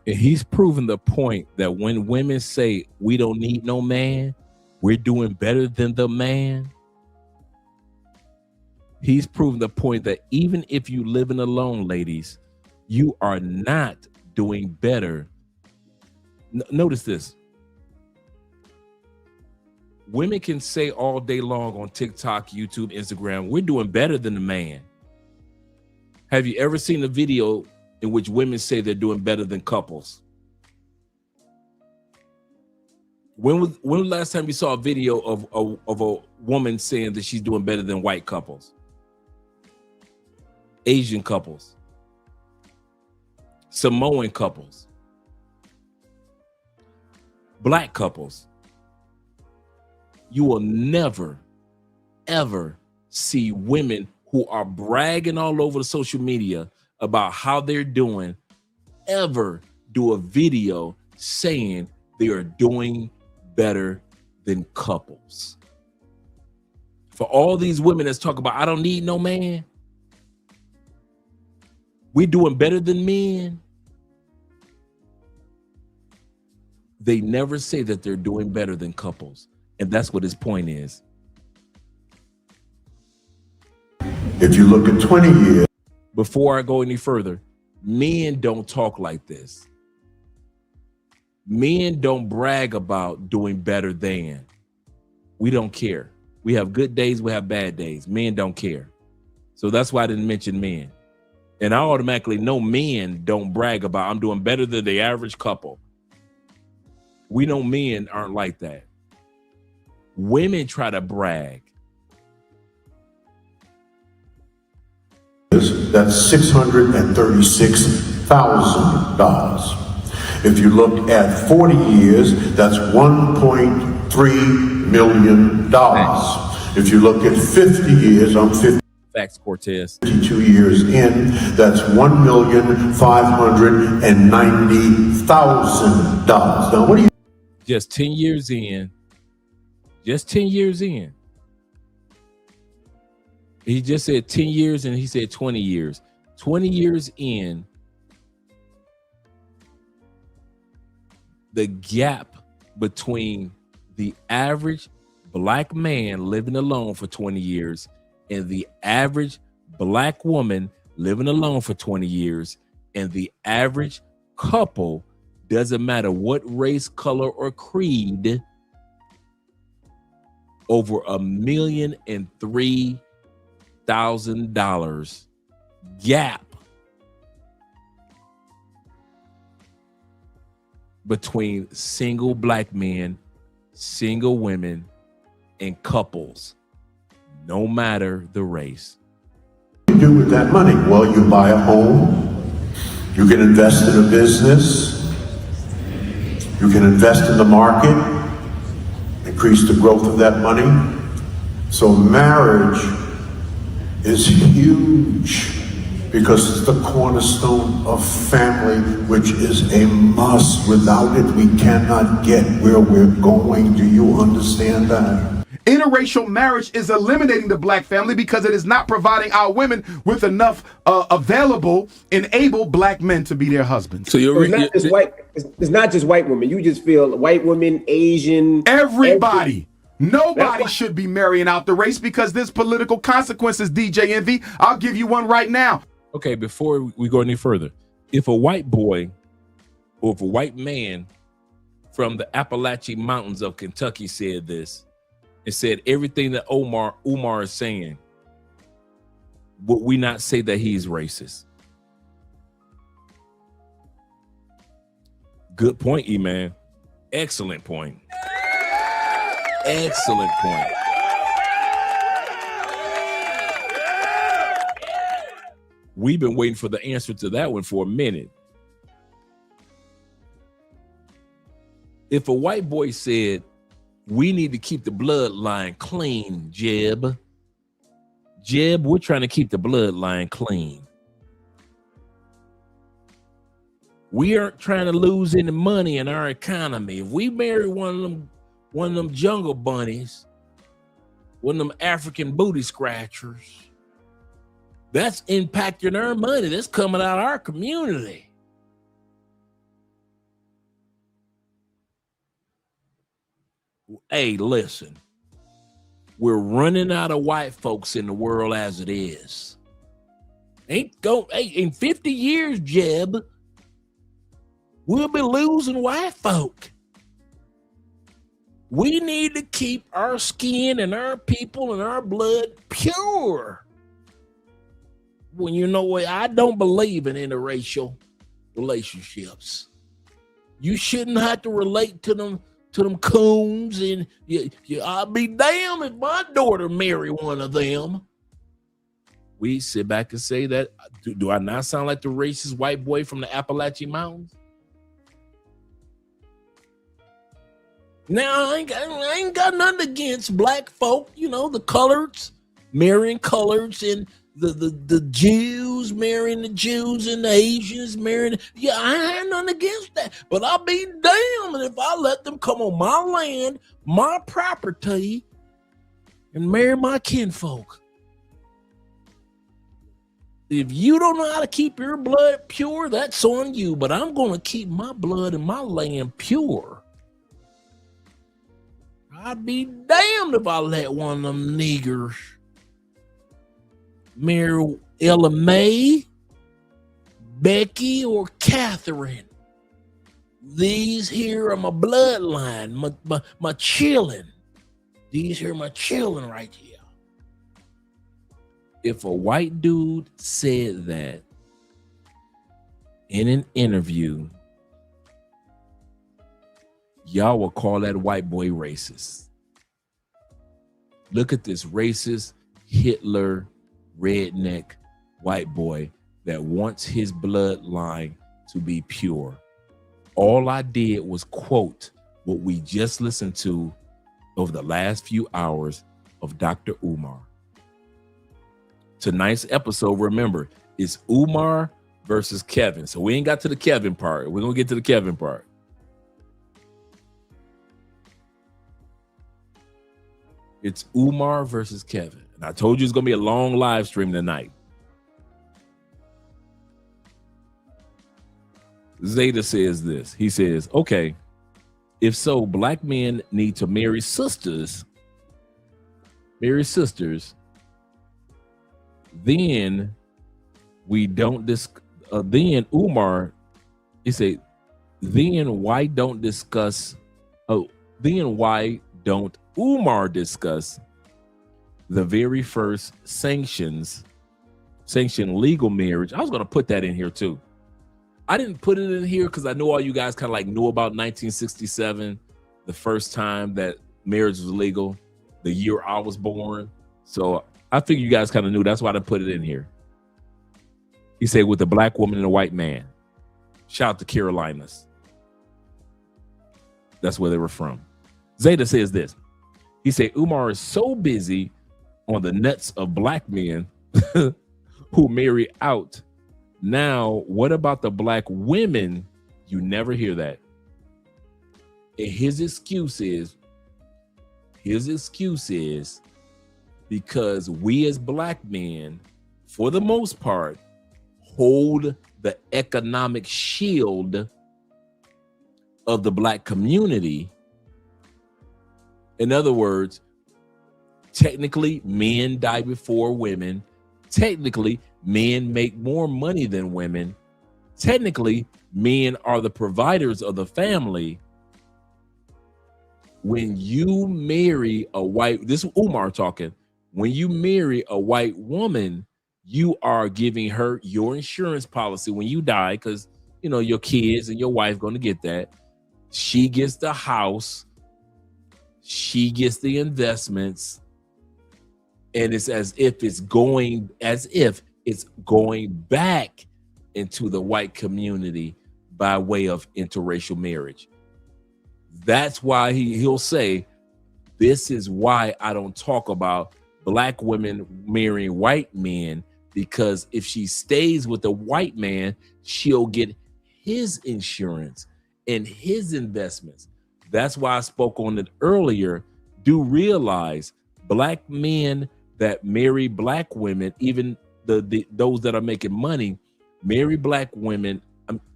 [SPEAKER 2] And he's proven the point that when women say we don't need no man, we're doing better than the man. He's proven the point that even if you living alone, ladies, you are not doing better. Notice this. Women can say all day long on TikTok, YouTube, Instagram, we're doing better than the man. Have you ever seen a video in which women say they're doing better than couples? When was the last time you saw a video of a woman saying that she's doing better than white couples, Asian couples, Samoan couples, black couples? You will never, ever see women who are bragging all over the social media about how they're doing ever do a video saying they are doing better than couples. For all these women that's talking about, I don't need no man, we're doing better than men. They never say that they're doing better than couples. And that's what his point is.
[SPEAKER 22] If you look at 20 years.
[SPEAKER 2] Before I go any further, men don't talk like this. Men don't brag about doing better than. We don't care. We have good days, we have bad days. Men don't care. So that's why I didn't mention men. And I automatically know men don't brag about, I'm doing better than the average couple. We know men aren't like that. Women try to brag.
[SPEAKER 22] That's $636,000. If you look at 40 years, that's $1.3 million. If you look at 50 years, I'm 50.
[SPEAKER 2] Facts, Cortez.
[SPEAKER 22] 52 years in, that's $1,590,000. Now, what do you?
[SPEAKER 2] Just 10 years in. Just 10 years in. He just said 10 years and he said 20 years. 20 years in, the gap between the average black man living alone for 20 years and the average black woman living alone for 20 years and the average couple, doesn't matter what race, color, or creed, over $1,003,000 gap between single black men, single women, and couples, no matter the race.
[SPEAKER 22] What do you do with that money? Well, you buy a home, you can invest in a business, you can invest in the market, increase the growth of that money. So marriage is huge because it's the cornerstone of family, which is a must. Without it, we cannot get where we're going. Do you understand that?
[SPEAKER 6] Interracial marriage is eliminating the black family because it is not providing our women with enough available and able black men to be their husbands.
[SPEAKER 5] So it's not just white. It's not just white women. You just feel white women, Asian,
[SPEAKER 6] everybody. Nobody should be marrying out the race because there's political consequences, DJ Envy. I'll give you one right now.
[SPEAKER 2] Okay, before we go any further, if a white boy or if a white man from the Appalachian Mountains of Kentucky said this, and said everything that Umar is saying, would we not say that he's racist? Good point, E-Man. Excellent point. Excellent point. We've been waiting for the answer to that one for a minute. If a white boy said, we need to keep the bloodline clean, Jeb. Jeb, we're trying to keep the bloodline clean. We aren't trying to lose any money in our economy. If we marry one of them jungle bunnies, one of them African booty scratchers, that's impacting our money. That's coming out of our community. Hey, listen, we're running out of white folks in the world as it is. Hey, in 50 years, Jeb, we'll be losing white folk. We need to keep our skin and our people and our blood pure. Well, you know what? I don't believe in interracial relationships. You shouldn't have to relate to them coons, and I'll be damned if my daughter marry one of them. We sit back and say that. Do I not sound like the racist white boy from the Appalachian Mountains? Now, I ain't got nothing against black folk, the coloreds marrying coloreds, and the Jews marrying the Jews, and the Asians marrying. Yeah, I ain't nothing against that. But I'll be damned if I let them come on my land, my property, and marry my kinfolk. If you don't know how to keep your blood pure, that's on you. But I'm going to keep my blood and my land pure. I'd be damned if I let one of them niggers marry Ella Mae, Becky, or Catherine. These here are my bloodline, my children. These here are my children right here. If a white dude said that, in an interview, y'all will call that white boy racist. Look at this racist Hitler redneck white boy that wants his bloodline to be pure. All I did was quote what we just listened to over the last few hours of Dr. Umar. Tonight's episode, remember, is Umar versus Kevin. So we ain't got to the Kevin part. We're going to get to the Kevin part. It's Umar versus Kevin. And I told you it's going to be a long live stream tonight. Zeta says this. He says, okay, if so, black men need to marry sisters, then we don't then Umar, he said, then why don't Umar discuss the very first sanctioned legal marriage? I was going to put that in here too. I didn't put it in here because I know all you guys kind of like knew about 1967, the first time that marriage was legal, the year I was born. So I figured you guys kind of knew. That's why I put it in here. He said with a black woman and a white man. Shout out to Carolinas. That's where they were from. Zeta says this. He said Umar is so busy on the nuts of black men who marry out. Now, what about the black women? You never hear that. And his excuse is because we as black men, for the most part, hold the economic shield of the black community. In other words, technically, men die before women. Technically, men make more money than women. Technically, men are the providers of the family. When you marry a white, this is Umar talking, when you marry a white woman, you are giving her your insurance policy when you die, because you know your kids and your wife going to get that. She gets the house, she gets the investments, and it's as if it's going back into the white community by way of interracial marriage. That's why he'll say, this is why I don't talk about black women marrying white men, because if she stays with a white man, she'll get his insurance and his investments. That's why I spoke on it earlier. Do realize black men that marry black women, even those that are making money, marry black women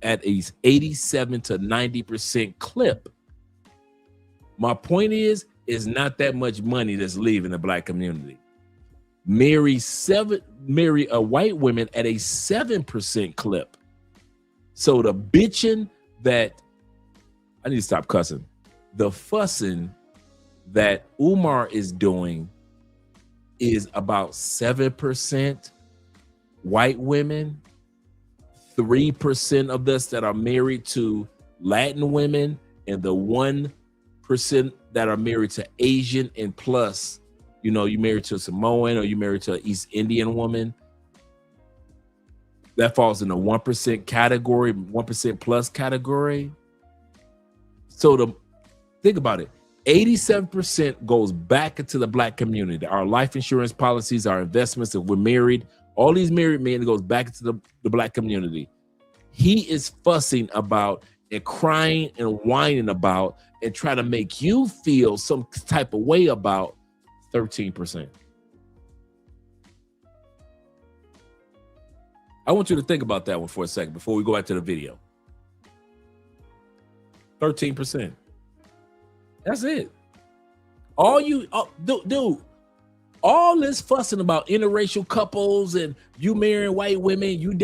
[SPEAKER 2] at a 87 to 90% clip. My point is not that much money that's leaving the black community. Marry a white woman at a 7% clip. So the bitching that, I need to stop cussing, the fussing that Umar is doing is about 7% white women, 3% of us that are married to Latin women, and the 1% that are married to Asian, and plus, you know, you married to a Samoan or you married to an East Indian woman. That falls in the 1% category, 1% plus category. So think about it. 87% goes back into the black community. Our life insurance policies, our investments, if we're married, all these married men, it goes back into the black community. He is fussing about and crying and whining about and trying to make you feel some type of way about 13%. I want you to think about that one for a second before we go back to the video. 13%. That's it. Dude, all this fussing about interracial couples and you marrying white women, you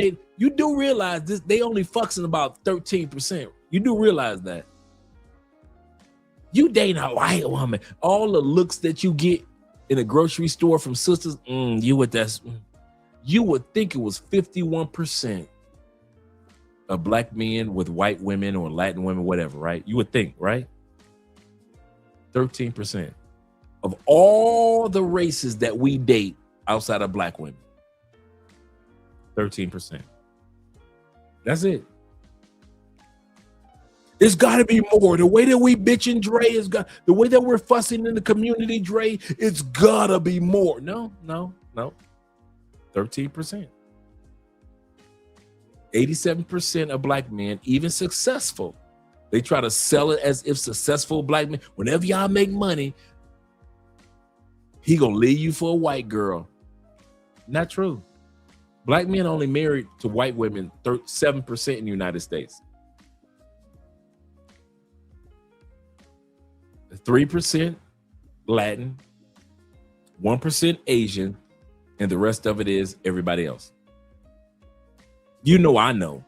[SPEAKER 2] do realize this, they only fussing about 13%. You do realize that. You dating a white woman, all the looks that you get in a grocery store from sisters, you would think it was 51%. of black men with white women or Latin women, whatever, right? You would think, right? 13% of all the races that we date outside of black women. 13%. That's it. It's got to be more. The way that we bitching Dre is got, the way that we're fussing in the community, Dre, it's gotta be more. No. 13%. 87% of black men, even successful, they try to sell it as if successful black men, whenever y'all make money, he gonna leave you for a white girl. Not true. Black men only married to white women 7% in the United States. 3% Latin, 1% Asian, and the rest of it is everybody else. You know, I know.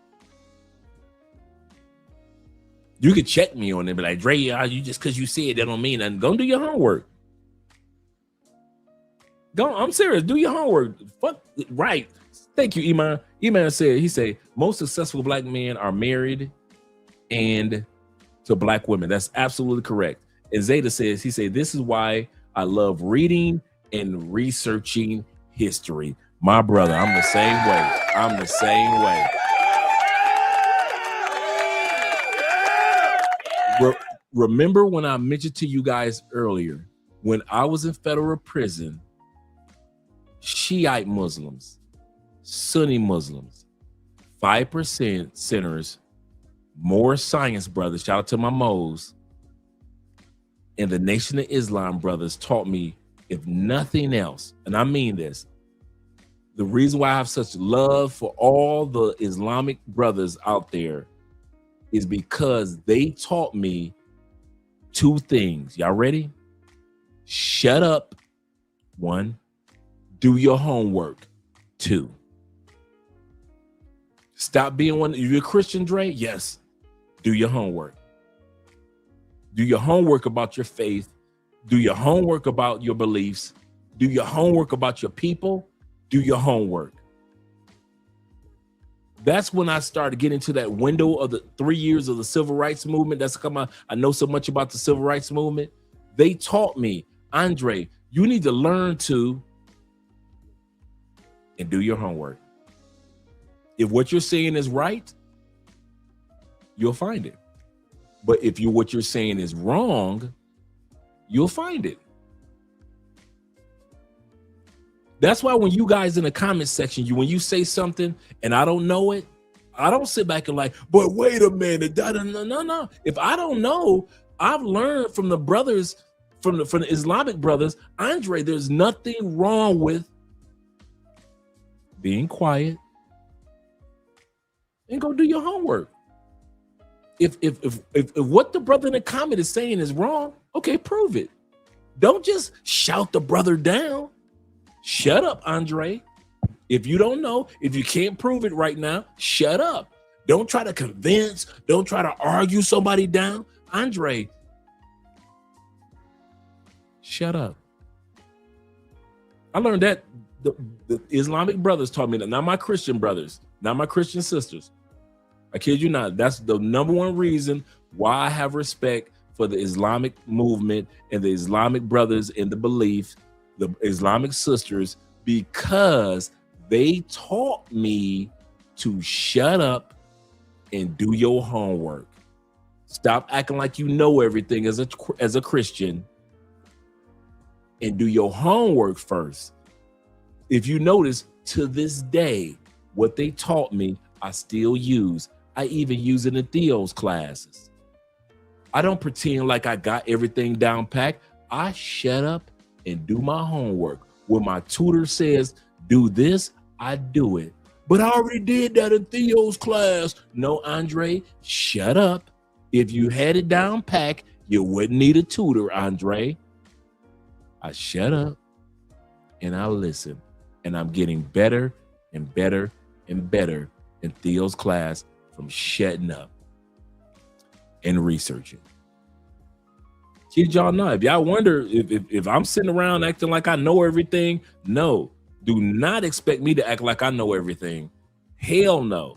[SPEAKER 2] You could check me on it, but like, Dre, you just because you see it, that don't mean nothing. Go do your homework. Go, I'm serious. Do your homework. Fuck right. Thank you, Umar. Umar said, he said, most successful black men are married and to black women. That's absolutely correct. And Zeta says, he said, this is why I love reading and researching history. My brother, I'm the same way. I'm the same way. Remember when I mentioned to you guys earlier, when I was in federal prison, Shiite Muslims, Sunni Muslims, 5% sinners, more science brothers, shout out to my Mo's, and the Nation of Islam brothers taught me, if nothing else, and I mean this, the reason why I have such love for all the Islamic brothers out there is because they taught me two things. Y'all ready? Shut up, 1. Do your homework, 2. Stop being one. You're a Christian, Dre? Yes. Do your homework. Do your homework about your faith. Do your homework about your beliefs. Do your homework about your people. Do your homework. That's when I started getting to that window of the 3 years of the civil rights movement. That's come out. I know so much about the civil rights movement. They taught me, Andre, you need to learn to and do your homework. If what you're saying is right, you'll find it. But if what you're saying is wrong, you'll find it. That's why when you guys in the comment section, when you say something and I don't know it, I don't sit back and like, but wait a minute, no. If I don't know, I've learned from the brothers, from the Islamic brothers, Andre, there's nothing wrong with being quiet and go do your homework. If what the brother in the comment is saying is wrong, okay, prove it. Don't just shout the brother down. Shut up, Andre. If you don't know, if you can't prove it right now, shut up. Don't try to convince, don't try to argue somebody down. Andre, shut up. I learned that the Islamic brothers taught me that, not my Christian brothers, not my Christian sisters. I kid you not. That's the number one reason why I have respect for the Islamic movement and the Islamic brothers in the belief, the Islamic sisters, because they taught me to shut up and do your homework. Stop acting like you know everything as a Christian and do your homework first. If you notice, to this day, what they taught me, I still use. I even use it in Theo's classes. I don't pretend like I got everything down packed. I shut up and do my homework. When my tutor says, do this, I do it. But I already did that in Theo's class. No, Andre, shut up. If you had it down packed, you wouldn't need a tutor, Andre. I shut up and I listen. And I'm getting better and better and better in Theo's class from shutting up and researching. Kid y'all know, if y'all wonder if I'm sitting around acting like I know everything, no, do not expect me to act like I know everything. Hell no.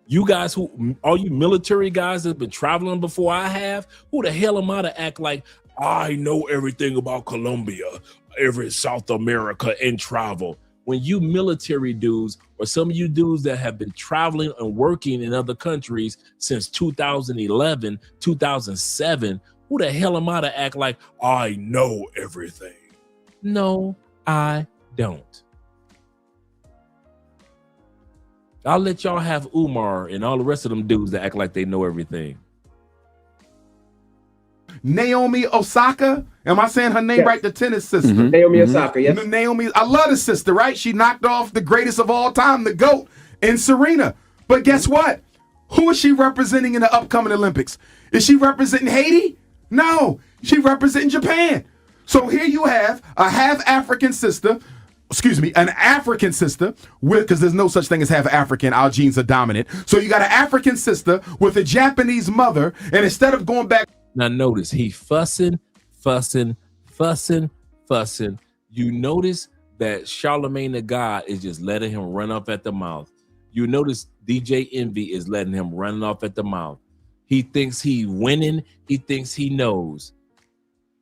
[SPEAKER 2] You guys all you military guys that have been traveling before I have, who the hell am I to act like I know everything about Colombia, every South America and travel? When you military dudes, or some of you dudes that have been traveling and working in other countries since 2011, 2007, who the hell am I to act like I know everything? No, I don't. I'll let y'all have Umar and all the rest of them dudes that act like they know everything.
[SPEAKER 6] Naomi Osaka, am I saying her name right? The tennis sister.
[SPEAKER 5] Naomi Osaka, yes.
[SPEAKER 6] Naomi, I love the sister, right? She knocked off the greatest of all time, the GOAT, in Serena. But guess what? Who is she representing in the upcoming Olympics? Is she representing Haiti? No, she representing Japan. So here you have a half African sister, an African sister because there's no such thing as half African. Our genes are dominant. So you got an African sister with a Japanese mother, and instead of going back.
[SPEAKER 2] Now notice he fussing. You notice that Charlemagne the God is just letting him run off at the mouth. You notice DJ Envy is letting him run off at the mouth. He thinks he winning. He thinks he knows.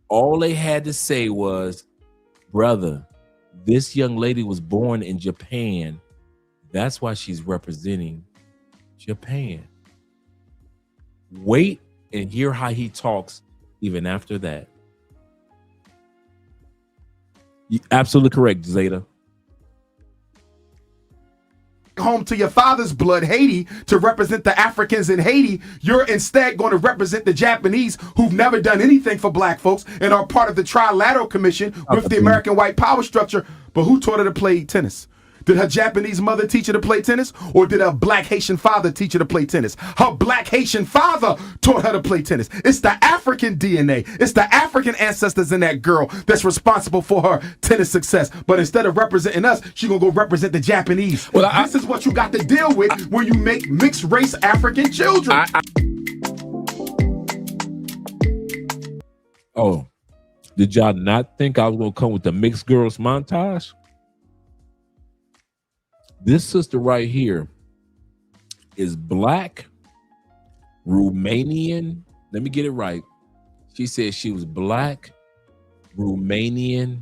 [SPEAKER 2] All they had to say was, brother, this young lady was born in Japan. That's why she's representing Japan. Wait and hear how he talks even after that. You're absolutely correct, Zeta.
[SPEAKER 6] Home to your father's blood, Haiti, to represent the Africans in Haiti. You're instead going to represent the Japanese who've never done anything for black folks and are part of the Trilateral Commission with the American white power structure. But who taught her to play tennis? Did her Japanese mother teach her to play tennis, or did her black Haitian father teach her to play tennis? Her black Haitian father taught her to play tennis. It's the African DNA. It's the African ancestors in that girl that's responsible for her tennis success. But instead of representing us, she's going to go represent the Japanese. Well, this is what you got to deal with when you make mixed race African children.
[SPEAKER 2] Oh, did y'all not think I was going to come with the mixed girls montage? This sister right here is black, Romanian. Let me get it right. She said she was black, Romanian.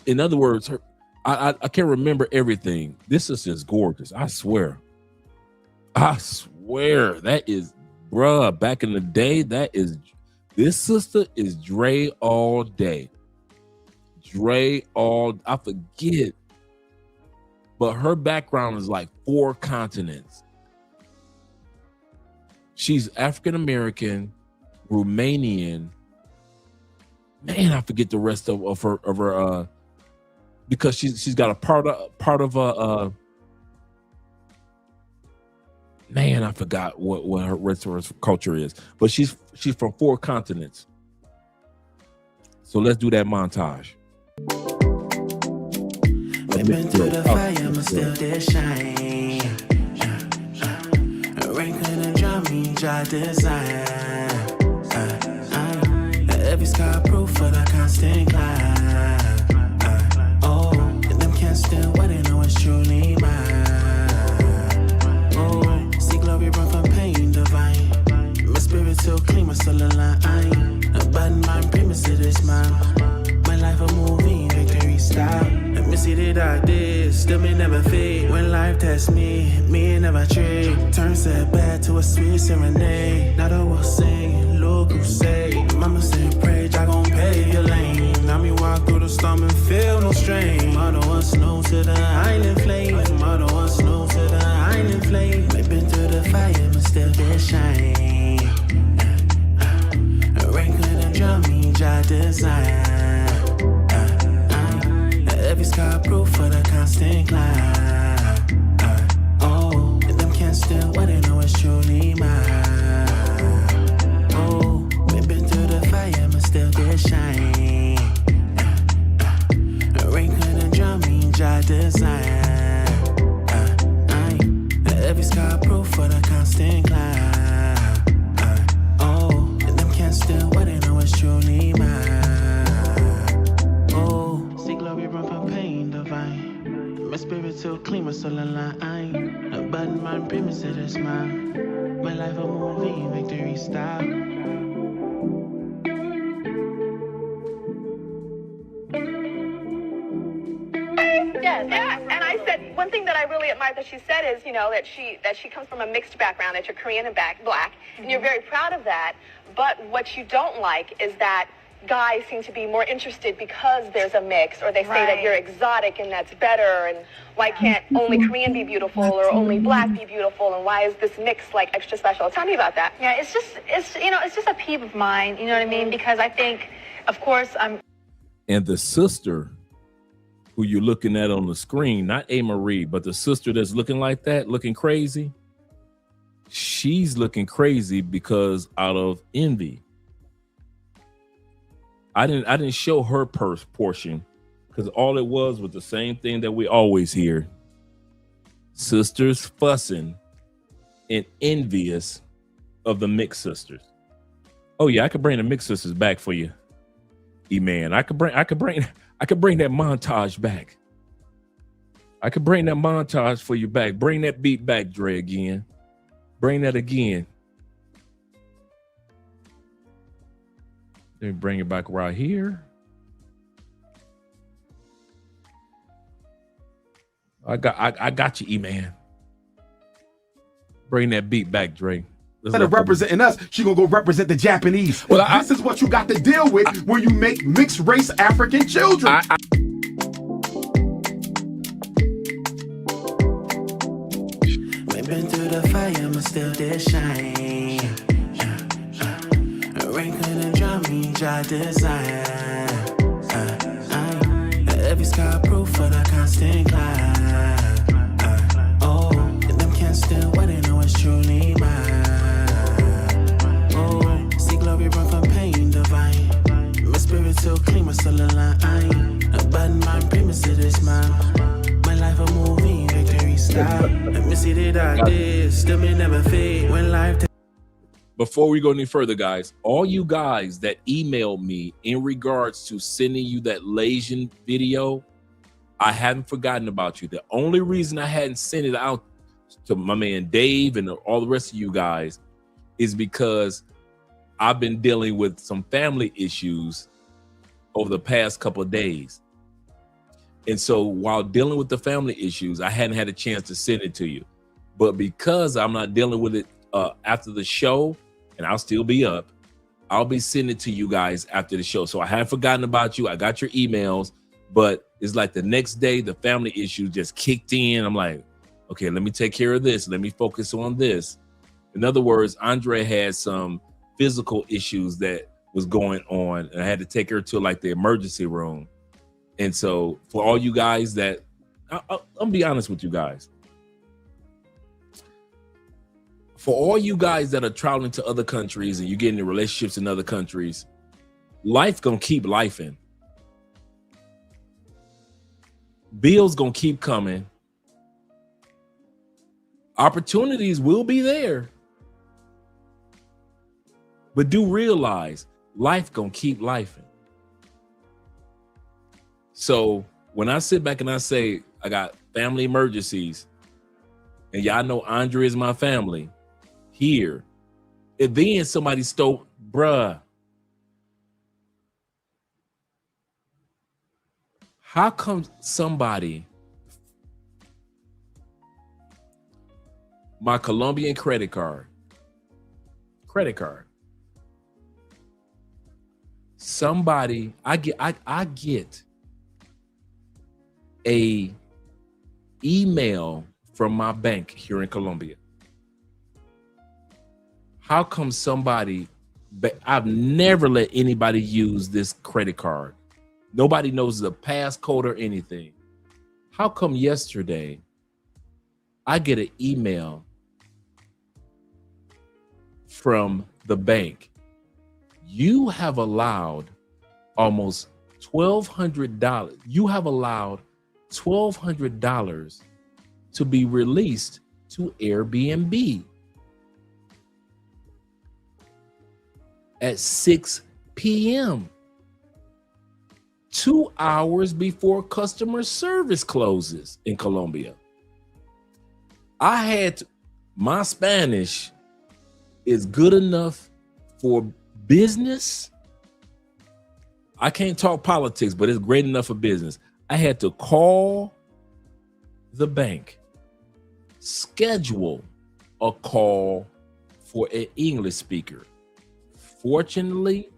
[SPEAKER 2] In other words, I can't remember everything. This sister is gorgeous. I swear. That is, bruh, back in the day, this sister is Dre all day. I forget. But her background is like 4 continents. She's African-American, Romanian. Man, I forget the rest of her because she's got a part of man, I forgot what her rest of her culture is. But she's from 4 continents. So let's do that montage.
[SPEAKER 1] We've been through the fire, but still did shine. Rain couldn't drown me, dry design. Every scar proof for the constant climb. Oh, and them can't still what they know is truly mine. Oh, see glory run from pain divine. My spirit so clean, my soul aligned. A bad mind, premise to this man. My life a movie, victory style. Let me see that I did, still me never fade. When life tests me never trade. Turn sad bad to a sweet serenade. Now the world sing, look who say. Mama said pray, I gon' pave your lane. Now me walk through the storm and feel no strain. Mother was snow to the island flame. Mother was snow to the island flame. We've been through the fire, but still did shine. Rain couldn't drown me, dry design. Every scar proof for the constant climb. Oh, and them can't still what they know is truly mine. Oh, we've been through the fire, but still did shine. Rain couldn't drown me, dry design. Every scar proof for the constant climb. Oh, and them can't still what they know is truly mine. My spirit so clean, my soul aligned. Bad man, premise to this man. My life a movie, victory style.
[SPEAKER 7] Yes, and I said one thing that I really admire that she said is, you know, that she comes from a mixed background, that you're Korean and black, and you're very proud of that. But what you don't like is that guys seem to be more interested because there's a mix, or they say that you're exotic and that's better, and why can't only Korean be beautiful or only black be beautiful, and why is this mix like extra special? Tell me about that.
[SPEAKER 8] Yeah, it's just a peeve of mine, you know what I mean? Because I think, of course,
[SPEAKER 2] And the sister who you're looking at on the screen, not A. Marie, but the sister that's looking like that, looking crazy, she's looking crazy because out of envy. I didn't show her portion because all it was the same thing that we always hear. Sisters fussing and envious of the mixed sisters. Oh yeah, I could bring the mixed sisters back for you, E-Man. I could bring that montage back. I could bring that montage for you back. Bring that beat back, Dre, again. Bring that again. Let me bring it back right here. I got you, E-Man. Bring that beat back, Dre.
[SPEAKER 6] Instead of representing us, she gonna go represent the Japanese. Well, this is what you got to deal with when you make mixed race African children.
[SPEAKER 1] We've been through the fire, but still did shine. Rain couldn't drown me, dry design. Every sky proof for the constant climb. Oh, and them can't still what they know is truly mine. Oh, see glory run from pain divine. My spirit so clean, my soul aligned. A bad man, premise to this man. My life a movie, victory style. Let me see that I did, still may never fade when life.
[SPEAKER 2] Before we go any further, guys, all you guys that emailed me in regards to sending you that Lasian video, I haven't forgotten about you. The only reason I hadn't sent it out to my man Dave and all the rest of you guys is because I've been dealing with some family issues over the past couple of days. And so while dealing with the family issues, I hadn't had a chance to send it to you. But because I'm not dealing with it after the show, and I'll still be up, I'll be sending it to you guys after the show. So I haven't forgotten about you. I got your emails, but it's like the next day, the family issue just kicked in. I'm like, okay, let me take care of this. Let me focus on this. In other words, Andre had some physical issues that was going on, and I had to take her to like the emergency room. And so for all you guys that, I'll be honest with you guys. For all you guys that are traveling to other countries and you get into relationships in other countries, life gonna keep lifing. Bills gonna keep coming. Opportunities will be there. But do realize life gonna keep lifing. So when I sit back and I say I got family emergencies, and y'all know Andre is my family, here, and then somebody stole, bruh. How come somebody, my Colombian credit card, somebody, I get a email from my bank here in Colombia. How come somebody, I've never let anybody use this credit card. Nobody knows the passcode or anything. How come yesterday I get an email from the bank? You have allowed almost $1,200. You have allowed $1,200 to be released to Airbnb at 6 p.m. 2 hours before customer service closes in Colombia. My Spanish is good enough for business. I can't talk politics, but it's great enough for business. I had to call the bank, schedule a call for an English speaker. Fortunately,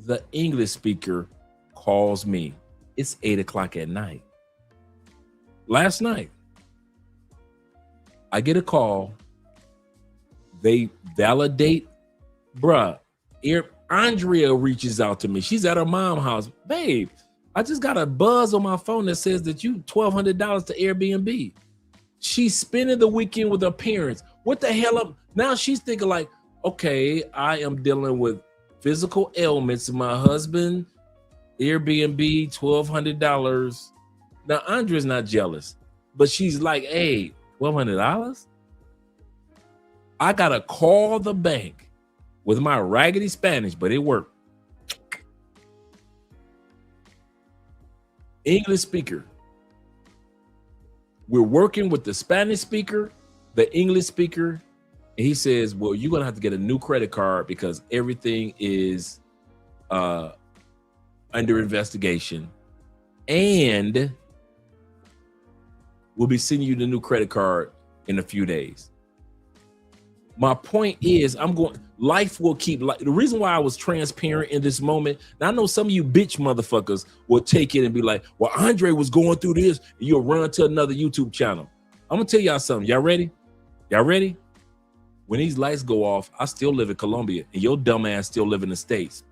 [SPEAKER 2] the English speaker calls me. It's 8 o'clock at night. Last night, I get a call. They validate, bruh. Andrea reaches out to me. She's at her mom's house. Babe, I just got a buzz on my phone that says that you $1,200 to Airbnb. She's spending the weekend with her parents. What the hell up? Now she's thinking like, okay, I am dealing with physical ailments. My husband, Airbnb, $1,200. Now Andrea's not jealous, but she's like, hey, $1,200? I gotta call the bank with my raggedy Spanish, but it worked. English speaker. We're working with the Spanish speaker, the English speaker, and he says, well, you're gonna have to get a new credit card because everything is under investigation. And we'll be sending you the new credit card in a few days. My point is, life will keep, the reason why I was transparent in this moment, now I know some of you bitch motherfuckers will take it and be like, well, Andre was going through this, and you'll run to another YouTube channel. I'm gonna tell y'all something. Y'all ready? Y'all ready? When these lights go off, I still live in Colombia, and your dumb ass still live in the States.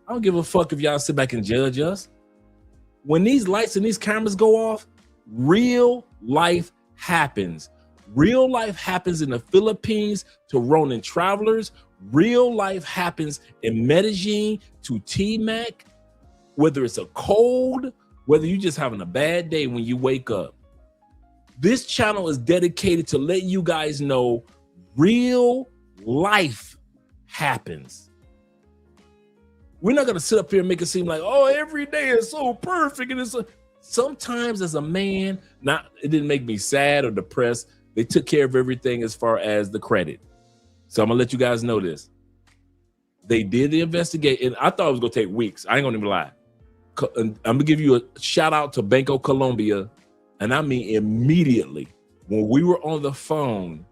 [SPEAKER 2] I don't give a fuck if y'all sit back and judge us. When these lights and these cameras go off, real life happens. Real life happens in the Philippines to Ronin travelers. Real life happens in Medellin to T-Mac. Whether it's a cold, whether you're just having a bad day when you wake up. This channel is dedicated to let you guys know real life happens. We're not gonna sit up here and make it seem like, oh, every day is so perfect. And sometimes as a man, it didn't make me sad or depressed. They took care of everything as far as the credit. So I'm gonna let you guys know this. They did the investigation. I thought it was gonna take weeks. I ain't gonna even lie. I'm gonna give you a shout out to Banco Colombia. And I mean immediately when we were on the phone.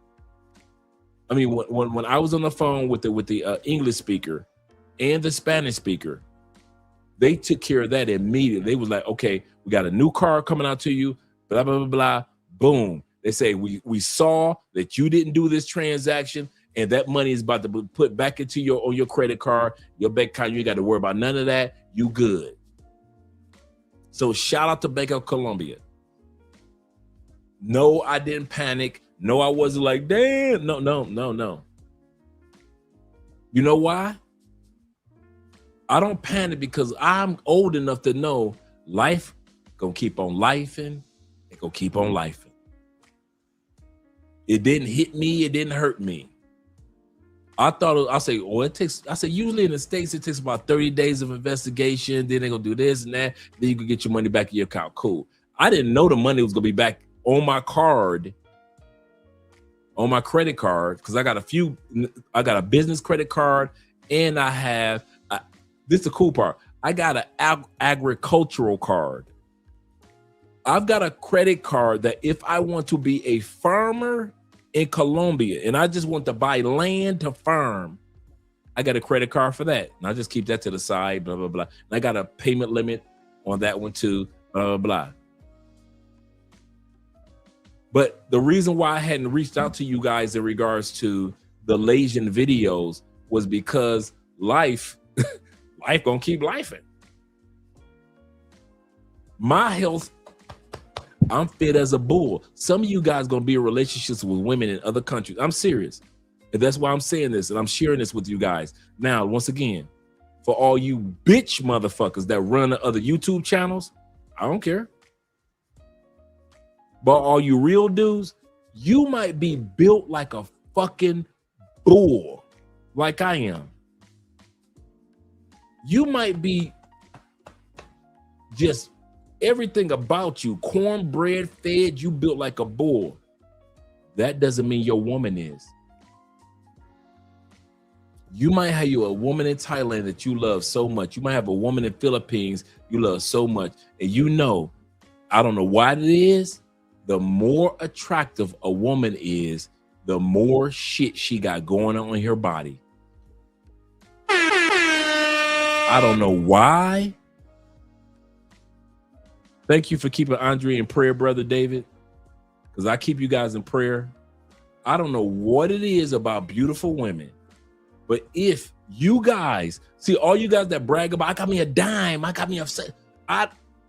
[SPEAKER 2] I mean, when I was on the phone with the English speaker and the Spanish speaker, they took care of that immediately. They was like, okay, we got a new car coming out to you, blah, blah, blah, blah, boom. They say, we saw that you didn't do this transaction and that money is about to be put back into your credit card, your bank account. You ain't got to worry about none of that. You good. So shout out to Bank of Colombia. No, I didn't panic. No, I wasn't like, damn. No. You know why? I don't panic because I'm old enough to know life gonna keep on lifing. It gonna keep on lifing. It didn't hit me. It didn't hurt me. I thought, usually in the States, it takes about 30 days of investigation. Then they're going to do this and that. Then you can get your money back in your account. Cool. I didn't know the money was going to be back on my card, on my credit card, because I got a business credit card and I have, this is the cool part. I got an agricultural card. I've got a credit card that if I want to be a farmer in Colombia and I just want to buy land to farm, I got a credit card for that. And I just keep that to the side, blah, blah, blah. And I got a payment limit on that one too, blah, blah, blah. But the reason why I hadn't reached out to you guys in regards to the Lasian videos was because life gonna keep lifing. My health, I'm fit as a bull. Some of you guys gonna be in relationships with women in other countries. I'm serious. And that's why I'm saying this and I'm sharing this with you guys. Now, once again, for all you bitch motherfuckers that run other YouTube channels, I don't care. But all you real dudes, you might be built like a fucking bull, like I am. You might be just everything about you, cornbread fed, you built like a bull. that doesn't mean your woman is. You might have a woman in Thailand that you love so much. You might have a woman in Philippines you love so much. And you know, I don't know why it is, the more attractive a woman is, the more shit she got going on in her body. I don't know why. Thank you for keeping Andre in prayer, Brother David, because I keep you guys in prayer. I don't know what it is about beautiful women, but if you guys see all you guys that brag about, I got me a dime, I got me a set.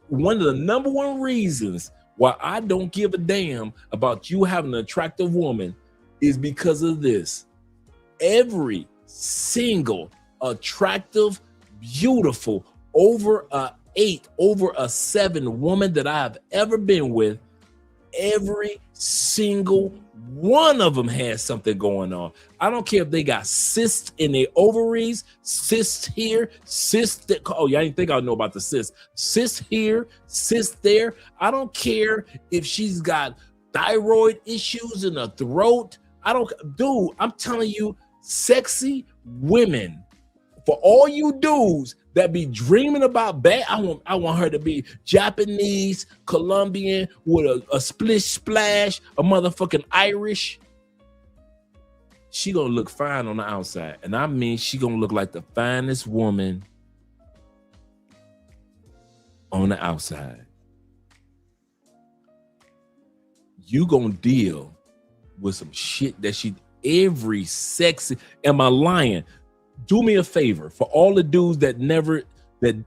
[SPEAKER 2] One of the number one reasons why I don't give a damn about you having an attractive woman is because of this. Every single attractive, beautiful, over a 8, over a 7 woman that I've ever been with, every single one of them has something going on. I don't care if they got cysts in their ovaries, cysts here, cysts there. Oh, yeah, I didn't think I know about the cysts. Cysts here, cysts there. I don't care if she's got thyroid issues in her throat. Dude, I'm telling you, sexy women, for all you dudes that be dreaming about bad, I want her to be Japanese, Colombian, with a splish splash, a motherfucking Irish. She gonna look fine on the outside. And I mean, she gonna look like the finest woman on the outside. You gonna deal with some shit that every sexy, am I lying? Do me a favor, for all the dudes that never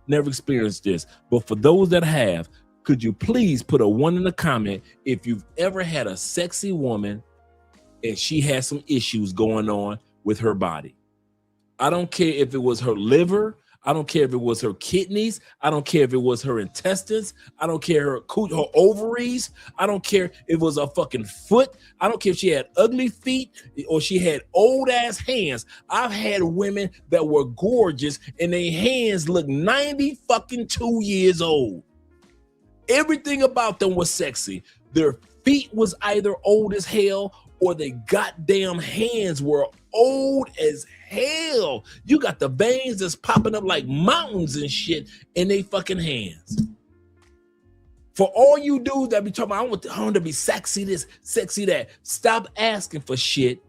[SPEAKER 2] experienced this, but for those that have, could you please put a 1 in the comment if you've ever had a sexy woman and she has some issues going on with her body? I don't care if it was her liver, I don't care if it was her kidneys, I don't care if it was her intestines, I don't care her ovaries, I don't care if it was a fucking foot, I don't care if she had ugly feet or she had old ass hands. I've had women that were gorgeous and their hands looked 92 years old. Everything about them was sexy. Their feet was either old as hell or their goddamn hands were old as hell. You got the veins that's popping up like mountains and shit in they fucking hands. For all you dudes that be talking about, I want to be sexy this, sexy that. Stop asking for shit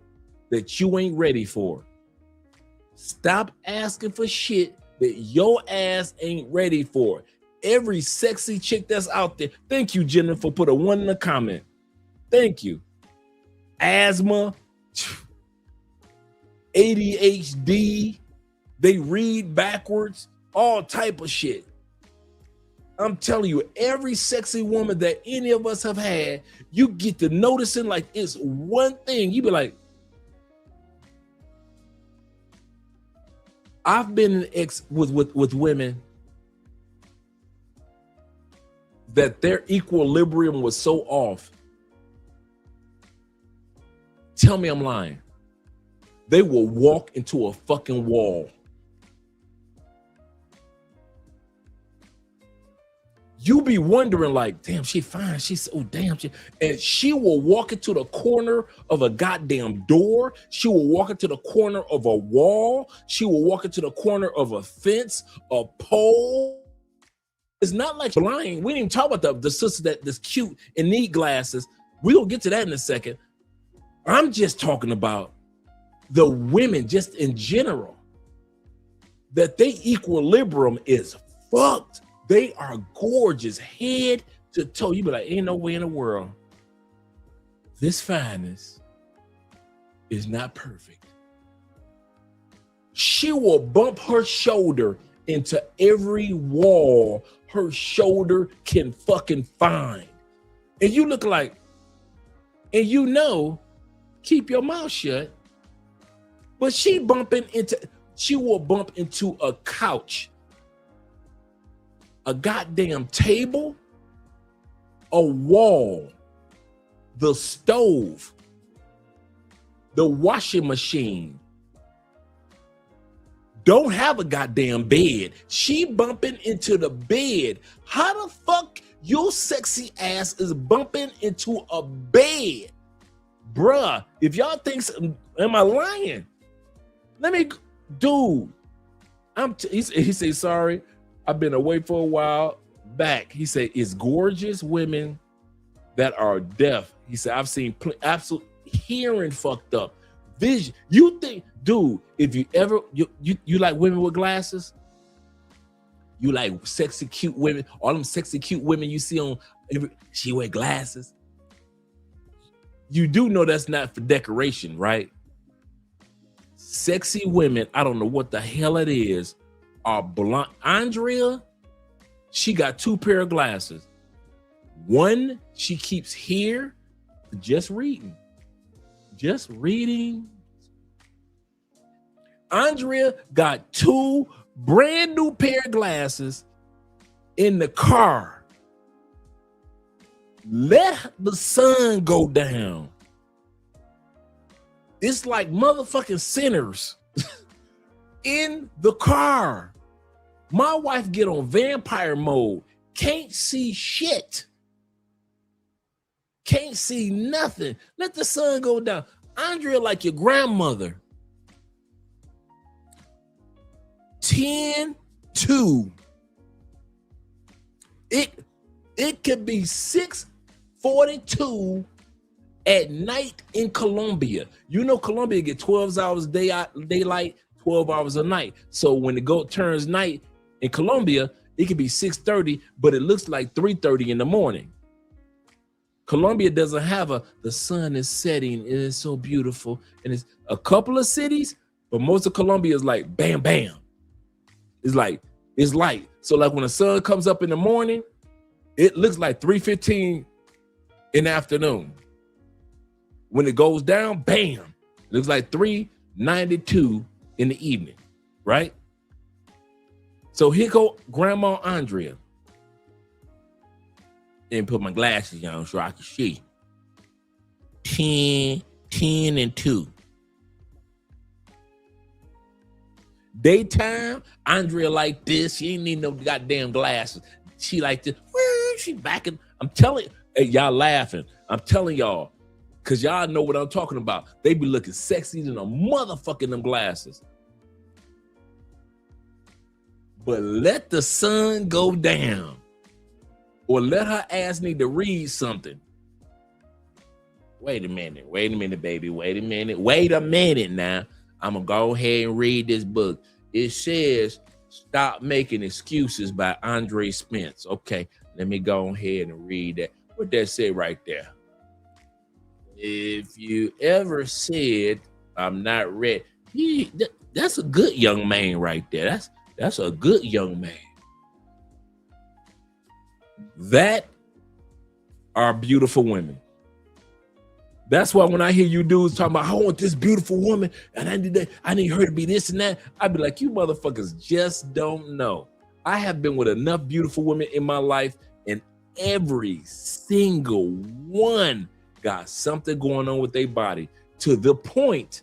[SPEAKER 2] that you ain't ready for. Stop asking for shit that your ass ain't ready for. Every sexy chick that's out there. Thank you, Jennifer, put a 1 in the comment. Thank you. Asthma, ADHD, they read backwards, all type of shit. I'm telling you, every sexy woman that any of us have had, you get to noticing like it's one thing. You be like, I've been with women that their equilibrium was so off. Tell me I'm lying. They will walk into a fucking wall. You be wondering like, damn, she fine. She's so damn. And she will walk into the corner of a goddamn door. She will walk into the corner of a wall. She will walk into the corner of a fence, a pole. It's not like lying. We didn't even talk about the sister that's cute and need glasses. We're going to get to that in a second. I'm just talking about the women just in general, that they equilibrium is fucked. They are gorgeous, head to toe. You be like, ain't no way in the world this fineness is not perfect. She will bump her shoulder into every wall her shoulder can fucking find. And you look like, and you know, keep your mouth shut. But she will bump into a couch, a goddamn table, a wall, the stove, the washing machine. Don't have a goddamn bed. She bumping into the bed. How the fuck your sexy ass is bumping into a bed? Bruh, if y'all think, am I lying? Let me, dude. He said, sorry, I've been away for a while. Back. He said, it's gorgeous women that are deaf. He said, I've seen absolute hearing fucked up. Vision. You think, dude, if you ever, you like women with glasses? You like sexy, cute women, all them sexy, cute women you see on, she wear glasses. You do know that's not for decoration, right? Sexy women, I don't know what the hell it is, are blonde. Andrea, she got 2 pair of glasses. One she keeps here, just reading. Andrea got 2 brand new pair of glasses in the car. Let the sun go down. It's like motherfucking sinners in the car. My wife get on vampire mode. Can't see shit. Can't see nothing. Let the sun go down. Andrea like your grandmother. 10-2. It could be 6:42 at night in Colombia. You know Colombia get 12 hours daylight, 12 hours a night. So when it turns night in Colombia, it could be 6:30, but it looks like 3:30 in the morning. Colombia doesn't have the sun is setting, it is so beautiful. And it's a couple of cities, but most of Colombia is like bam, bam. It's like, it's light. So like when the sun comes up in the morning, it looks like 3:15 in the afternoon. When it goes down, bam, it looks like 3:92 in the evening, right? So here go Grandma Andrea. And put my glasses on so I can see. 10-2. Daytime, Andrea like this. She ain't need no goddamn glasses. She like this. She backing. I'm telling hey, y'all laughing. I'm telling y'all, because y'all know what I'm talking about. They be looking sexy than a motherfucking them glasses. But let the sun go down. Or let her ass need to read something. Wait a minute, baby. Wait a minute now. I'm gonna go ahead and read this book. It says, Stop Making Excuses by Andre Spence. Okay, let me go ahead and read that. What that say right there? If you ever said, I'm not ready. That's a good young man right there. That's a good young man. That are beautiful women. That's why when I hear you dudes talking about, I want this beautiful woman and I need her to be this and that, I'd be like, you motherfuckers just don't know. I have been with enough beautiful women in my life, and every single one got something going on with their body, to the point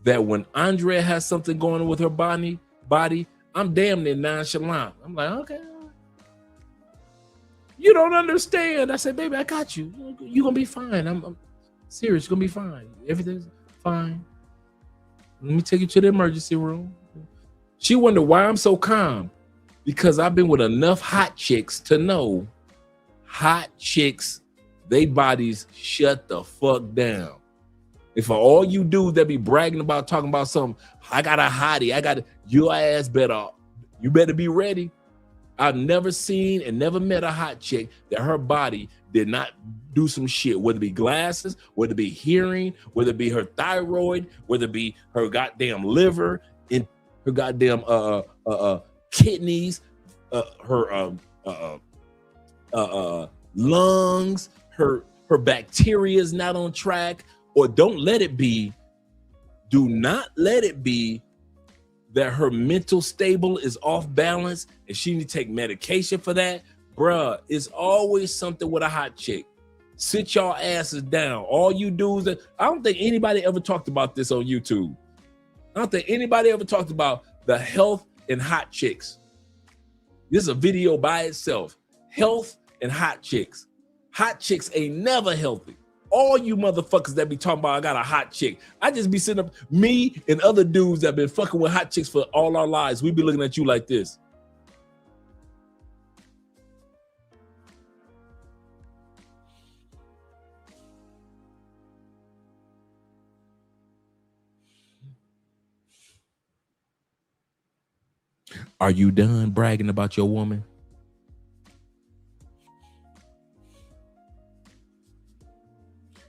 [SPEAKER 2] that when Andrea has something going on with her body, I'm damn near nonchalant. I'm like, okay. You don't understand. I said, baby, I got you. You're going to be fine. I'm serious. You're going to be fine. Everything's fine. Let me take you to the emergency room. She wondered why I'm so calm. Because I've been with enough hot chicks to know hot chicks, they bodies shut the fuck down. If for all you dudes that be bragging about talking about something, I got a hottie, your ass you better be ready. I've never seen and never met a hot chick that her body did not do some shit, whether it be glasses, whether it be hearing, whether it be her thyroid, whether it be her goddamn liver, and her goddamn kidneys, her lungs, her bacteria is not on track. Or do not let it be that her mental stable is off balance and she need to take medication for that. Bruh, it's always something with a hot chick. Sit y'all asses down. All you dudes I don't think anybody ever talked about this on YouTube. I don't think anybody ever talked about the health in hot chicks. This is a video by itself. Health and hot chicks. Hot chicks ain't never healthy. all you motherfuckers that be talking about I got a hot chick. I just be sitting up, me and other dudes that been fucking with hot chicks for all our lives. We be looking at you like this. Are you done bragging about your woman?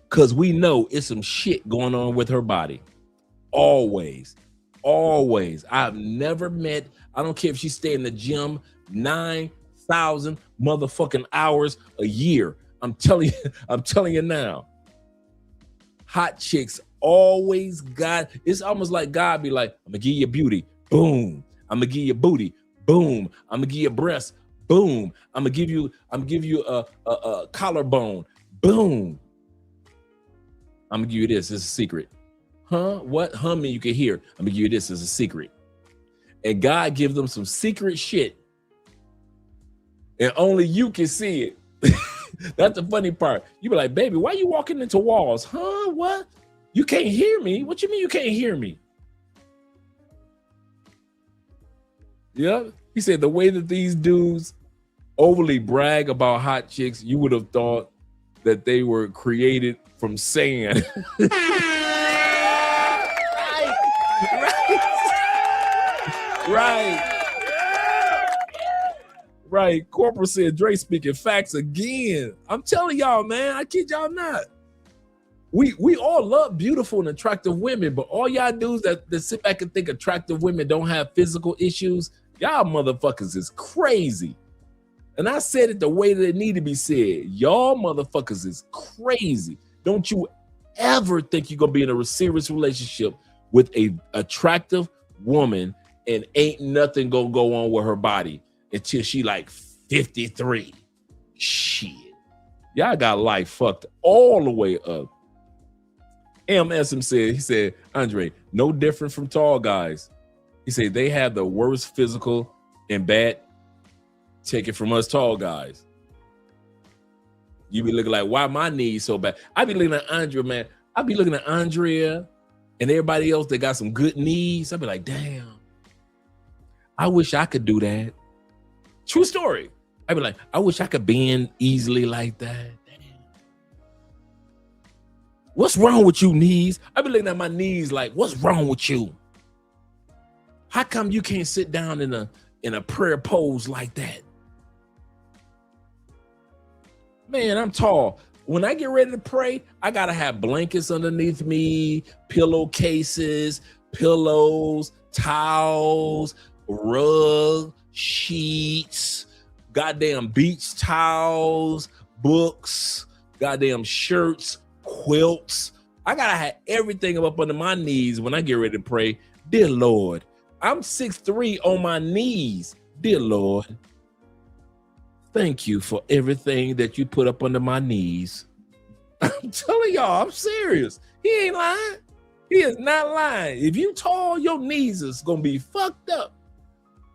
[SPEAKER 2] Because we know it's some shit going on with her body. Always. Always. I've never met, I don't care if she stay in the gym 9,000 motherfucking hours a year. I'm telling you now. Hot chicks always got, it's almost like God be like, I'm gonna give you beauty. Boom. I'm gonna give you booty. Boom. I'm gonna give you breast. Boom. I'm gonna give you a collarbone. Boom. I'm gonna give you this. It's a secret. Huh? What? Humming you can hear. I'm gonna give you this as a secret. And God gives them some secret shit. And only you can see it. That's the funny part. You be like, baby, why you walking into walls? Huh? What? You can't hear me? What you mean you can't hear me? Yeah. He said the way that these dudes overly brag about hot chicks, you would have thought that they were created from sand. Right. Corporal said Dre speaking facts again. I'm telling y'all, man, I kid y'all not. We all love beautiful and attractive women, but all y'all dudes that sit back and think attractive women don't have physical issues, y'all motherfuckers is crazy. And I said it the way that it need to be said. Y'all motherfuckers is crazy. Don't you ever think you're gonna be in a serious relationship with a attractive woman and ain't nothing gonna go on with her body until she like 53. Shit. Y'all got life fucked all the way up. MSM said, he said, Andre, no different from tall guys. He said they have the worst physical and bad. Take it from us tall guys. You be looking like, why my knees so bad? I be looking at Andrea, man. I be looking at Andrea and everybody else that got some good knees. I be like, damn, I wish I could do that. True story. I be like, I wish I could bend easily like that. Damn. What's wrong with you, knees? I be looking at my knees like, what's wrong with you? How come you can't sit down in a prayer pose like that? Man, I'm tall. When I get ready to pray, I gotta have blankets underneath me, pillowcases, pillows, towels, rug, sheets, goddamn beach towels, books, goddamn shirts, quilts. I gotta have everything up under my knees when I get ready to pray. Dear Lord, I'm 6'3" on my knees. Dear Lord, thank you for everything that you put up under my knees. I'm telling y'all, I'm serious. He ain't lying. He is not lying. If you tall, your knees is gonna be fucked up.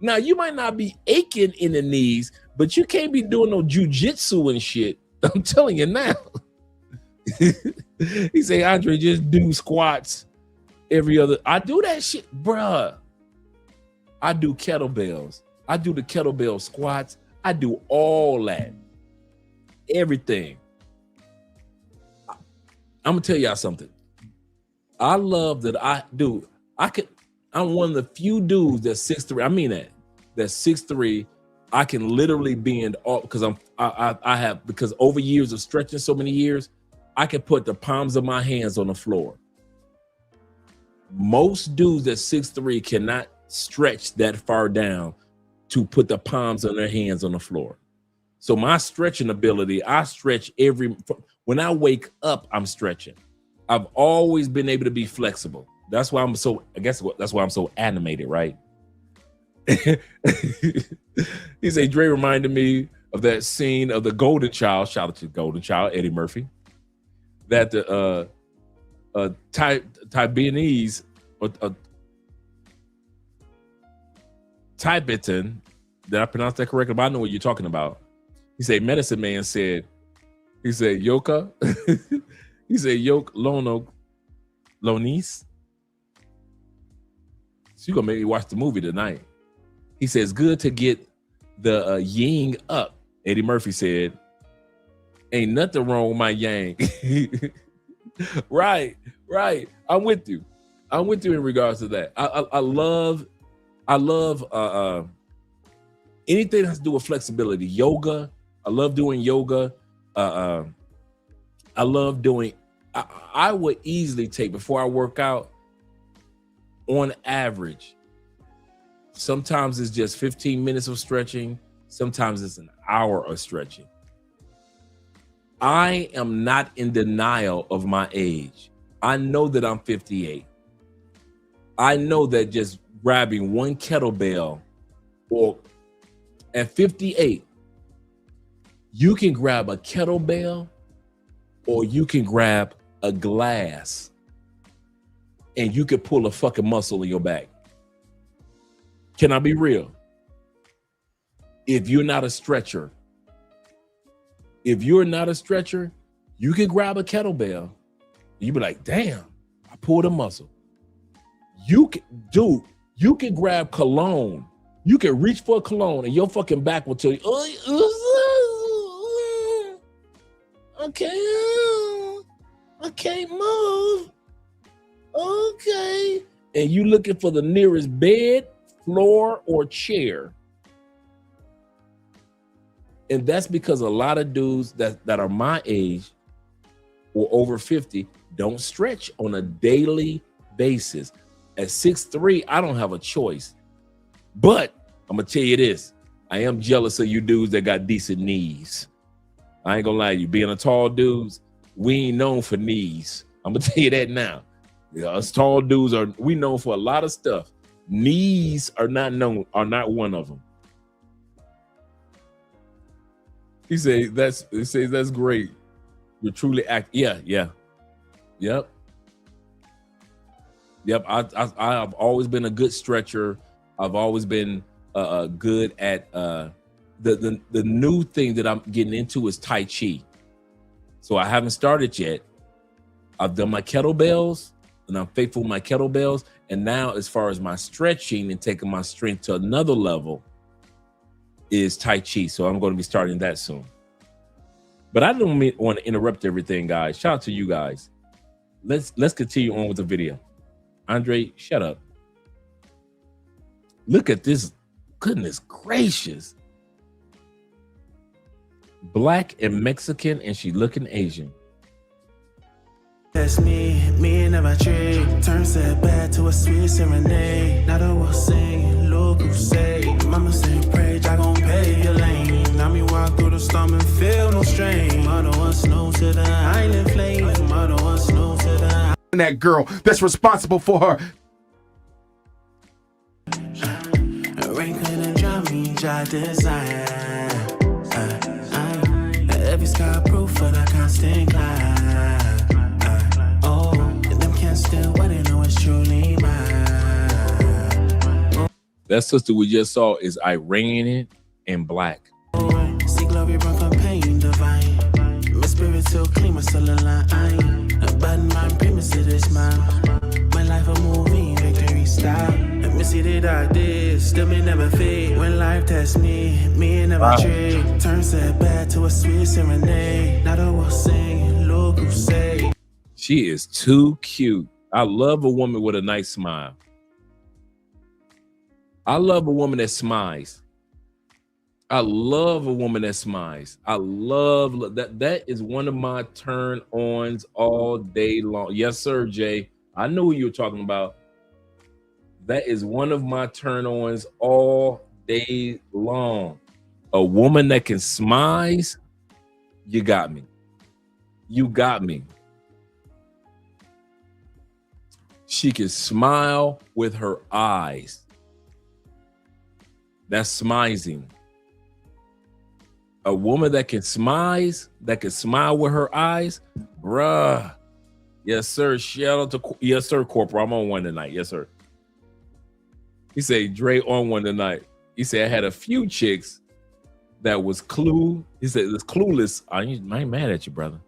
[SPEAKER 2] Now, you might not be aching in the knees, but you can't be doing no jujitsu and shit. I'm telling you now. He say, Andre, just do squats every other. I do that shit, bruh. I do kettlebells. I do the kettlebell squats. I do all that. Everything. I'm gonna tell y'all something. I love that I'm one of the few dudes that's 6'3". I mean that's 6'3". I can literally bend all because I have because over years of stretching so many years, I can put the palms of my hands on the floor. Most dudes that's 6'3" cannot stretch that far down to put the palms of their hands on the floor. So my stretching ability, I stretch when I wake up, I'm stretching. I've always been able to be flexible. That's why that's why I'm so animated, right? He said, Dre reminded me of that scene of the Golden Child, shout out to Golden Child, Eddie Murphy, that the Tibetese or Tibetan, did I pronounce that correctly? But I know what you're talking about. He said, medicine man said, he said, Yoka, He said, Yoke Lonice. She gonna make me watch the movie tonight. He says, good to get the ying up. Eddie Murphy said, ain't nothing wrong with my yang. Right. I'm with you in regards to that. I love anything that has to do with flexibility. Yoga. I love doing yoga. I love doing, I would easily take, before I work out, on average, sometimes it's just 15 minutes of stretching. Sometimes it's an hour of stretching. I am not in denial of my age. I know that I'm 58. I know that just grabbing one kettlebell, or at 58, you can grab a kettlebell or you can grab a glass and you could pull a fucking muscle in your back. Can I be real? If you're not a stretcher, you can grab a kettlebell. You be like, damn, I pulled a muscle. You can grab cologne. You can reach for a cologne and your fucking back will tell you, okay, I can't move. Okay. And you looking for the nearest bed, floor, or chair. And that's because a lot of dudes that are my age or over 50 don't stretch on a daily basis. At 6'3", I don't have a choice. But I'm gonna tell you this, I am jealous of you dudes that got decent knees. I ain't gonna lie to you, being a tall dudes, we ain't known for knees. I'm gonna tell you that now. Yeah, us tall dudes we known for a lot of stuff. Knees are not one of them. He says that's great. You're truly Yep. I've always been a good stretcher. I've always been good at the new thing that I'm getting into is Tai Chi. So I haven't started yet. I've done my kettlebells and I'm faithful with my kettlebells. And now as far as my stretching and taking my strength to another level is Tai Chi. So I'm going to be starting that soon. But I don't want to interrupt everything, guys. Shout out to you guys. Let's continue on with the video. Andre, shut up. Look at this. Goodness gracious. Black and Mexican, and she looking Asian.
[SPEAKER 1] That's me never trade. Turn set back to a sweet serenade. Now the world singing, look who say. Mama say, pray, I gon' pay your lane. Now me walk through the storm and feel no strain. Mother wants snow to the island flame. Mother wants snow to the.
[SPEAKER 6] And that girl that's responsible for her.
[SPEAKER 1] Rain couldn't drown me, I desire. Every sky proof for the constant climb. Still what I know is truly mine.
[SPEAKER 2] That sister we just saw is Iranian and black.
[SPEAKER 1] See glory run from pain divine. My spirit so clean, my soul aligned. A bad mind, premise it is mine. My life a movie, victory style. Let me see that I did, still me never fade. When life tests me never trade. Turn set back to a sweet serenade. Now the world singing, look who say.
[SPEAKER 2] She is too cute. I love a woman with a nice smile. I love a woman that smiles. I love a woman that smiles. I love that. That is one of my turn-ons all day long. Yes, sir, Jay. I know who you're talking about. That is one of my turn-ons all day long. A woman that can smile, you got me. You got me. She can smile with her eyes. That's smizing. A woman that can smile with her eyes, bruh. Yes, sir. Shout out to yes, sir, Corporal. I'm on one tonight. Yes, sir. He said Dre on one tonight. He said I had a few chicks that was He said it's clueless. I ain't mad at you, brother.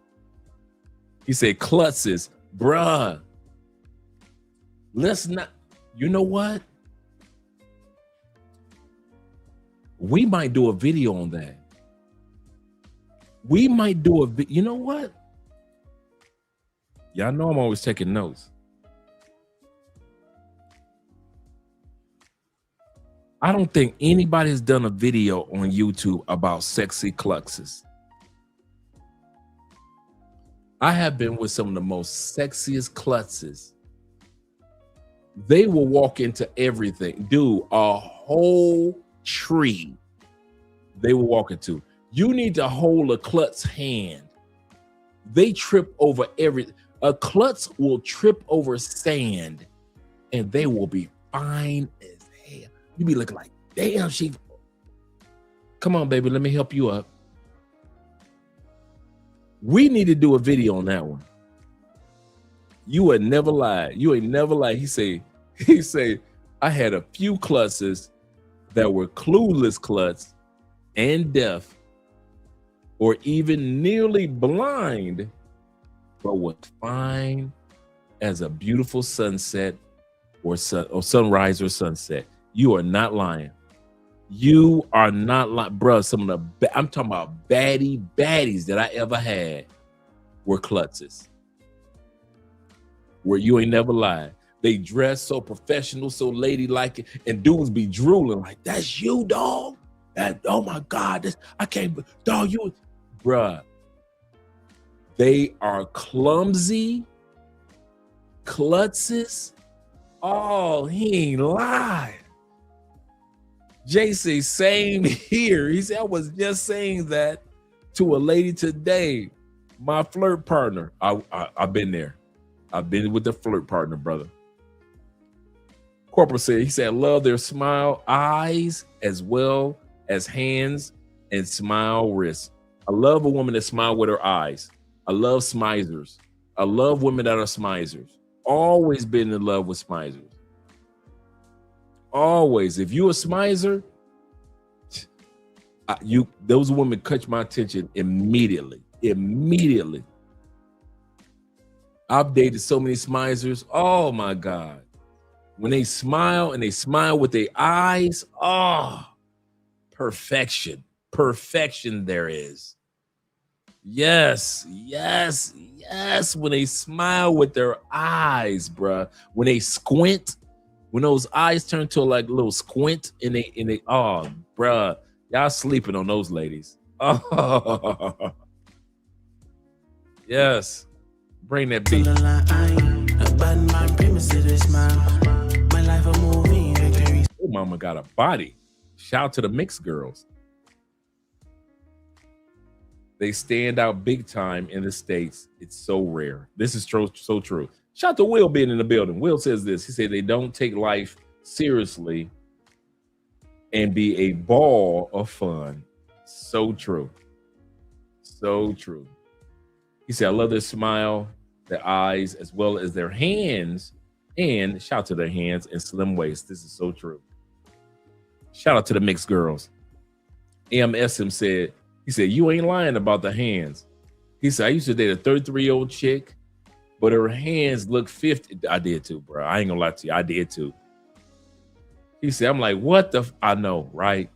[SPEAKER 2] He said klutzes, bruh. Let's not. You know what? We might do a video on that. We might do you know what? Y'all know I'm always taking notes. I don't think anybody has done a video on YouTube about sexy klutzes. I have been with some of the most sexiest klutzes. They will walk into everything, do a whole tree. They will walk into. You need to hold a klutz hand. They trip over everything. A klutz will trip over sand, and they will be fine as hell. You be looking like, damn, she. Come on, baby, let me help you up. We need to do a video on that one. You would never lie. You ain't never lie. He say, I had a few klutzes that were clueless klutz and deaf, or even nearly blind, but was fine as a beautiful sunset or sunrise or sunset. You are not lying. You are not lying, bro. Some of the I'm talking about baddies that I ever had were klutzes. Where you ain't never lied. They dress so professional, so ladylike, and dudes be drooling like, "That's you, dog. Oh my God, I can't, dog. You, bruh." They are clumsy klutzes. Oh, he ain't lied. JC, same here. He said, I was just saying that to a lady today. My flirt partner. I've been there. I've been with the flirt partner, brother. Corporal said, he said, I love their smile, eyes, as well as hands and smile wrists. I love a woman that smiles with her eyes. I love smizers. I love women that are smizers. Always been in love with smizers. Always. If you a smizer, those women catch my attention immediately. Immediately. I've dated so many smizers. Oh my God. When they smile and they smile with their eyes, oh, perfection. Perfection there is. Yes, yes, yes. When they smile with their eyes, bruh. When they squint, when those eyes turn to like a little squint and they oh, bruh, y'all sleeping on those ladies. Oh, yes. Bring that beat. Oh, mama got a body. Shout out to the mixed girls. They stand out big time in the States. It's so rare. This is so true. Shout out to Will being in the building. Will says this. He said they don't take life seriously and be a ball of fun. So true. So true. He said, I love their smile, their eyes, as well as their hands. And shout out to their hands and slim waist. This is so true. Shout out to the mixed girls. AMSM said, he said, you ain't lying about the hands. He said, I used to date a 33-year-old chick, but her hands look 50. I did too, bro. I ain't gonna lie to you. I did too. He said, I'm like, what the? I know, right?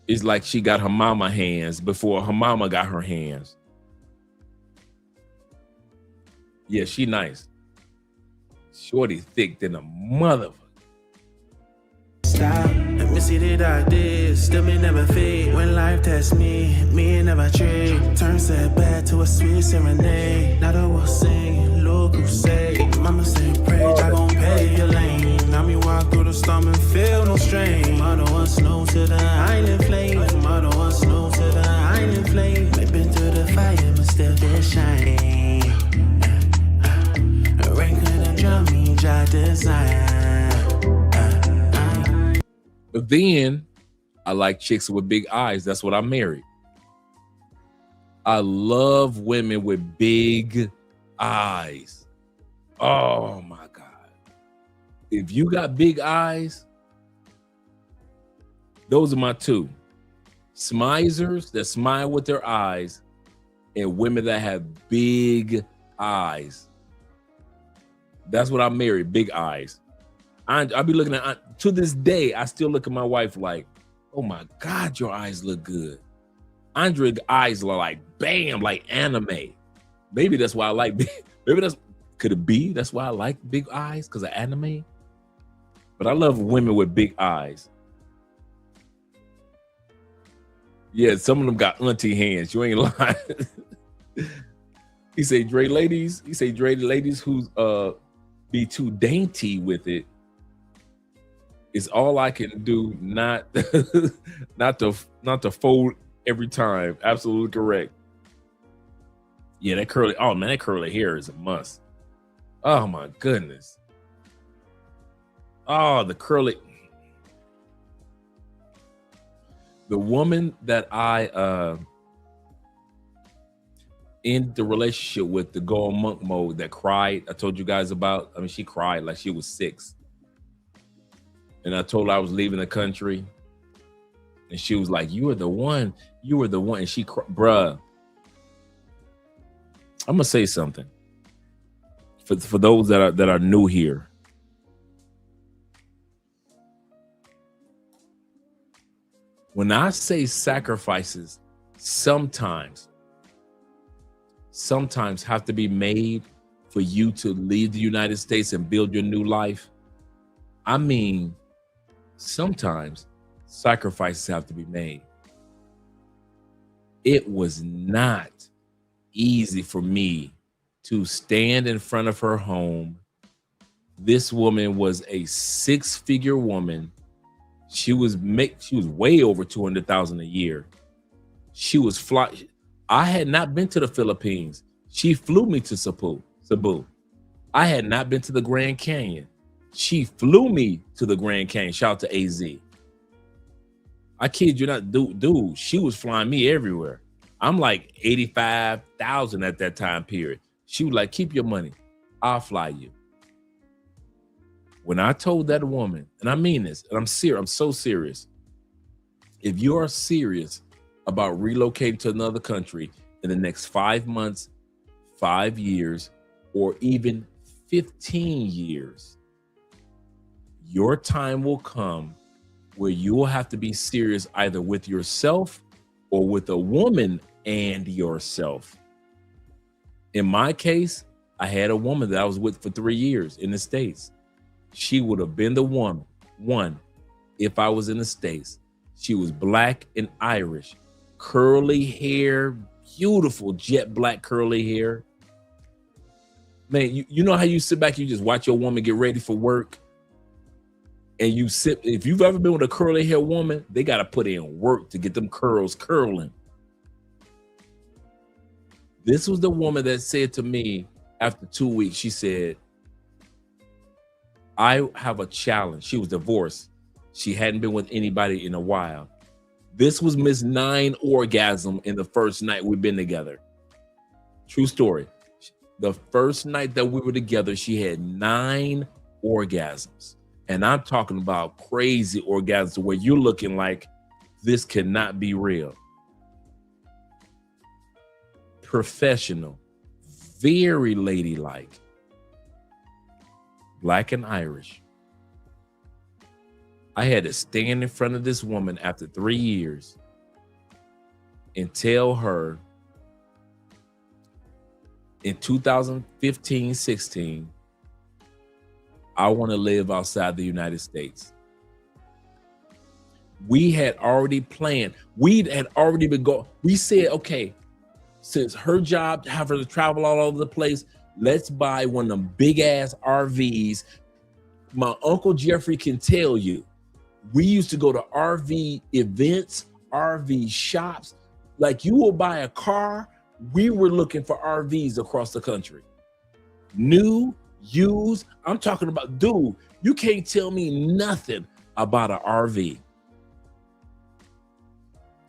[SPEAKER 2] It's like she got her mama hands before her mama got her hands. Yeah, she nice. Shorty thick than a motherfucker.
[SPEAKER 1] Stop. Let me see the dark days. Still me never fade. When life tests me never trade. Turn setback to a sweet serenade. Now the world sing, Lord crusade. Mama say, pray, I gon' pay your lane. Now me walk through the storm and feel no strain. Mother was snow to the island flame. Mother was snow to the island flame. I've been through the fire, but still did shine. Rain couldn't drown me, Jah design.
[SPEAKER 2] But then I like chicks with big eyes. That's what I married. I love women with big eyes. Oh my God. If you got big eyes, those are my two. Smizers that smile with their eyes and women that have big eyes. That's what I married, big eyes. I'll be looking at, to this day, I still look at my wife like, oh my God, your eyes look good. Andre's eyes are like, bam, like anime. Maybe that's why I like big, could it be? That's why I like big eyes, because of anime? But I love women with big eyes. Yeah, some of them got auntie hands. You ain't lying. He say, Dre ladies who's be too dainty with it is all I can do, not not to fold every time. Absolutely correct. Yeah, that curly, oh man, that curly hair is a must. Oh my goodness. Oh, the curly. The woman that I in the relationship with, the go on monk mode, that cried, I told you guys about. I mean, she cried like she was 6. And I told her I was leaving the country. And she was like, you were the one. You were the one. And she, bruh. I'm gonna say something. For those that are new here. When I say sacrifices, sometimes have to be made for you to leave the United States and build your new life. I mean, sometimes sacrifices have to be made. It was not easy for me to stand in front of her home. This woman was a 6-figure woman. She was way over 200,000 a year. She was I had not been to the Philippines. She flew me to Cebu. I had not been to the Grand Canyon. She flew me to the Grand Canyon. Shout out to AZ. I kid you not, dude, she was flying me everywhere. I'm like 85,000 at that time period. She was like, keep your money. I'll fly you. When I told that woman, and I mean this, and I'm serious, I'm so serious. If you are serious about relocating to another country in the next 5 months, 5 years, or even 15 years, your time will come where you will have to be serious either with yourself or with a woman and yourself. In my case, I had a woman that I was with for 3 years in the States. She would have been the one if I was in the States. She was Black and Irish, curly hair, beautiful jet black curly hair. Man, you know how you sit back, you just watch your woman get ready for work, and you sit. If you've ever been with a curly hair woman, they got to put in work to get them curls curling. This was the woman that said to me after 2 weeks, she said, I have a challenge. She was divorced. She hadn't been with anybody in a while. This was Miss 9 orgasm in the first night we've been together. True story. The first night that we were together, she had 9 orgasms. And I'm talking about crazy orgasms where you're looking like this cannot be real. Professional, very ladylike. Black and Irish. I had to stand in front of this woman after 3 years and tell her in 2015-16, I want to live outside the United States. We had already planned. We had already been going. We said, okay, since her job have her to travel all over the place, let's buy one of them big ass RVs. My Uncle Jeffrey can tell you, we used to go to RV events, RV shops. Like you will buy a car, we were looking for RVs across the country. New, used, I'm talking about, dude, you can't tell me nothing about an RV.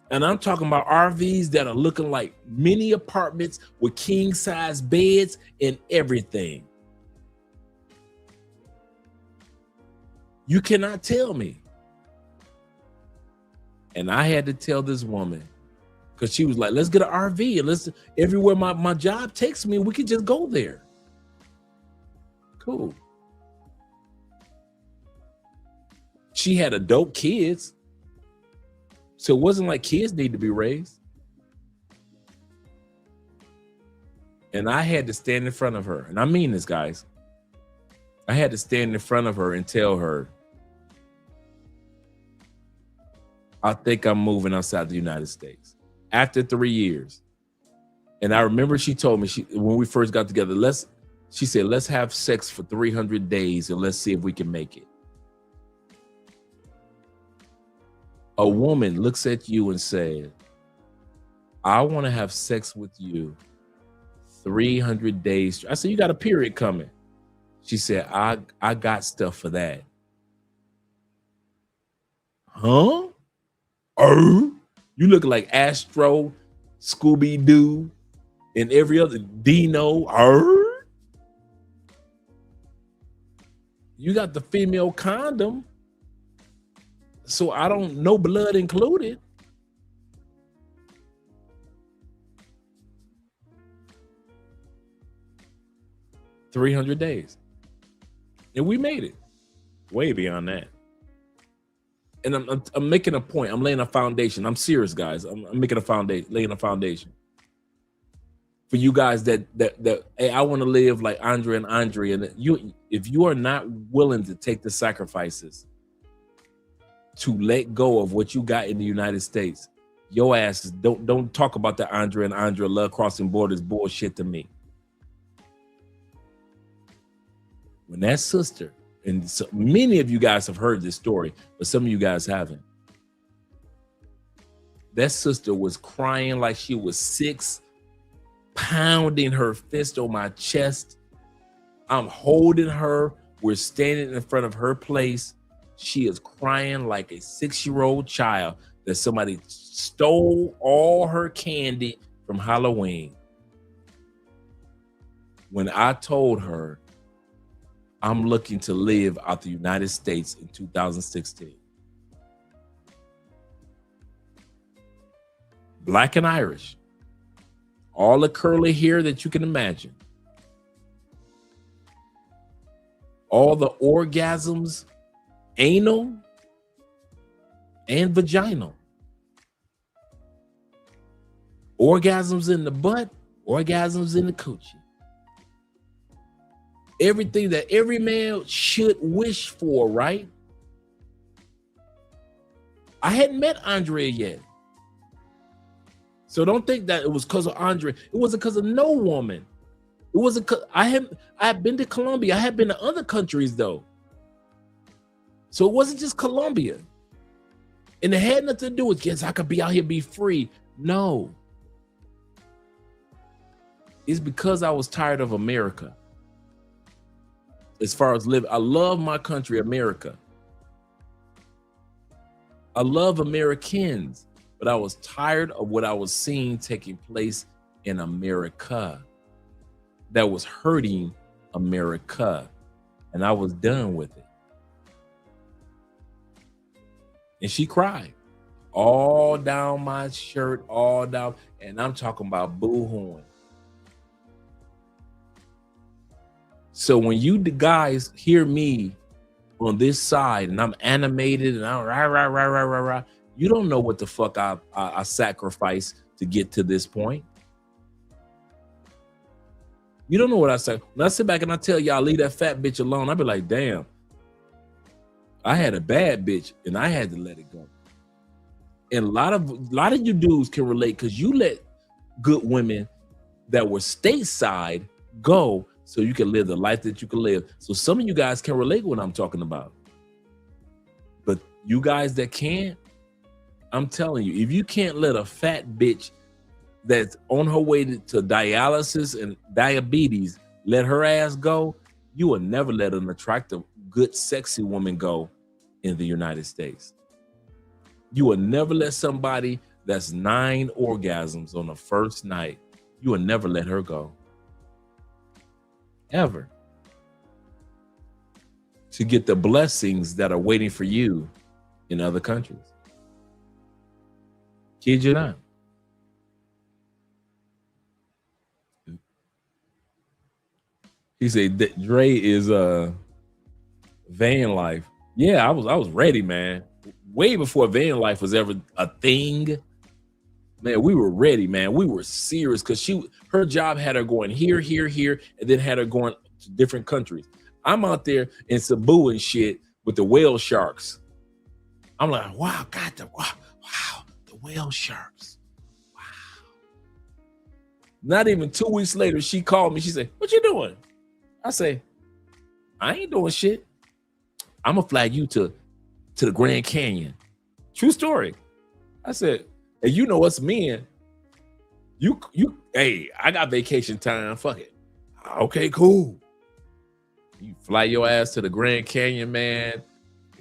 [SPEAKER 2] And I'm talking about RVs that are looking like mini apartments with king size beds and everything. You cannot tell me. And I had to tell this woman, Because she was like, let's get an RV and let's everywhere my job takes me, we could just go there. Cool. She had adult kids. So it wasn't like kids need to be raised. And I had to stand in front of her. And I mean this, guys. I had to stand in front of her and tell her, I think I'm moving outside the United States after 3 years. And I remember she told me, when we first got together, she said, let's have sex for 300 days and let's see if we can make it. A woman looks at you and said, I want to have sex with you 300 days. I said, you got a period coming. She said, I got stuff for that. Huh? You look like Astro, Scooby-Doo, and every other Dino. You got the female condom. So I don't, no blood included. $300 days. And we made it way beyond that. And I'm making a point. I'm laying a foundation. I'm serious, guys. I'm making a foundation, laying a foundation for you guys that hey, I want to live like Andre and Andre. And if you are not willing to take the sacrifices to let go of what you got in the United States, your asses don't talk about the Andre and Andre love crossing borders bullshit to me. When that sister, and so many of you guys have heard this story, but some of you guys haven't. That sister was crying like she was 6, pounding her fist on my chest. I'm holding her. We're standing in front of her place. She is crying like a 6-year-old child that somebody stole all her candy from Halloween. When I told her, I'm looking to live out the United States in 2016. Black and Irish. All the curly hair that you can imagine. All the orgasms, anal and vaginal. Orgasms in the butt, orgasms in the coochie. Everything that every man should wish for, right? I hadn't met Andrea yet. So don't think that it was because of Andrea. It wasn't because of no woman. It wasn't. I had been to Colombia. I had been to other countries though. So it wasn't just Colombia. And it had nothing to do with, yes, I could be out here, be free. No. It's because I was tired of America. As far as living, I love my country, America. I love Americans, but I was tired of what I was seeing taking place in America that was hurting America, and I was done with it. And she cried all down my shirt, all down, and I'm talking about boo-hooing. So when you guys hear me on this side and I'm animated and I'm rah, you don't know what the fuck I sacrificed to get to this point. You don't know what I said. When I sit back and I tell y'all, leave that fat bitch alone, I'll be like, damn, I had a bad bitch and I had to let it go. And a lot of you dudes can relate because you let good women that were stateside go so you can live the life that you can live. So some of you guys can relate what I'm talking about. But you guys that can't, I'm telling you, if you can't let a fat bitch that's on her way to dialysis and diabetes, let her ass go, you will never let an attractive, good, sexy woman go in the United States. You will never let somebody that's 9 orgasms on the first night, you will never let her go. Ever. To get the blessings that are waiting for you in other countries. Kid you not. He said that Dre is van life. Yeah, I was ready, man. Way before van life was ever a thing. Man, we were ready, man. We were serious because her job had her going here, and then had her going to different countries. I'm out there in Cebu and shit with the whale sharks. I'm like, wow, the whale sharks. Wow. Not even 2 weeks later, she called me. She said, what you doing? I say, I ain't doing shit. I'm gonna flag you to the Grand Canyon. True story. I said, hey, you know what's men? Hey, I got vacation time. Fuck it. Okay, cool. You fly your ass to the Grand Canyon, man.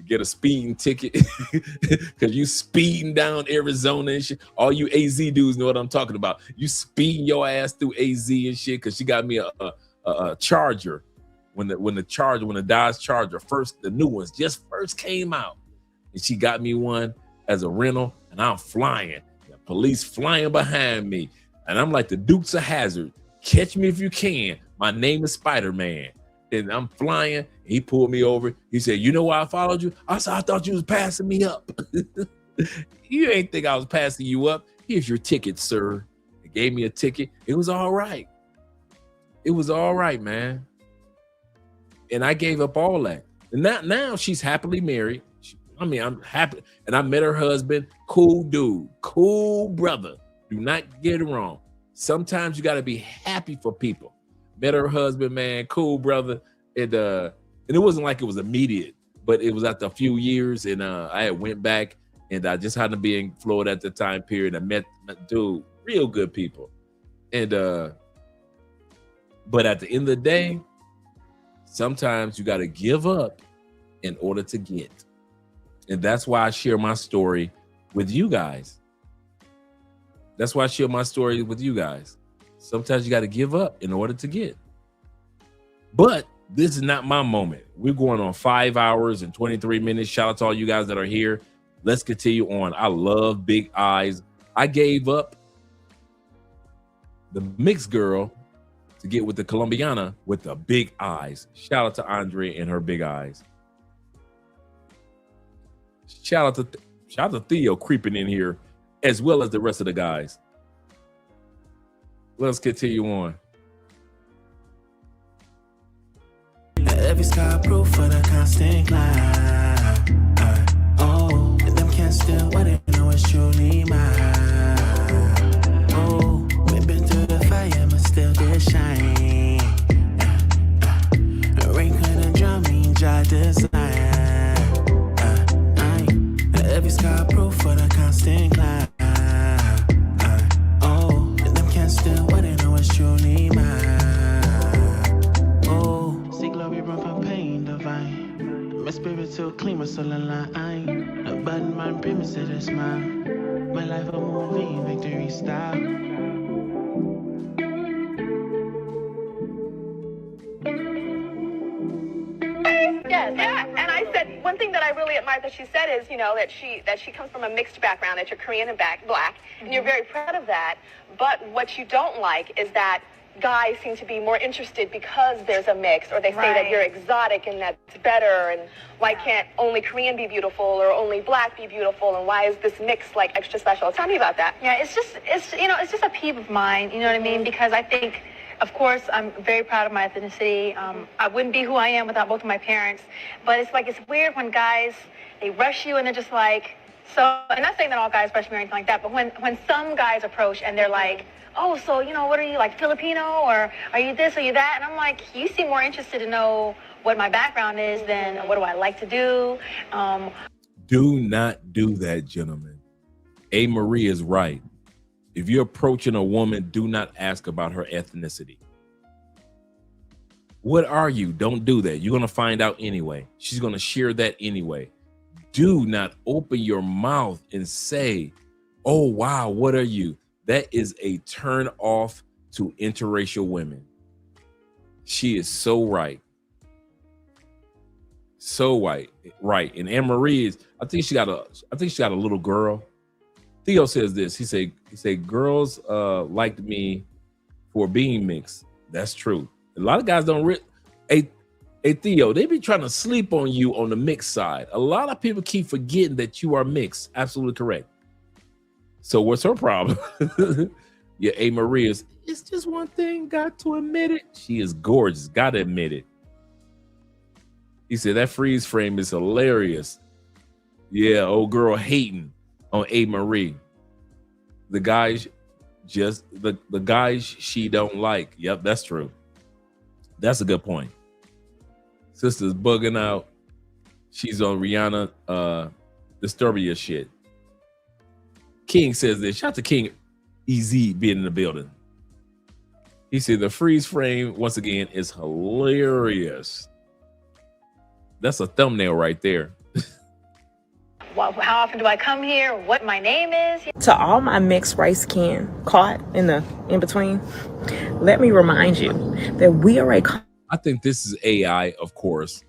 [SPEAKER 2] Get a speeding ticket because you speeding down Arizona and shit. All you AZ dudes know what I'm talking about. You speeding your ass through AZ and shit because she got me a Charger when the Dodge Charger the new ones just first came out, and she got me one as a rental, and I'm flying. The police flying behind me, and I'm like the Dukes of Hazzard. Catch me if you can. My name is Spider-Man. And I'm flying. He pulled me over. He said, you know why I followed you? I said, I thought you was passing me up. You ain't think I was passing you up. Here's your ticket, sir. He gave me a ticket. It was all right. It was all right, man. And I gave up all that. And now she's happily married. I'm happy. And I met her husband. Cool dude. Cool brother. Do not get it wrong. Sometimes you got to be happy for people. Met her husband, man, cool brother, and it wasn't like it was immediate, but it was after a few years, and I had went back, and I just happened to be in Florida at the time period. I met dude, real good people, and but at the end of the day, sometimes you got to give up in order to get, and that's why I share my story with you guys. That's why I share my story with you guys. Sometimes you got to give up in order to get. But this is not my moment. We're going on 5 hours and 23 minutes. Shout out to all you guys that are here. Let's continue on. I love big eyes. I gave up the mixed girl to get with the Colombiana with the big eyes. Shout out to Andre and her big eyes. Shout out to Theo creeping in here, as well as the rest of the guys. Let's continue on.
[SPEAKER 1] Every sky proof for the constant climb. Oh, them can't steal what they know is truly mine. Oh, we've been through the fire, but still did shine. Rain couldn't drown me, Jah design. Every sky proof for the constant climb. Oh, them can't steal what they know is truly mine. My spirit so clean, my soul aligned. A bad man premise it is mine. My life a movie, victory style.
[SPEAKER 7] Yes, and I said one thing that I really admire that she said is, you know, that she comes from a mixed background, that you're Korean and black, and you're very proud of that. But what you don't like is that guys seem to be more interested because there's a mix, or they say that you're exotic and that's better, and why can't only Korean be beautiful or only black be beautiful, and why is this mix like extra special? Tell me about that.
[SPEAKER 8] Yeah, it's just a peeve of mine, you know what I mean? Because I think, of course, I'm very proud of my ethnicity. I wouldn't be who I am without both of my parents. But it's like, it's weird when guys, they rush you and they're just like, so, and not saying that all guys rush me or anything like that, but when some guys approach and they're like, oh, so, you know, what are you, like Filipino, or are you this, or you that? And I'm like, you seem more interested to know what my background is than what do I like to do.
[SPEAKER 2] Do not do that, gentlemen. A. Marie is right. If you're approaching a woman, do not ask about her ethnicity. What are you? Don't do that. You're going to find out anyway. She's going to share that anyway. Do not open your mouth and say, oh, wow, what are you? That is a turn off to interracial women. She is so right. So right. And Anne Marie is, I think she got a little girl. Theo says this. He said girls liked me for being mixed. That's true. A lot of guys don't Hey Theo, they be trying to sleep on you on the mixed side. A lot of people keep forgetting that you are mixed. Absolutely correct. So what's her problem? Yeah, A. Maria's. It's just one thing. Got to admit it. She is gorgeous. Got to admit it. He said that freeze frame is hilarious. Yeah, old girl hating on A. Marie. The guys just the guys she don't like. Yep, that's true. That's a good point. Sister's bugging out. She's on Rihanna Disturbia shit. King says this. Shout out to King EZ being in the building. He said the freeze frame once again is hilarious. That's a thumbnail right there.
[SPEAKER 8] How often do I come here? What my name is?
[SPEAKER 9] To all my mixed race kin caught in between, let me remind you that we are
[SPEAKER 2] I think this is AI, of course,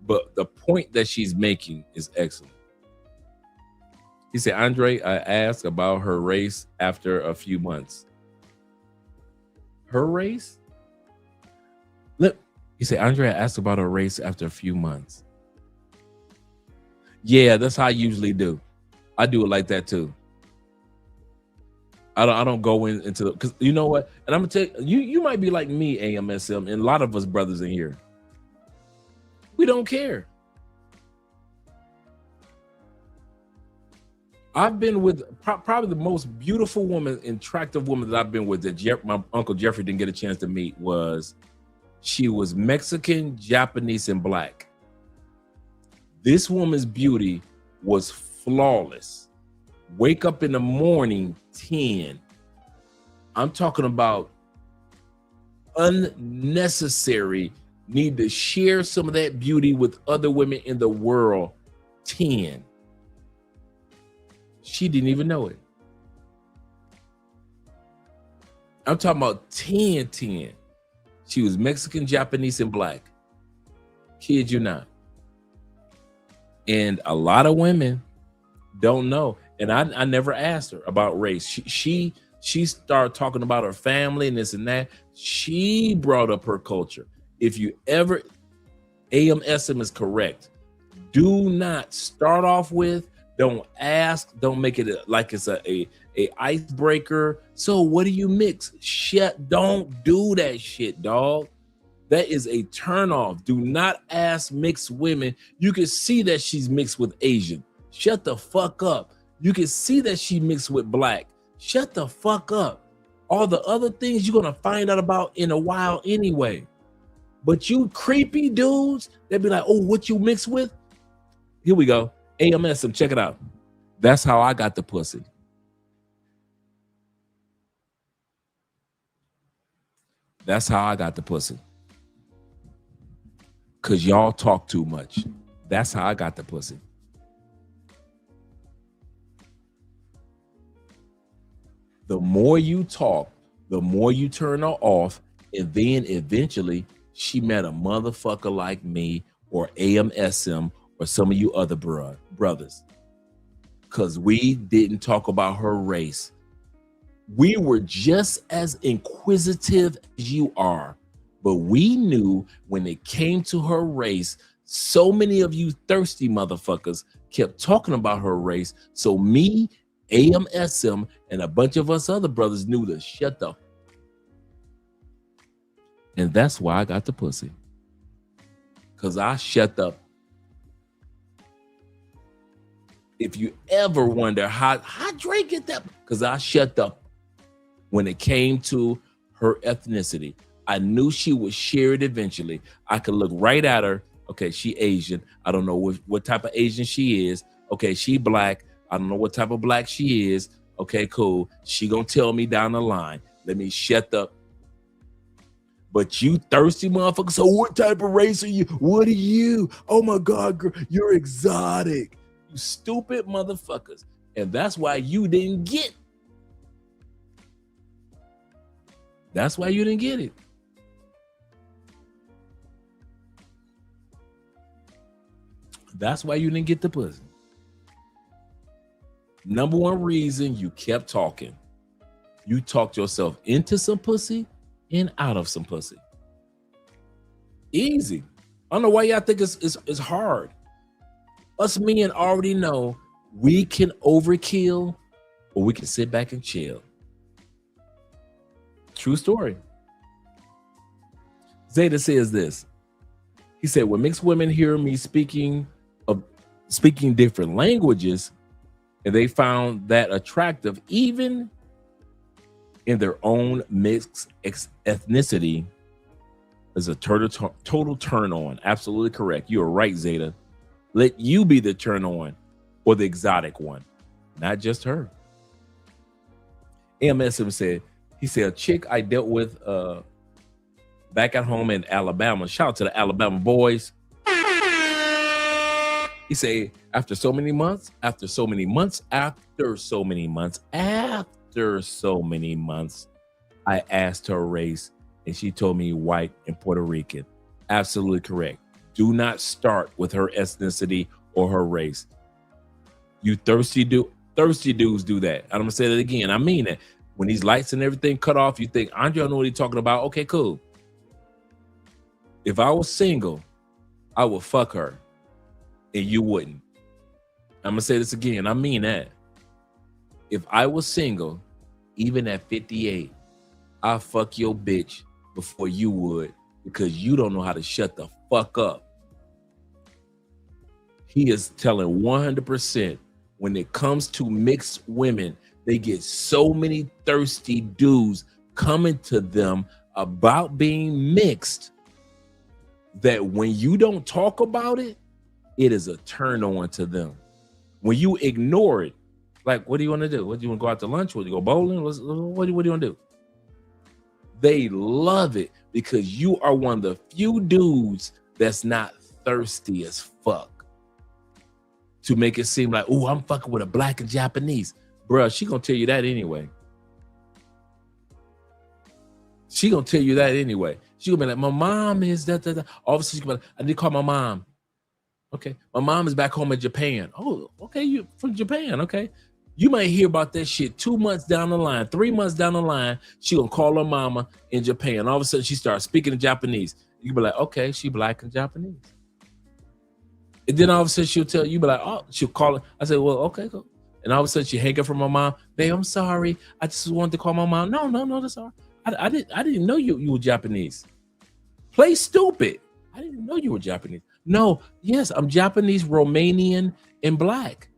[SPEAKER 2] but the point that she's making is excellent. He said, Andre, I asked about her race after a few months. Her race? Look, he said, Andre, I asked about her race after a few months. Yeah, that's how I usually do. I do it like that too. I don't go into the, because you know what? And I'm gonna tell you, you might be like me, AMSM, and a lot of us brothers in here. We don't care. I've been with probably the most beautiful woman, attractive woman that I've been with that my Uncle Jeffrey didn't get a chance to meet she was Mexican, Japanese, and black. This woman's beauty was flawless. Wake up in the morning, 10. I'm talking about unnecessary, need to share some of that beauty with other women in the world, 10. She didn't even know it. I'm talking about 10. She was Mexican, Japanese, and black. Kid you not. And a lot of women don't know. And I never asked her about race. She started talking about her family and this and that. She brought up her culture. If you ever, AMSM is correct. Do not start off with, don't ask, don't make it like it's a icebreaker. So what do you mix? Shit, don't do that shit, dog. That is a turnoff. Do not ask mixed women. You can see that she's mixed with Asian. Shut the fuck up. You can see that she mixed with black. Shut the fuck up. All the other things you're gonna find out about in a while anyway. But you creepy dudes, they'd be like, oh, what you mixed with? Here we go. AMSM, check it out. That's how I got the pussy. That's how I got the pussy. Cause y'all talk too much. That's how I got the pussy. The more you talk, the more you turn her off, and then eventually she met a motherfucker like me or AMSM or some of you other brothers. Cause we didn't talk about her race. We were just as inquisitive as you are. But we knew when it came to her race, so many of you thirsty motherfuckers kept talking about her race. So me, AMSM, and a bunch of us other brothers knew to shut up. And that's why I got the pussy. Because I shut up. If you ever wonder how Drake get that, because I shut up when it came to her ethnicity. I knew she would share it eventually. I could look right at her. Okay, she Asian. I don't know what type of Asian she is. Okay, she black. I don't know what type of black she is. Okay, cool. She gonna tell me down the line. Let me shut up. But you thirsty motherfucker. So what type of race are you? What are you? Oh my God, girl, you're exotic. You stupid motherfuckers. And that's why you didn't get. That's why you didn't get it. That's why you didn't get the pussy. Number one reason you kept talking. You talked yourself into some pussy and out of some pussy. Easy. I don't know why y'all think it's hard. Us men already know we can overkill or we can sit back and chill. True story. Zeta says this. He said, when mixed women hear me speaking different languages, and they found that attractive, even in their own mixed ethnicity, is a total turn on. Absolutely correct. You are right, Zeta. Let you be the turn on or the exotic one, not just her. AMSM said, he said, a chick I dealt with back at home in Alabama. Shout out to the Alabama boys. He said, after so many months, I asked her race, and she told me white and Puerto Rican. Absolutely correct. Do not start with her ethnicity or her race. You thirsty dudes do that. I'm gonna say that again. I mean it. When these lights and everything cut off, you think, Andre, I know what he's talking about. Okay, cool. If I was single, I would fuck her, and you wouldn't. I'm gonna say this again. I mean that. If I was single, even at 58, I'll fuck your bitch before you would, because you don't know how to shut the fuck up. He is telling 100%. When it comes to mixed women, they get so many thirsty dudes coming to them about being mixed that when you don't talk about it, it is a turn on to them. When you ignore it, like, what do you want to do? What do you want to go out to lunch? What do you go bowling? What do you want to do? They love it because you are one of the few dudes that's not thirsty as fuck to make it seem like, oh, I'm fucking with a black and Japanese. Bruh, she gonna tell you that anyway. She gonna tell you that anyway. She gonna be like, my mom is that. All of a sudden, she's gonna be like, I need to call my mom. Okay, my mom is back home in Japan. Oh, okay, you from Japan, okay. You might hear about that shit 2 months down the line, 3 months down the line. She gonna call her mama in Japan. All of a sudden, she starts speaking in Japanese. You be like, okay, she black and Japanese. And then all of a sudden, she'll tell you, be like, oh, she'll call her. I said, well, okay, cool. And all of a sudden, she hang up from my mom. Babe, I'm sorry. I just wanted to call my mom. No, that's all right. I didn't know you were Japanese. Play stupid. I didn't know you were Japanese. No, yes, I'm Japanese, Romanian, and black.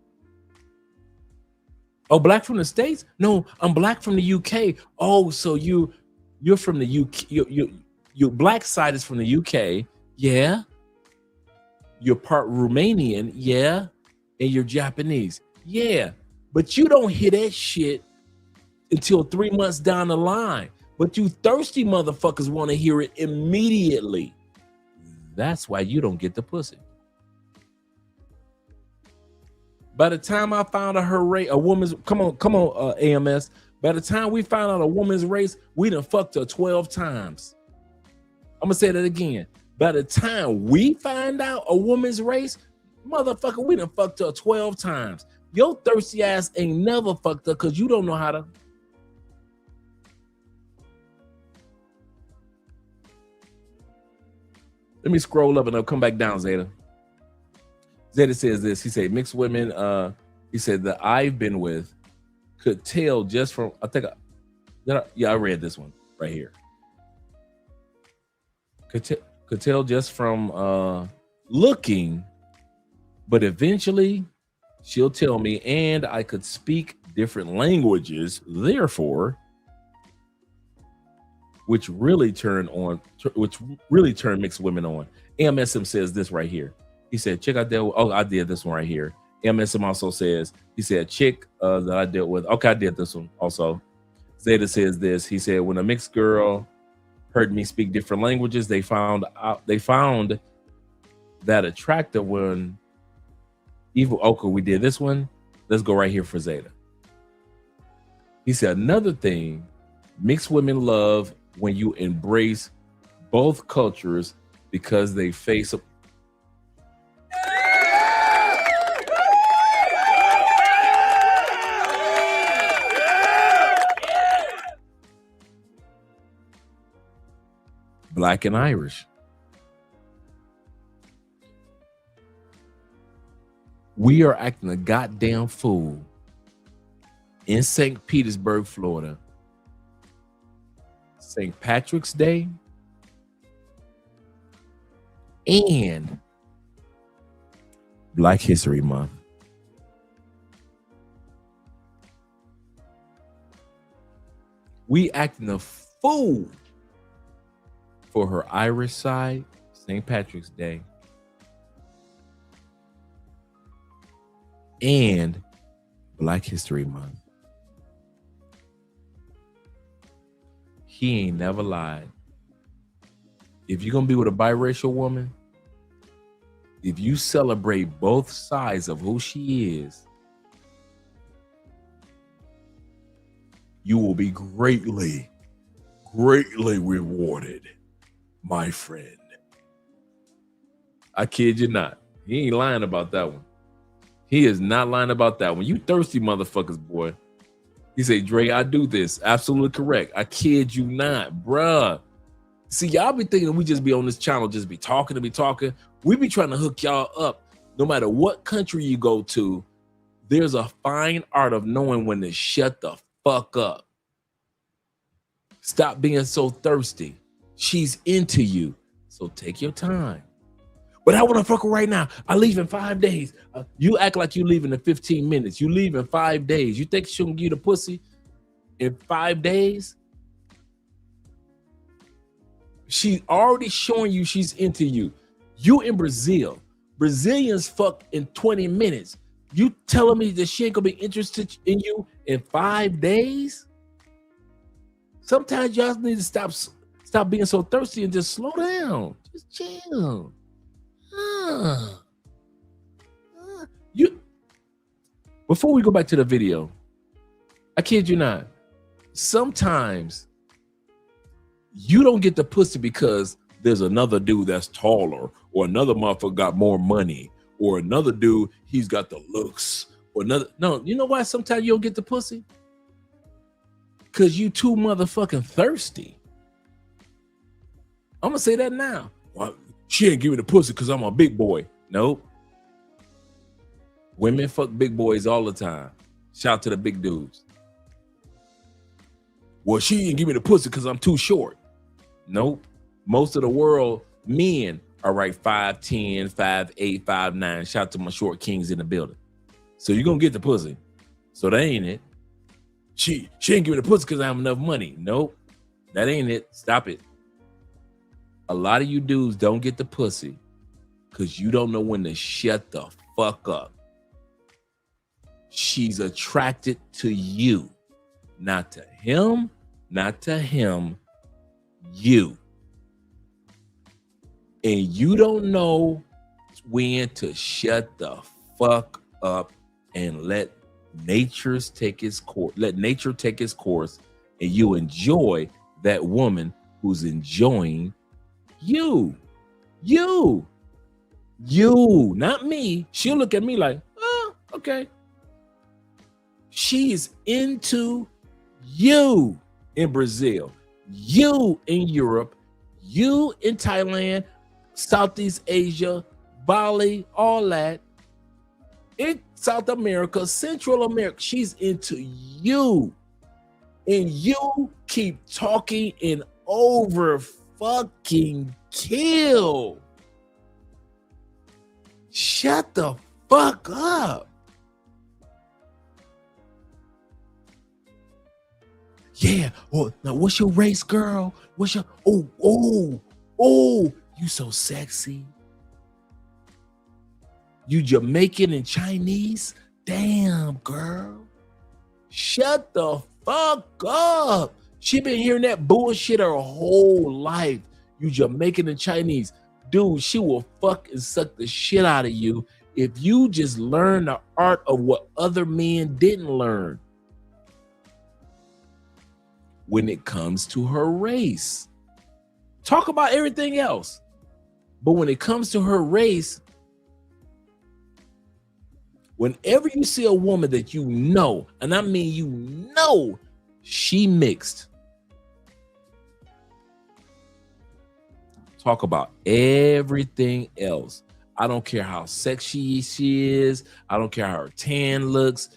[SPEAKER 2] Oh, black from the States? No, I'm black from the UK. Oh, so you're from the UK. Your black side is from the UK. Yeah. You're part Romanian. Yeah. And you're Japanese. Yeah. But you don't hear that shit until 3 months down the line. But you thirsty motherfuckers want to hear it immediately. That's why you don't get the pussy. By the time I found out her race, a woman's, come on, AMS. By the time we found out a woman's race, we done fucked her 12 times. I'm gonna say that again. By the time we find out a woman's race, motherfucker, we done fucked her 12 times. Your thirsty ass ain't never fucked her because you don't know how to. Let me scroll up and I'll come back down, Zeta. Zeta says this. He said, mixed women, he said, that I've been with could tell just from, I read this one right here. Could tell just from looking, but eventually she'll tell me, and I could speak different languages, therefore, which really turn mixed women on. AMSM says this right here. He said, chick I dealt with, oh, I did this one right here. AMSM also says, he said, chick that I dealt with, okay, I did this one also. Zeta says this, he said, when a mixed girl heard me speak different languages, they found that attractive when evil. Okay, we did this one. Let's go right here for Zeta. He said, another thing, mixed women love when you embrace both cultures because they face a Black and Irish. We are acting a goddamn fool in St. Petersburg, Florida. St. Patrick's Day and Black History Month. We acting a fool for her Irish side, St. Patrick's Day, and Black History Month. He ain't never lied. If you're gonna be with a biracial woman, if you celebrate both sides of who she is, you will be greatly, greatly rewarded, my friend. I kid you not. He ain't lying about that one. He is not lying about that one. You thirsty motherfuckers, boy. He say, Dre, I do this. Absolutely correct. I kid you not, bruh. See, y'all be thinking we just be on this channel, just be talking to be talking. We be trying to hook y'all up. No matter what country you go to, there's a fine art of knowing when to shut the fuck up. Stop being so thirsty. She's into you. So take your time. But I want to fuck her right now. I leave in 5 days. You act like you leave in 15 minutes. You leave in 5 days. You think she'll give you the pussy in 5 days? She's already showing you she's into you. You in Brazil. Brazilians fuck in 20 minutes. You telling me that she ain't gonna be interested in you in 5 days? Sometimes y'all need to stop being so thirsty and just slow down. Just chill. Before we go back to the video, I kid you not, sometimes you don't get the pussy because there's another dude that's taller, or another motherfucker got more money, or another dude, he's got the looks, or another. No, you know why sometimes you don't get the pussy? Because you too motherfucking thirsty. I'm gonna say that now. Well, she ain't give me the pussy because I'm a big boy. Nope. Women fuck big boys all the time. Shout out to the big dudes. Well, she didn't give me the pussy because I'm too short. Nope. Most of the world, men are right 5'10", 5'8", 5'9". Shout out to my short kings in the building. So you're going to get the pussy. So that ain't it. She ain't give me the pussy because I have enough money. Nope. That ain't it. Stop it. A lot of you dudes don't get the pussy because you don't know when to shut the fuck up. She's attracted to you, not to him, you. And you don't know when to shut the fuck up and let nature take its course. Let nature take its course, and you enjoy that woman who's enjoying you, not me. She'll look at me like, oh, okay. She's into you in Brazil, you in Europe, you in Thailand, Southeast Asia, Bali, all that. In South America, Central America, she's into you. And you keep talking and over fucking kill. Shut the fuck up. Yeah. Oh, now what's your race, girl? What's your you so sexy. You Jamaican and Chinese? Damn, girl. Shut the fuck up. She been hearing that bullshit her whole life. You Jamaican and Chinese. Dude, she will fuck and suck the shit out of you if you just learn the art of what other men didn't learn. When it comes to her race, talk about everything else. But when it comes to her race, whenever you see a woman that you know, and I mean you know, she mixed, talk about everything else. I don't care how sexy she is. I don't care how her tan looks.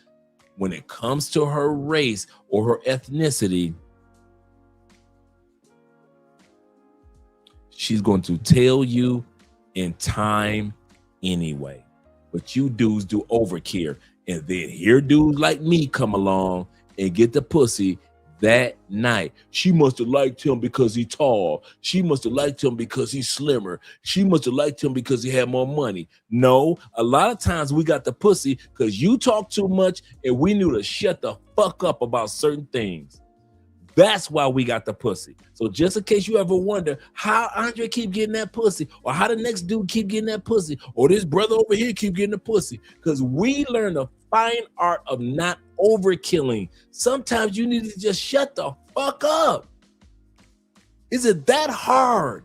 [SPEAKER 2] When it comes to her race or her ethnicity, she's going to tell you in time anyway. But you dudes do overcare. And then here dudes like me come along and get the pussy that night. She must have liked him because he's tall. She must have liked him because he's slimmer. She must have liked him because he had more money. No, a lot of times we got the pussy because you talk too much and we knew to shut the fuck up about certain things. That's why we got the pussy. So just in case you ever wonder how Andre keep getting that pussy, or how the next dude keep getting that pussy, or this brother over here keep getting the pussy, because we learn the fine art of not overkilling. Sometimes you need to just shut the fuck up. Is it that hard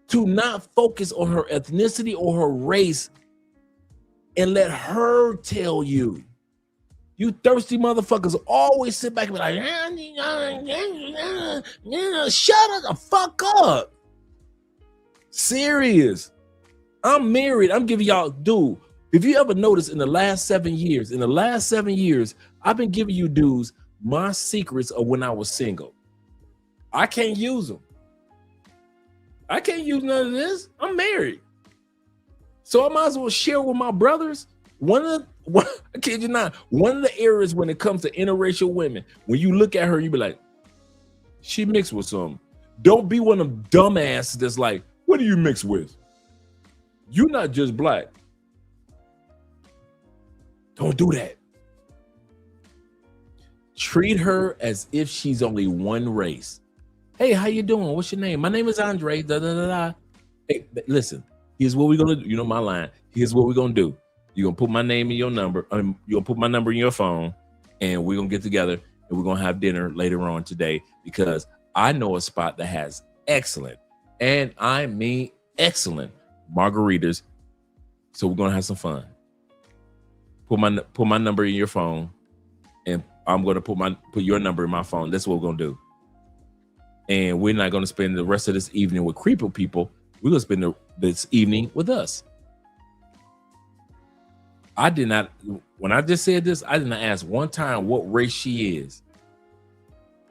[SPEAKER 2] to not focus on her ethnicity or her race and let her tell you? You thirsty motherfuckers always sit back and be like, shut the fuck up. Serious. I'm married. I'm giving y'all, dude, if you ever notice in the last 7 years, I've been giving you dudes my secrets of when I was single. I can't use them. I can't use none of this. I'm married. So I might as well share with my brothers. I kid you not, one of the areas when it comes to interracial women, when you look at her, you be like, she mixed with some. Don't be one of them dumbasses that's like, what do you mix with? You're not just black. Don't do that. Treat her as if she's only one race. Hey, how you doing? What's your name? My name is Andre. Da, da, da, da. Hey, listen, here's what we're going to do. You know my line. Here's what we're going to do. You're going to put my name in your number. You're going to put my number in your phone, and we're going to get together, and we're going to have dinner later on today, because I know a spot that has excellent, and I mean excellent, margaritas. So we're going to have some fun. Put my number in your phone, and I'm going to put your number in my phone. That's what we're going to do. And we're not going to spend the rest of this evening with creeper people. We're going to spend this evening with us. I did not, when I just said this, I did not ask one time what race she is.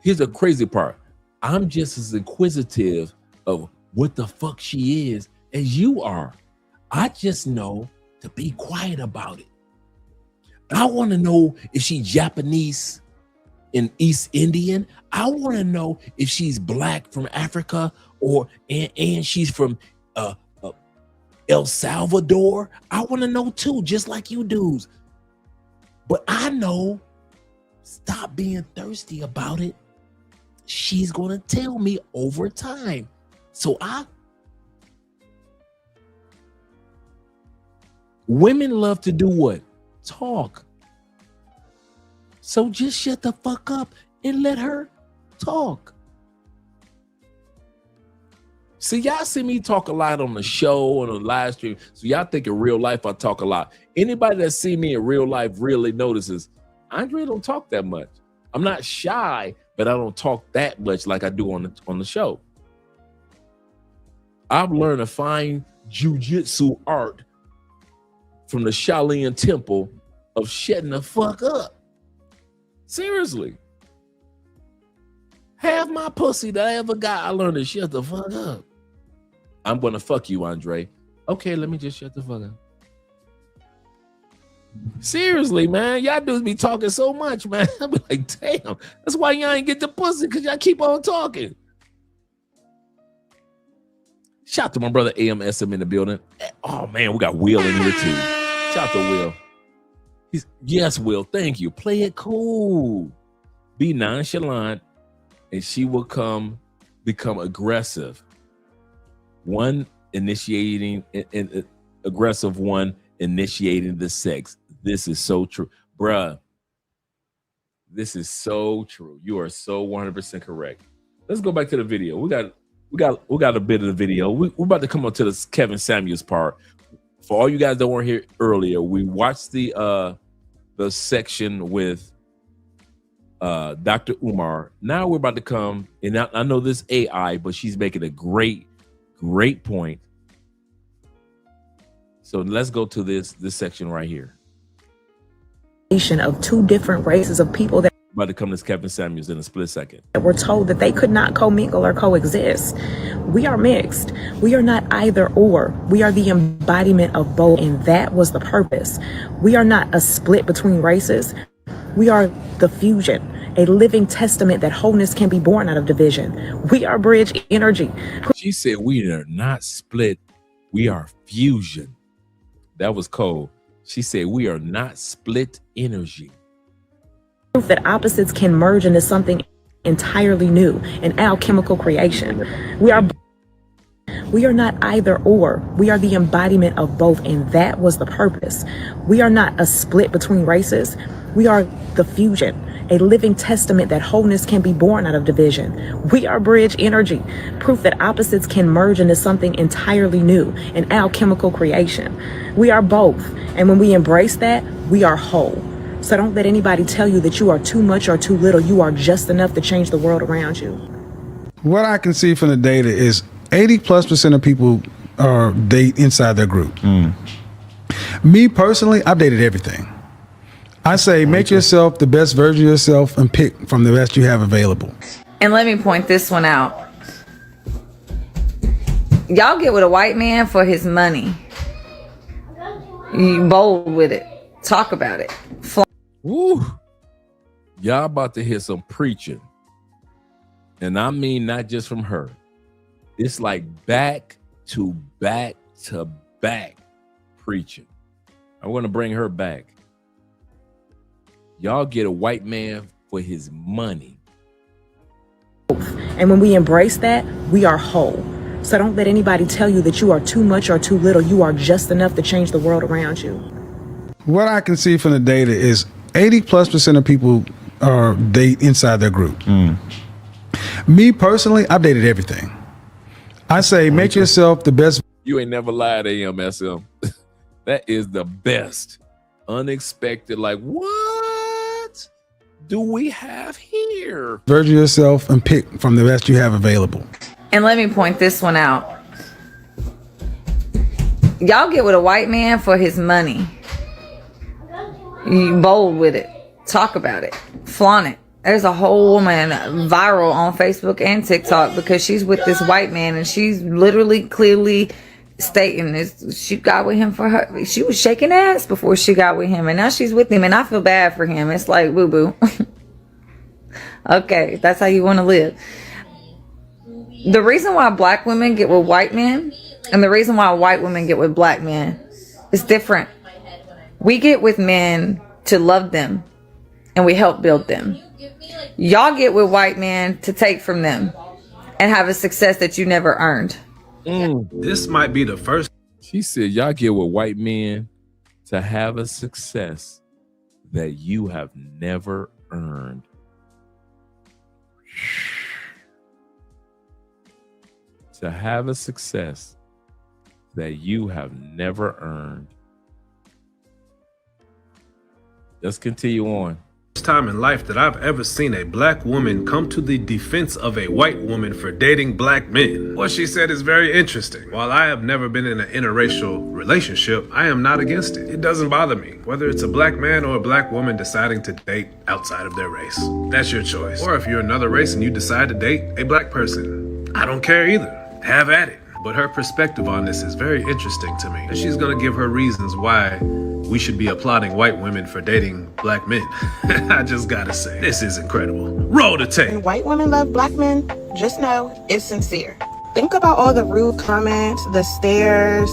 [SPEAKER 2] Here's the crazy part. I'm just as inquisitive of what the fuck she is as you are. I just know to be quiet about it. I want to know if she's Japanese and East Indian. I want to know if she's black from Africa and she's from El Salvador. I want to know too, just like you dudes. But I know, stop being thirsty about it. She's going to tell me over time. So women love to do what? Talk. So just shut the fuck up and let her talk. See, y'all see me talk a lot on the show, on the live stream. So y'all think in real life I talk a lot. Anybody that see me in real life really notices Andre don't talk that much. I'm not shy, but I don't talk that much like I do on the show. I've learned a fine jujitsu art from the Shaolin Temple of shutting the fuck up. Seriously. Half my pussy that I ever got, I learned to shut the fuck up. I'm gonna fuck you, Andre. Okay, let me just shut the fuck up. Seriously, man, y'all dudes be talking so much, man. I be like, damn, that's why y'all ain't get the pussy, because y'all keep on talking. Shout out to my brother AMSM in the building. Oh man, we got Will in here too. Shout out to Will. Yes, Will, thank you. Play it cool. Be nonchalant, and she will become aggressive. One initiating and aggressive, one initiating the sex. This is so true, bruh. This is so true. You are so 100% correct. Let's go back to the video. We got a bit of the video. We're about to come up to the Kevin Samuels part. For all you guys that weren't here earlier, we watched the section with Dr. Umar. Now we're about to come, and I know this AI, but she's making a great point. So let's go to this section right here.
[SPEAKER 9] Of two different races of people that
[SPEAKER 2] About to come to Kevin Samuels in a split second.
[SPEAKER 9] were told that they could not commingle or coexist. We are mixed. We are not either or. We are the embodiment of both, and that was the purpose. We are not a split between races. We are the fusion, a living testament that wholeness can be born out of division. We are bridge energy.
[SPEAKER 2] She said we are not split. We are fusion. That was cold. She said we are not split energy.
[SPEAKER 9] Proof that opposites can merge into something entirely new, an alchemical creation. We are not either or. We are the embodiment of both, and that was the purpose. We are not a split between races. We are the fusion, a living testament that wholeness can be born out of division. We are bridge energy, proof that opposites can merge into something entirely new, an alchemical creation. We are both, and when we embrace that, we are whole. So don't let anybody tell you that you are too much or too little. You are just enough to change the world around you.
[SPEAKER 18] What I can see from the data is 80+% of people date inside their group. Me personally, I've dated everything. I say make yourself the best version of yourself and pick from the best you have available.
[SPEAKER 10] And let me point this one out. Y'all get with a white man for his money. You bold with it. Talk about it.
[SPEAKER 2] Woo. Y'all about to hear some preaching. And I mean not just from her. It's like back to back to back preaching. I'm going to bring her back. Y'all get a white man for his money.
[SPEAKER 9] And when we embrace that, we are whole. So don't let anybody tell you that you are too much or too little. You are just enough to change the world around you.
[SPEAKER 18] What I can see from the data is 80+% of people date inside their group. Me personally, I've dated everything. I say make yourself the best.
[SPEAKER 2] You ain't never lied, AMSM. That is the best. Unexpected. Like, what do we have here?
[SPEAKER 18] Version of yourself and pick from the best you have available.
[SPEAKER 10] And let me point this one out. Y'all get with a white man for his money. You bold with it. Talk about it. Flaunt it. There's a whole woman viral on Facebook and TikTok because she's with this white man and she's literally clearly stating this. She got with him for her. She was shaking ass before she got with him and now she's with him and I feel bad for him. It's like boo-boo. Okay, that's how you want to live. The reason why black women get with white men and the reason why white women get with black men is different. We get with men to love them and we help build them. Y'all get with white men to take from them and have a success that you never earned.
[SPEAKER 11] This might be the first.
[SPEAKER 2] She said, y'all get with white men to have a success that you have never earned. To have a success that you have never earned. Let's continue on.
[SPEAKER 11] First time in life that I've ever seen a black woman come to the defense of a white woman for dating black men. What she said is very interesting. While I have never been in an interracial relationship, I am not against it. It doesn't bother me, whether it's a black man or a black woman deciding to date outside of their race. That's your choice. Or if you're another race and you decide to date a black person, I don't care either. Have at it. But her perspective on this is very interesting to me. And she's gonna give her reasons why we should be applauding white women for dating black men. I just gotta say, this is incredible. Roll the tape.
[SPEAKER 23] When white women love black men, just know it's sincere. Think about all the rude comments, the stares,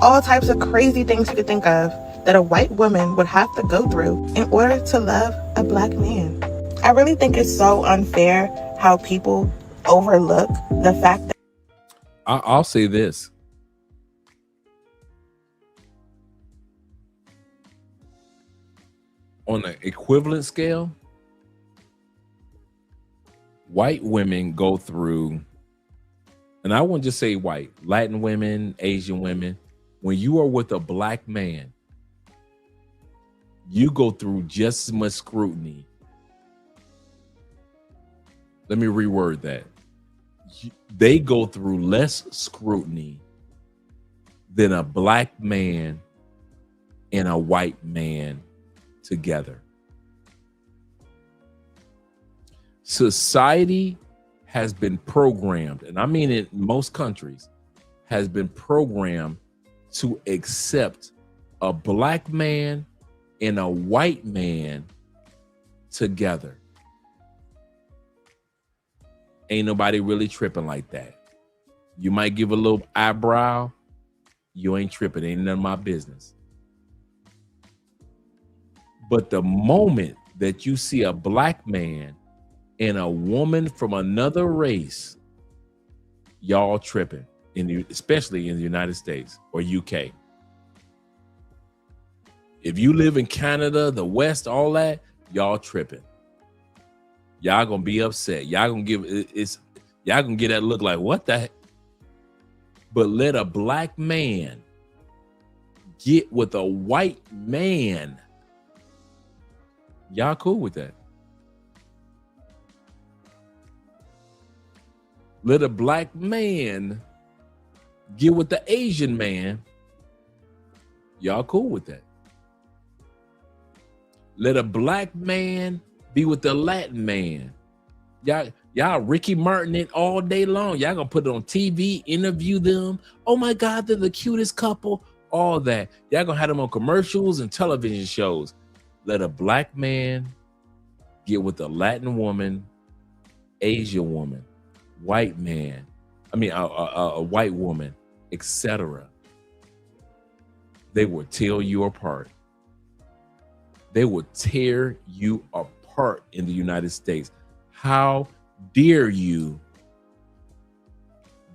[SPEAKER 23] all types of crazy things you could think of that a white woman would have to go through in order to love a black man. I really think it's so unfair how people overlook the fact that
[SPEAKER 2] I'll say this. On an equivalent scale, white women go through, and I won't just say white, Latin women, Asian women, when you are with a black man, you go through just as much scrutiny. Let me reword that. They go through less scrutiny than a black man and a white man together. Society has been programmed, and I mean in most countries, has been programmed to accept a black man and a white man together. Ain't nobody really tripping like that. You might give a little eyebrow, you ain't tripping, ain't none of my business. But the moment that you see a black man and a woman from another race, y'all tripping, especially in the United States or UK. If you live in Canada, the West, all that, y'all tripping. Y'all gonna be upset. Y'all gonna y'all gonna get that look like, what the heck? But let a black man get with a white man. Y'all cool with that? Let a black man get with the Asian man. Y'all cool with that? Let a black man be with the Latin man. Y'all Ricky Martin it all day long. Y'all gonna put it on TV, interview them. Oh my God, they're the cutest couple. All that. Y'all gonna have them on commercials and television shows. Let a black man get with a Latin woman, Asian woman, white man. I mean, a white woman, etc. They will tear you apart. They will tear you apart in the United States. How dare you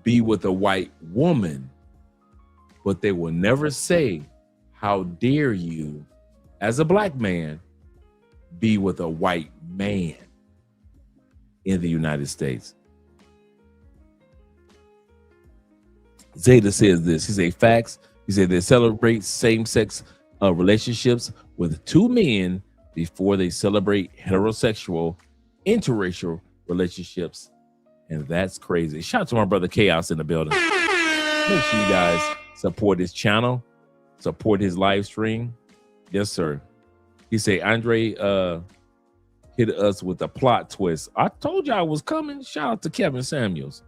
[SPEAKER 2] be with a white woman, but they will never say, how dare you, as a black man, be with a white man in the United States. Zeta says this. He said, facts. He said they celebrate same-sex relationships with two men before they celebrate heterosexual, interracial relationships. And that's crazy. Shout out to my brother Chaos in the building. Make sure you guys support his channel, support his live stream. Yes, sir. He said, Andre hit us with a plot twist. I told you I was coming. Shout out to Kevin Samuels.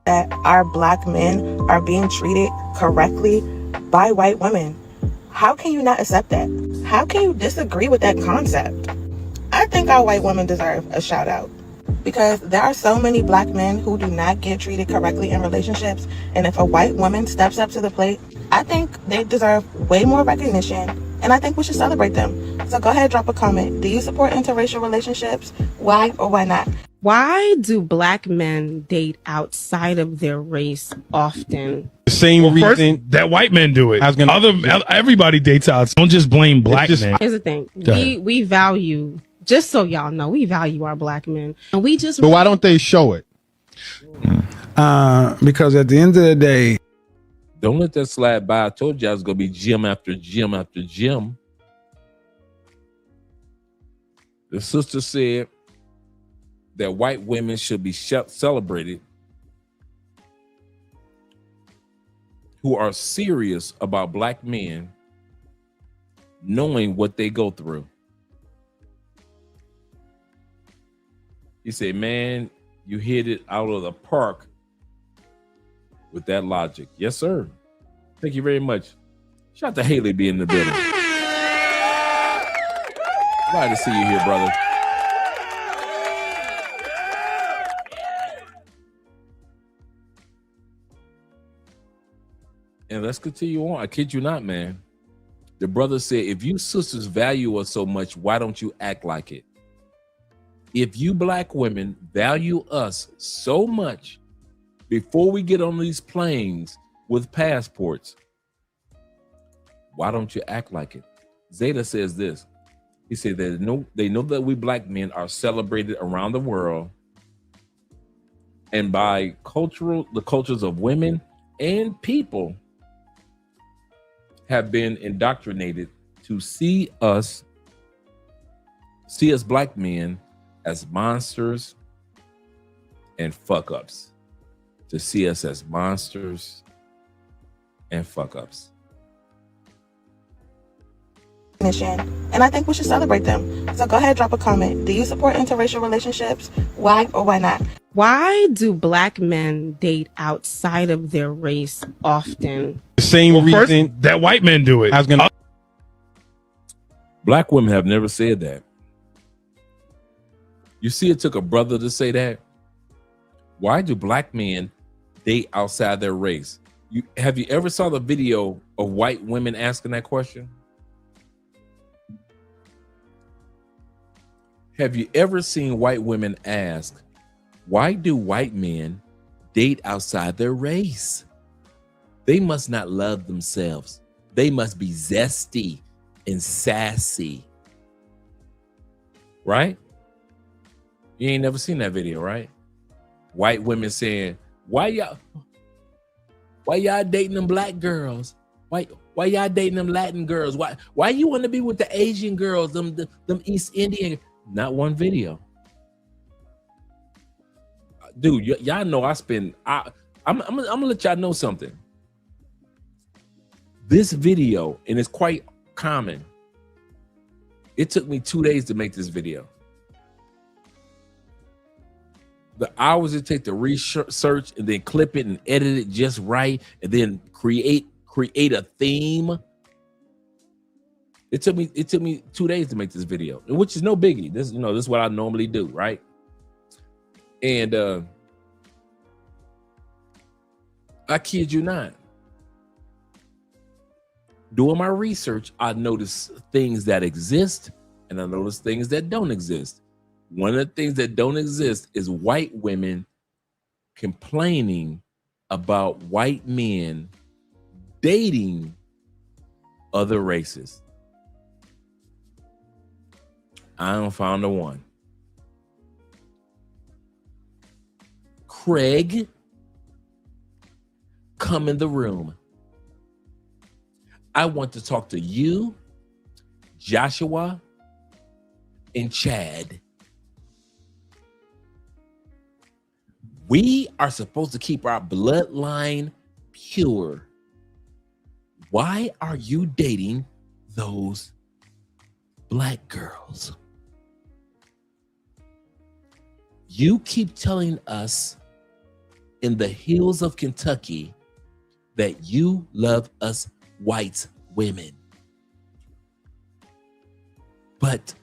[SPEAKER 23] That our black men are being treated correctly by white women. How can you not accept that? How can you disagree with that concept? I think our white women deserve a shout out because there are so many black men who do not get treated correctly in relationships. And if a white woman steps up to the plate, I think they deserve way more recognition. And I think we should celebrate them. So go ahead, drop a comment. Do you support interracial relationships? Why or why not?
[SPEAKER 12] Why do black men date outside of their race often?
[SPEAKER 13] The same reason that white men do it. Everybody dates out. Don't just blame black men.
[SPEAKER 12] Here's the thing. We value, just so y'all know, we value our black men. And we just...
[SPEAKER 13] But why don't they show it?
[SPEAKER 18] Because at the end of the day...
[SPEAKER 2] Don't let that slide by. I told you I was going to be gym after gym after gym. The sister said that white women should be celebrated who are serious about black men knowing what they go through. He said, man, you hit it out of the park with that logic. Yes, sir. Thank you very much. Shout out to Haley being in the building. Glad to see you here, brother. And let's continue on. I kid you not, man. The brother said, if you sisters value us so much, why don't you act like it? If you black women value us so much, before we get on these planes with passports, why don't you act like it? Zeta says this. He said that they know that we black men are celebrated around the world and by the cultures of women and people have been indoctrinated to see us black men as monsters and fuck ups. To see us as monsters and fuck ups.
[SPEAKER 23] And I think we should celebrate them. So go ahead, drop a comment. Do you support interracial relationships? Why or why not?
[SPEAKER 12] Why do black men date outside of their race often?
[SPEAKER 13] The same reason that white men do it. I was gonna.
[SPEAKER 2] Black women have never said that. You see, it took a brother to say that. Why do black men date outside their race? Have you ever saw the video of white women asking that question? Have you ever seen white women ask, why do white men date outside their race? They must not love themselves. They must be zesty and sassy. Right? You ain't never seen that video, right? White women saying, why y'all dating them black girls? Why y'all dating them Latin girls? Why you want to be with the Asian girls, them East Indian? Not one video. Dude, y'all know I'm gonna let y'all know something. This video, and it's quite common. It took me 2 days to make this video. The hours it take to research and then clip it and edit it just right and then create a theme. It took me 2 days to make this video, which is no biggie. This is what I normally do, right? And I kid you not. Doing my research, I noticed things that exist and I noticed things that don't exist. One of the things that don't exist is white women complaining about white men dating other races. I don't found the one. Craig, come in the room. I want to talk to you, Joshua, and Chad. We are supposed to keep our bloodline pure. Why are you dating those black girls? You keep telling us in the hills of Kentucky that you love us white women. But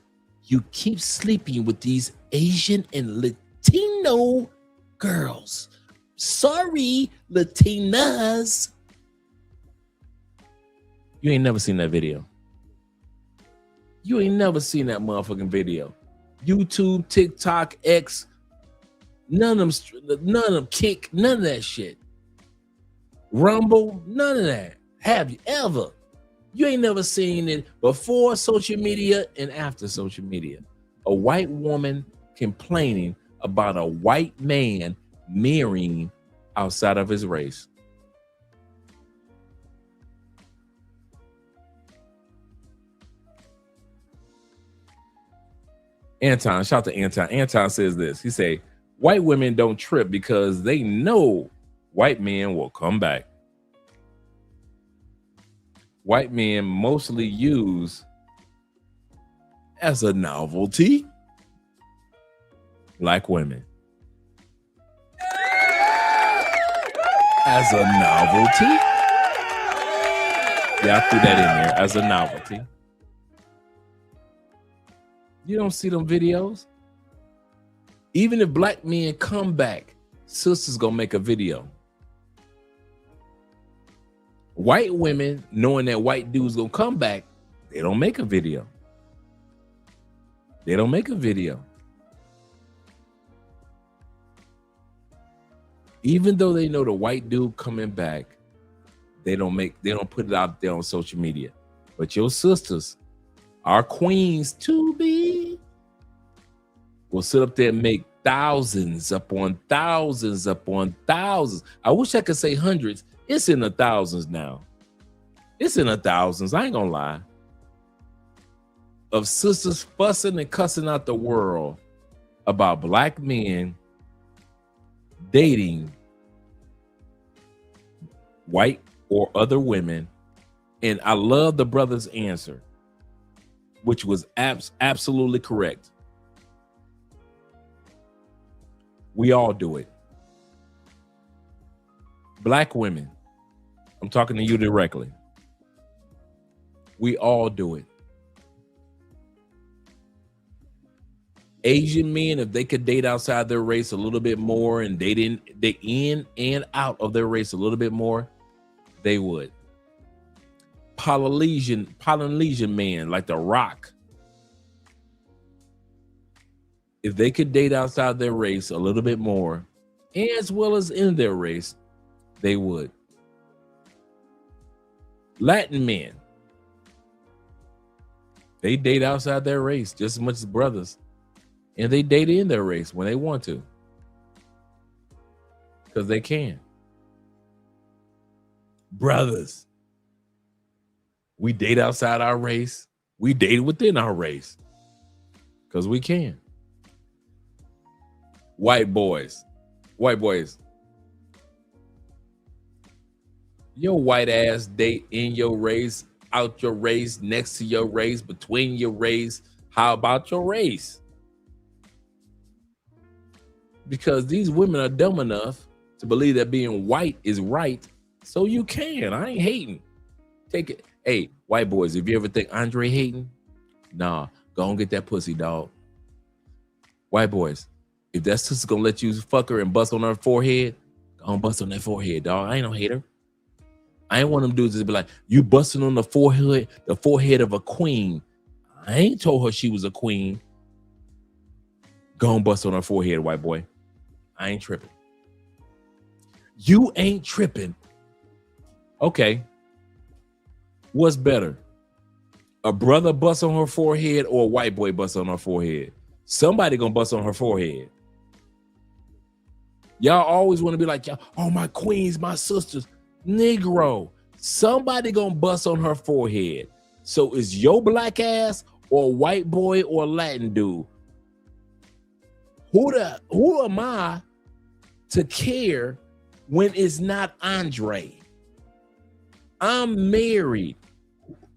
[SPEAKER 2] you keep sleeping with these Asian and Latino girls. Sorry, Latinas. You ain't never seen that video. You ain't never seen that motherfucking video. YouTube, TikTok, X, none of them Kick, none of that shit. Rumble, none of that. Have you ever? You ain't never seen it before social media and after social media. A white woman complaining about a white man marrying outside of his race. Anton, shout out to Anton. Anton says this. He say, white women don't trip because they know white men will come back. White men mostly use as a novelty, like women. As a novelty. Yeah, I threw that in there as a novelty. You don't see them videos. Even if black men come back, sisters gonna make a video. White women, knowing that white dudes gonna come back, they don't make a video. They don't make a video. Even though they know the white dude coming back, they don't put it out there on social media. But your sisters, our queens to be, will sit up there and make thousands upon thousands upon thousands. I wish I could say hundreds. It's in the thousands now. It's in the thousands. I ain't gonna lie. Of sisters fussing and cussing out the world about black men dating white or other women. And I love the brother's answer, which was absolutely correct. We all do it. Black women, I'm talking to you directly. We all do it. Asian men, if they could date outside their race a little bit more and they in and out of their race a little bit more, they would. Polynesian man like The Rock, if they could date outside their race a little bit more, as well as in their race, they would. Latin men, they date outside their race just as much as brothers, and they date in their race when they want to, because they can. Brothers, we date outside our race. We date within our race because we can. White boys, your white ass date in your race, out your race, next to your race, between your race. How about your race? Because these women are dumb enough to believe that being white is right, so you can. I ain't hating. Take it. Hey, white boys, if you ever think Andre hating, nah, go and get that pussy, dog. White boys, if that sister's gonna let you fuck her and bust on her forehead, go and bust on that forehead, dog. I ain't no hater. I ain't one of them dudes that be like, you busting on the forehead of a queen. I ain't told her she was a queen. Go and bust on her forehead, white boy. I ain't tripping. You ain't tripping. Okay. What's better? A brother bust on her forehead or a white boy bust on her forehead? Somebody gonna bust on her forehead. Y'all always want to be like, oh, my queens, my sisters. Negro, somebody gonna bust on her forehead. So is your black ass or white boy or Latin dude? Who am I to care when it's not Andre? I'm married.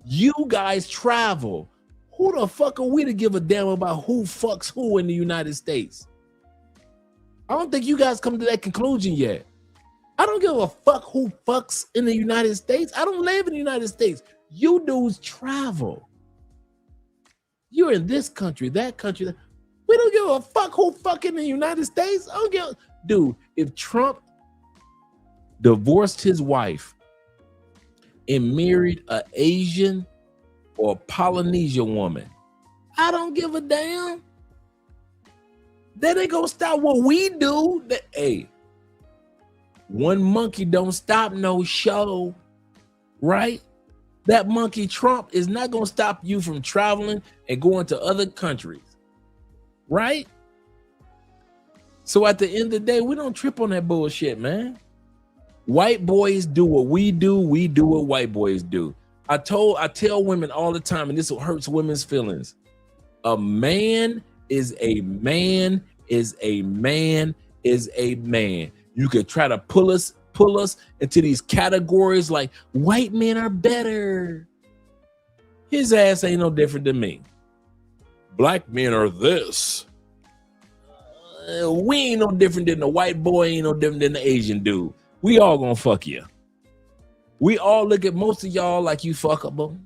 [SPEAKER 2] You guys travel. Who the fuck are we to give a damn about who fucks who in the United States? I don't think you guys come to that conclusion yet. I don't give a fuck who fucks in the United States. I don't live in the United States. You dudes travel. You're in this country, that country. We don't give a fuck who fuck in the United States. I don't give. Dude, if Trump divorced his wife and married an Asian or Polynesian woman, I don't give a damn. That ain't gonna stop what we do. Hey, one monkey don't stop no show, right? That monkey Trump is not gonna stop you from traveling and going to other countries, right? So at the end of the day, we don't trip on that bullshit, man. White boys do what we do what white boys do. I tell women all the time, and this hurts women's feelings. A man is a man is a man is a man. You could try to pull us into these categories like white men are better. His ass ain't no different than me. Black men are this. We ain't no different than the white boy, ain't no different than the Asian dude. We all gonna fuck you. We all look at most of y'all like you fuckable.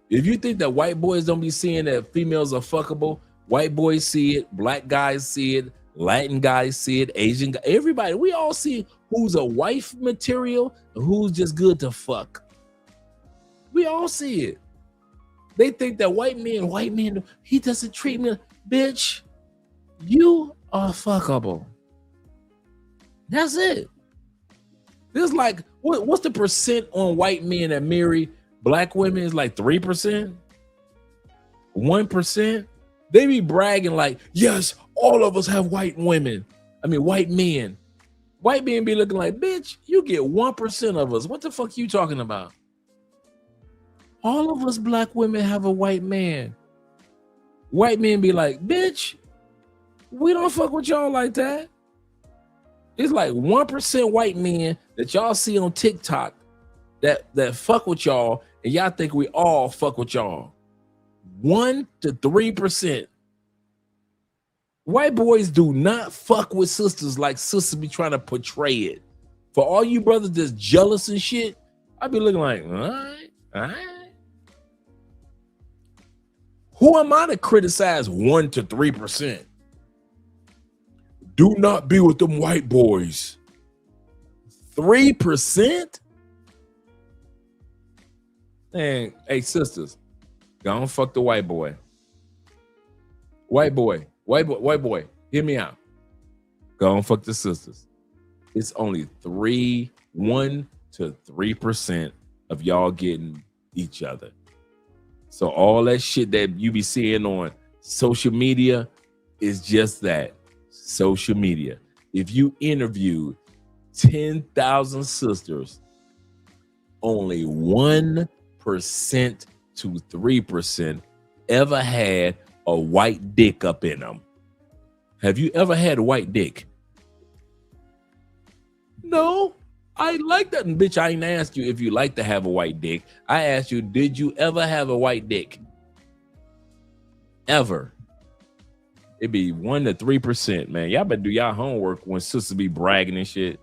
[SPEAKER 2] If you think that white boys don't be seeing that females are fuckable, white boys see it, black guys see it, Latin guys see it, Asian guys, everybody, we all see who's a wife material and who's just good to fuck. We all see it. They think that white man, he doesn't treat me. Bitch, you are fuckable. That's it. There's like, what's the percent on white men that marry black women? Is like 3%, 1%. They be bragging like, yes, all of us have white women. I mean, white men. White men be looking like, bitch, you get 1% of us. What the fuck you talking about? All of us black women have a white man. White men be like, bitch, we don't fuck with y'all like that. It's like 1% white men that y'all see on TikTok that fuck with y'all, and y'all think we all fuck with y'all. 1 to 3%. White boys do not fuck with sisters like sisters be trying to portray it. For all you brothers that's jealous and shit, I be looking like, all right. Who am I to criticize 1 to 3%? Do not be with them white boys. 3%? Man, hey sisters, go on fuck the white boy. White boy, hear me out. Go on fuck the sisters. It's only 1 to 3% of y'all getting each other. So all that shit that you be seeing on social media is just that, social media. If you interviewed 10,000 sisters, only 1% to 3% ever had a white dick up in them. Have you ever had a white dick? No, I like that. And bitch, I ain't asked you if you like to have a white dick. I asked you, did you ever have a white dick? Ever? It'd be 1 to 3%, man. Y'all better do y'all homework when sisters be bragging and shit.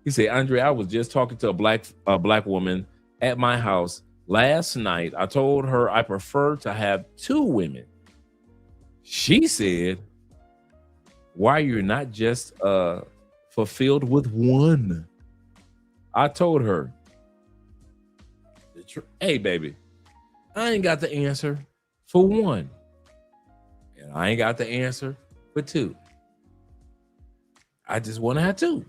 [SPEAKER 2] He said, Andre, I was just talking to a black woman at my house last night. I told her I prefer to have 2 women. She said, why you're not just fulfilled with 1? I told her, hey, baby, I ain't got the answer for 1. And I ain't got the answer for 2. I just want to have 2.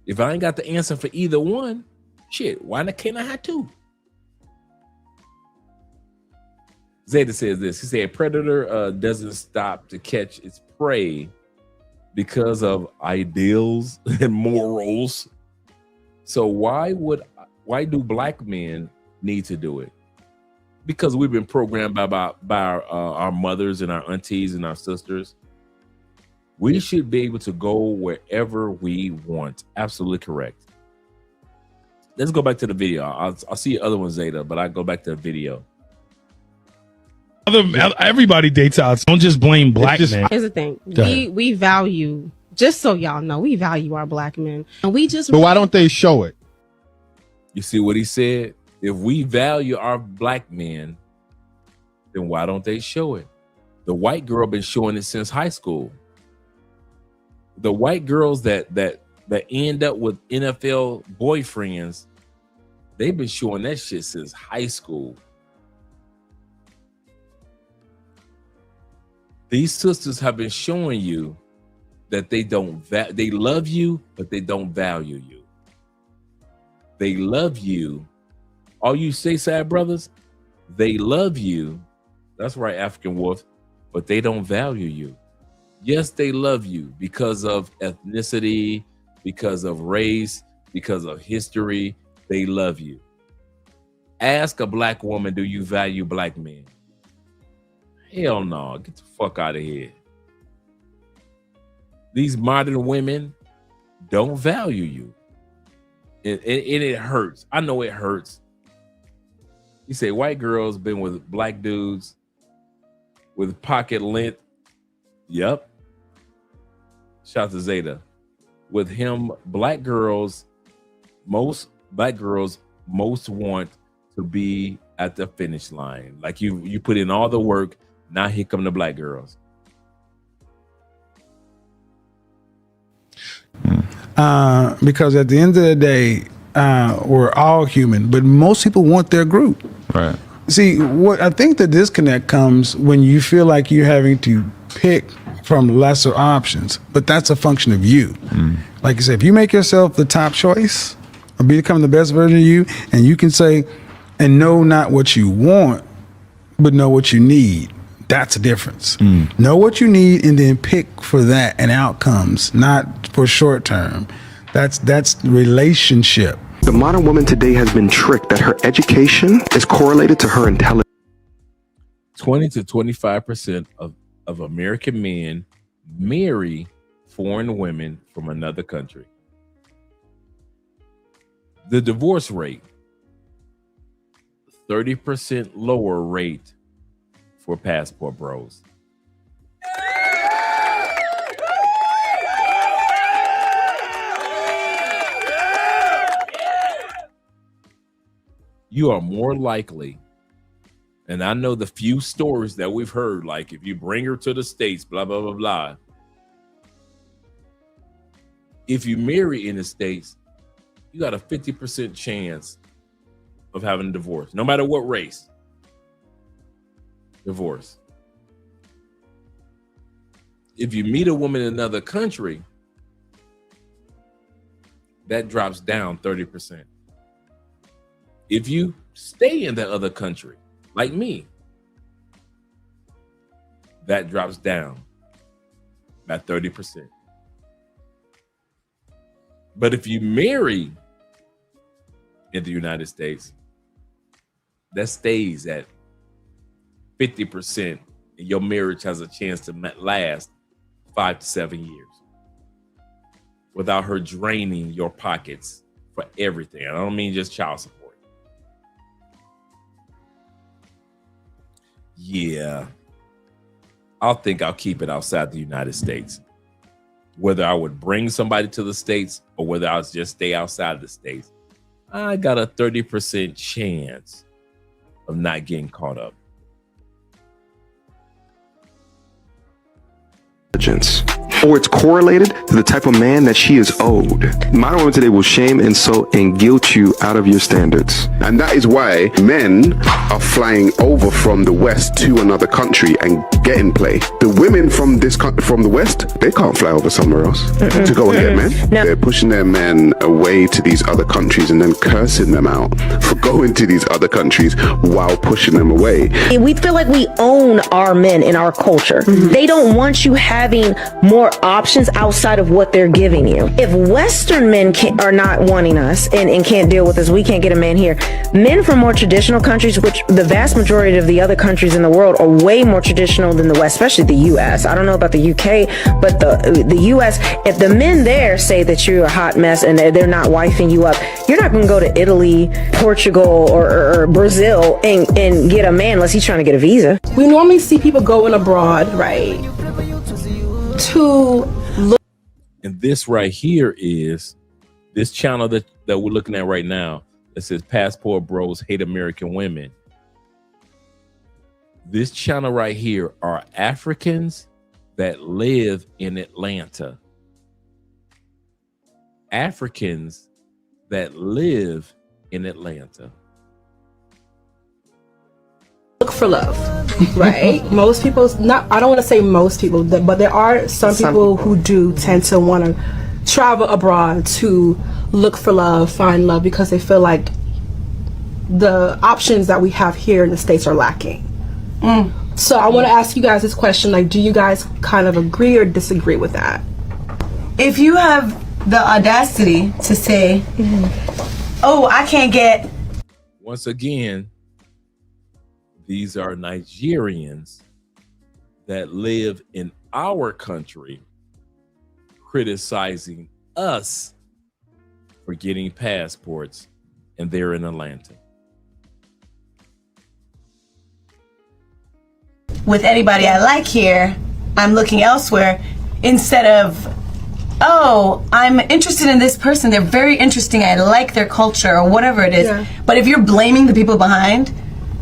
[SPEAKER 2] If I ain't got the answer for either one, shit, why can't I have 2? Zeta says this. He said, a predator doesn't stop to catch its prey because of ideals and morals. So why do black men need to do it? Because we've been programmed by our mothers and our aunties and our sisters. We should be able to go wherever we want. Absolutely correct. Let's go back to the video. I'll see other ones, Zeta, but I go back to the video.
[SPEAKER 13] Everybody dates out. Don't just blame black men.
[SPEAKER 12] Here's the thing. We value, just so y'all know, we value our black men. And we just...
[SPEAKER 14] But why don't they show it?
[SPEAKER 2] You see what he said? If we value our black men, then why don't they show it? The white girl been showing it since high school. The white girls that end up with NFL boyfriends, they've been showing that shit since high school. These sisters have been showing you that they they love you, but they don't value you. They love you. All you say, sad brothers, they love you. That's right, African Wolf, but they don't value you. Yes, they love you because of ethnicity, because of race, because of history. They love you. Ask a black woman, do you value black men? Hell no, get the fuck out of here. These modern women don't value you. And it hurts. I know it hurts. You say white girls been with black dudes with pocket lint. Yep. Shout to Zeta. With him, most black girls most want to be at the finish line. Like you put in all the work. Now here come the black girls.
[SPEAKER 18] Because at the end of the day, we're all human, but most people want their group.
[SPEAKER 14] Right.
[SPEAKER 18] See, what I think the disconnect comes when you feel like you're having to pick from lesser options, but that's a function of you. Like you said, if you make yourself the top choice or become the best version of you, and you can say, and know not what you want, but know what you need. That's a difference. Know what you need and then pick for that and outcomes, not for short term. That's relationship.
[SPEAKER 15] The modern woman today has been tricked that her education is correlated to her intelligence. 20
[SPEAKER 2] to 25% of American men marry foreign women from another country. The divorce rate, 30% lower rate for passport bros. You are more likely, and I know the few stories that we've heard, like if you bring her to the States, blah, blah, blah, blah. If you marry in the States, you got a 50% chance of having a divorce, no matter what race. Divorce. If you meet a woman in another country, that drops down 30%. If you stay in that other country, like me, that drops down by 30%. But if you marry in the United States, that stays at 50%, and your marriage has a chance to last 5 to 7 years without her draining your pockets for everything. I don't mean just child support. Yeah, I'll keep it outside the United States. Whether I would bring somebody to the States or whether I'll just stay outside of the States, I got a 30% chance of not getting caught up.
[SPEAKER 15] Or it's correlated to the type of man that she is owed. Modern women today will shame, insult, and guilt you out of your standards.
[SPEAKER 14] And that is why men are flying over from the West to another country and getting play. The women from the West, they can't fly over somewhere else to go and get men. No. They're pushing their men away to these other countries and then cursing them out for going to these other countries while pushing them away.
[SPEAKER 9] We feel like we own our men in our culture. They don't want you having more options outside of what they're giving you. If Western men are not wanting us and can't deal with us, we can't get a man here. Men from more traditional countries, which the vast majority of the other countries in the world are way more traditional than the West, especially the U.S. I don't know about the UK, but the U.S., if the men there say that you're a hot mess and they're not wifing you up, you're not going to go to Italy, Portugal, or Brazil and get a man unless he's trying to get a visa.
[SPEAKER 23] We normally see people going abroad, right? To look.
[SPEAKER 2] And this right here is this channel that we're looking at right now that says Passport Bros Hate American Women. This channel right here are Africans that live in Atlanta. Africans that live in Atlanta.
[SPEAKER 23] Look for love, right? Most people, I don't want to say most people, but there are some people who do tend to want to travel abroad to look for love, find love, because they feel like the options that we have here in the States are lacking. So I want to ask you guys this question, like, do you guys kind of agree or disagree with that?
[SPEAKER 16] If you have the audacity to say, oh, I can't get...
[SPEAKER 2] Once again, these are Nigerians that live in our country criticizing us for getting passports, and they're in Atlanta.
[SPEAKER 16] With anybody I like here, I'm looking elsewhere instead of, oh, I'm interested in this person. They're very interesting. I like their culture or whatever it is. Yeah. But if you're blaming the people behind,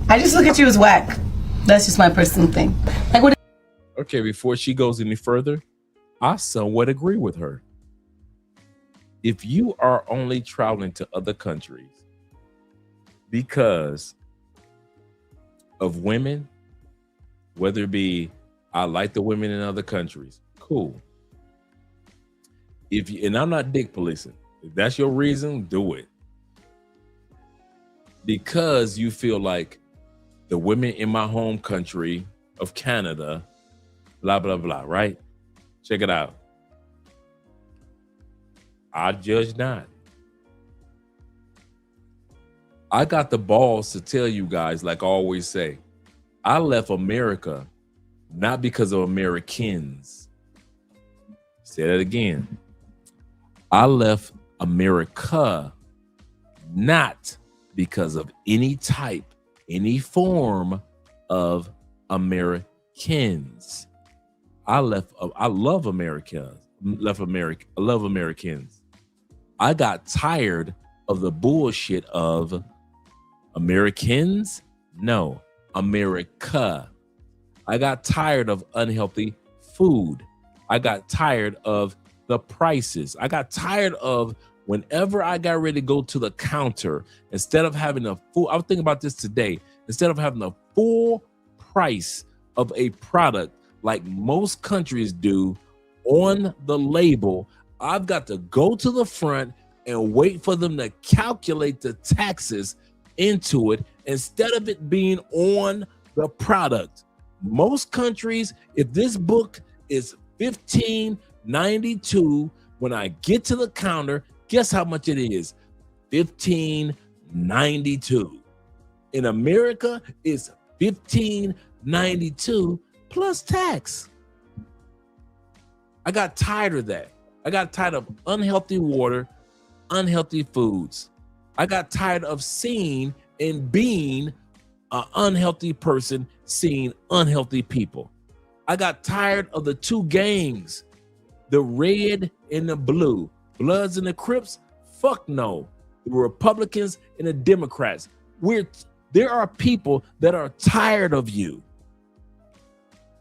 [SPEAKER 16] I just look at you as whack. That's just my personal thing. Like, what?
[SPEAKER 2] Okay, before she goes any further, I somewhat agree with her. If you are only traveling to other countries because of women, whether it be I like the women in other countries, cool. If you, and I'm not dick policing. If that's your reason, do it. Because you feel like the women in my home country of Canada, blah, blah, blah, right? Check it out. I judge not. I got the balls to tell you guys, like I always say, I left America not because of Americans. Say that again. I left America not because of any type, any form of Americans. I love America. I love Americans. I got tired of the bullshit of Americans. No, America. I got tired of unhealthy food. I got tired of the prices. I got tired of whenever I got ready to go to the counter, instead of having a full, I was thinking about this today, instead of having a full price of a product like most countries do on the label, I've got to go to the front and wait for them to calculate the taxes into it instead of it being on the product. Most countries, if this book is $15.92, when I get to the counter, guess how much it is? $15.92. In America, it's $15.92 plus tax. I got tired of that. I got tired of unhealthy water, unhealthy foods. I got tired of seeing and being an unhealthy person, seeing unhealthy people. I got tired of the two gangs, the red and the blue. Bloods and the Crips? Fuck no. The Republicans and the Democrats. There are people that are tired of you.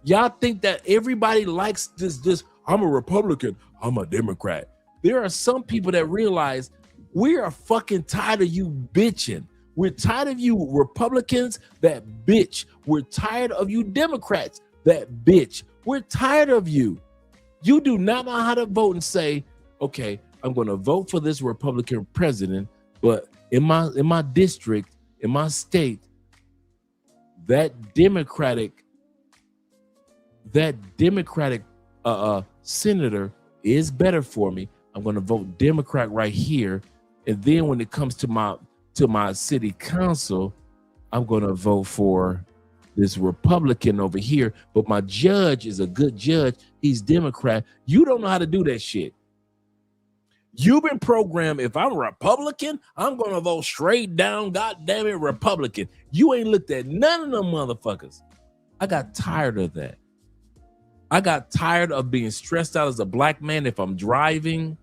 [SPEAKER 2] Y'all think that everybody likes this, I'm a Republican, I'm a Democrat. There are some people that realize we are fucking tired of you bitching. We're tired of you Republicans that bitch. We're tired of you Democrats that bitch. We're tired of you. You do not know how to vote and say, okay, I'm going to vote for this Republican president, but in my district, in my state, that Democratic senator is better for me. I'm going to vote Democrat right here. And then when it comes to my city council, I'm going to vote for this Republican over here. But my judge is a good judge. He's Democrat. You don't know how to do that shit. You've been programmed, if I'm a Republican, I'm going to vote straight down, goddamn it, Republican. You ain't looked at none of them motherfuckers. I got tired of that. I got tired of being stressed out as a black man if I'm driving,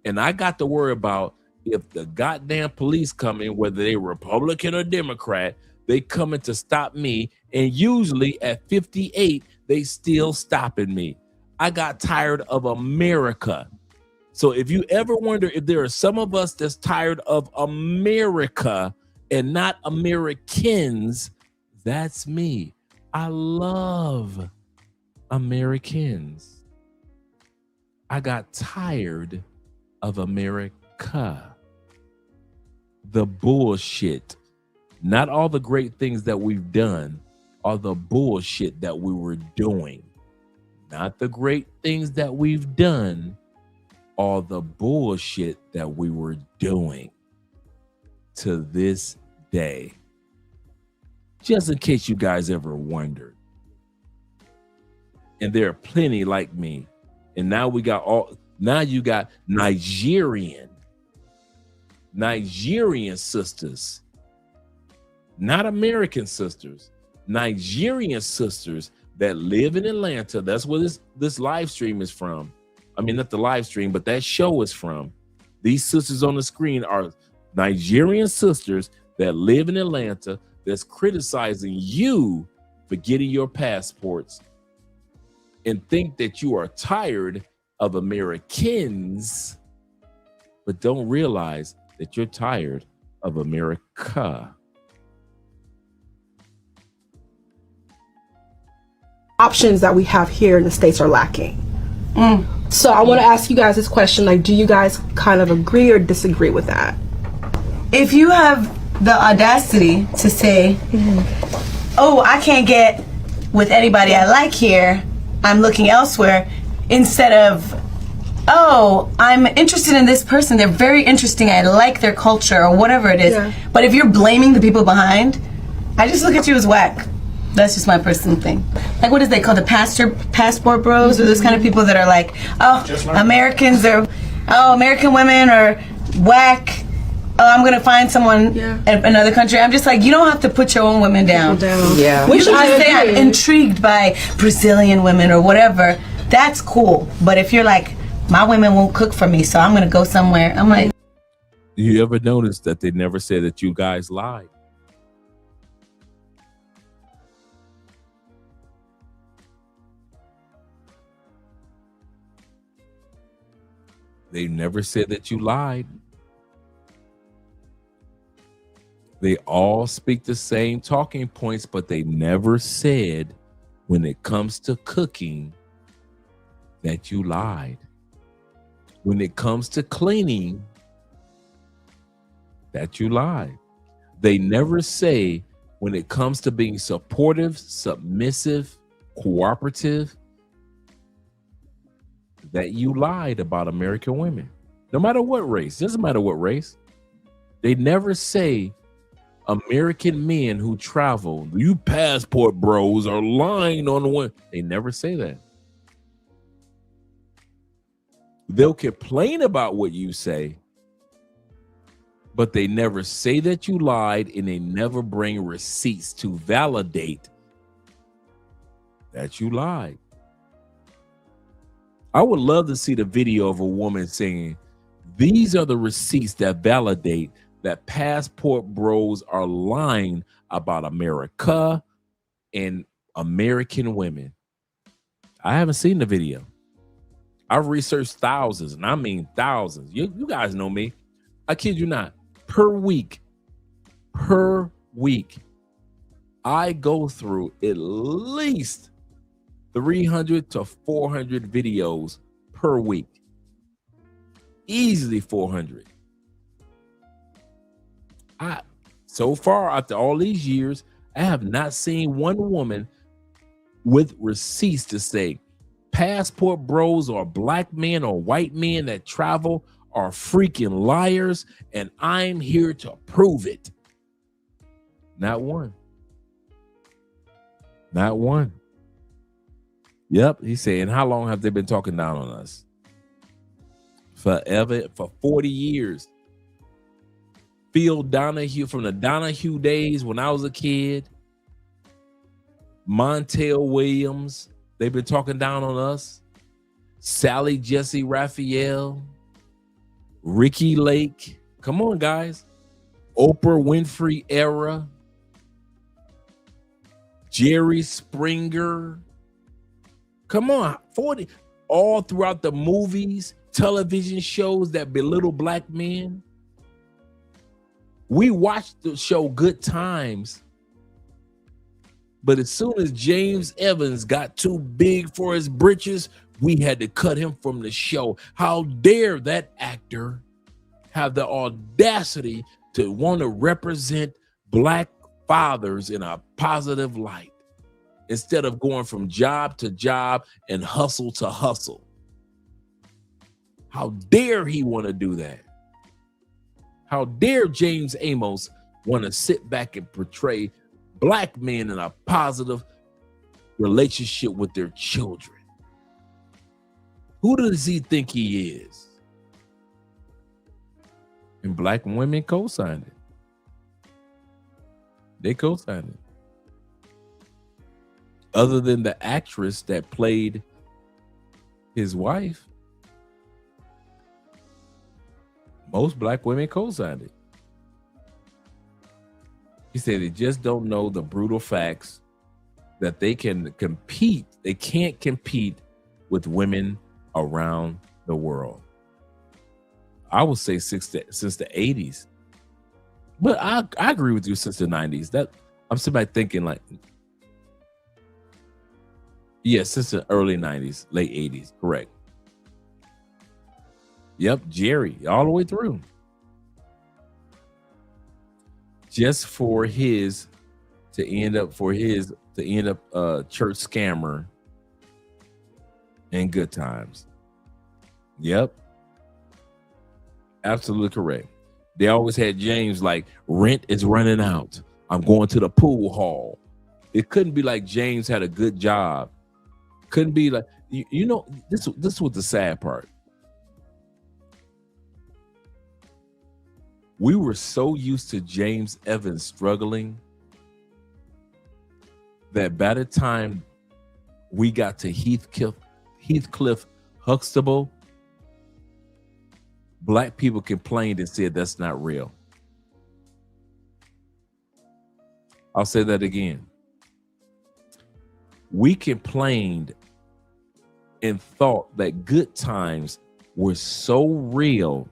[SPEAKER 2] and I got to worry about if the goddamn police come in, whether they Republican or Democrat, they coming to stop me, and usually at 58, they still stopping me. I got tired of America. So if you ever wonder if there are some of us that's tired of America and not Americans, that's me. I love Americans. I got tired of America. The bullshit. Not all the great things that we've done are the bullshit that we were doing. Not the great things that we've done are the bullshit that we were doing to this day. Just in case you guys ever wondered. And there are plenty like me. And now you got Nigerian sisters, not American sisters, Nigerian sisters that live in Atlanta. That's where this live stream is from. I mean, not the live stream, but that show is from. These sisters on the screen are Nigerian sisters that live in Atlanta that's criticizing you for getting your passports and think that you are tired of Americans, but don't realize that you're tired of America.
[SPEAKER 23] Options that we have here in the States are lacking. So I want to ask you guys this question, like, do you guys kind of agree or disagree with that?
[SPEAKER 16] If you have the audacity to say, oh, I can't get with anybody I like here, I'm looking elsewhere, instead of, oh, I'm interested in this person, they're very interesting, I like their culture or whatever it is. Yeah. But if you're blaming the people behind, I just look at you as whack. That's just my personal thing. Like, what is they call the passport bros, or those kind of people that are like, oh, Americans are, oh, American women are whack. Oh, I'm gonna find someone in another country. I'm just like, you don't have to put your own women down.
[SPEAKER 10] Yeah.
[SPEAKER 16] You should just say I'm intrigued by Brazilian women or whatever. That's cool. But if you're like, my women won't cook for me, so I'm gonna go somewhere. I'm like,
[SPEAKER 2] You ever notice that they never said that you guys lied? They never said that you lied. They all speak the same talking points, but they never said when it comes to cooking that you lied. When it comes to cleaning, that you lied. They never say when it comes to being supportive, submissive, cooperative, that you lied about American women. No matter what race, doesn't matter what race. They never say American men who travel, you passport bros are lying on the one. They never say that. They'll complain about what you say, but they never say that you lied, and they never bring receipts to validate that you lied. I would love to see the video of a woman saying, these are the receipts that validate that passport bros are lying about America and American women. I haven't seen the video. I've researched thousands, and I mean thousands. You guys know me. I kid you not. Per week, I go through at least 300 to 400 videos per week. Easily 400. So far, after all these years, I have not seen one woman with receipts to say passport bros or black men or white men that travel are freaking liars, and I'm here to prove it. Not one. Not one. Yep, he's saying, how long have they been talking down on us? Forever, for 40 years. Phil Donahue, from the Donahue days when I was a kid. Montel Williams, they've been talking down on us. Sally Jesse Raphael. Ricky Lake. Come on, guys. Oprah Winfrey era. Jerry Springer. Come on, 40. All throughout the movies, television shows that belittle black men. We watched the show Good Times, but as soon as James Evans got too big for his britches, we had to cut him from the show. How dare that actor have the audacity to want to represent black fathers in a positive light instead of going from job to job and hustle to hustle? How dare he want to do that? How dare James Amos want to sit back and portray black men in a positive relationship with their children? Who does he think he is? And black women co-signed it. They co-signed it. Other than the actress that played his wife, most black women co-signed it. He said they just don't know the brutal facts that they can compete. They can't compete with women around the world. I would say since the 80s. But I agree with you since the 90s. That I'm sitting back thinking like, yeah, since the early 90s, late 80s, correct. Yep, Jerry, all the way through. Just for his to end up church scammer in Good Times. Yep. Absolutely correct. They always had James like, rent is running out. I'm going to the pool hall. It couldn't be like James had a good job. Couldn't be like you know. This was the sad part. We were so used to James Evans struggling that by the time we got to Heathcliff Huxtable, black people complained and said that's not real. I'll say that again. We complained and thought that good times were so real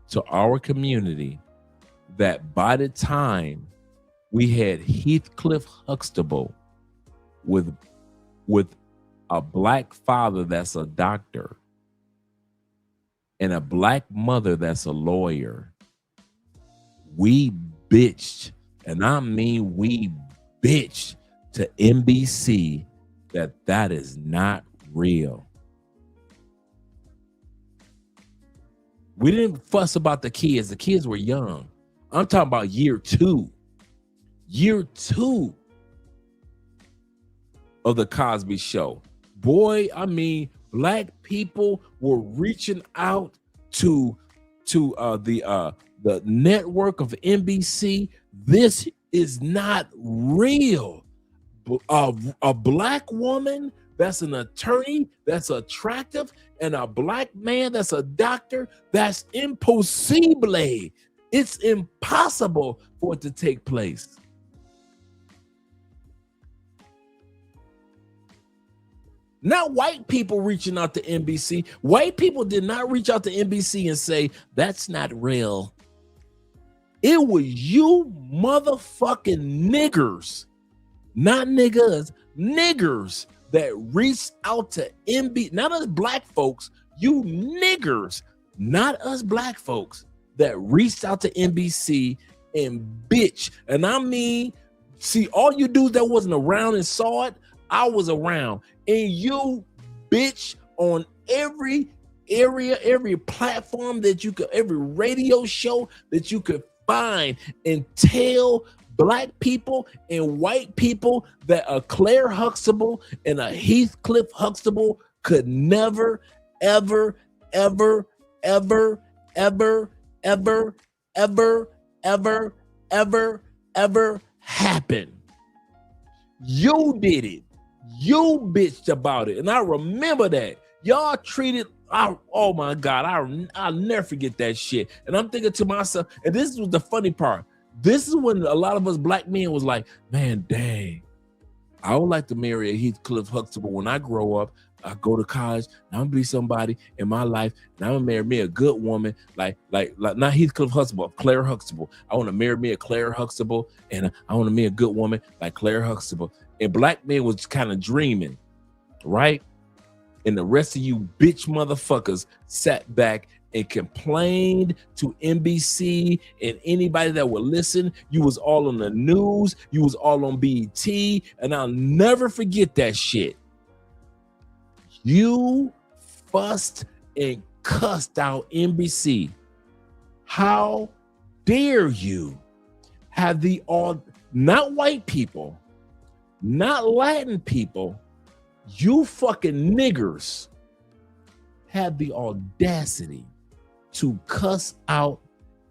[SPEAKER 2] to our community that by the time we had Heathcliff Huxtable with a black father that's a doctor and a black mother that's a lawyer, we bitched, and I mean we bitched to NBC that is not real. We didn't fuss about the kids. The kids were young. I'm talking about year two of the Cosby Show. Boy, I mean, black people were reaching out to the network of NBC. This is not real. A black woman that's an attorney, that's attractive, and a black man that's a doctor, that's impossible. It's impossible for it to take place. Not white people reaching out to NBC. White people did not reach out to NBC and say, that's not real. It was you motherfucking niggers, not niggas, niggers that reached out to NBC, not us black folks, you niggers, not us black folks that reached out to NBC and bitch. And I mean, see, all you dudes that wasn't around and saw it, I was around. And you bitch on every area, every platform that you could, every radio show that you could find, and tell black people and white people that a Claire Huxtable and a Heathcliff Huxtable could never, ever, ever, ever, ever, ever, ever, ever, ever, ever happen. You did it. You bitched about it. And I remember that. Y'all treated, oh my God, I'll never forget that shit. And I'm thinking to myself, and this was the funny part. This is when a lot of us black men was like, man, dang, I would like to marry a Heathcliff Huxtable when I grow up. I go to college, and I'm gonna be somebody in my life, and I'm gonna marry me a good woman, like not Heathcliff Huxtable, Claire Huxtable. I want to marry me a Claire Huxtable, and I want to marry a good woman like Claire Huxtable. And black men was kind of dreaming, right? And the rest of you bitch motherfuckers sat back and complained to NBC and anybody that would listen. You was all on the news. You was all on BET. And I'll never forget that shit. You fussed and cussed out NBC. How dare you have the not white people, not Latin people, you fucking niggers had the audacity to cuss out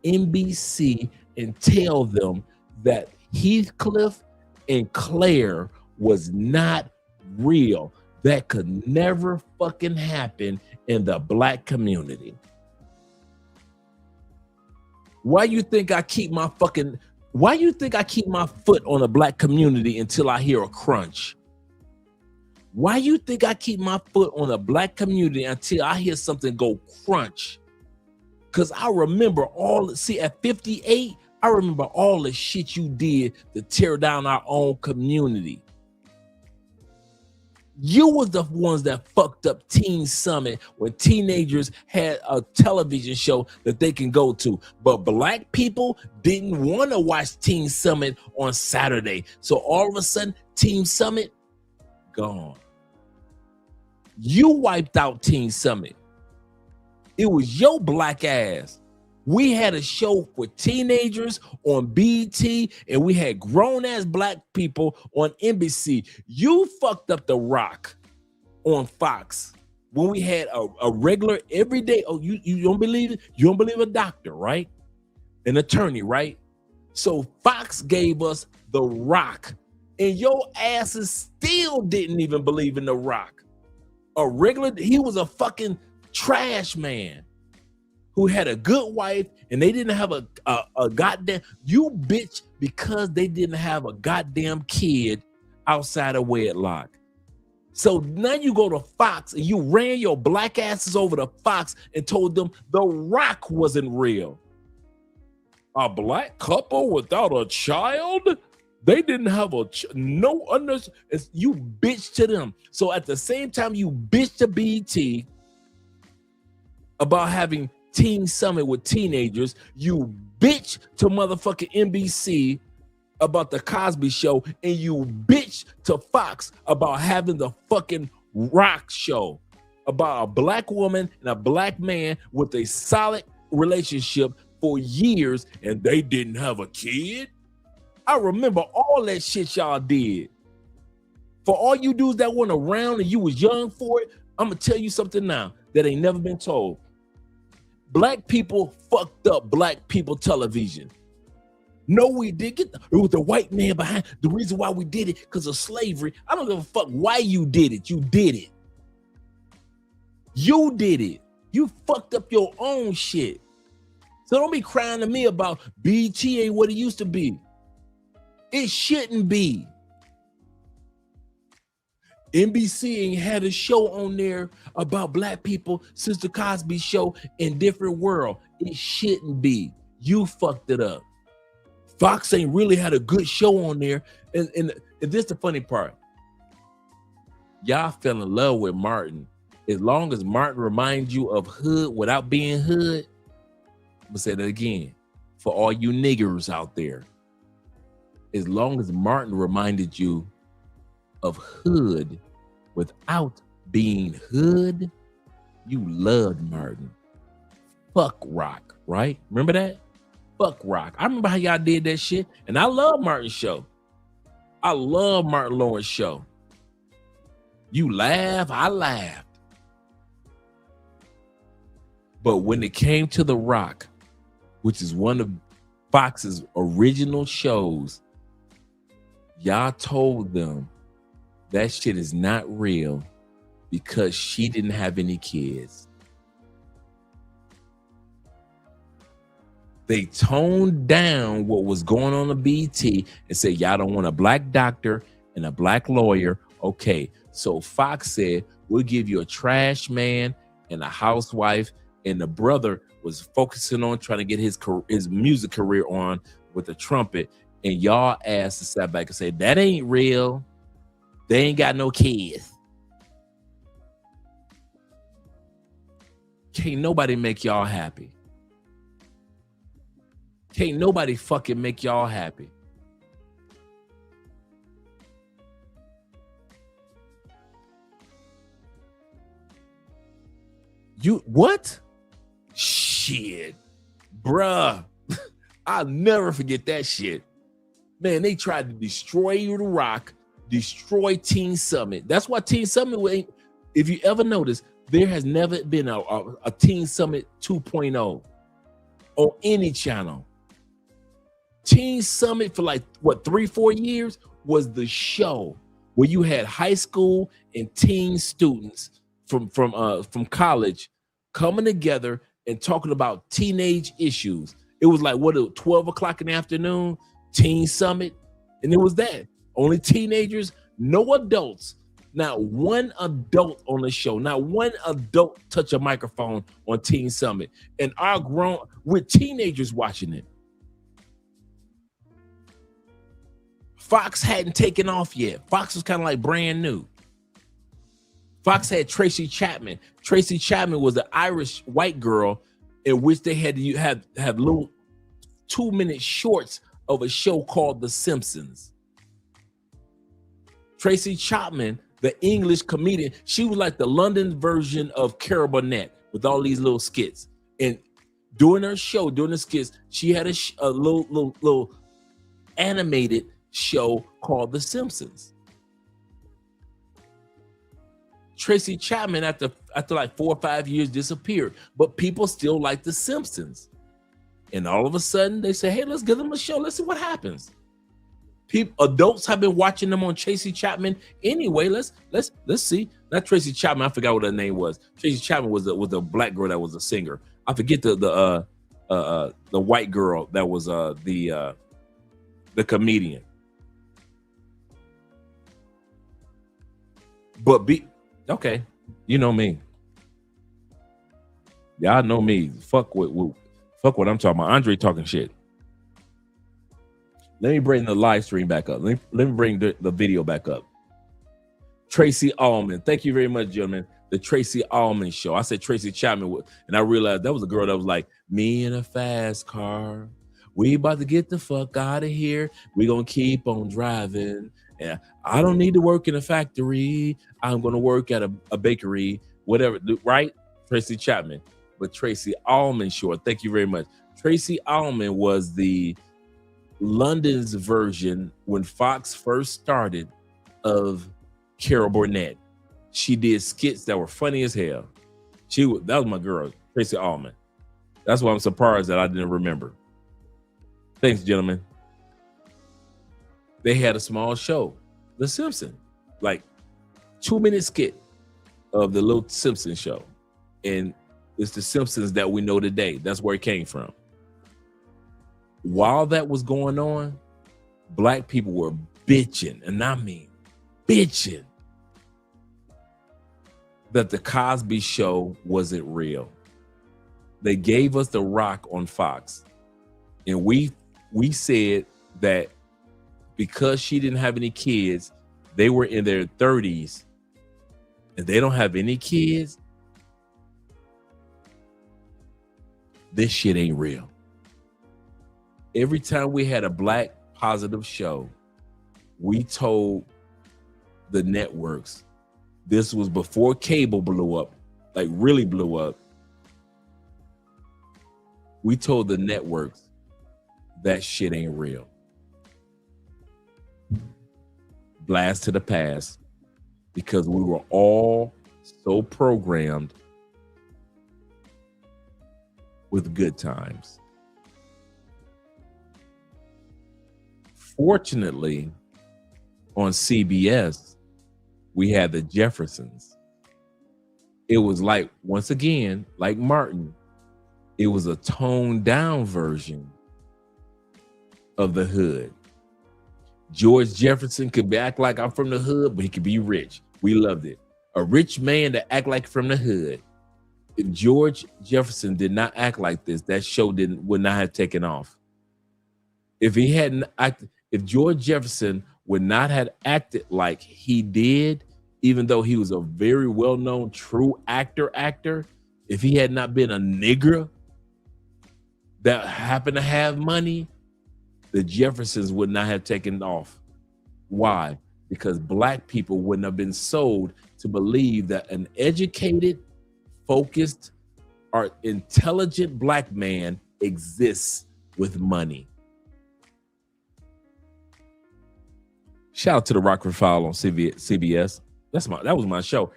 [SPEAKER 2] NBC and tell them that Heathcliff and Claire was not real. That could never fucking happen in the black community. Why you think I keep my foot on the black community until I hear a crunch? Why you think I keep my foot on the black community until I hear something go crunch? Because I remember at 58, I remember all the shit you did to tear down our own community. You was the ones that fucked up Teen Summit when teenagers had a television show that they can go to. But black people didn't want to watch Teen Summit on Saturday. So all of a sudden, Teen Summit, gone. You wiped out Teen Summit. It was your black ass We had a show for teenagers on BT, and we had grown-ass black people on NBC. You fucked up The Rock on Fox when we had a regular everyday. Oh, you don't believe it? You don't believe a doctor, right? An attorney, right? So Fox gave us The Rock, and your asses still didn't even believe in The Rock. He was a fucking trash man who had a good wife, and they didn't have a goddamn, you bitch, because they didn't have a goddamn kid outside of wedlock. So now you go to Fox and you ran your black asses over to Fox and told them The Rock wasn't real. A black couple without a child? They didn't have you bitch to them. So at the same time you bitch to BT about having Teen Summit with teenagers, you bitch to motherfucking NBC about the Cosby Show, and you bitch to Fox about having the fucking Rock Show about a black woman and a black man with a solid relationship for years, and they didn't have a kid. I remember all that shit y'all did. For all you dudes that went around and you was young for it, I'm gonna tell you something now that ain't never been told. Black people fucked up black people television. No, we did. It was the white man behind. The reason why we did it because of slavery. I don't give a fuck why you did it. You did it. You did it. You fucked up your own shit. So don't be crying to me about BT ain't what it used to be. It shouldn't be. NBC ain't had a show on there about black people since the Cosby Show in different world. It shouldn't be. You fucked it up. Fox ain't really had a good show on there. And this the funny part. Y'all fell in love with Martin. As long as Martin reminds you of hood without being hood, I'm gonna say that again for all you niggers out there. As long as Martin reminded you of hood without being hood, you loved Martin. Fuck Rock, right? Remember that? Fuck Rock. I remember how y'all did that shit, and I love Martin's show. I love Martin Lawrence's show. You laugh, I laughed. But when it came to The Rock, which is one of Fox's original shows, y'all told them that shit is not real because she didn't have any kids. They toned down what was going on BT and said, y'all don't want a black doctor and a black lawyer. Okay, so Fox said, we'll give you a trash man and a housewife, and the brother was focusing on trying to get his music career on with the trumpet, and y'all asked to sat back and say, that ain't real. They ain't got no kids. Can't nobody make y'all happy. Can't nobody fucking make y'all happy. You what? Shit, bruh. I'll never forget that shit. Man, they tried to destroy The Rock, destroy Teen Summit. That's why Teen Summit, if you ever notice, there has never been a Teen Summit 2.0 on any channel. Teen Summit for like, what, 3-4 years was the show where you had high school and teen students from college coming together and talking about teenage issues. It was like, what, 12 o'clock in the afternoon, Teen Summit, and it was that. Only teenagers, no adults. Not one adult on the show. Not one adult touch a microphone on Teen Summit. And with teenagers watching it. Fox hadn't taken off yet. Fox was kind of like brand new. Fox had Tracy Chapman. Tracy Chapman was the Irish white girl in which they had to have little 2-minute shorts of a show called The Simpsons. Tracy Chapman, the English comedian, she was like the London version of Carol Burnett with all these little skits. And During her show, during the skits, she had a little animated show called The Simpsons. Tracy Chapman, after like 4 or 5 years, disappeared, but people still like The Simpsons. And all of a sudden, they say, "Hey, let's give them a show. Let's see what happens." Adults have been watching them on Tracy Chapman anyway. Let's see. Not Tracy Chapman. I forgot what her name was. Tracy Chapman was a black girl that was a singer. I forget the white girl that was the comedian. But okay, you know me. Y'all know me. Fuck what I'm talking about. Andre talking shit. Let me bring the live stream back up. Let me bring the video back up. Tracy Allman. Thank you very much, gentlemen. The Tracy Allman Show. I said Tracy Chapman, and I realized that was a girl that was like, "Me in a fast car. We about to get the fuck out of here. We gonna keep on driving. And I don't need to work in a factory. I'm gonna work at a bakery, whatever." Right? Tracy Chapman. But Tracy Allman Show. Thank you very much. Tracy Allman was the London's version when Fox first started of Carol Burnett. She did skits that were funny as hell. That was my girl, Tracy Allman. That's why I'm surprised that I didn't remember. Thanks, gentlemen. They had a small show, The Simpsons, like 2-minute skit of the little Simpsons show. And it's the Simpsons that we know today. That's where it came from. While that was going on, black people were bitching, and I mean bitching, that the Cosby Show wasn't real. They gave us The Rock on Fox, and we said that because she didn't have any kids, they were in their 30s, and they don't have any kids, this shit ain't real. Every time we had a black positive show, we told the networks, this was before cable blew up, like really blew up. We told the networks that shit ain't real. Blast to the past, because we were all so programmed with good times. Fortunately, on CBS, we had the Jeffersons. It was like, once again, like Martin, it was a toned down version of the hood. George Jefferson could act like I'm from the hood, but he could be rich. We loved it. A rich man to act like from the hood. If George Jefferson did not act like this, that show would not have taken off. If he hadn't acted, if George Jefferson would not have acted like he did, even though he was a very well-known true actor, if he had not been a nigger that happened to have money, the Jeffersons would not have taken off. Why? Because black people wouldn't have been sold to believe that an educated, focused, or intelligent black man exists with money. Shout out to the Rockford File on CBS. That was my show.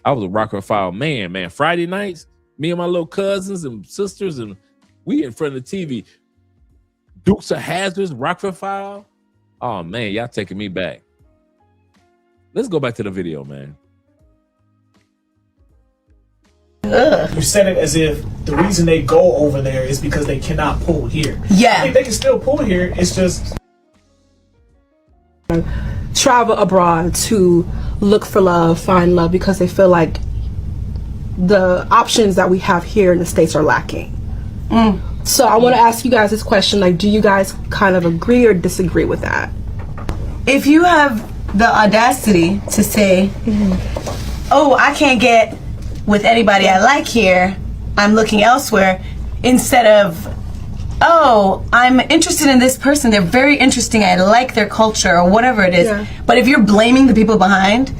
[SPEAKER 2] I was a Rockford File man. Friday nights, me and my little cousins and sisters, and we in front of the TV. Dukes of Hazzards, Rockford File. Oh man, y'all taking me back. Let's go back to the video, man.
[SPEAKER 3] You said it as if the reason they go over there is because they cannot pull here.
[SPEAKER 16] Yeah.
[SPEAKER 3] I think they can still pull here. It's just
[SPEAKER 17] travel abroad to look for love, find love, because they feel like the options that we have here in the States are lacking. So I want to ask you guys this question, like, do you guys kind of agree or disagree with that?
[SPEAKER 16] If you have the audacity to say, oh, I can't get with anybody I like here, I'm looking elsewhere, instead of, oh, I'm interested in this person, they're very interesting, I like their culture, or whatever it is. But if you're blaming the people behind,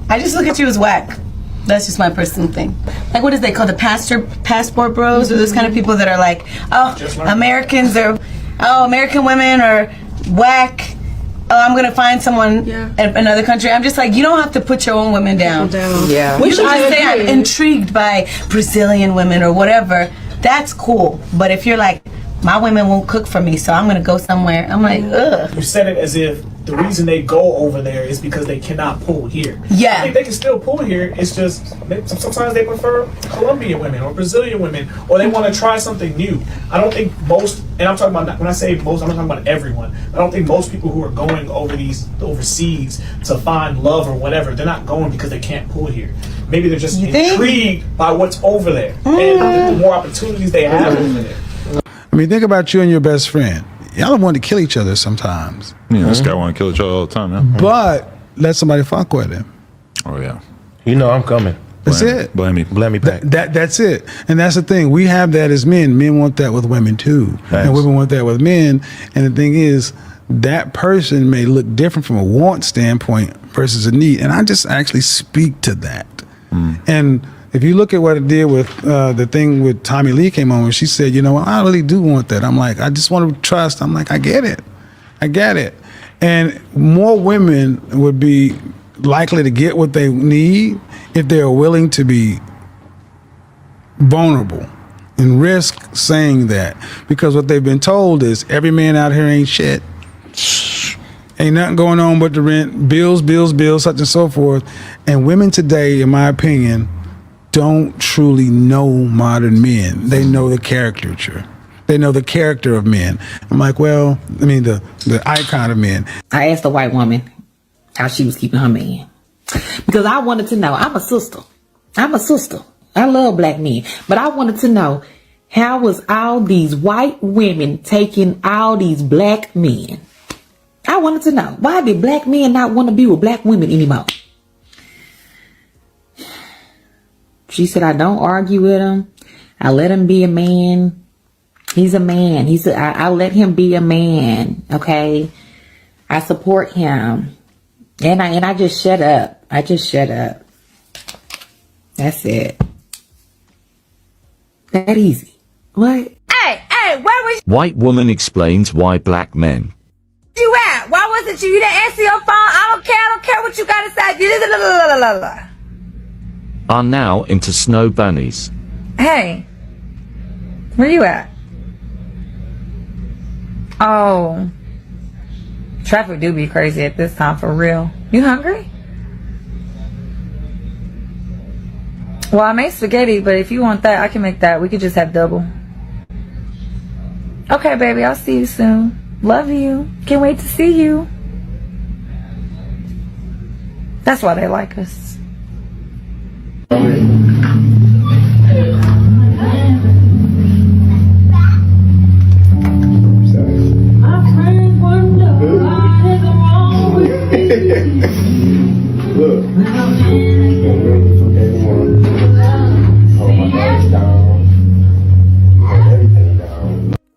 [SPEAKER 16] I just look at you as whack. That's just my personal thing. Like, what is they call the passport bros, or those kind of people that are like, oh, Americans are, oh, American women are whack. Oh, I'm gonna find someone in another country. I'm just like, you don't have to put your own women down.
[SPEAKER 17] Yeah.
[SPEAKER 16] You should just say I'm intrigued by Brazilian women or whatever. That's cool. But if you're like, my women won't cook for me, so I'm gonna go somewhere. I'm like, ugh.
[SPEAKER 3] You said it as if the reason they go over there is because they cannot pull here.
[SPEAKER 16] Yeah.
[SPEAKER 3] I think they can still pull here. It's just sometimes they prefer Colombian women or Brazilian women, or they want to try something new. I don't think most, and I'm talking about, when I say most, I'm not talking about everyone. I don't think most people who are going overseas to find love or whatever, they're not going because they can't pull here. Maybe they're just intrigued by what's over there, and the more opportunities they have over there.
[SPEAKER 18] I mean, think about you and your best friend. Y'all don't want to kill each other sometimes.
[SPEAKER 19] Yeah, this guy want to kill each other all the time, man.
[SPEAKER 18] But let somebody fuck with him.
[SPEAKER 19] Oh, yeah.
[SPEAKER 20] You know I'm coming.
[SPEAKER 18] That's it.
[SPEAKER 19] Blame me.
[SPEAKER 20] Blame me back.
[SPEAKER 18] That's it. And that's the thing. We have that as men. Men want that with women too.
[SPEAKER 19] Thanks.
[SPEAKER 18] And women want that with men. And the thing is, that person may look different from a want standpoint versus a need. And I just actually speak to that. And if you look at what it did with the thing with Tommy Lee came on, where she said, you know, I really do want that. I'm like, I just want to trust. I'm like, I get it. I get it. And more women would be likely to get what they need if they are willing to be vulnerable and risk saying that. Because what they've been told is every man out here ain't shit. Ain't nothing going on but the rent, bills, such and so forth. And women today, in my opinion, don't truly know modern men. They know the caricature. They know the character of men. I'm like, well, I mean, the icon of men.
[SPEAKER 21] I asked a white woman how she was keeping her man. Because I wanted to know. I'm a sister. I love black men. But I wanted to know, how was all these white women taking all these black men? I wanted to know, why did black men not want to be with black women anymore? She said, I don't argue with him. I let him be a man. He's a man. I let him be a man. Okay. I support him. And I just shut up. That's it. That easy. What?
[SPEAKER 10] Hey, where was
[SPEAKER 24] White woman explains why black men.
[SPEAKER 10] you at? Why wasn't you? You didn't answer your phone. I don't care what you got to say.
[SPEAKER 24] Are now into snow bunnies.
[SPEAKER 10] Hey, where you at? Oh, traffic do be crazy at this time, for real. You hungry? Well, I made spaghetti, but if you want that, I can make that. We could just have double. Okay, baby, I'll see you soon. Love you. Can't wait to see you. That's why they like us.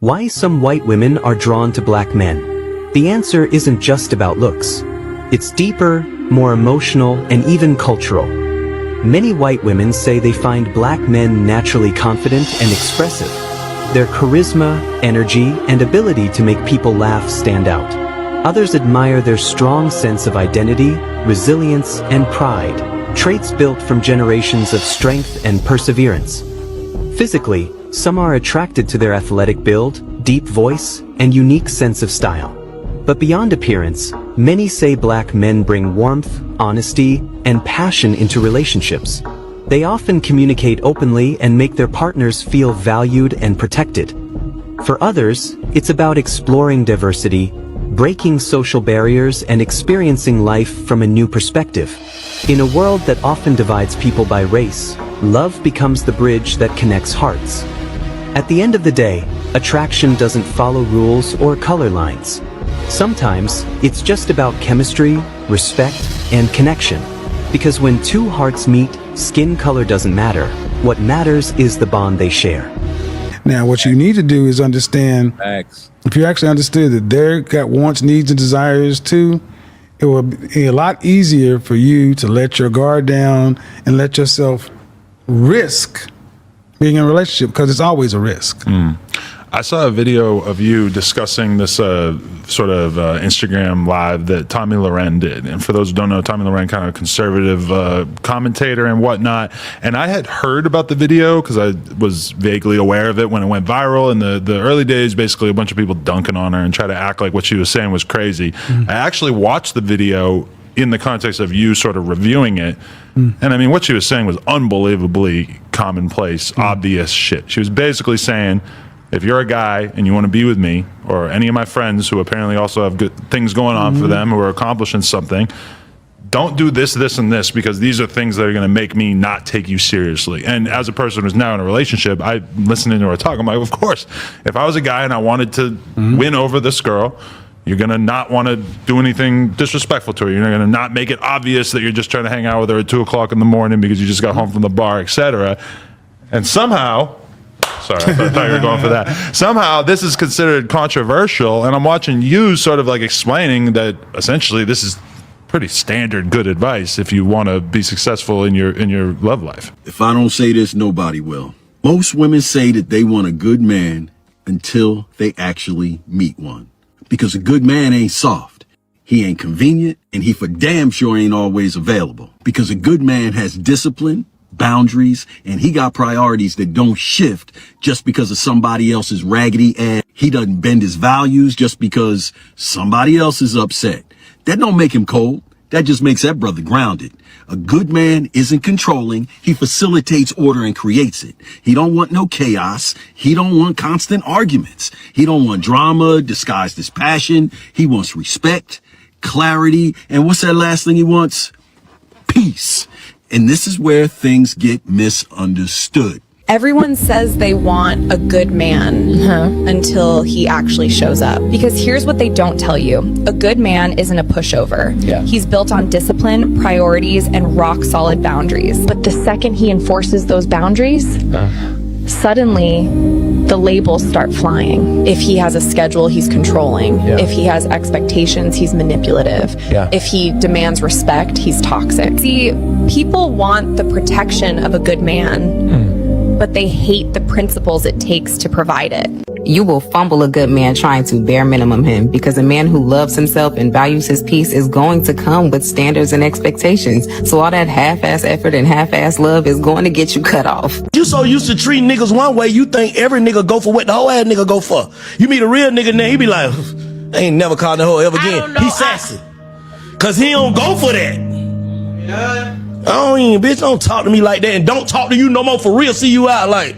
[SPEAKER 25] Why some white women are drawn to black men? The answer isn't just about looks. It's deeper, more emotional, and even cultural. Many white women say they find black men naturally confident and expressive. Their charisma, energy, and ability to make people laugh stand out. Others admire their strong sense of identity, resilience, and pride, traits built from generations of strength and perseverance. Physically, some are attracted to their athletic build, deep voice, and unique sense of style. But beyond appearance, many say black men bring warmth, honesty, and passion into relationships. They often communicate openly and make their partners feel valued and protected. For others, it's about exploring diversity, breaking social barriers, and experiencing life from a new perspective. In a world that often divides people by race, love becomes the bridge that connects hearts. At the end of the day, attraction doesn't follow rules or color lines. Sometimes, it's just about chemistry, respect, and connection. Because when two hearts meet, skin color doesn't matter. What matters is the bond they share.
[SPEAKER 18] Now, what you need to do is understand.
[SPEAKER 2] Facts.
[SPEAKER 18] If you actually understood that they're got wants, needs, and desires too, it will be a lot easier for you to let your guard down and let yourself risk being in a relationship, because it's always a risk.
[SPEAKER 19] I saw a video of you discussing this sort of Instagram live that Tommy Loren did. And for those who don't know, Tommy Loren, kind of conservative commentator and whatnot. And I had heard about the video because I was vaguely aware of it when it went viral. In the early days, basically a bunch of people dunking on her and try to act like what she was saying was crazy. I actually watched the video in the context of you sort of reviewing it. And I mean, what she was saying was unbelievably commonplace, obvious shit. She was basically saying, if you're a guy and you want to be with me, or any of my friends who apparently also have good things going on for them, who are accomplishing something, don't do this, this, and this, because these are things that are going to make me not take you seriously. And as a person who's now in a relationship, I'm listening to her talk. I'm like, of course, if I was a guy and I wanted to win over this girl, you're going to not want to do anything disrespectful to her. You're going to not make it obvious that you're just trying to hang out with her at 2 o'clock in the morning because you just got home from the bar, etc. And somehow, sorry, I thought you were going for that. Somehow this is considered controversial, and I'm watching you sort of like explaining that essentially this is pretty standard good advice if you want to be successful in your love life.
[SPEAKER 4] If I don't say this, nobody will. Most women say that they want a good man until they actually meet one. Because a good man ain't soft. He ain't convenient, and he for damn sure ain't always available. Because a good man has discipline, boundaries, and he got priorities that don't shift just because of somebody else's raggedy ass. He doesn't bend his values just because somebody else is upset. That don't make him cold. That just makes that brother grounded. A good man isn't controlling. He facilitates order and creates it. He don't want no chaos. He don't want constant arguments. He don't want drama disguised as passion. He wants respect, clarity, and what's that last thing he wants? Peace. And this is where things get misunderstood.
[SPEAKER 5] Everyone says they want a good man until he actually shows up. Because here's what they don't tell you. A good man isn't a pushover. He's built on discipline, priorities, and rock solid boundaries. But the second he enforces those boundaries, suddenly the labels start flying. If he has a schedule, he's controlling. If he has expectations, he's manipulative. If he demands respect, he's toxic. See, people want the protection of a good man, but they hate the principles it takes to provide it.
[SPEAKER 6] You will fumble a good man trying to bare minimum him, because a man who loves himself and values his peace is going to come with standards and expectations. So all that half-ass effort and half-ass love is going to get you cut off.
[SPEAKER 20] You so used to treating niggas one way, you think every nigga go for what the whole ass nigga go for. You meet a real nigga now, he be like, I ain't never called the hoe ever again. He sassy. Cause he don't go for that. Bitch, don't talk to me like that, and don't talk to you no more for real. See you out like.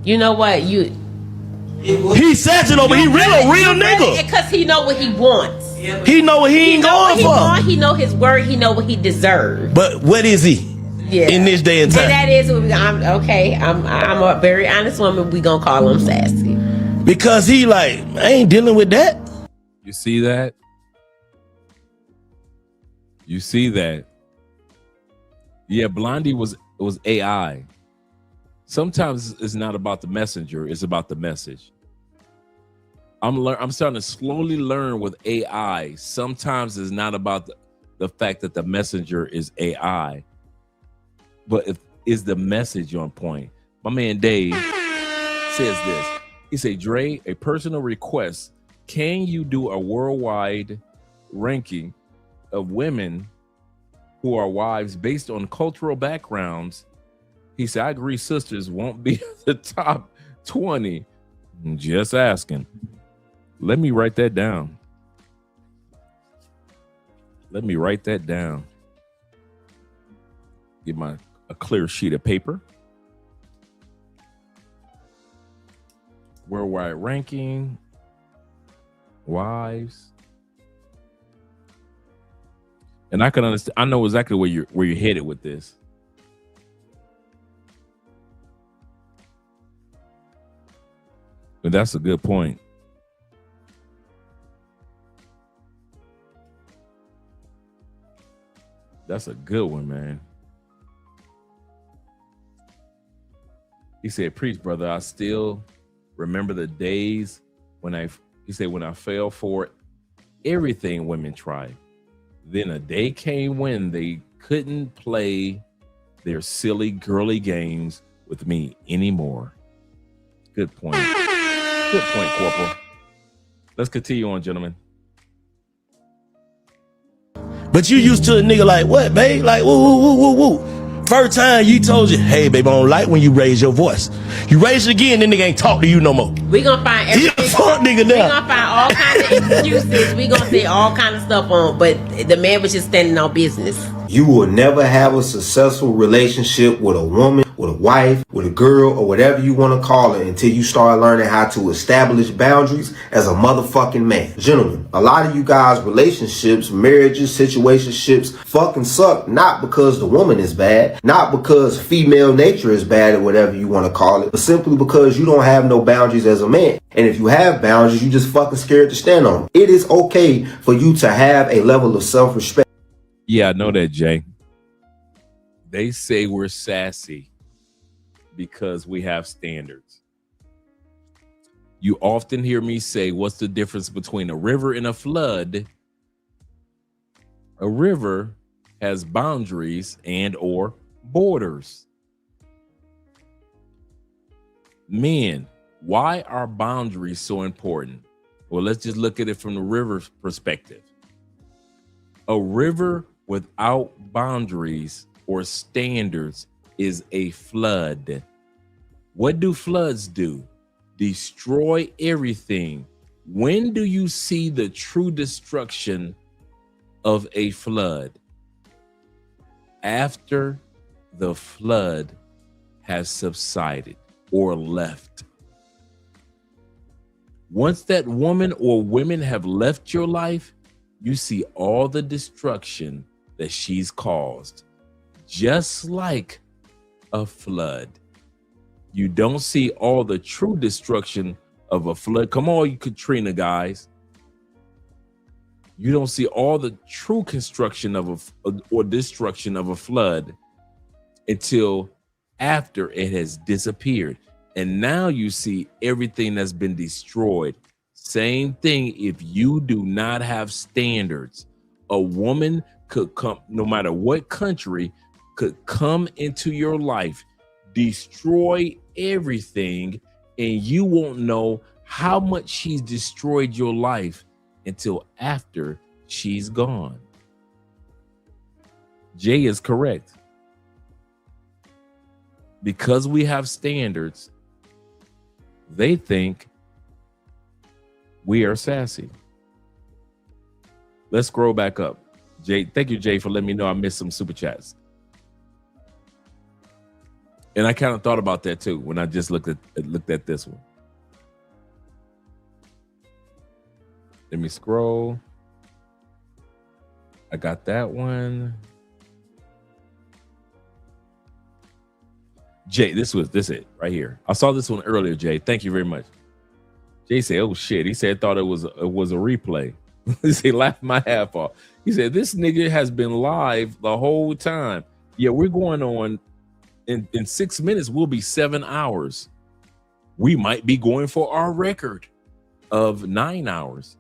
[SPEAKER 22] You know what?
[SPEAKER 20] He sassy though, but he real nigga.
[SPEAKER 22] Because he know what he wants.
[SPEAKER 20] He know what he ain't going for.
[SPEAKER 22] He know his word. He know what he deserves.
[SPEAKER 20] But what is he? In this day and time.
[SPEAKER 22] And that is I'm a very honest woman. We gonna call him sassy.
[SPEAKER 20] Because he like, I ain't dealing with that.
[SPEAKER 2] You see that? You see that? Yeah, Blondie was AI. Sometimes it's not about the messenger, it's about the message. I'm starting to slowly learn with AI. Sometimes it's not about the fact that the messenger is AI, but is the message on point. My man Dave says this. He said, Dre, a personal request. Can you do a worldwide ranking of women who are wives based on cultural backgrounds? He said, I agree sisters won't be the top 20. Just asking. Let me write that down. Let me write that down. Get a clear sheet of paper. Worldwide ranking. Wives. And I can understand. I know exactly where you're headed with this. But that's a good point. That's a good one, man. He said, preach, brother. I still Remember the days when he said, when I fell for everything women tried. Then a day came when they couldn't play their silly girly games with me anymore. Good point. Good point, Corporal. Let's continue on, gentlemen.
[SPEAKER 20] But you used to a nigga like, what, babe? Like, woo, woo, woo, woo, woo. First time you told you, hey, babe, I don't like when you raise your voice. You raise it again, then nigga ain't talk to you no more.
[SPEAKER 22] We gonna find everything.
[SPEAKER 20] Fuck nigga now.
[SPEAKER 22] We gonna find all kinds of excuses. We gonna say all kind of stuff on, but the man was just standing on business.
[SPEAKER 1] You will never have a successful relationship with a woman, with a wife, with a girl, or whatever you want to call it until you start learning how to establish boundaries as a motherfucking man. Gentlemen, a lot of you guys' relationships, marriages, situationships fucking suck, not because the woman is bad, not because female nature is bad or whatever you want to call it, but simply because you don't have no boundaries as a man. And if you have boundaries, you just fucking scared to stand on them. It is okay for you to have a level of self-respect.
[SPEAKER 2] Yeah, I know that, Jay. They say we're sassy because we have standards. You often hear me say, what's the difference between a river and a flood? A river has boundaries and or borders. Men, why are boundaries so important? Well, let's just look at it from the river's perspective. A river without boundaries or standards is a flood. What do floods do? Destroy everything. When do you see the true destruction of a flood? After the flood has subsided or left. Once that woman or women have left your life, you see all the destruction that she's caused, just like a flood. You don't see all the true destruction of a flood. Come on, you Katrina guys. You don't see all the true construction of or destruction of a flood until after it has disappeared. And now you see everything that's been destroyed. Same thing if you do not have standards. A woman could come, no matter what country, could come into your life, destroy everything, and you won't know how much she's destroyed your life until after she's gone. Jay is correct. Because we have standards, they think we are sassy. Let's scroll back up. Jay, thank you, Jay, for letting me know I missed some super chats. And I kind of thought about that too when I just looked at this one. Let me scroll. I got that one. Jay, this it right here. I saw this one earlier, Jay. Thank you very much. Jay said, "Oh shit." He said, "Thought it was a replay." He said, "Laughed my half off." He said, "This nigga has been live the whole time." Yeah, we're going on in 6 minutes. We'll be 7 hours. We might be going for our record of 9 hours.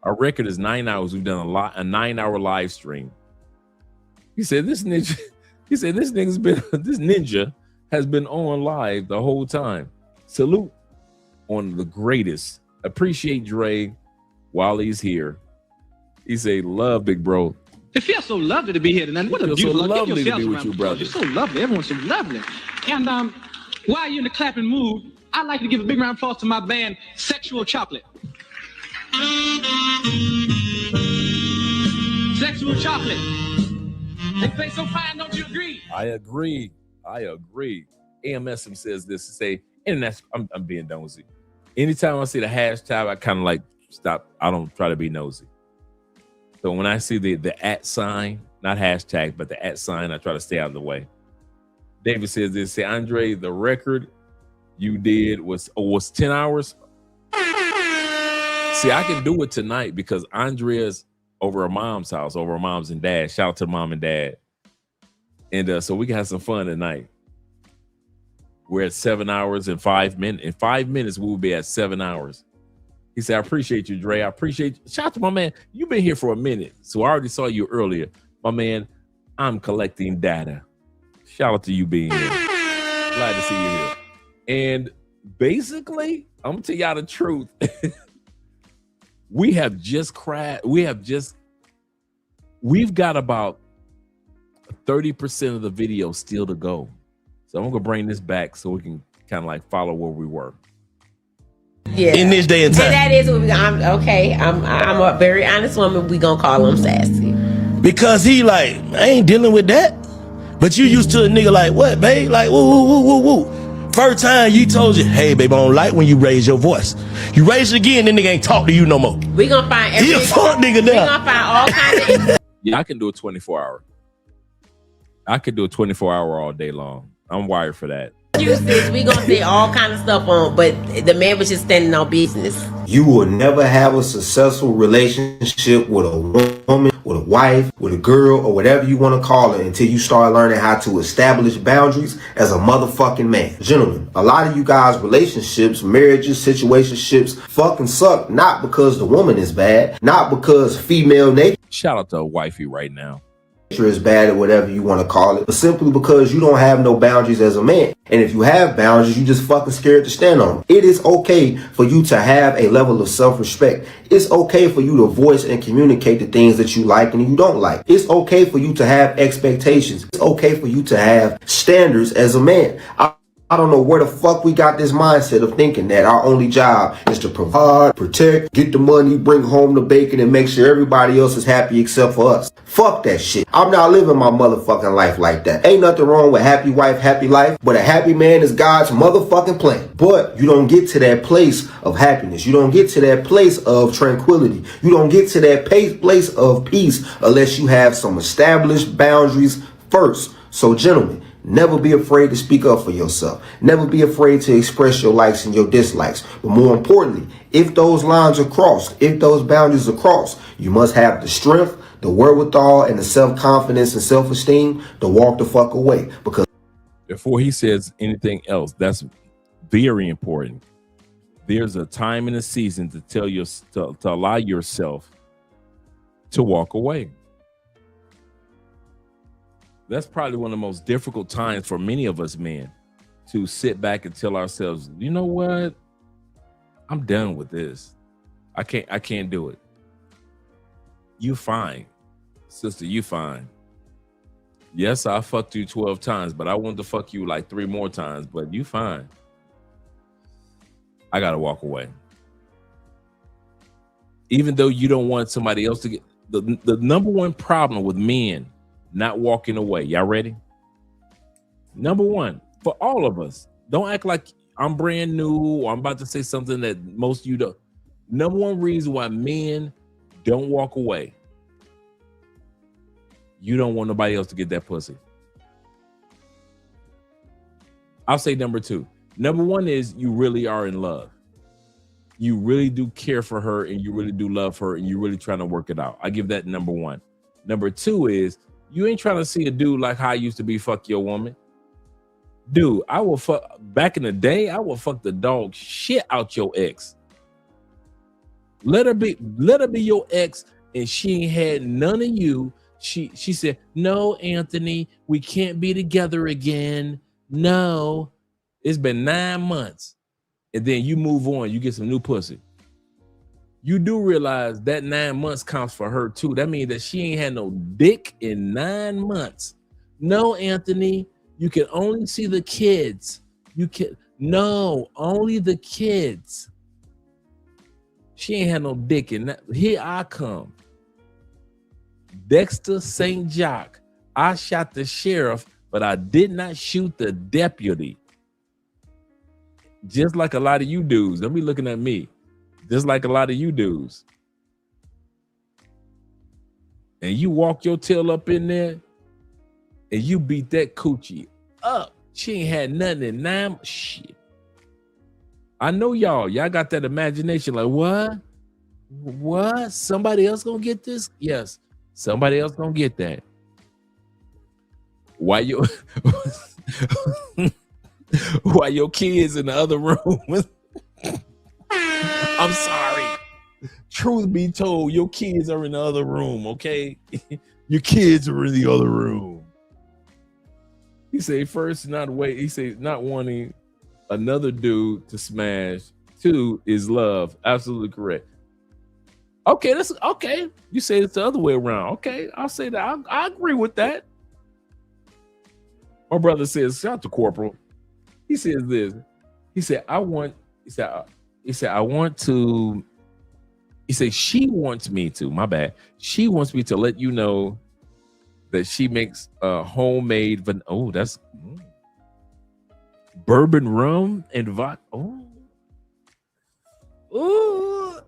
[SPEAKER 2] Our record is 9 hours. We've done a 9-hour live stream. He said, "This ninja." He said, "This ninja has been on live the whole time." Salute on the greatest. Appreciate Dre while he's here. He say, "Love, big bro."
[SPEAKER 7] It feels so lovely to be here tonight. What a beautiful,
[SPEAKER 2] so lovely to be with you, brother.
[SPEAKER 7] You're so lovely. Everyone's so lovely. And while you're in the clapping mood, I'd like to give a big round of applause to my band, Sexual Chocolate. Sexual Chocolate. They play so fine, don't you agree?
[SPEAKER 2] I agree. AMSM says this to say, and that's I'm being nosy. Anytime I see the hashtag, I kind of like stop. I don't try to be nosy. So when I see the @ sign, not hashtag, but the @ sign, I try to stay out of the way. David says this, say, Andre, the record you did was 10 hours. See, I can do it tonight because Andrea's over her mom's house, over her mom's and dad. Shout out to mom and dad. And so we can have some fun tonight. we're at 7 hours and 5 minutes. In 5 minutes, we will be at 7 hours. He said, I appreciate you, Dre. I appreciate you. Shout out to my man. You've been here for a minute. So I already saw you earlier. My man, I'm collecting data. Shout out to you being here. Glad to see you here. And basically, I'm gonna tell y'all the truth. We've got about 30% of the video still to go. So I'm gonna bring this back so we can kind of like follow where we were.
[SPEAKER 22] Yeah.
[SPEAKER 20] In this day and time.
[SPEAKER 22] And that is what I'm a very honest woman. We gonna call him sassy.
[SPEAKER 20] Because he like, I ain't dealing with that. But you used to a nigga like, what, babe? Like, woo, woo, woo, woo, woo. First time you told you, hey, babe, I don't like when you raise your voice. You raise it again, then nigga ain't talk to you no more.
[SPEAKER 22] We gonna find
[SPEAKER 20] He a fuck nigga now.
[SPEAKER 22] We gonna find all kinds of.
[SPEAKER 2] Yeah, I can do a 24-hour. I could do a 24-hour all day long. I'm wired for that.
[SPEAKER 22] Excuses. We gonna say all kind of stuff on, but the man was just standing on business.
[SPEAKER 1] You will never have a successful relationship with a woman, with a wife, with a girl, or whatever you want to call it until you start learning how to establish boundaries as a motherfucking man. Gentlemen, a lot of you guys' relationships, marriages, situationships fucking suck, not because the woman is bad, not because female nature.
[SPEAKER 2] Shout out to a wifey right now.
[SPEAKER 1] Is bad or whatever you want to call it, but simply because you don't have no boundaries as a man. And if you have boundaries, you just fucking scared to stand on them. It is okay for you to have a level of self-respect. It's okay for you to voice and communicate the things that you like and you don't like. It's okay for you to have expectations. It's okay for you to have standards as a man. I don't know where the fuck we got this mindset of thinking that our only job is to provide, protect, get the money, bring home the bacon, and make sure everybody else is happy except for us. Fuck that shit. I'm not living my motherfucking life like that. Ain't nothing wrong with happy wife, happy life, but a happy man is God's motherfucking plan. But you don't get to that place of happiness. You don't get to that place of tranquility. You don't get to that place of peace unless you have some established boundaries first. So gentlemen, never be afraid to speak up for yourself. Never be afraid to express your likes and your dislikes. But more importantly, if those lines are crossed, if those boundaries are crossed, you must have the strength, the wherewithal, and the self-confidence and self-esteem to walk the fuck away. Because
[SPEAKER 2] before he says anything else, that's very important. There's a time and a season to tell you to allow yourself to walk away. That's probably one of the most difficult times for many of us men, to sit back and tell ourselves, you know what? I'm done with this. I can't do it. You fine. Sister, you fine. Yes, I fucked you 12 times, but I wanted to fuck you like 3 more times, but you fine. I gotta walk away. Even though you don't want somebody else to get the number one problem with men not walking away. Y'all ready? Number one, for all of us, don't act like I'm brand new or I'm about to say something that most of you don't. Number one reason why men don't walk away: you don't want nobody else to get that pussy. I'll say number 2. Number 1 is you really are in love. You really do care for her and you really do love her and you're really trying to work it out. I give that number 1. Number 2 is you ain't trying to see a dude like how I used to be fuck your woman. Dude, I will fuck back in the day. I will fuck the dog shit out your ex. Let her be your ex, and she ain't had none of you. She said, no, Anthony, we can't be together again. No, it's been 9 months. And then you move on, you get some new pussy. You do realize that 9 months counts for her too. That means that she ain't had no dick in 9 months. No, Anthony, you can only see the kids. Only the kids. She ain't had no dick in that. Here I come. Dexter St. Jock. I shot the sheriff, but I did not shoot the deputy. Just like a lot of you dudes. Don't be looking at me. Just like a lot of you dudes. And you walk your tail up in there and you beat that coochie up. She ain't had nothing in 9. Shit. I know y'all got that imagination like, what? Somebody else gonna get this? Yes, somebody else gonna get that. Why you While your kids in the other room. I'm sorry. Truth be told, your kids are in the other room, okay? Your kids are in the other room. He said, first, not wait. He said, not wanting another dude to smash. 2 is love. Absolutely correct. Okay, that's okay. You say it's the other way around. Okay, I'll say that. I agree with that. My brother says, shout out to Corporal. He says this. He said, I want to. He said, she wants me to. My bad. She wants me to let you know that she makes homemade. Oh, that's bourbon rum and vodka. Oh,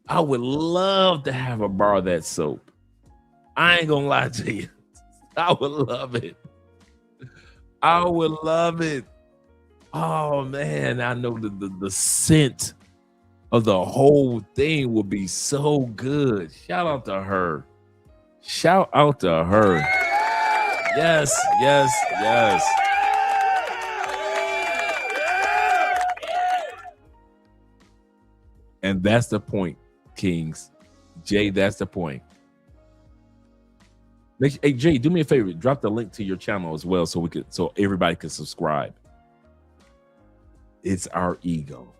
[SPEAKER 2] I would love to have a bar of that soap. I ain't gonna lie to you. I would love it. I would love it. Oh man, I know the scent of the whole thing would be so good. Shout out to her. Shout out to her. Yes, yes, yes. And that's the point, Kings. Jay, that's the point. Hey Jay, do me a favor. Drop the link to your channel as well so everybody can subscribe. It's our ego.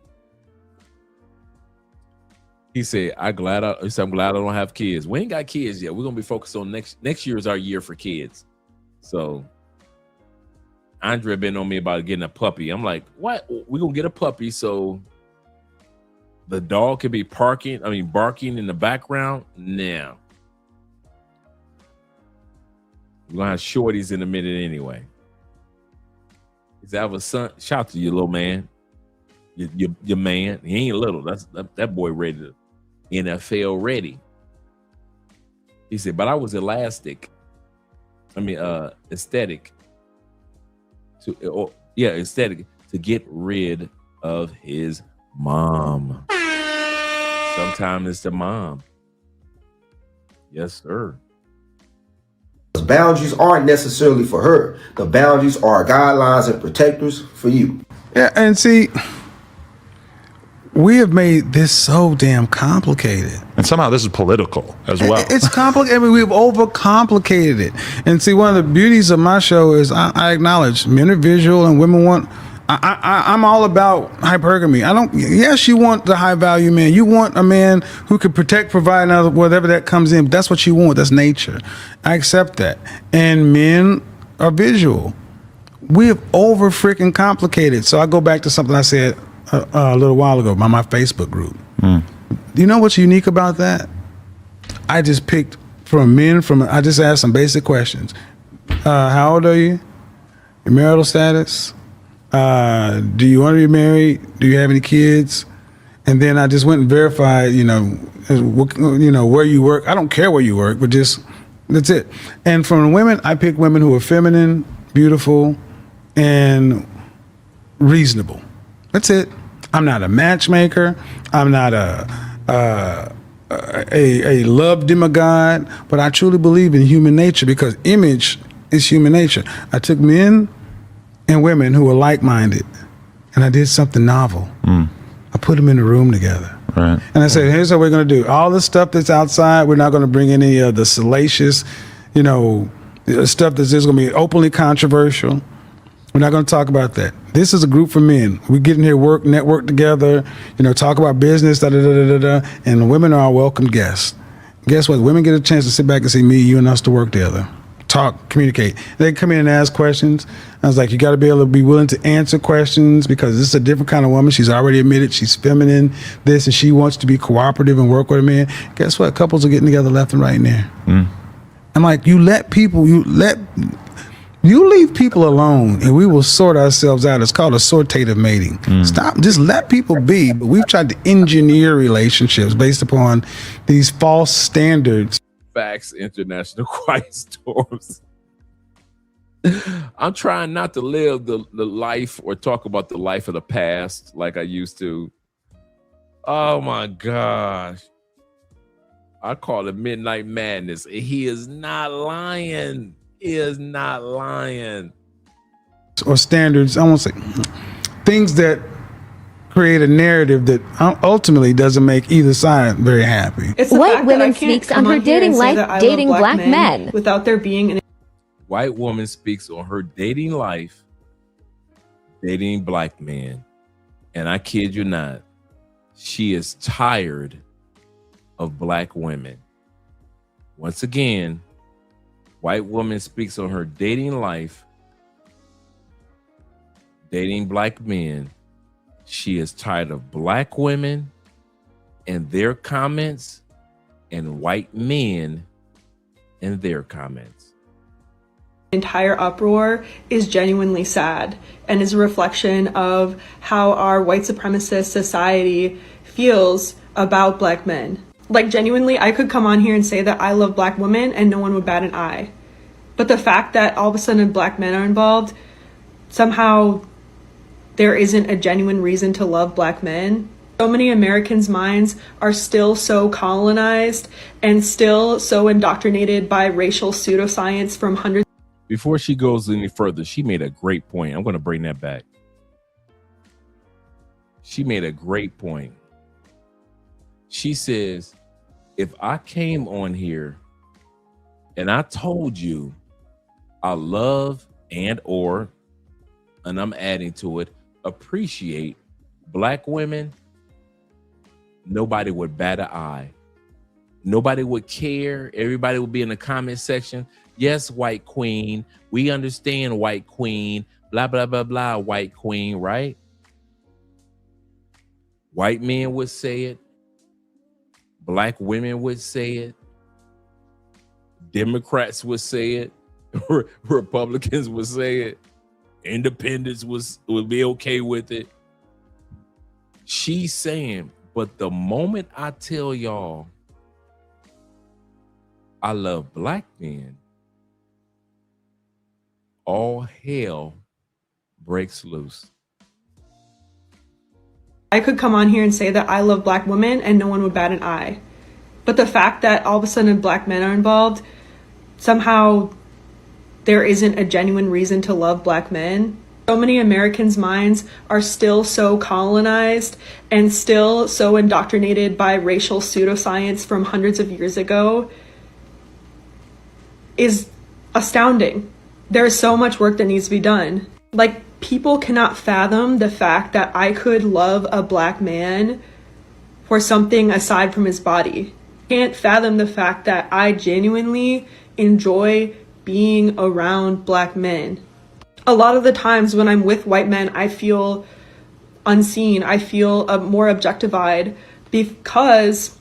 [SPEAKER 2] He said, I'm glad I don't have kids. We ain't got kids yet. We're gonna be focused on next year is our year for kids. So Andrea been on me about getting a puppy. I'm like, what? We're gonna get a puppy so the dog can be barking in the background. Now we're gonna have shorties in a minute anyway. Is I have a son? Shout out to you, little man. Your man. He ain't little. That boy ready to NFL ready. He said, but I was ecstatic to get rid of his mom. Sometimes it's the mom. Yes, sir.
[SPEAKER 1] Boundaries aren't necessarily for her. The boundaries are guidelines and protectors for you.
[SPEAKER 18] Yeah, and see, we have made this so damn complicated.
[SPEAKER 19] And somehow this is political as well.
[SPEAKER 18] It's complicated. I mean, we've overcomplicated it. And see, one of the beauties of my show is I acknowledge men are visual and women want. I'm all about hypergamy. Yes, you want the high value man. You want a man who can protect, provide, and whatever that comes in. But that's what you want. That's nature. I accept that. And men are visual. We have over freaking complicated. So I go back to something I said a little while ago about my Facebook group. You know what's unique about that? I just picked I just asked some basic questions. How old are you? Your marital status? Do you want to be married? Do you have any kids? And then I just went and verified, where you work. I don't care where you work, but that's it. And from the women, I picked women who are feminine, beautiful, and reasonable. That's it. I'm not a matchmaker. I'm not a love demigod, but I truly believe in human nature because image is human nature. I took men and women who were like-minded, and I did something novel. I put them in a room together.
[SPEAKER 19] Right.
[SPEAKER 18] And I said, here's what we're going to do. All the stuff that's outside, we're not going to bring any of the salacious, stuff that's just going to be openly controversial. We're not going to talk about that. This is a group for men. We get in here, network together, talk about business, and the women are our welcome guests. Guess what? Women get a chance to sit back and see me, you, and us to work together. Talk, communicate. They come in and ask questions. I was like, you got to be able to be willing to answer questions because this is a different kind of woman. She's already admitted she's feminine, this, and she wants to be cooperative and work with a man. Guess what? Couples are getting together left and right in there. I'm like, you leave people alone and we will sort ourselves out. It's called assortative mating. Stop, just let people be. But we've tried to engineer relationships based upon these false standards.
[SPEAKER 2] Facts, international quiet storms. I'm trying not to live the life or talk about the life of the past like I used to. Oh my gosh. I call it midnight madness. He is not lying. He is not lying.
[SPEAKER 18] or standards. I won't say things that create a narrative that ultimately doesn't make either side very happy.
[SPEAKER 8] White woman speaks on her dating life dating black men
[SPEAKER 3] without there being an
[SPEAKER 2] White woman speaks on her dating life dating black men. And I kid you not, she is tired of black women. Once again, white woman speaks on her dating life dating black men. She is tired of black women and their comments and white men and their comments.
[SPEAKER 3] entire uproar is genuinely sad and is a reflection of how our white supremacist society feels about black men. Like, genuinely, I could come on here and say that I love black women and no one would bat an eye. But the fact that all of a sudden black men are involved, somehow there isn't a genuine reason to love black men. So many Americans' minds are still so colonized and still so indoctrinated by racial pseudoscience from hundreds.
[SPEAKER 2] Before she goes any further, she made a great point. I'm going to bring that back. She made a great point. She says, if I came on here and I told you I love and I'm adding to it, appreciate black women, nobody would bat an eye. Nobody would care. Everybody would be in the comment section. Yes, white queen. We understand, white queen. Blah, blah, blah, blah, white queen, right? White men would say it. Black women would say it. Democrats would say it. Republicans would say it. Independents would be okay with it. She's saying, but the moment I tell y'all I love black men, all hell breaks loose.
[SPEAKER 3] I could come on here and say that I love black women and no one would bat an eye. But the fact that all of a sudden black men are involved, somehow there isn't a genuine reason to love black men. So many Americans' minds are still so colonized and still so indoctrinated by racial pseudoscience from hundreds of years ago is astounding. There's so much work that needs to be done. Like, people cannot fathom the fact that I could love a black man for something aside from his body. Can't fathom the fact that I genuinely enjoy being around black men. A lot of the times when I'm with white men, I feel unseen. I feel more objectified because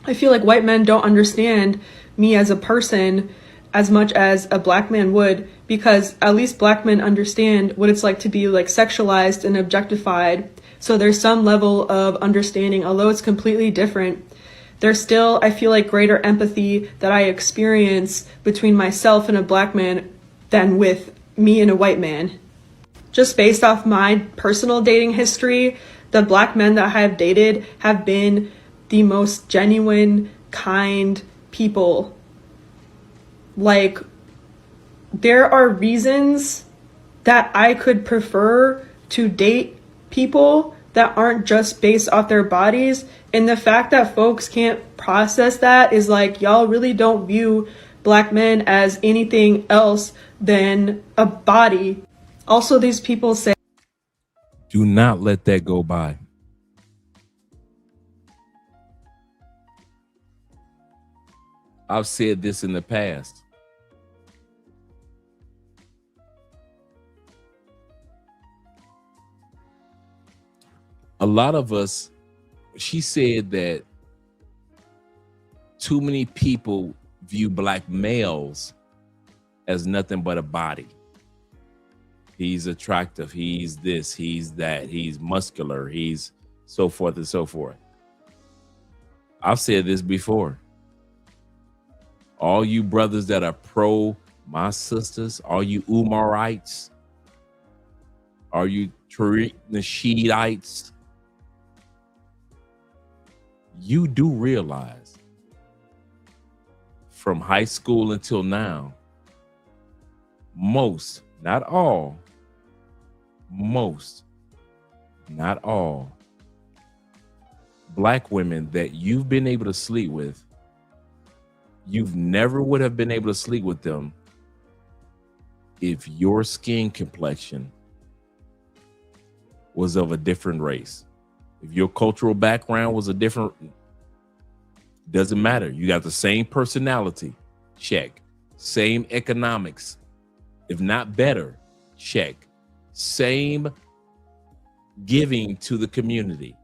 [SPEAKER 3] I feel like white men don't understand me as a person as much as a black man would, because at least black men understand what it's like to be like sexualized and objectified. So there's some level of understanding, although it's completely different. There's still, I feel like, greater empathy that I experience between myself and a black man than with me and a white man. Just based off my personal dating history, the black men that I have dated have been the most genuine, kind people. Like, there are reasons that I could prefer to date people that aren't just based off their bodies. And the fact that folks can't process that is like, y'all really don't view black men as anything else than a body. Also, these people say,
[SPEAKER 2] do not let that go by. I've said this in the past. A lot of us, she said that too many people view black males as nothing but a body. He's attractive, he's this, he's that, he's muscular, he's so forth and so forth. I've said this before. All you brothers that are pro my sisters, all you Umarites, all you Tariq Nasheedites, you do realize from high school until now, most, not all, most, not all, black women that you've been able to sleep with, you've never would have been able to sleep with them if your skin complexion was of a different race. If your cultural background was a different, doesn't matter. You got the same personality, check. Same economics, if not better, check. Same giving to the community,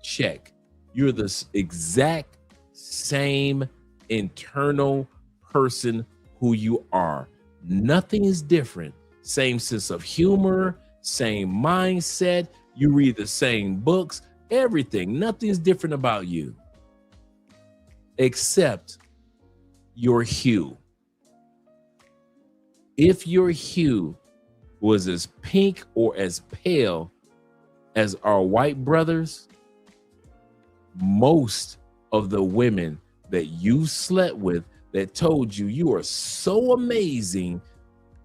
[SPEAKER 2] check. You're the exact same internal person who you are. Nothing is different. Same sense of humor, same mindset. You read the same books, everything. Nothing is different about you except your hue. If your hue was as pink or as pale as our white brothers, most of the women that you slept with that told you you are so amazing,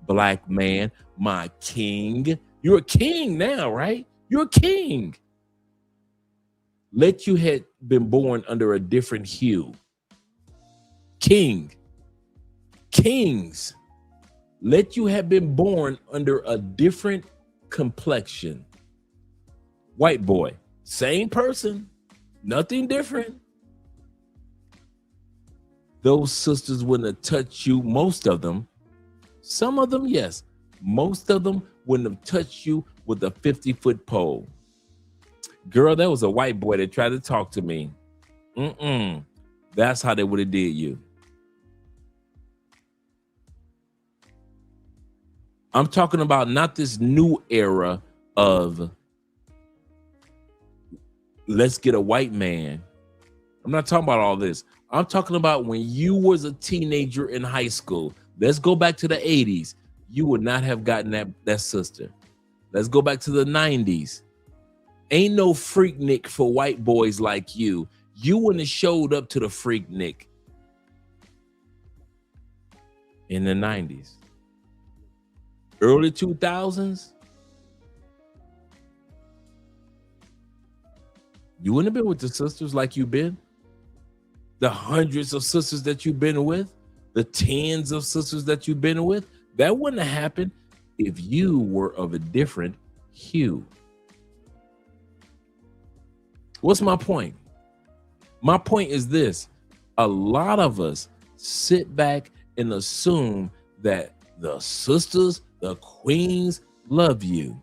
[SPEAKER 2] black man, my king. You're a king now, right? You're a king. Let you had been born under a different hue. King. Kings. Let you have been born under a different complexion. White boy, same person, nothing different. Those sisters wouldn't have touched you, most of them. Some of them, yes. Most of them wouldn't have touched you with a 50-foot pole. Girl, that was a white boy that tried to talk to me. That's how they would have did you. I'm talking about not this new era of let's get a white man. I'm not talking about all this. I'm talking about when you was a teenager in high school. Let's go back to the 80s. You would not have gotten that sister. Let's go back to the 90s. Ain't no Freaknik for white boys like you. You wouldn't have showed up to the Freaknik in the 90s. Early 2000s, you wouldn't have been with the sisters like you've been. The hundreds of sisters that you've been with, the tens of sisters that you've been with, that wouldn't have happened if you were of a different hue. What's my point? My point is this. A lot of us sit back and assume that the sisters, the queens love you.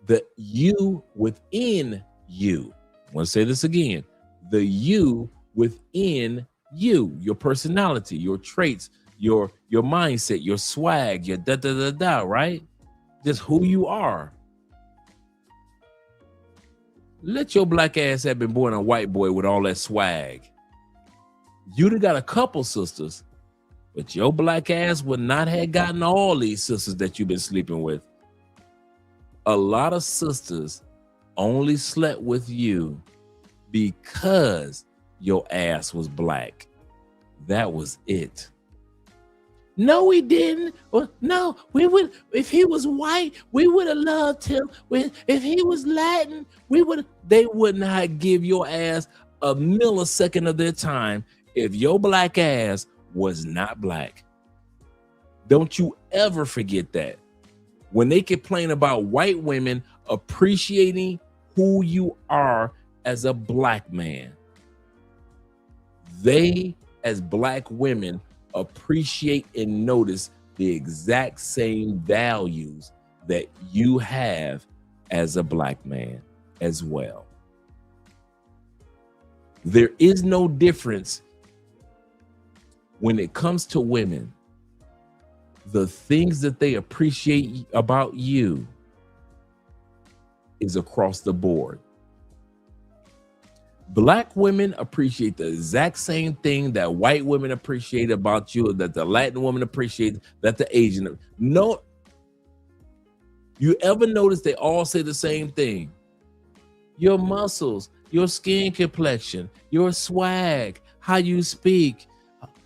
[SPEAKER 2] The you within you. I want to say this again. The you within you, your personality, your traits, your mindset, your swag, your da-da-da-da, right? Just who you are. Let your black ass have been born a white boy with all that swag. You'd have got a couple sisters, but your black ass would not have gotten all these sisters that you've been sleeping with. A lot of sisters only slept with you because your ass was black. That was it. No, we didn't. Well, no, we would. If he was white, we would have loved him. If he was Latin, they wouldn't have give your ass a millisecond of their time if your black ass was not black. Don't you ever forget that. When they complain about white women appreciating who you are as a black man, they, as black women, appreciate and notice the exact same values that you have as a black man as well. There is no difference when it comes to women. The things that they appreciate about you is across the board. Black women appreciate the exact same thing that white women appreciate about you, that the Latin woman appreciates, that the Asian. No, you ever notice they all say the same thing? Your muscles, your skin complexion, your swag, how you speak.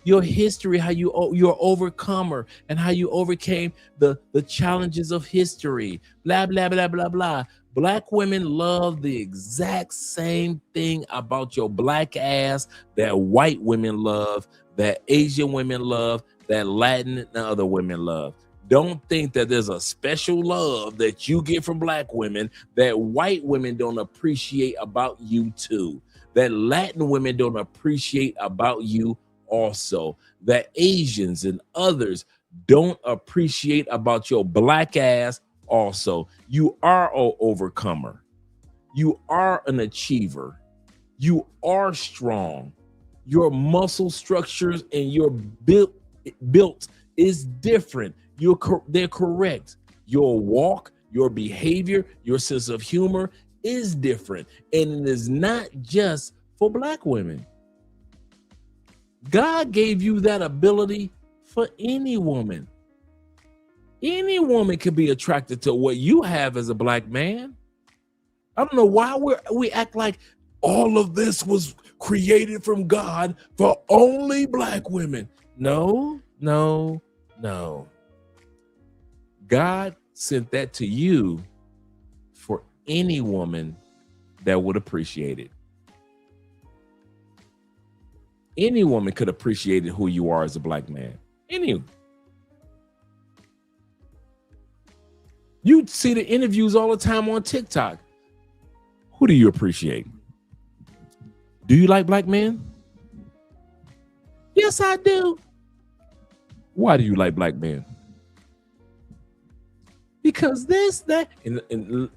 [SPEAKER 2] your history, how you're overcomer, and how you overcame the challenges of history. Blah blah blah blah blah. Black women love the exact same thing about your black ass that white women love, that Asian women love, that Latin and other women love. Don't think that there's a special love that you get from black women that white women don't appreciate about you too, that Latin women don't appreciate about you also, that Asians and others don't appreciate about your black ass also. You are an overcomer. You are an achiever. You are strong. Your muscle structures and your built is different. They're correct. Your walk, your behavior, your sense of humor is different. And it is not just for black women. God gave you that ability for any woman. Any woman can be attracted to what you have as a black man. I don't know why we act like all of this was created from God for only black women. No. God sent that to you for any woman that would appreciate it. Any woman could appreciate who you are as a black man. Any. You see the interviews all the time on TikTok. Who do you appreciate? Do you like black men? Yes, I do. Why do you like black men? Because and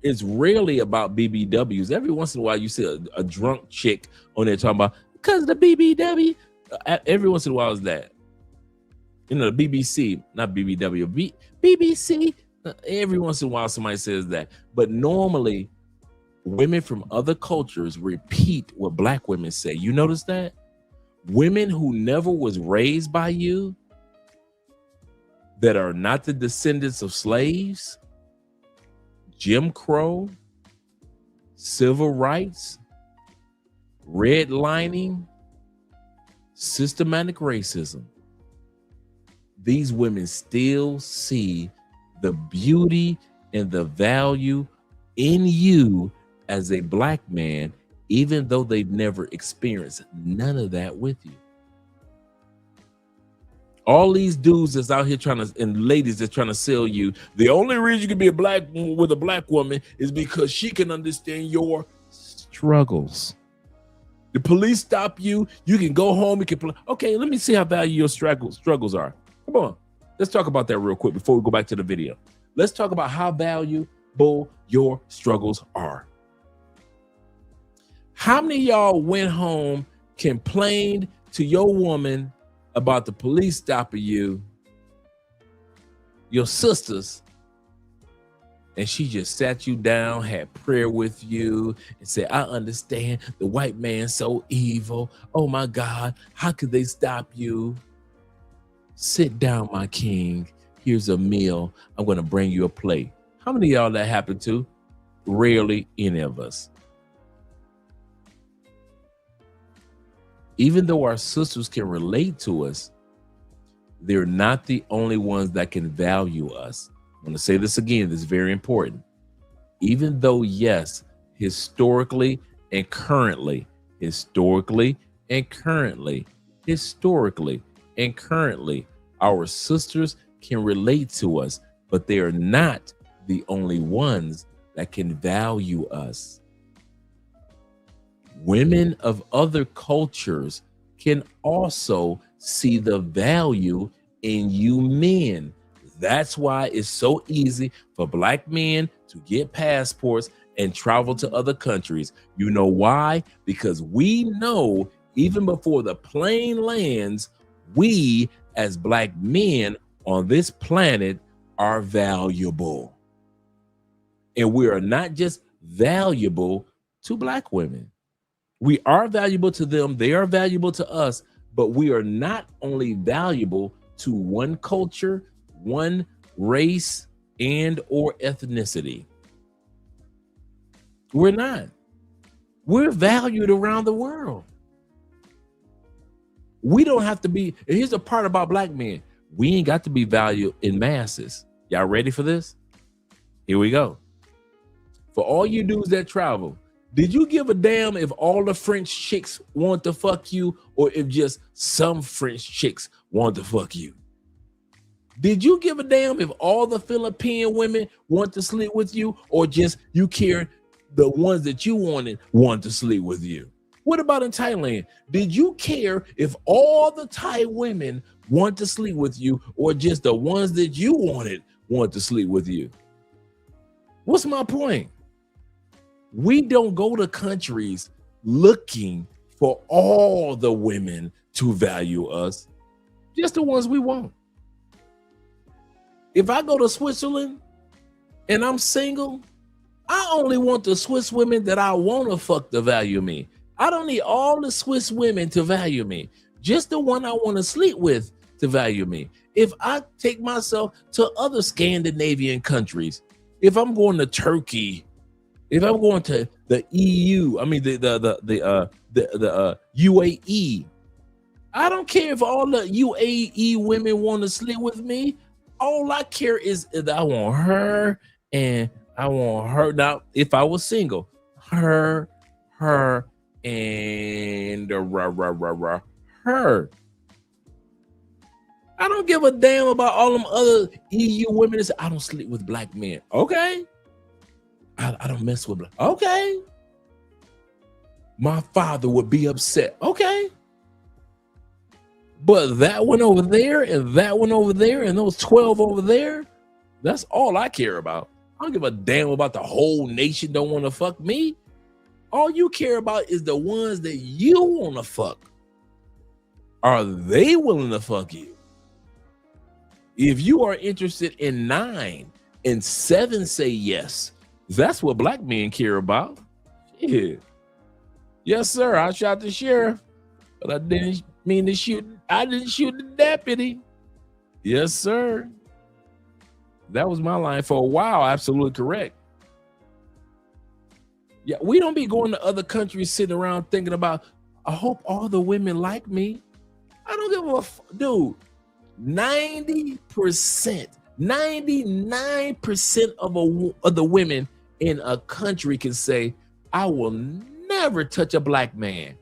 [SPEAKER 2] it's rarely about BBWs. Every once in a while, you see a drunk chick on there talking about, because the BBW. Every once in a while is that. The BBC, not BBW, BBC. Every once in a while, somebody says that. But normally, women from other cultures repeat what black women say. You notice that? Women who never was raised by you, that are not the descendants of slaves, Jim Crow, civil rights, redlining, systematic racism. These women still see the beauty and the value in you as a black man, even though they've never experienced none of that with you. All these dudes that's out here and ladies that's trying to sell you, the only reason you can be with a black woman is because she can understand your struggles. The police stop you, you can go home, you can okay, let me see how valuable your struggles are. Come on, let's talk about that real quick before we go back to the video. Let's talk about how valuable your struggles are. How many of y'all went home, complained to your woman about the police stopping you, your sisters, and she just sat you down, had prayer with you, and said, I understand the white man's so evil. Oh my God, how could they stop you? Sit down, my king. Here's a meal. I'm going to bring you a plate. How many of y'all that happened to? Rarely any of us. Even though our sisters can relate to us, they're not the only ones that can value us. I'm going to say this again. This is very important. Even though, yes, historically and currently, our sisters can relate to us, but they are not the only ones that can value us. Women of other cultures can also see the value in you men. That's why it's so easy for black men to get passports and travel to other countries. You know why? Because we know even before the plane lands, we as black men on this planet are valuable. And we are not just valuable to black women. We are valuable to them. They are valuable to us, but we are not only valuable to one culture, one race, and or ethnicity. We're not. We're valued around the world. We don't have to be. And here's the part about black men: we ain't got to be valued in masses. Y'all ready for this? Here we go. For all you dudes that travel, did you give a damn if all the French chicks want to fuck you, or if just some French chicks want to fuck you? Did you give a damn if all the Philippine women want to sleep with you, or just you care the ones that you want to sleep with you? What about in Thailand? Did you care if all the Thai women want to sleep with you, or just the ones that you want to sleep with you? What's my point? We don't go to countries looking for all the women to value us, just the ones we want. If I go to Switzerland and I'm single, I only want the Swiss women that I want to fuck to value me. I don't need all the Swiss women to value me, just the one I want to sleep with to value me. If I take myself to other Scandinavian countries, if I'm going to Turkey, if I'm going to the EU, I mean the UAE, I don't care if all the UAE women want to sleep with me. All I care is that I want her and I want her. Now, if I was single, her, and her. I don't give a damn about all them other EU women that say, I don't sleep with black men. Okay. I don't mess with black. Okay. My father would be upset. Okay. But that one over there and that one over there and those 12 over there, that's all I care about. I don't give a damn about the whole nation don't want to fuck me. All you care about is the ones that you want to fuck. Are they willing to fuck you? If you are interested in 9 and 7 say yes, that's what black men care about. Yeah. Yes, sir. I shot the sheriff, but I didn't mean to shoot. I didn't shoot the deputy. Yes, sir. That was my line for a while. Absolutely correct. Yeah, we don't be going to other countries sitting around thinking about, I hope all the women like me. I don't give a dude. 90%, 99% of the women in a country can say, I will never touch a black man.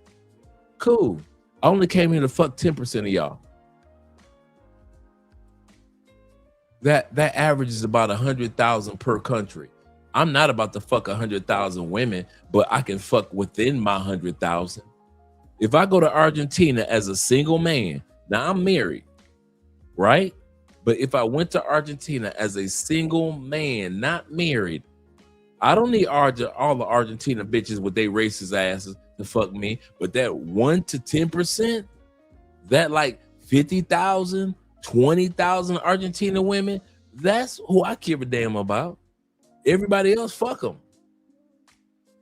[SPEAKER 2] Cool. I only came here to fuck 10% of y'all. That average is about 100,000 per country. I'm not about to fuck 100,000 women, but I can fuck within my 100,000. If I go to Argentina as a single man, now I'm married, right? But if I went to Argentina as a single man, not married, I don't need all the Argentina bitches with their racist asses to fuck me. But that 1 to 10%, that like 50,000, 20,000 Argentina women, that's who I give a damn about. Everybody else, fuck them.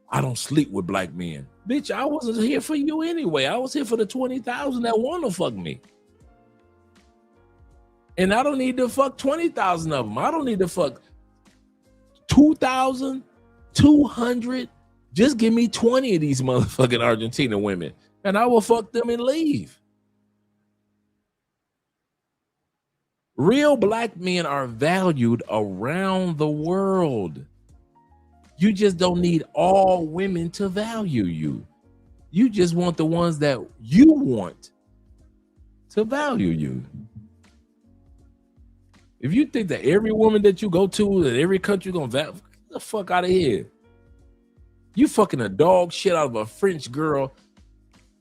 [SPEAKER 2] I don't sleep with black men. Bitch, I wasn't here for you anyway. I was here for the 20,000 that want to fuck me. And I don't need to fuck 20,000 of them. I don't need to fuck 2,000, 200. Just give me 20 of these motherfucking Argentina women and I will fuck them and leave. Real black men are valued around the world. You just don't need all women to value you. You just want the ones that you want to value you. If you think that every woman that you go to in every country gonna value, get the fuck out of here. You fucking a dog shit out of a French girl,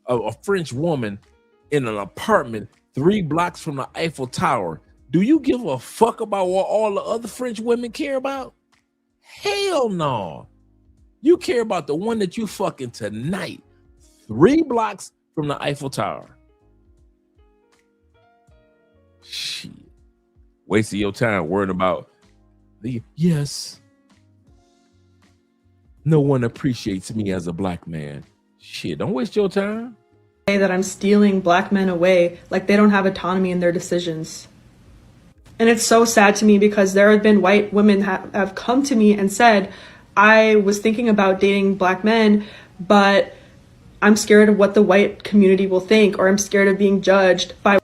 [SPEAKER 2] a French woman in an apartment 3 blocks from the Eiffel Tower. Do you give a fuck about what all the other French women care about? Hell no. You care about the one that you fucking tonight, 3 blocks from the Eiffel Tower. Shit. Wasting your time worrying about the yes. No one appreciates me as a black man. Shit, don't waste your time.
[SPEAKER 11] That I'm stealing black men away, like they don't have autonomy in their decisions. And it's so sad to me because there have been white women have come to me and said, I was thinking about dating black men, but I'm scared of what the white community will think, or I'm scared of being judged by.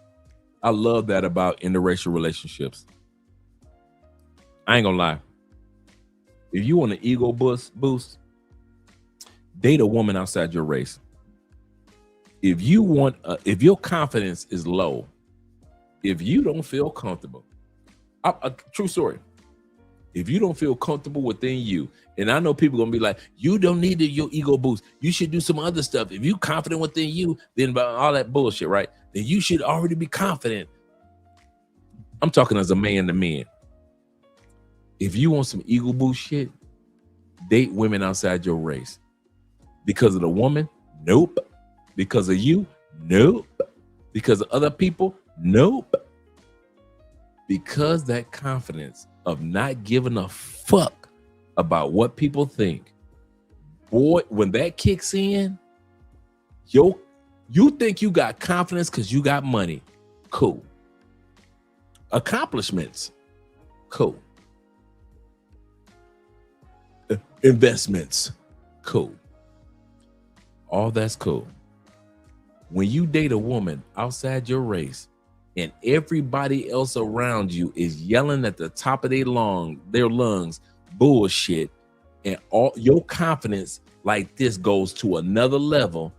[SPEAKER 2] I love that about interracial relationships. I ain't gonna lie. If you want an ego boost, date a woman outside your race. If you want, if your confidence is low, if you don't feel comfortable, a true story. If you don't feel comfortable within you, and I know people gonna be like, you don't need your ego boost. You should do some other stuff. If you confident within you, then about all that bullshit, right? Then you should already be confident. I'm talking as a man to man. If you want some ego boost shit, date women outside your race. Because of the woman? Nope. Because of you? Nope. Because of other people? Nope. Because that confidence of not giving a fuck about what people think, boy, when that kicks in, you think you got confidence because you got money. Cool. Accomplishments. Cool. Investments. Cool. All that's cool. When you date a woman outside your race and everybody else around you is yelling at the top of their lungs bullshit, and all your confidence like this goes to another level.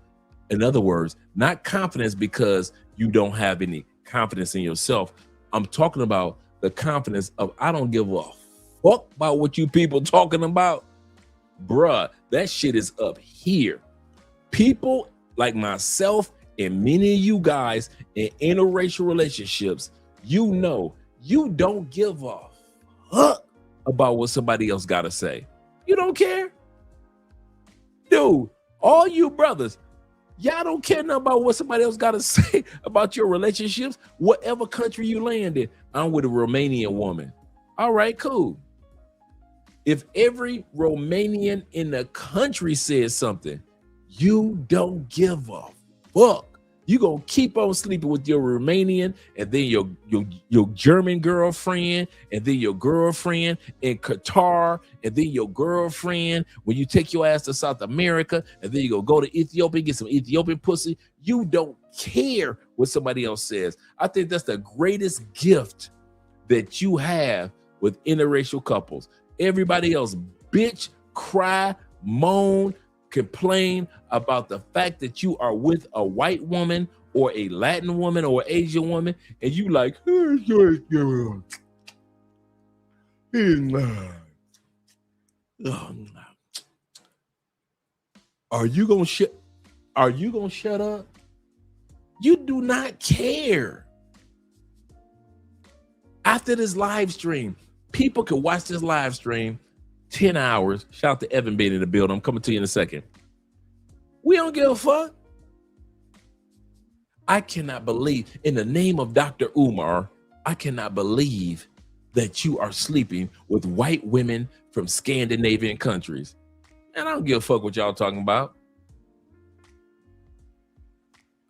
[SPEAKER 2] In other words, not confidence because you don't have any confidence in yourself. I'm talking about the confidence of I don't give a fuck about what you people talking about. Bruh, that shit is up here. People like myself and many of you guys in interracial relationships, you know, you don't give a fuck about what somebody else got to say. You don't care. Dude, all you brothers, y'all don't care nothing about what somebody else got to say about your relationships, whatever country you land in. I'm with a Romanian woman. All right, cool. If every Romanian in the country says something, you don't give a fuck. You gonna keep on sleeping with your Romanian and then your German girlfriend and then your girlfriend in Qatar and then your girlfriend when you take your ass to South America and then you go to Ethiopia, get some Ethiopian pussy. You don't care what somebody else says. I think that's the greatest gift that you have with interracial couples. Everybody else bitch, cry, moan, complain about the fact that you are with a white woman or a Latin woman or Asian woman, and you like, are you gonna shut up? You do not care. After this live stream, people can watch this live stream 10 hours. Shout out to Evan being in the building. I'm coming to you in a second. We don't give a fuck. I cannot believe, in the name of Dr. Umar, I cannot believe that you are sleeping with white women from Scandinavian countries. And I don't give a fuck what y'all talking about.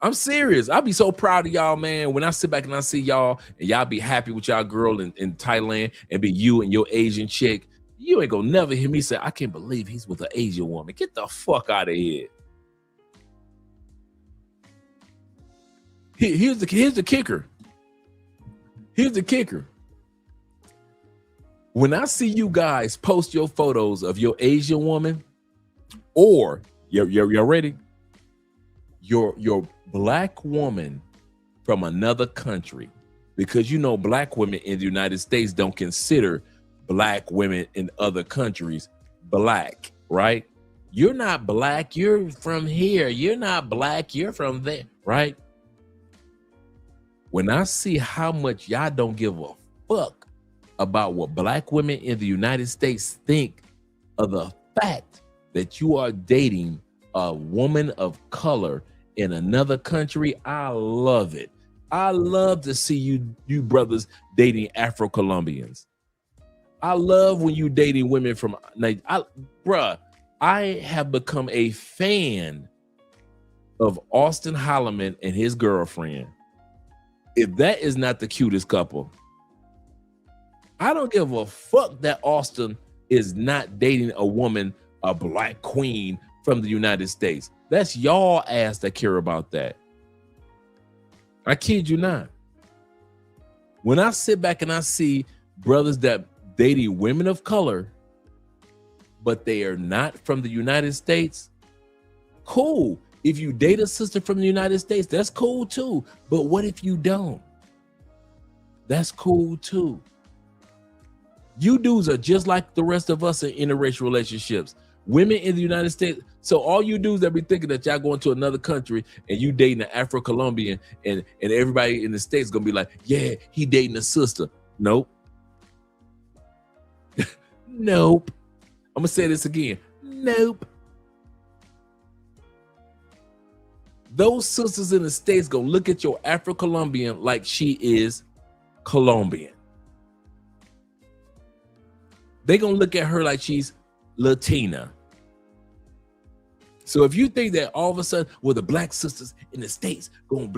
[SPEAKER 2] I'm serious. I'll be so proud of y'all, man. When I sit back and I see y'all and y'all be happy with y'all girl in Thailand and be you and your Asian chick, you ain't gonna never hear me say, I can't believe he's with an Asian woman. Get the fuck out of here. Here's the kicker. Here's the kicker. When I see you guys post your photos of your Asian woman, or you're ready, your black woman from another country, because you know black women in the United States don't consider black women in other countries black, right? You're not black, you're from here. You're not black, you're from there, right? When I see how much y'all don't give a fuck about what black women in the United States think of the fact that you are dating a woman of color in another country, I love it. I love to see you brothers dating Afro-Colombians. I love when you dating women from, I have become a fan of Austin Holloman and his girlfriend. If that is not the cutest couple, I don't give a fuck that Austin is not dating a woman, a black queen from the United States. That's y'all ass that care about that. I kid you not. When I sit back and I see brothers that dating women of color, but they are not from the United States, cool. If you date a sister from the United States, that's cool too. But what if you don't? That's cool too. You dudes are just like the rest of us in interracial relationships. Women in the United States. So all you dudes that be thinking that y'all going to another country and you dating an Afro-Colombian and everybody in the States gonna be like, yeah, he dating a sister. Nope. Nope. I'm gonna say this again. Nope. Those sisters in the States gonna look at your Afro-Colombian like she is Colombian. They gonna look at her like she's Latina. So if you think that all of a sudden, well, the black sisters in the States gonna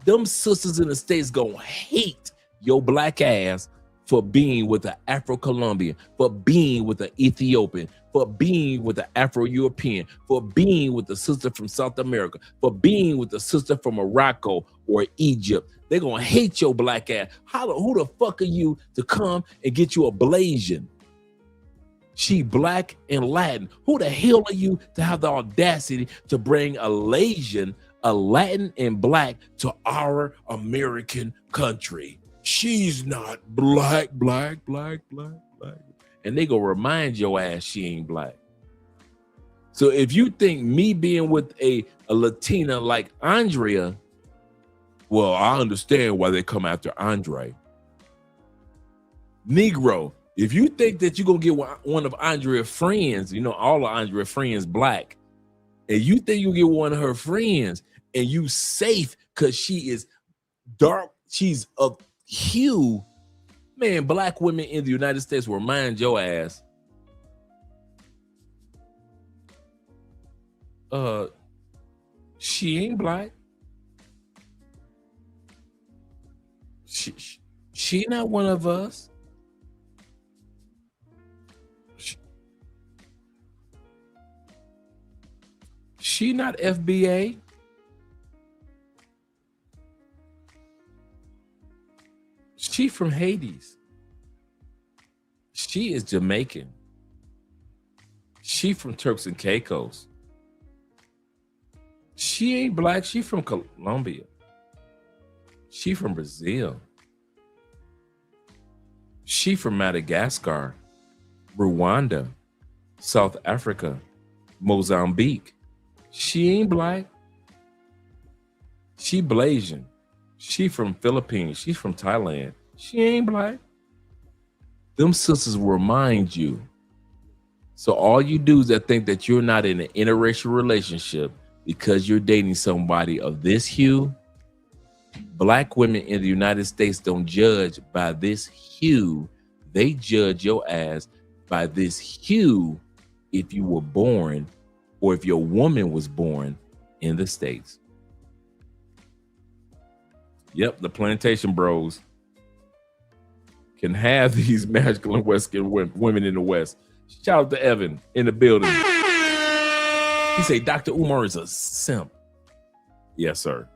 [SPEAKER 2] them sisters in the States gonna hate your black ass for being with an Afro-Colombian, for being with an Ethiopian, for being with an Afro-European, for being with a sister from South America, for being with a sister from Morocco or Egypt. They're gonna hate your black ass. Who the fuck are you to come and get you a Blasian? She black and Latin. Who the hell are you to have the audacity to bring a Lasian, a Latin and black to our American country? She's not black. And they gonna remind your ass she ain't black. So if you think me being with a Latina like Andrea, well, I understand why they come after Andre. Negro, if you think that you're gonna get one of Andrea's friends, you know, all of Andrea's friends black, and you think you get one of her friends and you safe because she is dark, she's of hue, man, black women in the United States will remind your ass. She ain't black. She not one of us. She not FBA. She from Hades. She is Jamaican. She from Turks and Caicos. She ain't black. She from Colombia. She from Brazil. She from Madagascar, Rwanda, South Africa, Mozambique. She ain't black. She Blasian. She from Philippines. She's from Thailand. She ain't black. Them sisters will remind you. So all you dudes that think that you're not in an interracial relationship because you're dating somebody of this hue, black women in the United States don't judge by this hue. They judge your ass by this hue if you were born or if your woman was born in the States. Yep, the plantation bros can have these masculine Western women in the West. Shout out to Evan in the building. He said, Dr. Umar is a simp. Yes, sir.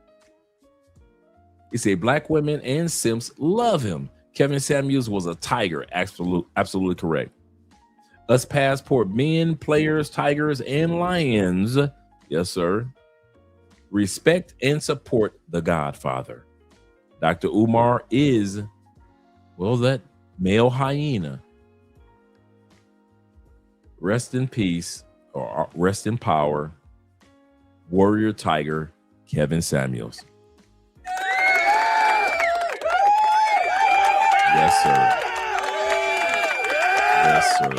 [SPEAKER 2] He said, black women and simps love him. Kevin Samuels was a tiger. Absolutely correct. Us passport men, players, tigers, and lions. Yes, sir. Respect and support the Godfather. Dr. Umar is, well, that male hyena. Rest in peace, or rest in power, warrior tiger, Kevin Samuels. Yes, sir. Yes, sir.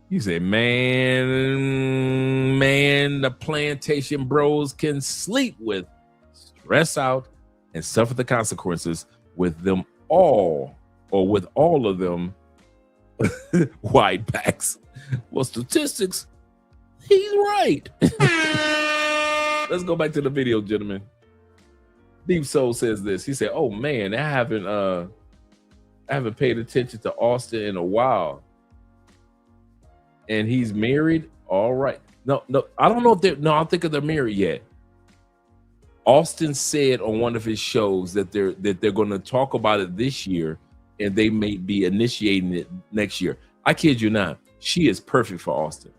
[SPEAKER 2] You say, man, the plantation bros can sleep with, stress out, and suffer the consequences with them all, or with all of them white backs. Well, statistics, he's right. Let's go back to the video, gentlemen. Deep Soul says this. He said, oh man, I haven't paid attention to Austin in a while. and he's married. All right. No, I don't know if they're. No, I don't think they're married yet. Austin said on one of his shows that they're going to talk about it this year, and they may be initiating it next year. I kid you not. She is perfect for Austin.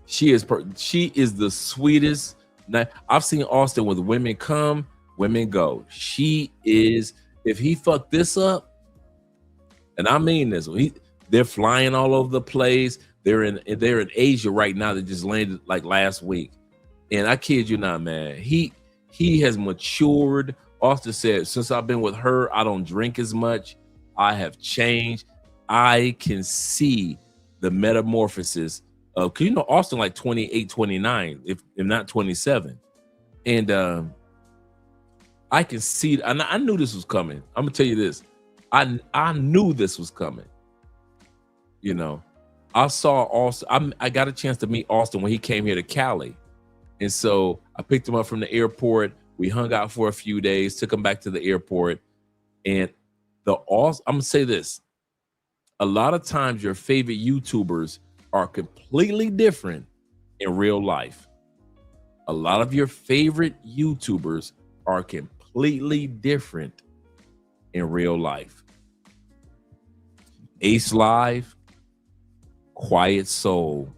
[SPEAKER 2] She is the sweetest. Now, I've seen Austin with women come, women go. She is. If he fucked this up, and I mean this, they're flying all over the place. They're in Asia right now. They just landed like last week, and I kid you not, man. He has matured. Austin said, since I've been with her, I don't drink as much. I have changed. I can see the metamorphosis of, cause Austin like 28, 29, if not 27. And I can see, and I knew this was coming. I'm gonna tell you this. I knew this was coming. I saw Austin. I got a chance to meet Austin when he came here to Cali. And so I picked him up from the airport. We hung out for a few days, took him back to the airport. And I'm gonna say this. A lot of times your favorite YouTubers are completely different in real life. A lot of your favorite YouTubers are completely different in real life. Ace Live, quiet soul.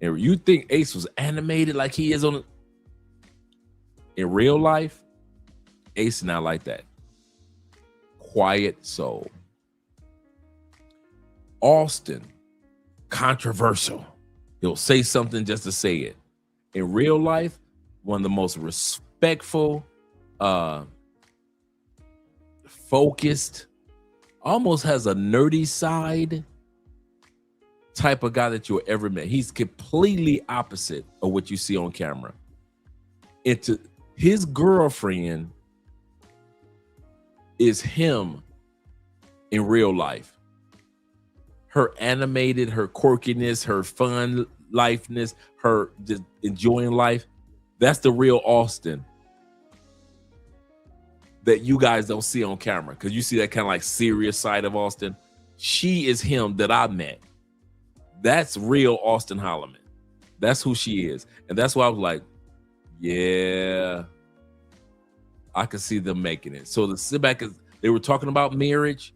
[SPEAKER 2] And you think Ace was animated like he is in real life? Ace not like that. Quiet soul. Austin, controversial. He'll say something just to say it. In real life, one of the most respectful, focused, almost has a nerdy side type of guy that you'll ever met. He's completely opposite of what you see on camera. His girlfriend is him in real life. Her animated, her quirkiness, her fun lifeness, her just enjoying life. That's the real Austin that you guys don't see on camera, because you see that kind of like serious side of Austin. She is him that I met. That's real Austin Holloman. That's who she is. And that's why I was like, yeah, I could see them making it. So the sit back is, they were talking about marriage.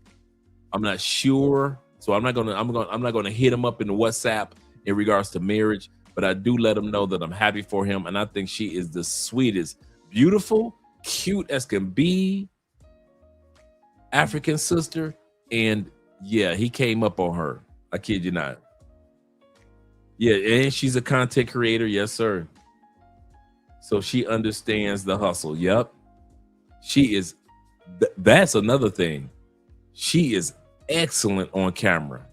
[SPEAKER 2] I'm not sure. So I'm not gonna hit him up in the WhatsApp in regards to marriage, but I do let him know that I'm happy for him. And I think she is the sweetest, beautiful, cute as can be African sister. And yeah, he came up on her. I kid you not. Yeah, and she's a content creator. Yes, sir. So she understands the hustle. Yep. She is. That's another thing. She is excellent on camera.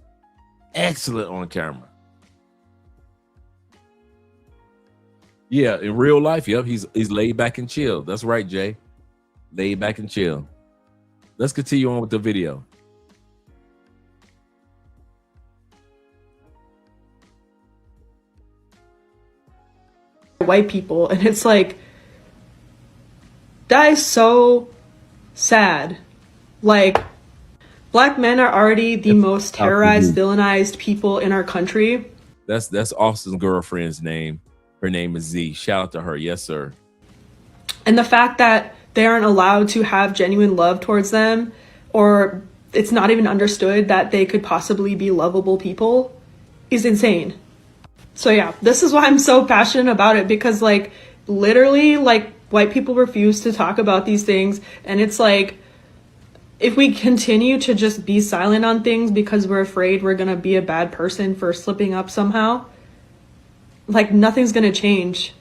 [SPEAKER 2] Excellent on camera. Yeah, in real life, yep, he's laid back and chill. That's right, Jay. Laid back and chill. Let's continue on with the video.
[SPEAKER 11] White people, and it's like, that is so sad. Like, black men are already the most terrorized, villainized people in our country.
[SPEAKER 2] That's Austin's girlfriend's name. Her name is Z. Shout out to her. Yes, sir.
[SPEAKER 11] And the fact that they aren't allowed to have genuine love towards them, or it's not even understood that they could possibly be lovable people, is insane. So yeah, this is why I'm so passionate about it, because like literally like white people refuse to talk about these things. And it's like, if we continue to just be silent on things because we're afraid we're gonna be a bad person for slipping up somehow, like nothing's gonna change.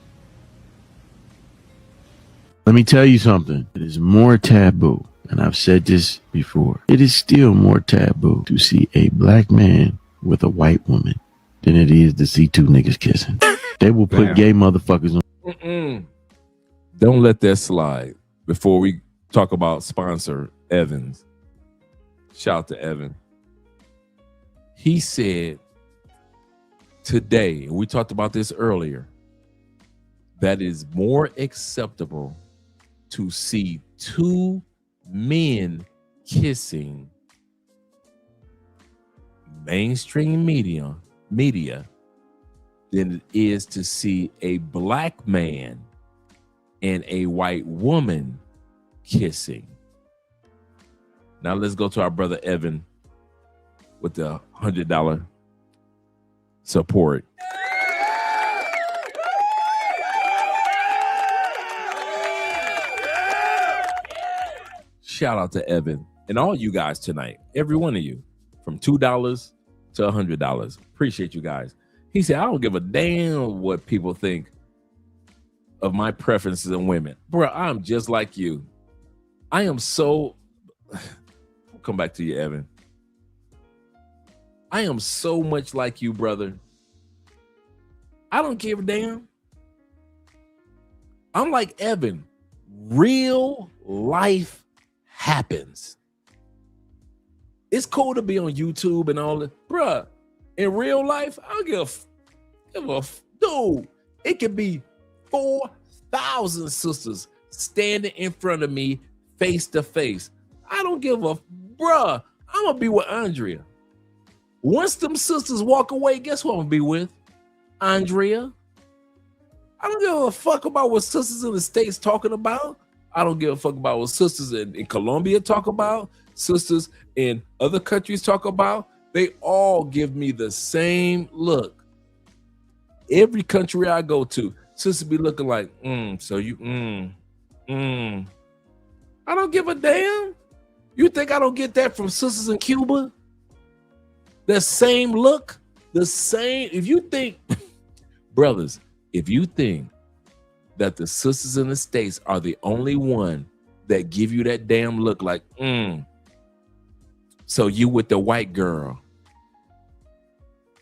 [SPEAKER 9] Let me tell you something. It is more taboo, and I've said this before. It is still more taboo to see a black man with a white woman than it is to see two niggas kissing. They will put gay motherfuckers on.
[SPEAKER 2] Don't let that slide. Before we talk about sponsor Evans, shout out to Evan. He said today, and we talked about this earlier, that is more acceptable to see two men kissing mainstream media than it is to see a black man and a white woman kissing. Now let's go to our brother Evan with the $100 support. Shout out to Evan and all you guys tonight. Every one of you, from $2 to $100. Appreciate you guys. He said, I don't give a damn what people think of my preferences in women. Bro, I'm just like you. I am so... I'll come back to you, Evan. I am so much like you, brother. I don't give a damn. I'm like Evan. Real life happens. It's cool to be on YouTube and all that. Bruh, in real life, I don't give a dude. It could be 4,000 sisters standing in front of me face to face. I don't give a, bruh, I'm gonna be with Andrea. Once them sisters walk away, guess who I'm gonna be with? Andrea. I don't give a fuck about what sisters in the States talking about. I don't give a fuck about what sisters in Colombia talk about, sisters in other countries talk about. They all give me the same look. Every country I go to, sisters be looking like, so you, I don't give a damn. You think I don't get that from sisters in Cuba? The same look, the same. If you think, brothers, if you think that the sisters in the States are the only one that give you that damn look like, so you with the white girl.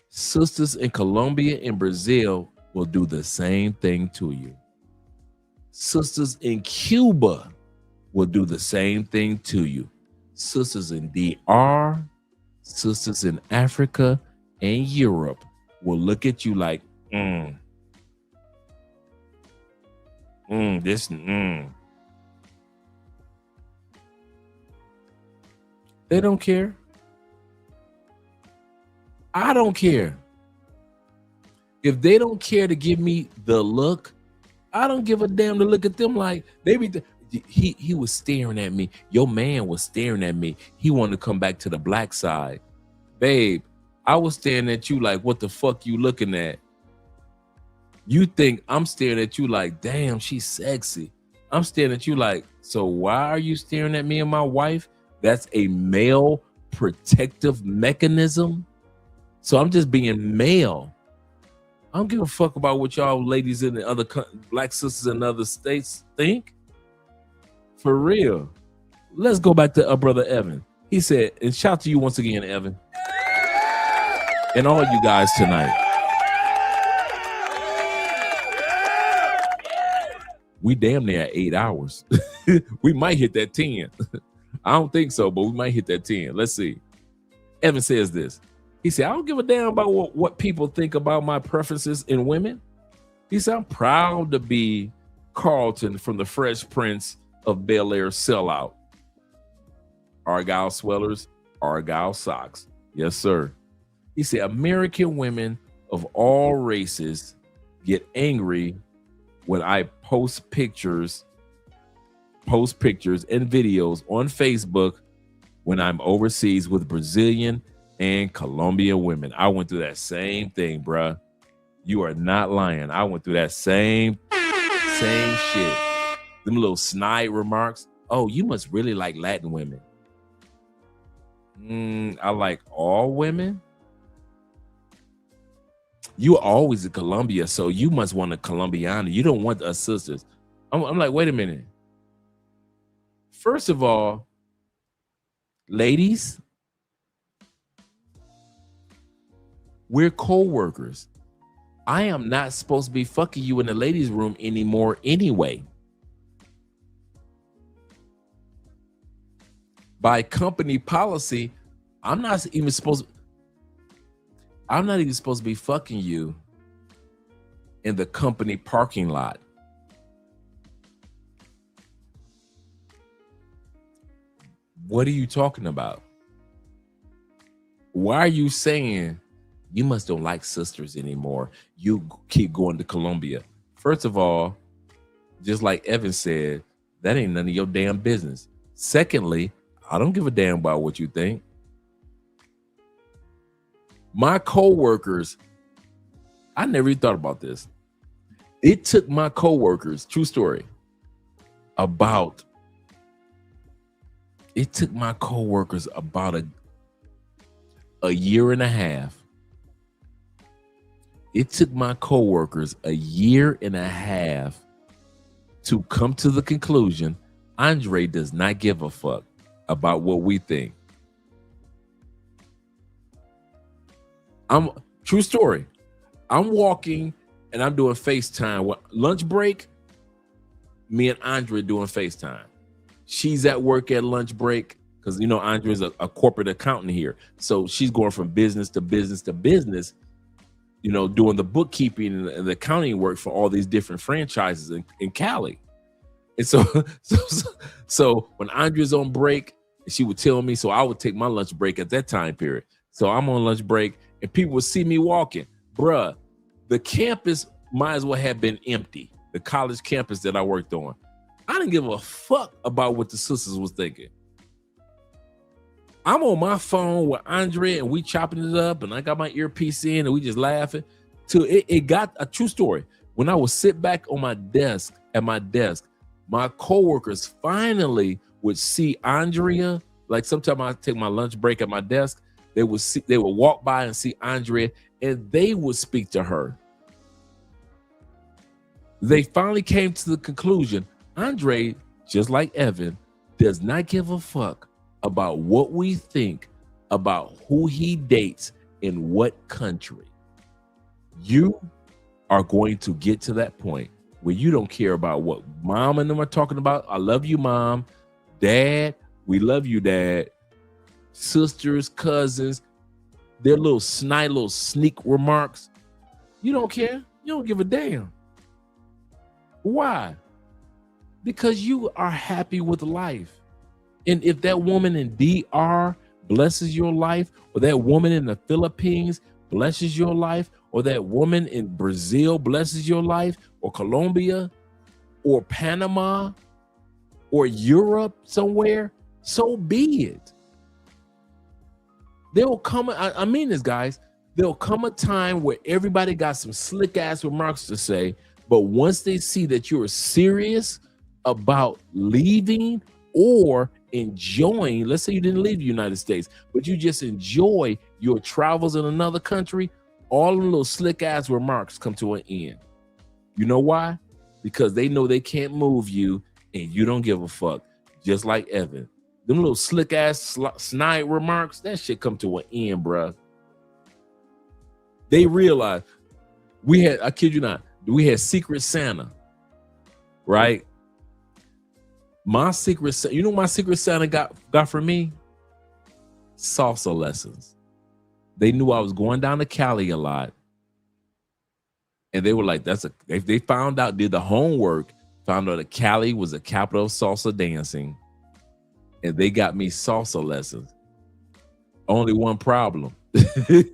[SPEAKER 2] Sisters in Colombia and Brazil will do the same thing to you. Sisters in Cuba will do the same thing to you. Sisters in DR, sisters in Africa and Europe will look at you like, They don't care. I don't care. If they don't care to give me the look, I don't give a damn to look at them like they be. He was staring at me. Your man was staring at me. He wanted to come back to the black side. Babe, I was staring at you like, what the fuck you looking at? You think I'm staring at you like, damn, she's sexy. I'm staring at you like, so why are you staring at me and my wife? That's a male protective mechanism. So I'm just being male. I don't give a fuck about what y'all ladies in the other black sisters in other states think. For real. Let's go back to our brother Evan. He said, and shout to you once again, Evan. And all you guys tonight. We damn near at 8 hours. We might hit that 10. I don't think so, but we might hit that 10. Let's see. Evan says this. He said, I don't give a damn about what people think about my preferences in women. He said, I'm proud to be Carlton from the Fresh Prince of Bel-Air sellout. Argyle swellers, Argyle socks. Yes, sir. He said, American women of all races get angry when I post pictures and videos on Facebook when I'm overseas with Brazilian and Colombian women. I went through that same thing, bruh. You are not lying. I went through that same shit. Them little snide remarks. Oh, you must really like Latin women. I like all women. You are always in Colombia, so you must want a Colombiana. You don't want us sisters. I'm like, wait a minute. First of all, ladies, we're co-workers. I am not supposed to be fucking you in the ladies' room anymore anyway. By company policy, I'm not even supposed to be fucking you in the company parking lot. What are you talking about? why are you saying you must don't like sisters anymore? You keep going to Colombia. First of all, just like Evan said, that ain't none of your damn business. Secondly, I don't give a damn about what you think. My co-workers, I never even thought about this. It took my co-workers, true story, about a year and a half. It took my co-workers a year and a half to come to the conclusion Andre does not give a fuck about what we think. True story. I'm walking and I'm doing FaceTime. Lunch break, me and Andre doing FaceTime. She's at work at lunch break because, you know, Andre's a corporate accountant here. So she's going from business to business to business, you know, doing the bookkeeping and the accounting work for all these different franchises in Cali. And so when Andre's on break, she would tell me, so I would take my lunch break at that time period. So I'm on lunch break and people would see me walking. Bruh, the campus might as well have been empty. The college campus that I worked on. I didn't give a fuck about what the sisters was thinking. I'm on my phone with Andre and we chopping it up and I got my earpiece in and we just laughing. Till it got a true story. When I would sit back on my desk, my coworkers finally would see Andrea. Like sometimes I take my lunch break at my desk. They would walk by and see Andrea and they would speak to her. They finally came to the conclusion, Andre, just like Evan, does not give a fuck about what we think about who he dates in what country. You are going to get to that point where you don't care about what mom and them are talking about. I love you, mom. Dad, we love you, dad. Sisters, cousins, their little sneak remarks. You don't care. You don't give a damn. Why? Because you are happy with life. And if that woman in DR blesses your life, or that woman in the Philippines blesses your life, or that woman in Brazil blesses your life, or Colombia, or Panama, or Europe somewhere, so be it. There'll come, I mean this, guys, there'll come a time where everybody got some slick ass remarks to say, but once they see that you're serious about leaving or enjoying, let's say you didn't leave the United States, but you just enjoy your travels in another country, all the little slick ass remarks come to an end. You know why? Because they know they can't move you and you don't give a fuck. Just like Evan. Them little slick ass snide remarks, that shit come to an end, bruh. They realize we had, I kid you not, we had Secret Santa, right? My Secret, you know what my Secret Santa got for me? Salsa lessons. They knew I was going down to Cali a lot. And they were like, they found out, did the homework, found out that Cali was the capital of salsa dancing. And they got me salsa lessons. Only one problem. And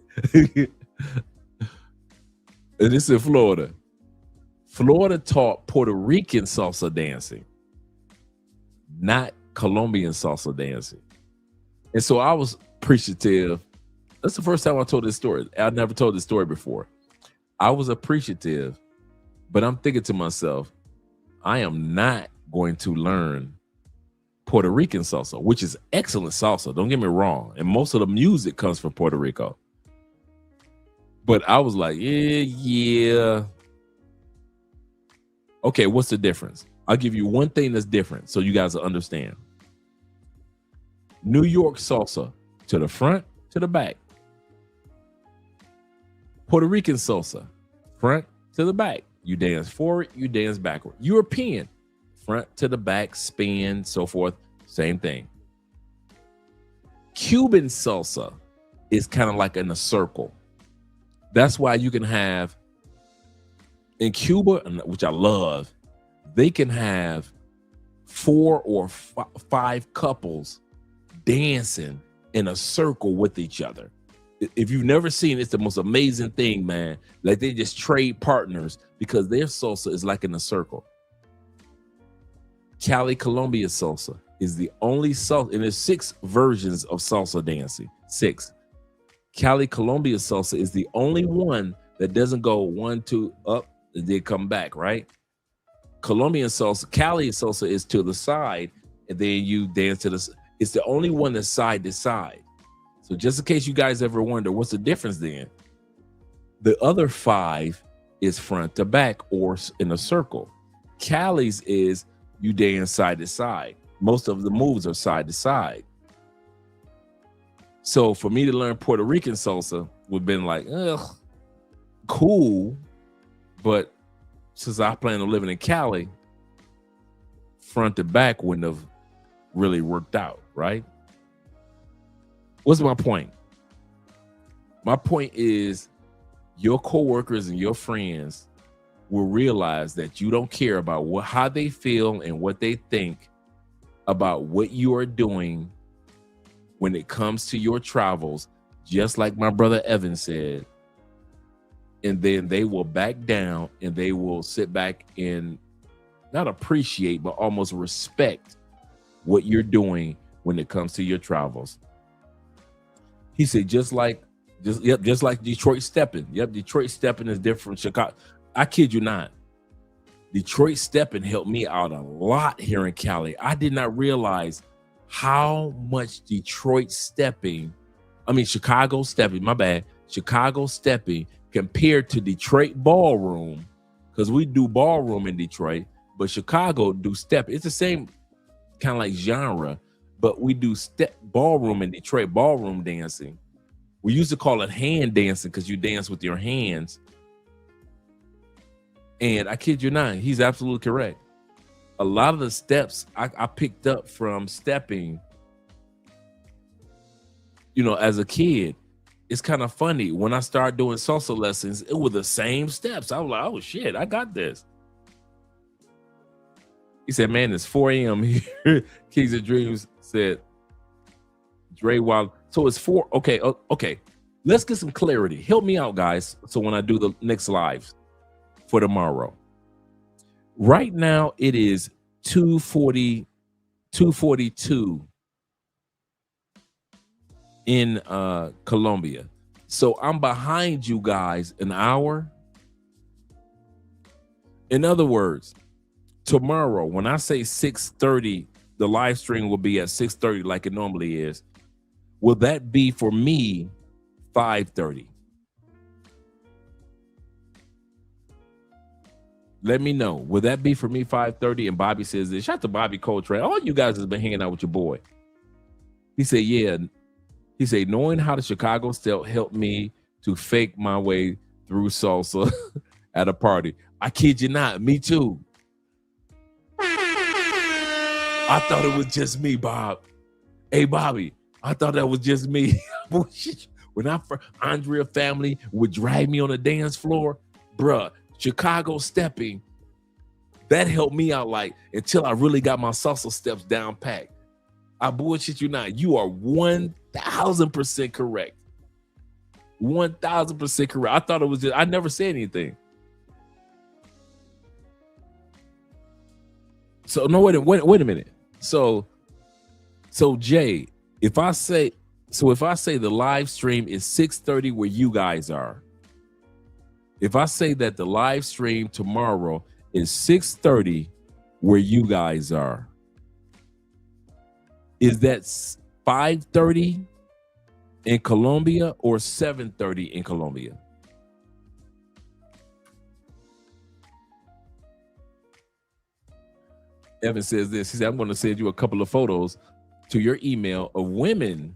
[SPEAKER 2] it's in Florida. Florida taught Puerto Rican salsa dancing, not Colombian salsa dancing. And so I was appreciative. That's the first time I told this story. I never told this story before. I was appreciative, but I'm thinking to myself, I am not going to learn Puerto Rican salsa, which is excellent salsa. Don't get me wrong. And most of the music comes from Puerto Rico. But I was like, yeah. Okay, what's the difference? I'll give you one thing that's different so you guys will understand. New York salsa, to the front, to the back. Puerto Rican salsa, front to the back. You dance forward, you dance backward. European, front to the back, spin, so forth, same thing. Cuban salsa is kind of like in a circle. That's why you can have, in Cuba, which I love, they can have 4 or 5 couples dancing in a circle with each other. If you've never seen it, it's the most amazing thing, man. Like they just trade partners because their salsa is like in a circle. Cali, Colombia salsa is the only salsa, and there's 6 versions of salsa dancing. 6. Cali, Colombia salsa is the only one that doesn't go 1, 2 up and then come back, right? Colombian salsa, Cali salsa is to the side, and then you dance to the. It's the only one that's side to side. So just in case you guys ever wonder, what's the difference then? The other 5 is front to back or in a circle. Cali's is you dance side to side. Most of the moves are side to side. So for me to learn Puerto Rican salsa would have been like, ugh, cool. But since I plan on living in Cali, front to back wouldn't have really worked out, right? What's my point? My point is your coworkers and your friends will realize that you don't care about how they feel and what they think about what you are doing when it comes to your travels, just like my brother Evan said. And then they will back down and they will sit back and not appreciate, but almost respect what you're doing when it comes to your travels. He said, just like Detroit stepping. Yep, Detroit stepping is different from Chicago. I kid you not. Detroit stepping helped me out a lot here in Cali. I did not realize how much Chicago stepping, my bad, Chicago stepping compared to Detroit ballroom, because we do ballroom in Detroit, but Chicago do step. It's the same kind of like genre, but we do step ballroom in Detroit, ballroom dancing. We used to call it hand dancing because you dance with your hands. And I kid you not, he's absolutely correct. A lot of the steps I picked up from stepping, as a kid. It's kind of funny. When I started doing salsa lessons, it was the same steps. I was like, oh shit, I got this. He said, man, it's 4 a.m. here. Kings of Dreams said, Dre Wild. So it's 4. Okay. Let's get some clarity. Help me out, guys. So when I do the next live for tomorrow. Right now, it is 2:42 in Colombia. So I'm behind you guys an hour. In other words, tomorrow, when I say 6:30, the live stream will be at 6:30 like it normally is. Will that be for me 5:30? Let me know. Will that be for me 5:30? And Bobby says this. Shout out to Bobby Coltrane. All you guys has been hanging out with your boy. He said, yeah. He said, knowing how the Chicago step helped me to fake my way through salsa at a party. I kid you not. Me too. I thought it was just me, Bob. Hey, Bobby, I thought that was just me. When Andrea family would drag me on the dance floor, bruh, Chicago stepping, that helped me out until I really got my salsa steps down packed. I bullshit you not. You are 1,000% correct. 1,000% correct. I thought it was I never said anything. So no, wait a minute. So Jay, if I say the live stream is 6:30 where you guys are, if I say that the live stream tomorrow is 6:30 where you guys are, is that 5:30 in Colombia or 7:30 in Colombia? Evan says this. He said, I'm going to send you a couple of photos to your email of women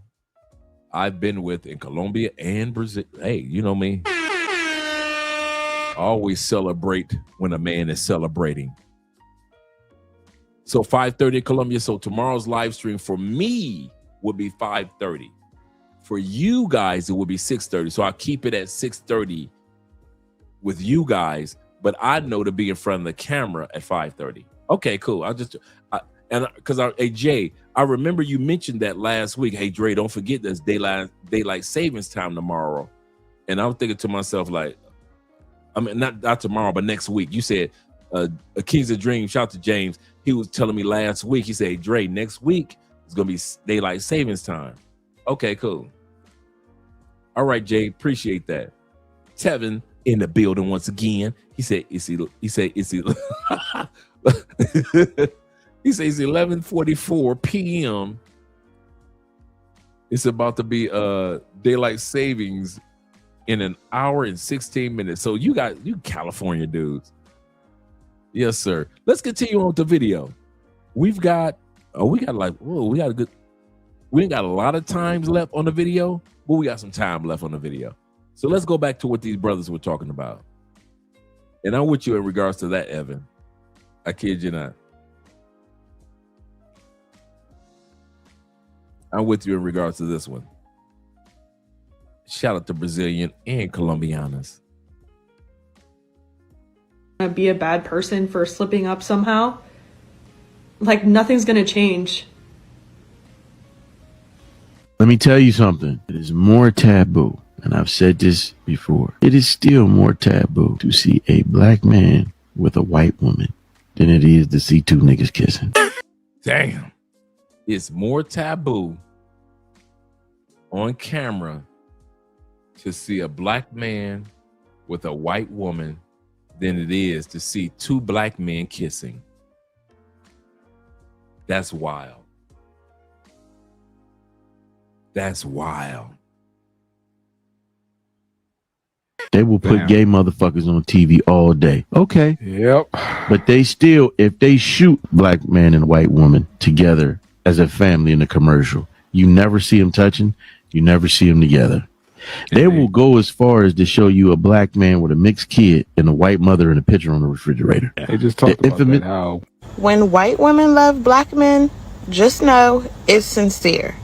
[SPEAKER 2] I've been with in Colombia and Brazil. Hey, you know me. I always celebrate when a man is celebrating. So 5:30 in Colombia. So tomorrow's live stream for me would be 5:30. For you guys, it would be 6:30. So I'll keep it at 6:30 with you guys, but I know to be in front of the camera at 5:30. Okay, cool. And because hey Jay, I remember you mentioned that last week. Hey Dre, don't forget there's daylight savings time tomorrow. And I was thinking to myself, like, I mean, not tomorrow, but next week. You said a Kings of Dreams. Shout out to James. He was telling me last week. He said, hey, Dre, next week is gonna be daylight savings time. Okay, cool. All right, Jay, appreciate that. Tevin in the building once again. He said, it's he said it's he says 11:44 p.m. It's about to be daylight savings in an hour and 16 minutes. So you California dudes. Yes, sir. Let's continue on with the video. We ain't got a lot of times left on the video, but we got some time left on the video. So let's go back to what these brothers were talking about. And I'm with you in regards to that, Evan. I kid you not. I'm with you in regards to this one. Shout out to Brazilian and Colombianas.
[SPEAKER 11] Be a bad person for slipping up somehow. Like, nothing's gonna change.
[SPEAKER 9] Let me tell you something. It is more taboo, and I've said this before. It is still more taboo to see a black man with a white woman than it is to see two niggas kissing.
[SPEAKER 2] Damn. It's more taboo on camera to see a black man with a white woman than it is to see two black men kissing. That's wild. That's wild.
[SPEAKER 9] They will put gay motherfuckers on TV all day. Okay.
[SPEAKER 12] Yep.
[SPEAKER 9] But they still, if they shoot black man and white woman together as a family in a commercial, you never see them touching. You never see them together. They will go as far as to show you a black man with a mixed kid and a white mother in a picture on the refrigerator.
[SPEAKER 12] They just talked about that, how
[SPEAKER 13] when white women love black men, just know it's sincere.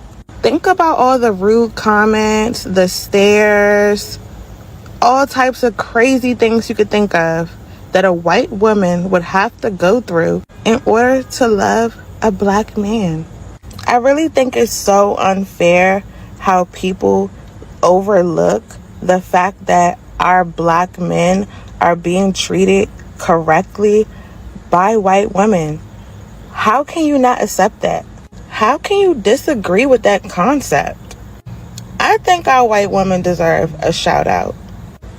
[SPEAKER 13] Think about all the rude comments, the stares, all types of crazy things you could think of that a white woman would have to go through in order to love a black man. I really think it's so unfair how people overlook the fact that our black men are being treated correctly by white women. How can you not accept that? How can you disagree with that concept? I think our white women deserve a shout out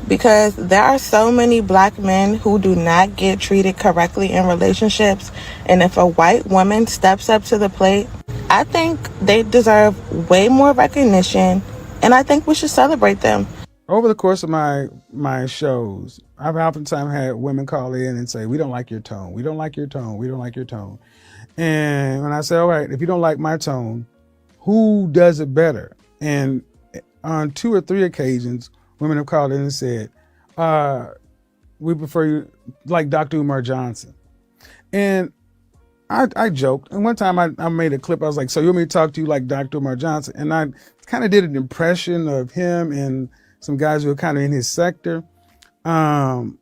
[SPEAKER 13] because there are so many black men who do not get treated correctly in relationships, and if a white woman steps up to the plate, I think they deserve way more recognition, and I think we should celebrate them.
[SPEAKER 18] Over the course of my shows, I've oftentimes had women call in and say, we don't like your tone. We don't like your tone. We don't like your tone. And when I say, all right, if you don't like my tone, who does it better? And on 2 or 3 occasions, women have called in and said, we prefer you like Dr. Umar Johnson. And I joked. And one time I made a clip. I was like, so you want me to talk to you like Dr. Umar Johnson? And I kind of did an impression of him and some guys who are kind of in his sector. You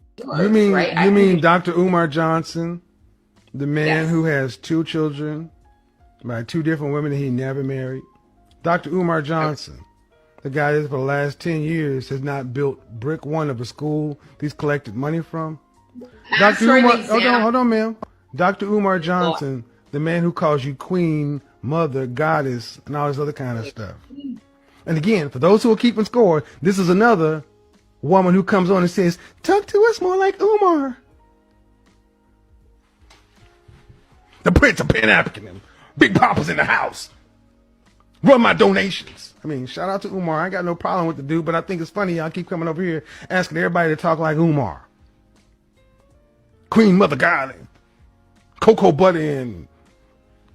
[SPEAKER 18] mean Dr. Umar Johnson, the man who has 2 children by 2 different women that he never married? Dr. Umar Johnson, the guy that for the last 10 years has not built brick one of a school he's collected money from? Dr. Umar, hold on, ma'am. Dr. Umar Johnson, the man who calls you queen, mother, goddess, and all this other kind of stuff. And again, for those who are keeping score, this is another woman who comes on and says, talk to us more like Umar. The Prince of Pan-African, Big Papa's in the house. Run my donations. I mean, shout out to Umar. I got no problem with the dude, but I think it's funny y'all keep coming over here asking everybody to talk like Umar. Queen Mother God, and cocoa butter and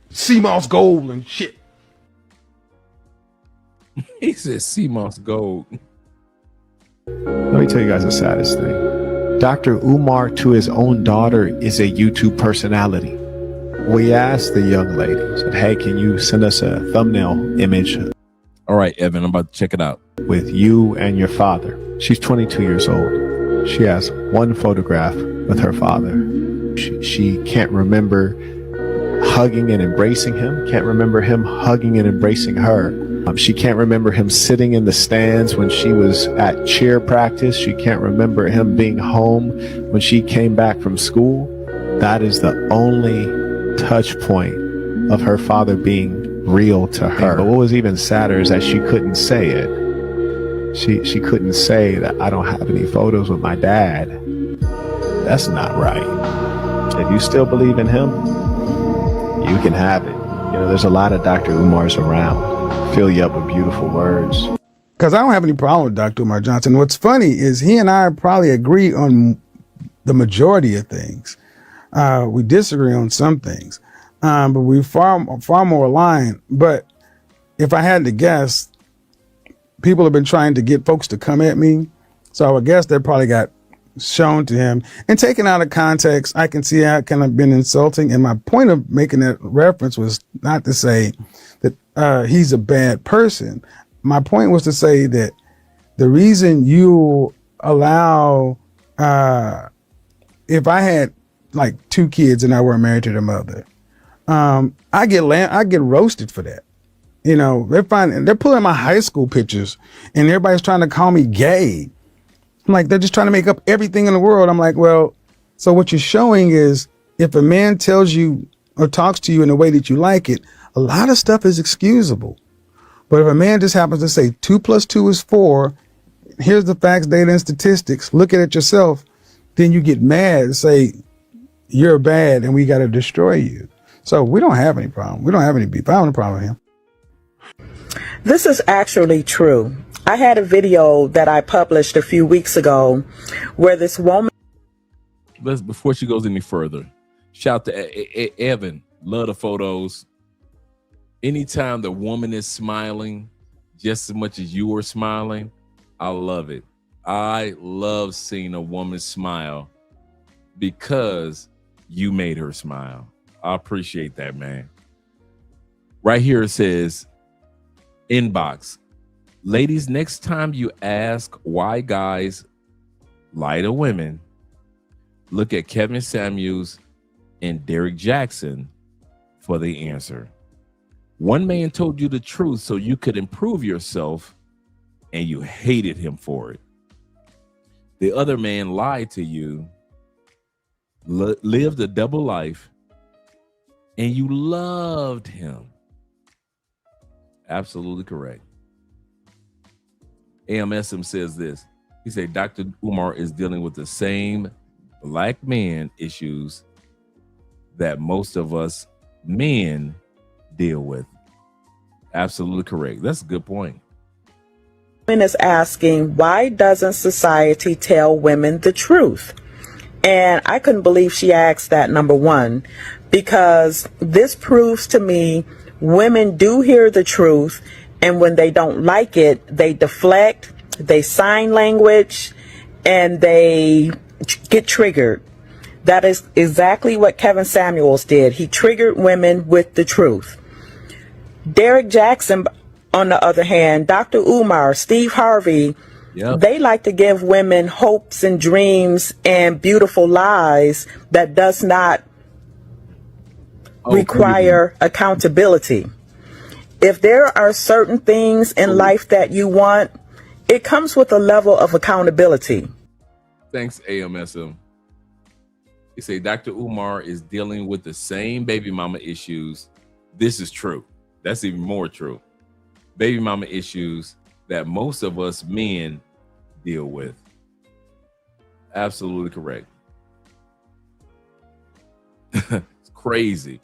[SPEAKER 18] sea moss gold and shit.
[SPEAKER 2] He said sea moss gold.
[SPEAKER 12] Let me tell you guys the saddest thing. Dr. Umar, to his own daughter, is a YouTube personality. We asked the young lady, said, hey, can you send us a thumbnail image?
[SPEAKER 2] All right, Evan, I'm about to check it out.
[SPEAKER 12] With you and your father. She's 22 years old. She has 1 photograph with her father. She can't remember hugging and embracing him, can't remember him hugging and embracing her. She can't remember him sitting in the stands when she was at cheer practice. She can't remember him being home when she came back from school. That is the only touch point of her father being real to her. But what was even sadder is that she couldn't say it. She couldn't say that I don't have any photos with my dad. That's not right. If you still believe in him, you can have it. You know, there's a lot of Dr. Umars around. Fill you up with beautiful words.
[SPEAKER 18] Because I don't have any problem with Dr. Umar Johnson. What's funny is he and I probably agree on the majority of things. We disagree on some things, but we far more aligned. But if I had to guess, people have been trying to get folks to come at me. So I would guess that probably got shown to him and taken out of context. I can see how it kind of been insulting. And my point of making that reference was not to say that he's a bad person. My point was to say that the reason you allow, if I had like 2 kids and I weren't married to their mother, I get roasted for that. You know, they're pulling my high school pictures and everybody's trying to call me gay. I'm like, they're just trying to make up everything in the world. I'm like, well, so what you're showing is if a man tells you or talks to you in a way that you like it, a lot of stuff is excusable. But if a man just happens to say 2 + 2 is 4, here's the facts, data, and statistics, look at it yourself, then you get mad and say, you're bad and we got to destroy you. So we don't have any problem. We don't have any beef. I don't have a problem with him.
[SPEAKER 14] This is actually true. I had a video that I published a few weeks ago where this woman...
[SPEAKER 2] Before she goes any further, shout to Evan. Love the photos. Anytime the woman is smiling just as much as you are smiling, I love it. I love seeing a woman smile because you made her smile. I appreciate that, man. Right here it says, inbox. Ladies, next time you ask why guys lie to women, look at Kevin Samuels and Derek Jackson for the answer. One man told you the truth so you could improve yourself, and you hated him for it. The other man lied to you, lived a double life, and you loved him. Absolutely correct. AMSM says this. He said, Dr. Umar is dealing with the same black man issues that most of us men deal with. Absolutely correct. That's a good point.
[SPEAKER 14] Woman is asking, why doesn't society tell women the truth? And I couldn't believe she asked that, number one, because this proves to me women do hear the truth, and when they don't like it, they deflect, they sign language, and they get triggered. That is exactly what Kevin Samuels did. He triggered women with the truth. Derek Jackson, on the other hand, Dr. Umar, Steve Harvey, they like to give women hopes and dreams and beautiful lies that does not require accountability. If there are certain things in life that you want, it comes with a level of accountability.
[SPEAKER 2] Thanks, AMSM. He say Dr. Umar is dealing with the same baby mama issues. This is true. That's even more true. Baby mama issues that most of us men deal with. Absolutely correct. It's crazy.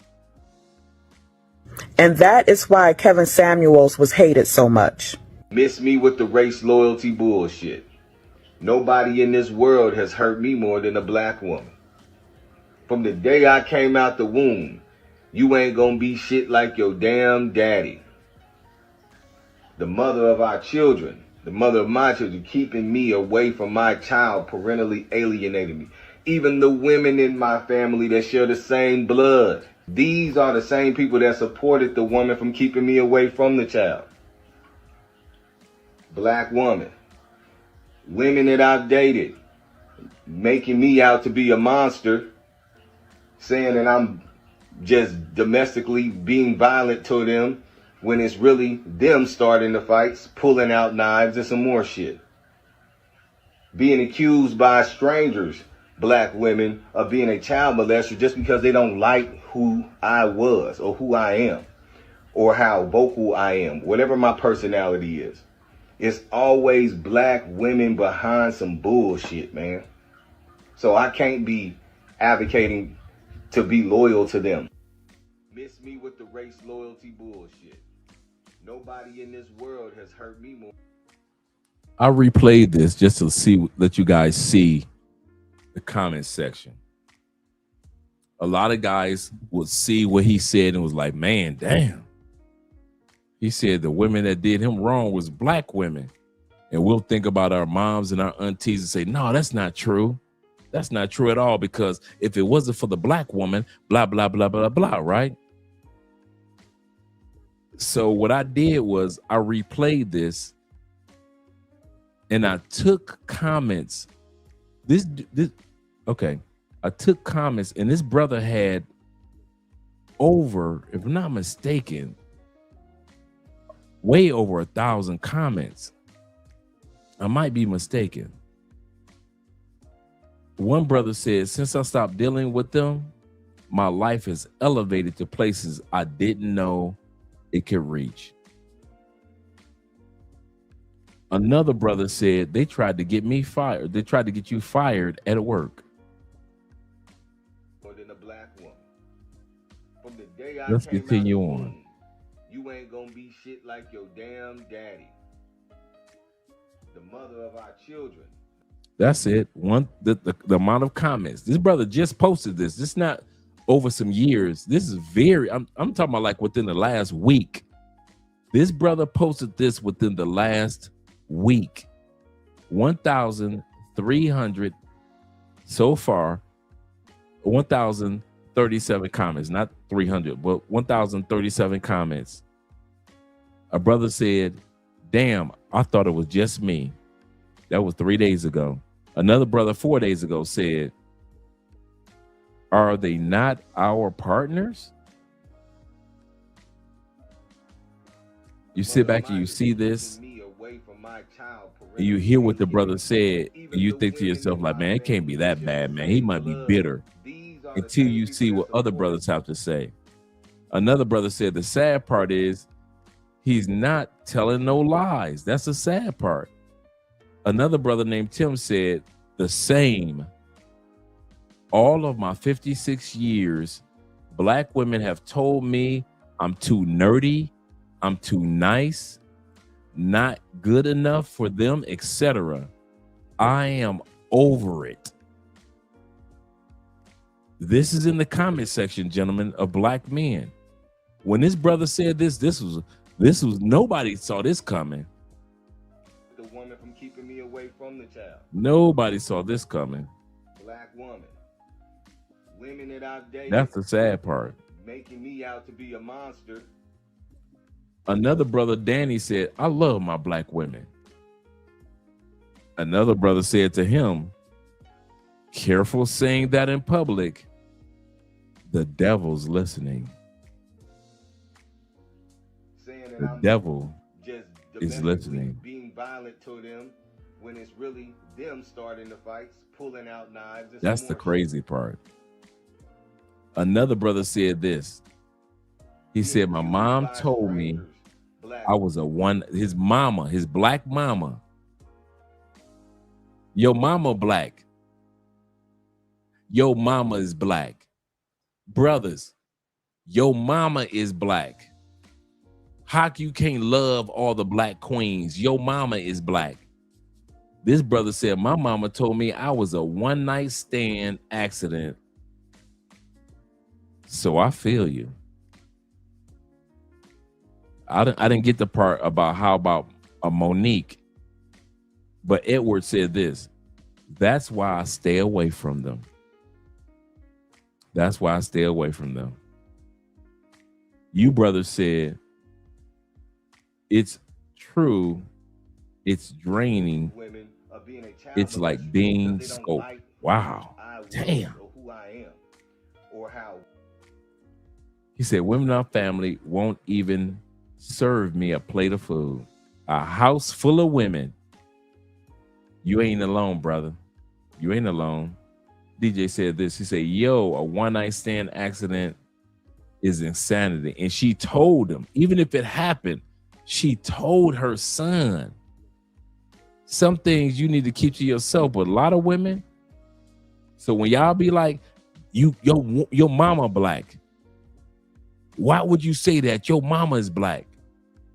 [SPEAKER 14] And that is why Kevin Samuels was hated so much.
[SPEAKER 15] Miss me with the race loyalty bullshit. Nobody in this world has hurt me more than a black woman. From the day I came out the womb, you ain't gonna be shit like your damn daddy. The mother of our children, the mother of my children, keeping me away from my child, parentally alienating me. Even the women in my family that share the same blood. These are the same people that supported the woman from keeping me away from the child. Black woman. Women that I've dated, making me out to be a monster, saying that I'm just domestically being violent to them when it's really them starting the fights, pulling out knives and some more shit. Being accused by strangers, black women, of being a child molester just because they don't like who I was or who I am or how vocal I am, whatever my personality is. It's always black women behind some bullshit, man. So I can't be advocating to be loyal to them. Miss me with the race loyalty bullshit. Nobody in this world has hurt me more.
[SPEAKER 2] I replayed this just to let you guys see the comment section. A lot of guys would see what he said and was like, man, damn. He said the women that did him wrong was black women. And we'll think about our moms and our aunties and say, no, that's not true. That's not true at all, because if it wasn't for the black woman, blah, blah, blah, blah, blah, right? So what I did was I replayed this and I took comments. I took comments, and this brother had over, if I'm not mistaken, way over 1,000 comments. I might be mistaken. One brother said, since I stopped dealing with them, my life has elevated to places I didn't know it could reach. Another brother said, they tried to get me fired. They tried to get you fired at work.
[SPEAKER 15] More than a black woman. From the day I
[SPEAKER 2] Let's
[SPEAKER 15] came
[SPEAKER 2] continue
[SPEAKER 15] out the
[SPEAKER 2] on.
[SPEAKER 15] womb, you ain't gonna be shit like your damn daddy. The mother of our children.
[SPEAKER 2] That's it. The amount of comments. This brother just posted this. This is not over some years. This is I'm talking about like within the last week. This brother posted this within the last week. 1,300 so far. 1,037 comments, not 300, but 1,037 comments. A brother said, damn, I thought it was just me. That was 3 days ago. Another brother 4 days ago said, are they not our partners? You sit back and you see this, and you hear what the brother said, and you think to yourself, like, man, it can't be that bad, man. He might be bitter. Until you see what other brothers have to say. Another brother said, the sad part is he's not telling no lies. That's the sad part. Another brother named Tim said the same. All of my 56 years, black women have told me I'm too nerdy, I'm too nice, not good enough for them, etc. I am over it. This is in the comment section, gentlemen, of black men. When this brother said this was nobody saw this coming.
[SPEAKER 15] The woman from keeping me away from the child.
[SPEAKER 2] Nobody saw this coming.
[SPEAKER 15] Black woman. Women that I've dated.
[SPEAKER 2] That's the sad part.
[SPEAKER 15] Making me out to be a monster.
[SPEAKER 2] Another brother, Danny, said, I love my black women. Another brother said to him, careful saying that in public. The devil's listening. The devil is listening.
[SPEAKER 15] Being violent to them when it's really them starting the fights, pulling out knives.
[SPEAKER 2] That's the crazy part. Another brother said this. He said, my mom told me I was his black mama. Your mama black. Your mama is black. Brothers, your mama is black. How you can't love all the black queens? Your mama is black. This brother said, my mama told me I was a one-night stand accident. So I feel you. I didn't get the part about how about a Monique, but Edward said this. That's why I stay away from them. That's why I stay away from them. You brothers said, it's true, it's draining, it's like being scoped. Wow, damn.
[SPEAKER 15] Who I am or how.
[SPEAKER 2] He said, women in our family won't even serve me a plate of food. A house full of women. You ain't alone, brother. You ain't alone. DJ said this. He said, yo, a one-night stand accident is insanity. And she told him, even if it happened, she told her son, some things you need to keep to yourself. But a lot of women, so when y'all be like, your mama black, why would you say that? Your mama is black.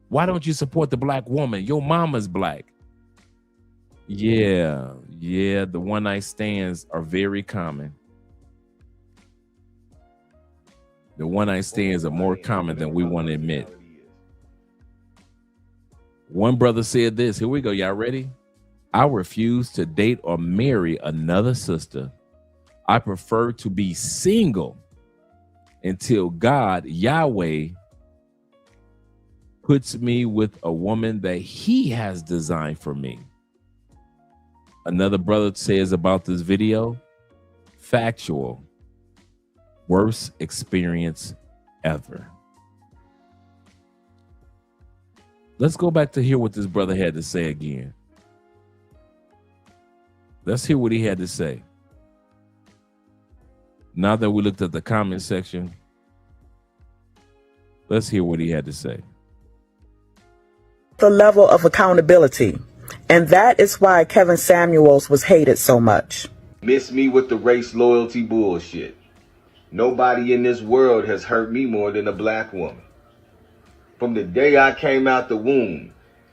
[SPEAKER 2] Why don't you support the black woman? Your mama's black. Yeah, the one-night stands are very common. The one-night stands are more common than we want to admit. One brother said this. Here we go. Y'all ready? I refuse to date or marry another sister. I prefer to be single until God, Yahweh, puts me with a woman that he has designed for me. Another brother says about this video, factual, worst experience ever. Let's go back to hear what this brother had to say again. Let's hear what he had to say. Now that we looked at the comment section, let's hear what he had to say.
[SPEAKER 14] The level of accountability. And that is why Kevin Samuels was hated so much.
[SPEAKER 15] Miss me with the race loyalty bullshit. Nobody in this world has hurt me more than a black woman. From the day I came out the womb,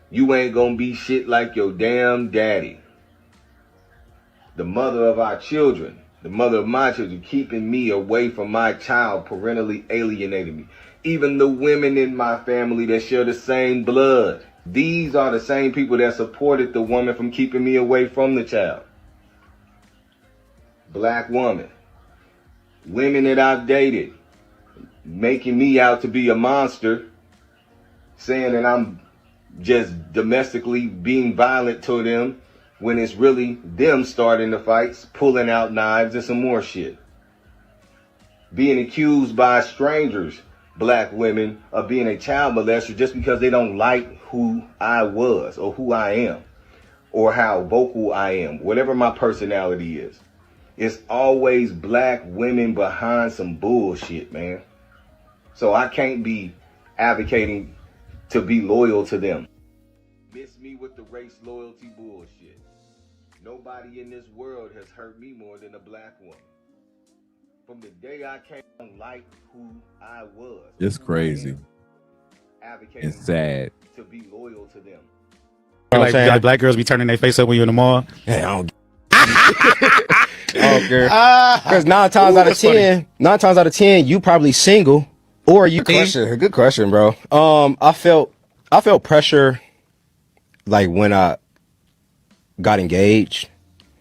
[SPEAKER 15] you ain't gonna be shit like your damn daddy. The mother of our children, the mother of my children, keeping me away from my child, parentally alienating me. Even the women in my family that share the same blood. These are the same people that supported the woman from keeping me away from the child. Black woman. Women that I've dated, making me out to be a monster, saying that I'm just domestically being violent to them when it's really them starting the fights, pulling out knives and some more shit. Being accused by strangers, black women, of being a child molester just because they don't like who I was or who I am or how vocal I am, whatever my personality is. It's always black women behind some bullshit, man. So I can't be advocating to be loyal to them. Miss me with the race loyalty bullshit. Nobody in this world has hurt me more than a black woman. From the day I came, I don't like who I was.
[SPEAKER 2] It's crazy.
[SPEAKER 15] Advocating
[SPEAKER 2] it's sad.
[SPEAKER 15] To be loyal to them.
[SPEAKER 16] Like black girls be turning their face up when you're in the mall.
[SPEAKER 17] Hey, I don't because 9 times out of 10, you probably single or you. Good question, bro. I felt pressure like when I got engaged.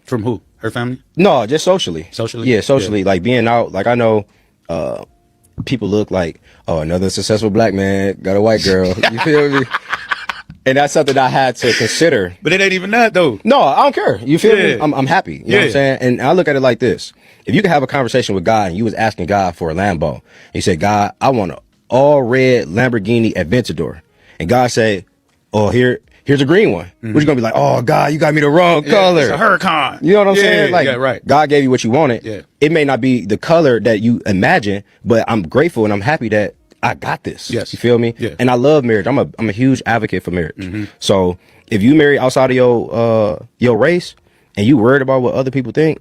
[SPEAKER 16] From who? Her family?
[SPEAKER 17] No, just socially.
[SPEAKER 16] Socially?
[SPEAKER 17] Yeah, socially. Like being out. Like I know people look like, oh, another successful black man got a white girl. You feel me? And that's something I had to consider.
[SPEAKER 16] But it ain't even that though.
[SPEAKER 17] No, I don't care. You feel me? I'm happy. You know what I'm saying? And I look at it like this. If you could have a conversation with God and you was asking God for a Lambo, and you said, God, I want an all red Lamborghini Aventador. And God said, oh, here's a green one. What you gonna be like, oh God, you got me the wrong color.
[SPEAKER 16] It's a Huracan.
[SPEAKER 17] You know what I'm saying? Like
[SPEAKER 16] right.
[SPEAKER 17] God gave you what you wanted. It may not be the color that you imagine, but I'm grateful and I'm happy that I got this.
[SPEAKER 16] Yes.
[SPEAKER 17] You feel me?
[SPEAKER 16] Yeah.
[SPEAKER 17] And I love marriage. I'm a huge advocate for marriage. So if you marry outside of your race and you worried about what other people think,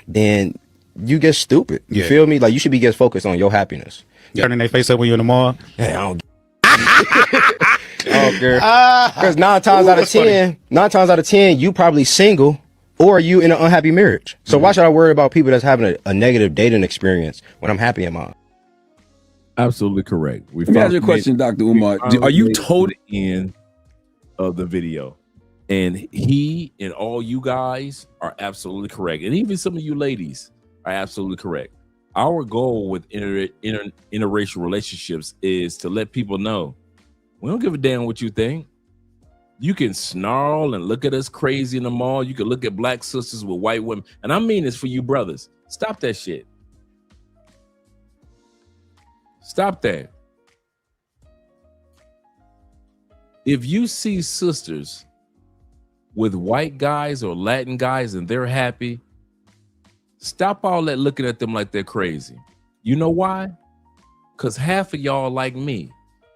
[SPEAKER 17] then you get stupid. You feel me? Like you should be just focused on your happiness.
[SPEAKER 16] Turning their face up when you're in the mall.
[SPEAKER 17] Hey, I don't care. Because 9 times out of 10, you probably single or you in an unhappy marriage. So why should I worry about people that's having a negative dating experience when I'm happy in mine?
[SPEAKER 2] Absolutely correct.
[SPEAKER 21] Let me ask you a question, Dr. Umar. Are you told
[SPEAKER 2] the end of the video? And he and all you guys are absolutely correct. And even some of you ladies are absolutely correct. Our goal with interracial relationships is to let people know we don't give a damn what you think. You can snarl and look at us crazy in the mall. You can look at black sisters with white women. And I mean this for you brothers. Stop that shit. Stop that. If you see sisters with white guys or Latin guys and they're happy, stop all that looking at them like they're crazy. You know why? Because half of y'all like me.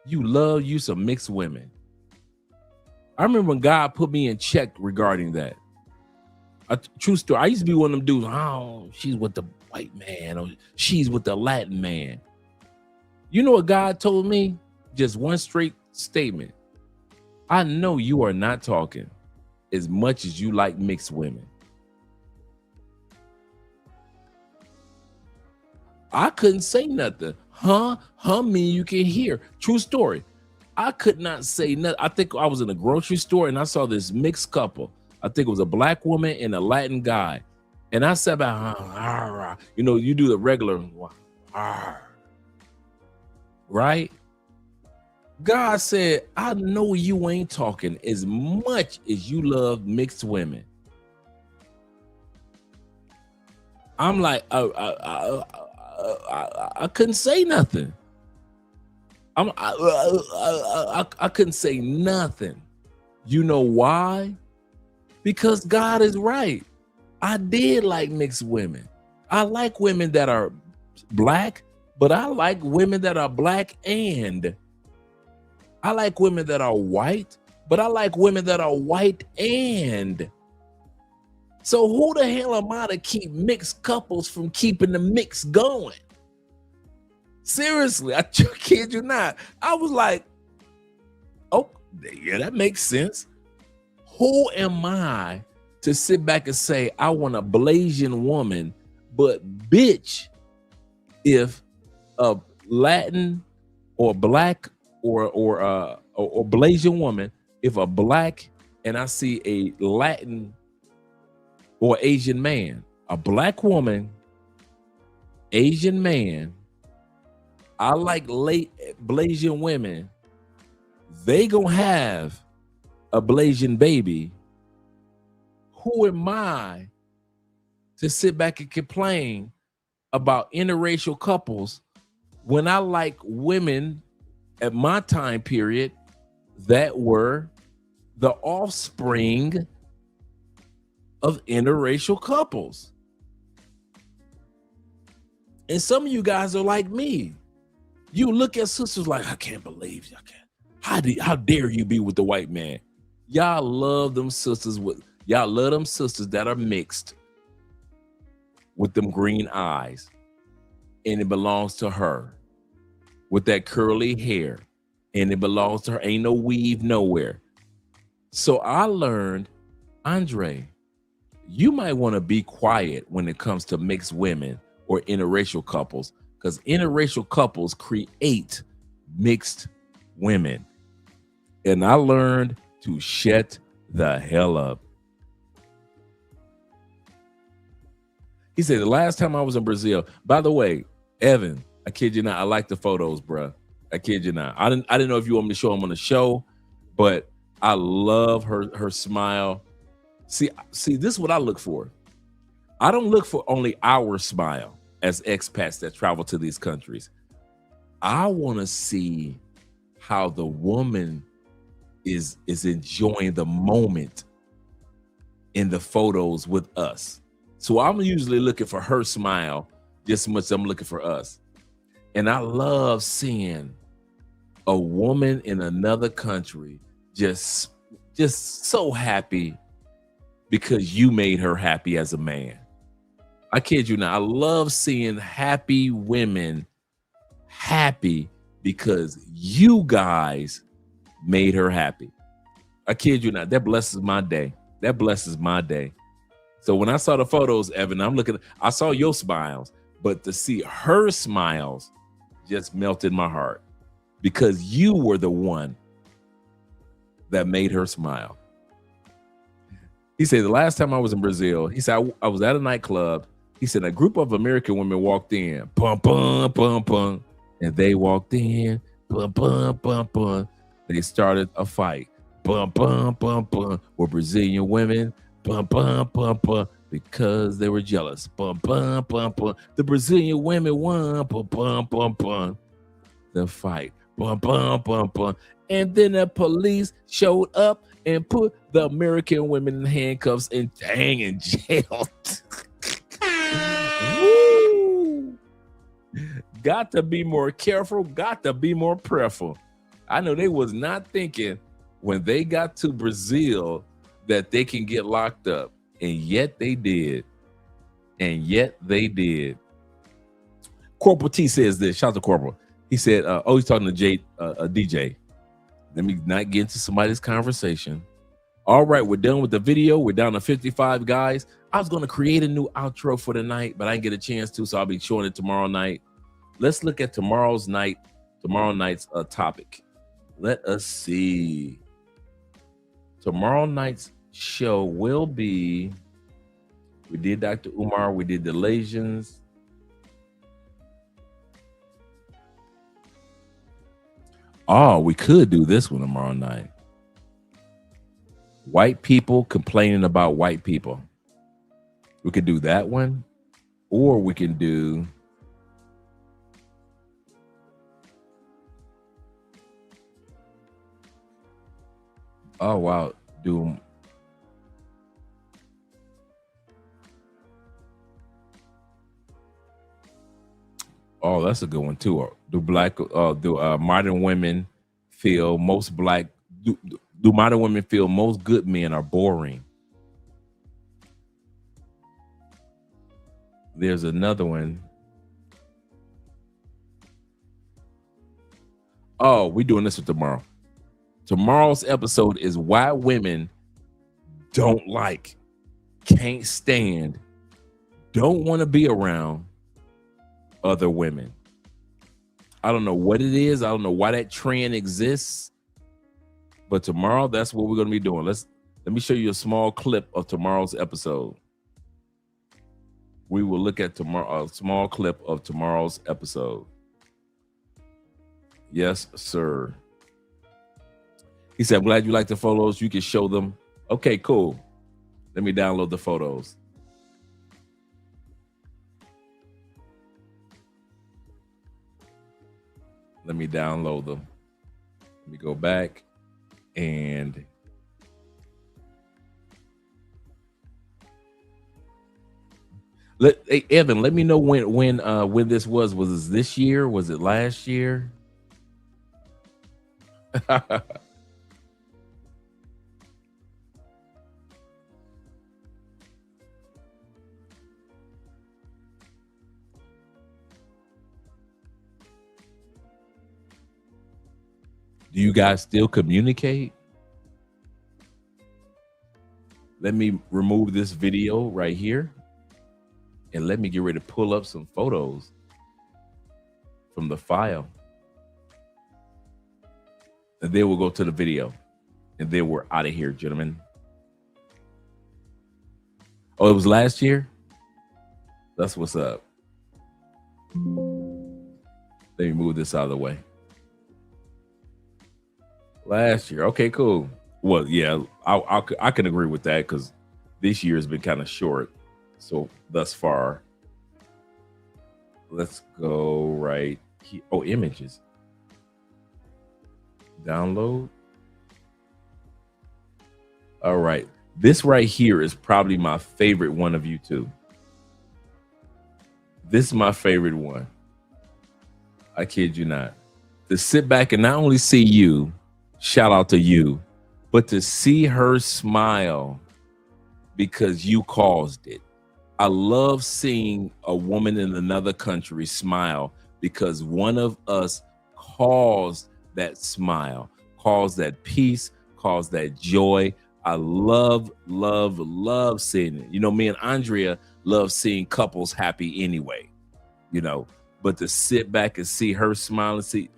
[SPEAKER 2] You love you some mixed women. I remember when God put me in check regarding that. A true story. I used to be one of them dudes, oh, she's with the white man or she's with the Latin man. You know what God told me? Just one straight statement. I know you are not talking as much as you like mixed women. I couldn't say nothing. Huh mean you can hear. True story. I could not say nothing. I think I was in a grocery store and I saw this mixed couple. I think it was a black woman and a Latin guy. And I said, you know, you do the regular, right? God said, I know you ain't talking as much as you love mixed women. I'm like, I couldn't say nothing. I couldn't say nothing. You know why? Because God is right. I did like mixed women. I like women that are black, but I like women that are black and I like women that are white, but I like women that are white and. So who the hell am I to keep mixed couples from keeping the mix going? Seriously, I kid you not. I was like, oh, yeah, that makes sense. Who am I to sit back and say, I want a Blasian woman, but bitch, if a Latin or black or Blasian woman, if a black and I see a Latin or Asian man, a black woman, Asian man, I like late Blasian women, they gonna have a Blasian baby. Who am I to sit back and complain about interracial couples when I like women at my time period that were the offspring of interracial couples? And some of you guys are like me. You look at sisters like, I can't believe you. How dare you be with the white man? Y'all love them sisters that are mixed with them green eyes, and it belongs to her, with that curly hair, and it belongs to her. Ain't no weave nowhere. So I learned, Andre, you might want to be quiet when it comes to mixed women or interracial couples, because interracial couples create mixed women. And I learned to shut the hell up. He said, the last time I was in Brazil, by the way, Evan, I kid you not, I like the photos, bruh. I kid you not. I didn't know if you want me to show them on the show, but I love her smile. See, this is what I look for. I don't look for only our smile as expats that travel to these countries. I want to see how the woman is enjoying the moment in the photos with us. So I'm usually looking for her smile just as much as I'm looking for us. And I love seeing a woman in another country just so happy because you made her happy as a man. I kid you not. I love seeing happy women happy because you guys made her happy. I kid you not. That blesses my day. That blesses my day. So when I saw the photos, Evan, I saw your smiles, but to see her smiles just melted my heart because you were the one that made her smile. He said, the last time I was in Brazil, he said, I was at a nightclub. He said, a group of American women walked in, pum, pum, pum, pum, and they walked in, pum, pum, pum, pum. They started a fight, pum, pum, pum, pum, with Brazilian women, pum, pum, pum, pum, because they were jealous, pum, pum, pum, pum. The Brazilian women won, pum, pum, pum, pum. the fight. Bum, bum, bum, bum. And then the police showed up and put the American women in handcuffs and dang in jail. Woo! Got to be more careful, got to be more prayerful. I know they was not thinking when they got to Brazil that they can get locked up, and yet they did. And yet they did. Corporal T says this. Shout out to Corporal. He said, he's talking to DJ. Let me not get into somebody's conversation. All right, we're done with the video. We're down to 55 guys. I was going to create a new outro for the night, but I didn't get a chance to, so I'll be showing it tomorrow night. Let's look at tomorrow night's topic. Let us see. Tomorrow night's show will be, we did Dr. Umar, we did the Lasians. Oh, we could do this one tomorrow night. White people complaining about white people. We could do that one, or we can do oh wow, do oh that's a good one too. Do modern women feel most black? Do modern women feel most good men are boring? There's another one. Oh, we're doing this one tomorrow. Tomorrow's episode is why women don't like, can't stand, don't want to be around other women. I don't know what it is. I don't know why that trend exists. But tomorrow, that's what we're going to be doing. Let me show you a small clip of tomorrow's episode. We will look at a small clip of tomorrow's episode. Yes, sir. He said, I'm glad you like the photos. You can show them. Okay, cool. Let me download the photos. Let me download them. Let me go back and hey, Evan, let me know when this was. Was it this year? Was it last year? Do you guys still communicate? Let me remove this video right here and let me get ready to pull up some photos from the file. And then we'll go to the video. And then we're out of here, gentlemen. Oh, it was last year? That's what's up. Let me move this out of the way. Last year. Okay, cool. Well, yeah, I can agree with that because this year has been kind of short. So thus far, let's go right here. Oh, images. Download. All right. This right here is probably my favorite one of you two. This is my favorite one. I kid you not. To sit back and not only see you, shout out to you, but to see her smile because you caused it. I love seeing a woman in another country smile because one of us caused that smile, caused that peace, caused that joy. I love seeing it. You know, me and Andrea love seeing couples happy anyway, you know, but to sit back and see her smiling, see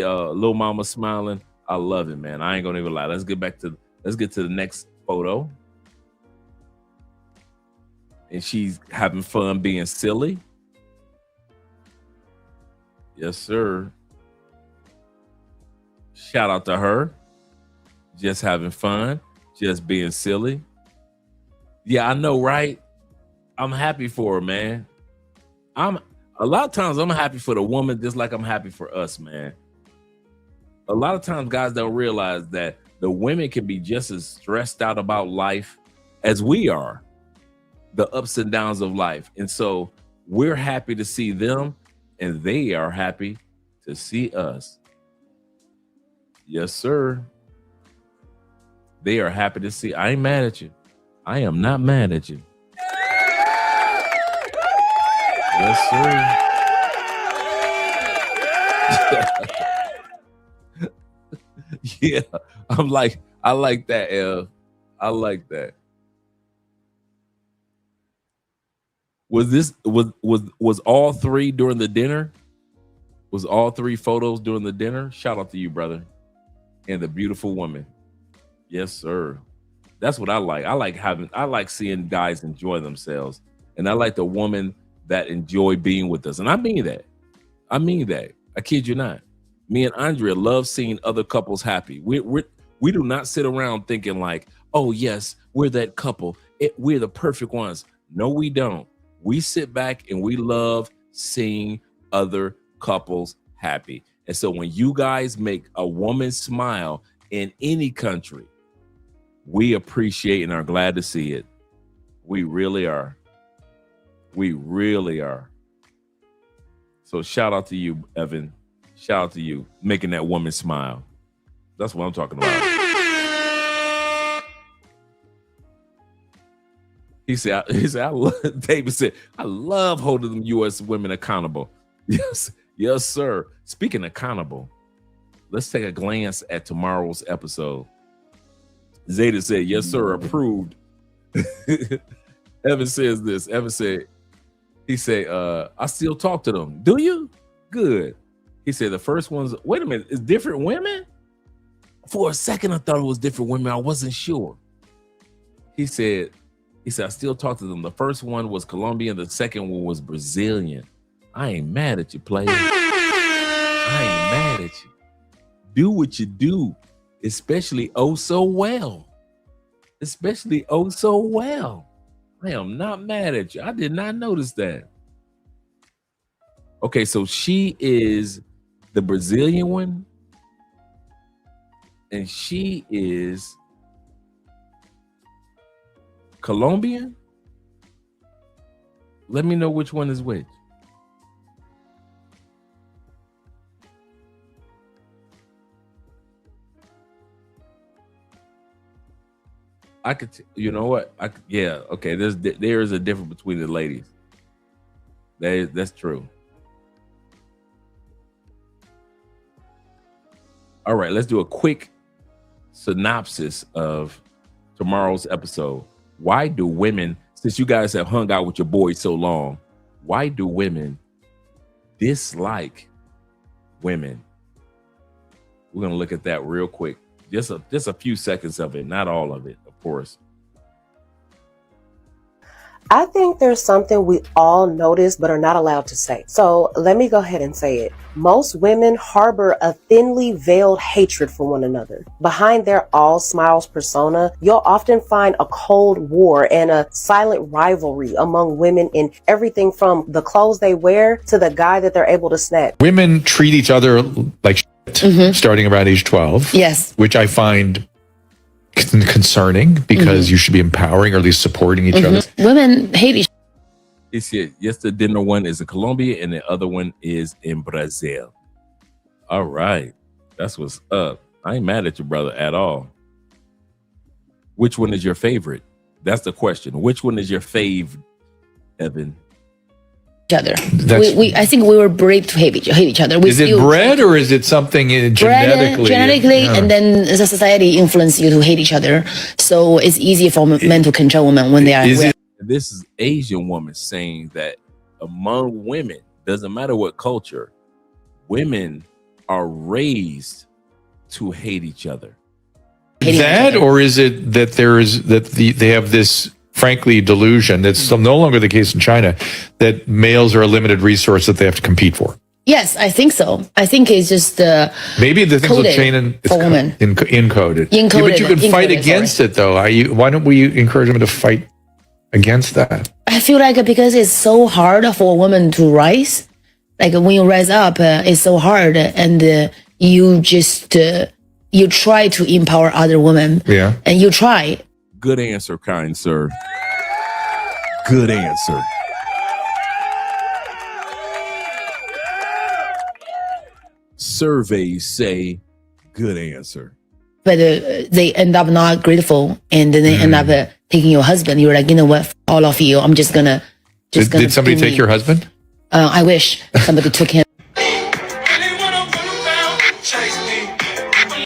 [SPEAKER 2] little mama smiling, I love it, man. I ain't gonna even lie. Let's get to the next photo. And she's having fun being silly. Yes, sir. Shout out to her. Just having fun, just being silly. Yeah, I know, right? I'm happy for her, man. I'm A lot of times I'm happy for the woman just like I'm happy for us, man. A lot of times guys don't realize that the women can be just as stressed out about life as we are, the ups and downs of life. And so we're happy to see them and they are happy to see us. Yes, sir. They are happy to see. I ain't mad at you. I am not mad at you. Yes, sir. Yeah, I like that, Ev. I like that. Was all three during the dinner? Was all three photos during the dinner? Shout out to you, brother. And the beautiful woman. Yes, sir. That's what I like. I like seeing guys enjoy themselves. And I like the woman that enjoy being with us. And I mean that. I kid you not. Me and Andrea love seeing other couples happy. We do not sit around thinking like, oh yes, we're that couple. We're the perfect ones. No, we don't. We sit back and we love seeing other couples happy. And so when you guys make a woman smile in any country, we appreciate and are glad to see it. We really are. We really are. So shout out to you, Evan. Shout out to you, making that woman smile. That's what I'm talking about. He said, David said, I love holding them U.S. women accountable. Yes, sir. Speaking accountable, let's take a glance at tomorrow's episode. Zeta said, yes, sir, approved. Evan says this. Evan said, I still talk to them. Do you? Good. He said the first one's, wait a minute, it's different women? For a second, I thought it was different women. I wasn't sure. He said, I still talk to them. The first one was Colombian. The second one was Brazilian. I ain't mad at you, player. I ain't mad at you. Do what you do, especially oh so well. Especially oh so well. I am not mad at you. I did not notice that. Okay, so she is the Brazilian one. And she is Colombian. Let me know which one is which. I could, you know what? Yeah, okay. There is a difference between the ladies. That's true. All right, let's do a quick synopsis of tomorrow's episode. Why do women, since you guys have hung out with your boys so long, why do women dislike women? We're gonna look at that real quick. Just a few seconds of it, not all of it, of course.
[SPEAKER 4] I think there's something we all notice but are not allowed to say. So let me go ahead and say it. Most women harbor a thinly veiled hatred for one another. Behind their all smiles persona, you'll often find a cold war and a silent rivalry among women in everything from the clothes they wear to the guy that they're able to snatch.
[SPEAKER 10] Women treat each other like shit, starting around age 12.
[SPEAKER 23] Yes.
[SPEAKER 10] Which I find concerning because you should be empowering or at least supporting each other.
[SPEAKER 23] Women hate each other.
[SPEAKER 2] He said, yes, the dinner one is in Colombia and the other one is in Brazil. All right. That's what's up. I ain't mad at you, brother, at all. Which one is your favorite? That's the question. Which one is your fave, Evan?
[SPEAKER 23] Other. I think we were bred to hate each other.
[SPEAKER 10] Is it bred or is it something genetically?
[SPEAKER 23] And then the society influences you to hate each other. So it's easier for men to control women when they are.
[SPEAKER 2] This is Asian woman saying that among women, doesn't matter what culture, women are raised to hate each other.
[SPEAKER 10] Or is it that they have this frankly delusion that's still no longer the case in China, that males are a limited resource that they have to compete for?
[SPEAKER 23] Yes, I think so. I think it's just
[SPEAKER 10] maybe the things will change
[SPEAKER 23] for women.
[SPEAKER 10] Encoded. Yeah, but you can fight against it though. Why don't we encourage them to fight against that?
[SPEAKER 23] I feel like because it's so hard for a woman to rise, like when you rise up, it's so hard, and you just you try to empower other women.
[SPEAKER 10] Yeah,
[SPEAKER 23] and you try.
[SPEAKER 2] Good answer, kind sir. Good answer. Surveys say good answer.
[SPEAKER 23] But they end up not grateful, and then they end up taking your husband. You're like, you know what, all of you, I'm just gonna.
[SPEAKER 10] Did somebody take your husband?
[SPEAKER 23] I wish somebody took him.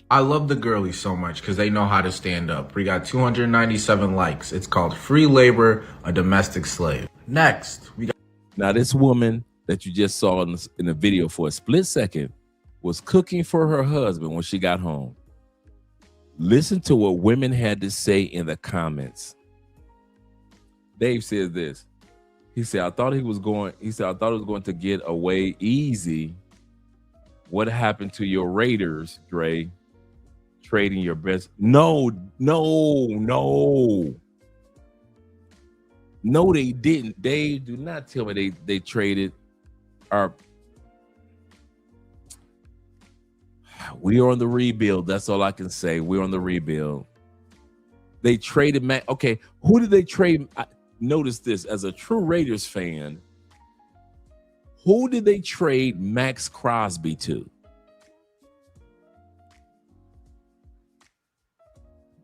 [SPEAKER 5] I love the girlies so much because they know how to stand up. We got 297 likes. It's called Free Labor, a Domestic Slave. Next, we got.
[SPEAKER 2] Now, this woman that you just saw in the video for a split second was cooking for her husband when she got home. Listen to what women had to say in the comments. Dave says this. He said, I thought it was going to get away easy. What happened to your Raiders, Dre? Trading your best. No, they didn't. Dave, do not tell me they traded our. We are on the rebuild. That's all I can say. We're on the rebuild. They traded Mac. Okay, who did they trade? Notice this, as a true Raiders fan, who did they trade Max Crosby to?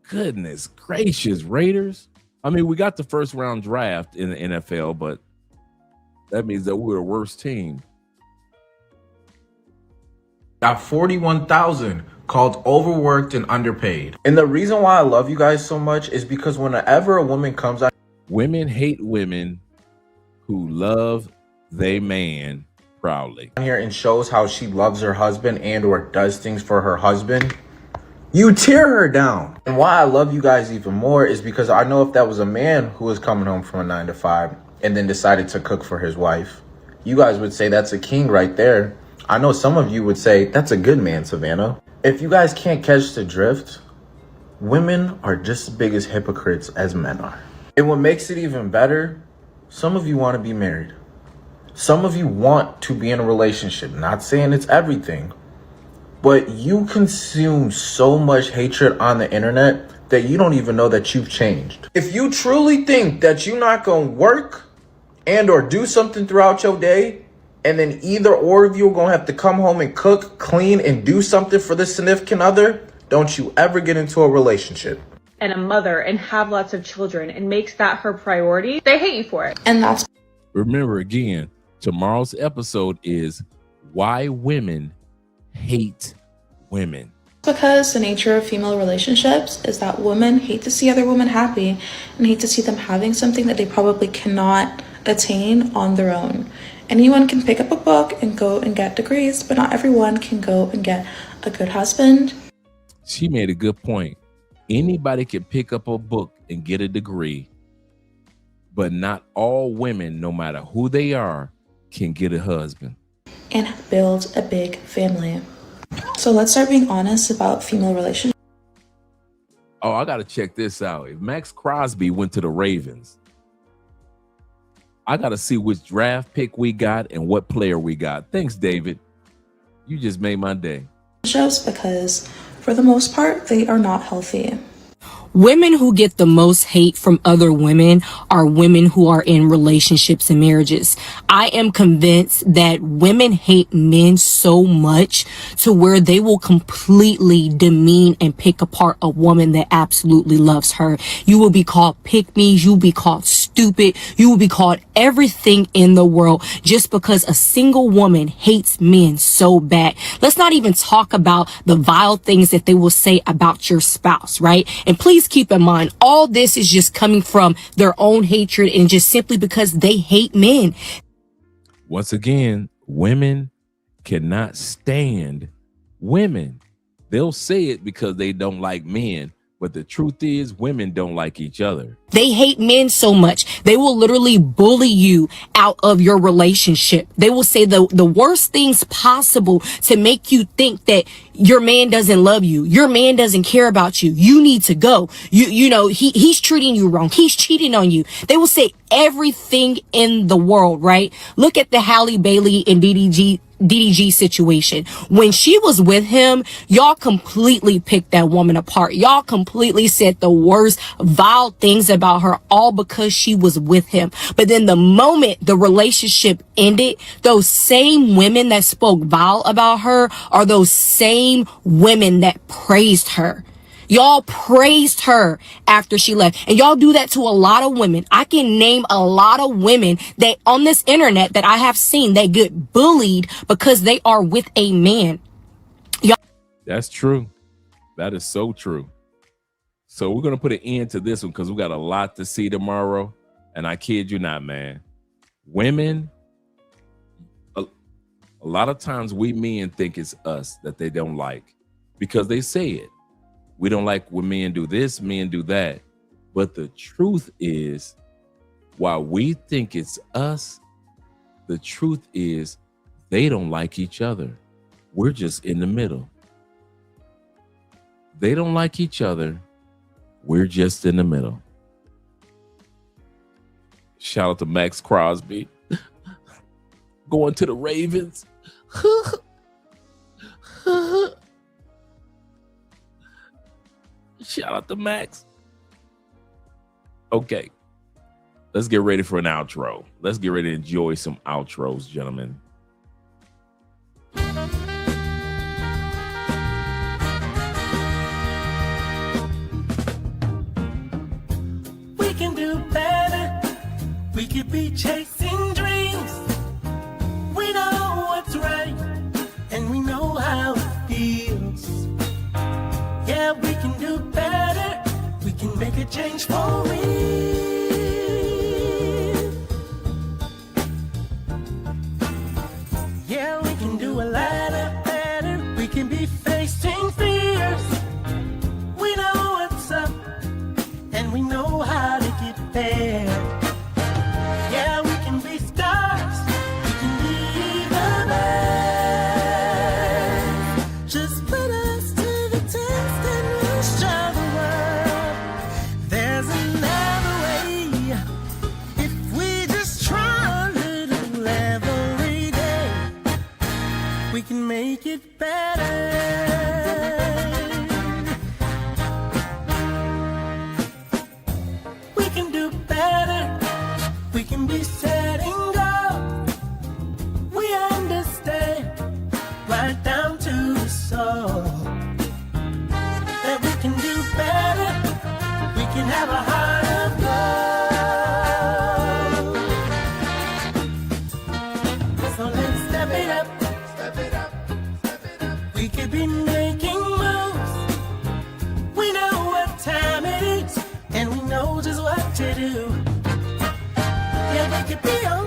[SPEAKER 2] Goodness gracious, Raiders. I mean, we got the first round draft in the NFL, but that means that we're the worst team.
[SPEAKER 5] Got 41,000 called overworked and underpaid. And the reason why I love you guys so much is because whenever a woman comes out.
[SPEAKER 2] Women hate women who love they man proudly.
[SPEAKER 5] Here and shows how she loves her husband and or does things for her husband. You tear her down. And why I love you guys even more is because I know if that was a man who was coming home from a 9 to 5 and then decided to cook for his wife, you guys would say that's a king right there. I know some of you would say that's a good man, Savannah. If you guys can't catch the drift, women are just as big as hypocrites as men are. And what makes it even better, some of you want to be married. Some of you want to be in a relationship. Not saying it's everything, but you consume so much hatred on the internet that you don't even know that you've changed. If you truly think that you're not going to work and or do something throughout your day, and then either or of you are going to have to come home and cook, clean, and do something for the significant other, don't you ever get into a relationship.
[SPEAKER 11] And a mother and have lots of children and makes that her priority, they hate you for it. And that's.
[SPEAKER 2] Remember again, tomorrow's episode is why women hate women.
[SPEAKER 6] Because the nature of female relationships is that women hate to see other women happy and hate to see them having something that they probably cannot attain on their own. Anyone can pick up a book and go and get degrees, but not everyone can go and get a good husband.
[SPEAKER 2] She made a good point. Anybody can pick up a book and get a degree, but not all women, no matter who they are, can get a husband.
[SPEAKER 6] And build a big family. So let's start being honest about female relationships.
[SPEAKER 2] Oh, I got to check this out. If Max Crosby went to the Ravens, I got to see which draft pick we got and what player we got. Thanks, David. You just made my day.
[SPEAKER 6] Because for the most part, they are not healthy.
[SPEAKER 7] Women who get the most hate from other women are women who are in relationships and marriages. I am convinced that women hate men so much to where they will completely demean and pick apart a woman that absolutely loves her. You will be called pick-me, you will be called stupid, you will be called everything in the world just because a single woman hates men so bad. Let's not even talk about the vile things that they will say about your spouse, right? And please keep in mind, all this is just coming from their own hatred and just simply because they hate men.
[SPEAKER 2] Once again, women cannot stand women. They'll say it because they don't like men, But the truth is, women don't like each other.
[SPEAKER 7] They hate men so much. They will literally bully you out of your relationship. They will say the worst things possible to make you think that your man doesn't love you. Your man doesn't care about you. You need to go. You know, he's treating you wrong. He's cheating on you. They will say everything in the world, right? Look at the Halle Bailey and DDG situation. When she was with him, y'all completely picked that woman apart. Y'all completely said the worst, vile things about her, all because she was with him. But then the moment the relationship ended, those same women that spoke vile about her are those same women that praised her. Y'all praised her after she left. And y'all do that to a lot of women. I can name a lot of women that on this internet that I have seen that get bullied because they are with a man.
[SPEAKER 2] That's true. That is so true. So we're going to put an end to this one because we got a lot to see tomorrow. And I kid you not, man. Women, a lot of times we men think it's us that they don't like because they say it. We don't like when men do this, men do that. But the truth is, while we think it's us, the truth is they don't like each other. We're just in the middle. They don't like each other. We're just in the middle. Shout out to Max Crosby. Going to the Ravens. Shout out to Max. Okay. Let's get ready for an outro. Let's get ready to enjoy some outros, gentlemen.
[SPEAKER 1] We can do better. We could be chasing dreams. We know what's right, and we know how it feels. Yeah, we can do better. We can make a change for real. Yeah, we can do a lot better. We can be facing fears. We know what's up, and we know how to get there. Yeah, we can be stars. We can be the best. Just put us to the test and we'll show the world there's another way. If we just try a little every day, we can make it better. We can do better. We can be setting goals. We understand right down to the soul that we can do better. We can have a heart of gold. So let's step it up. Step it up. Step it up. We could be making moves. We know what time it is, and we know just what to do. Yeah, we could be on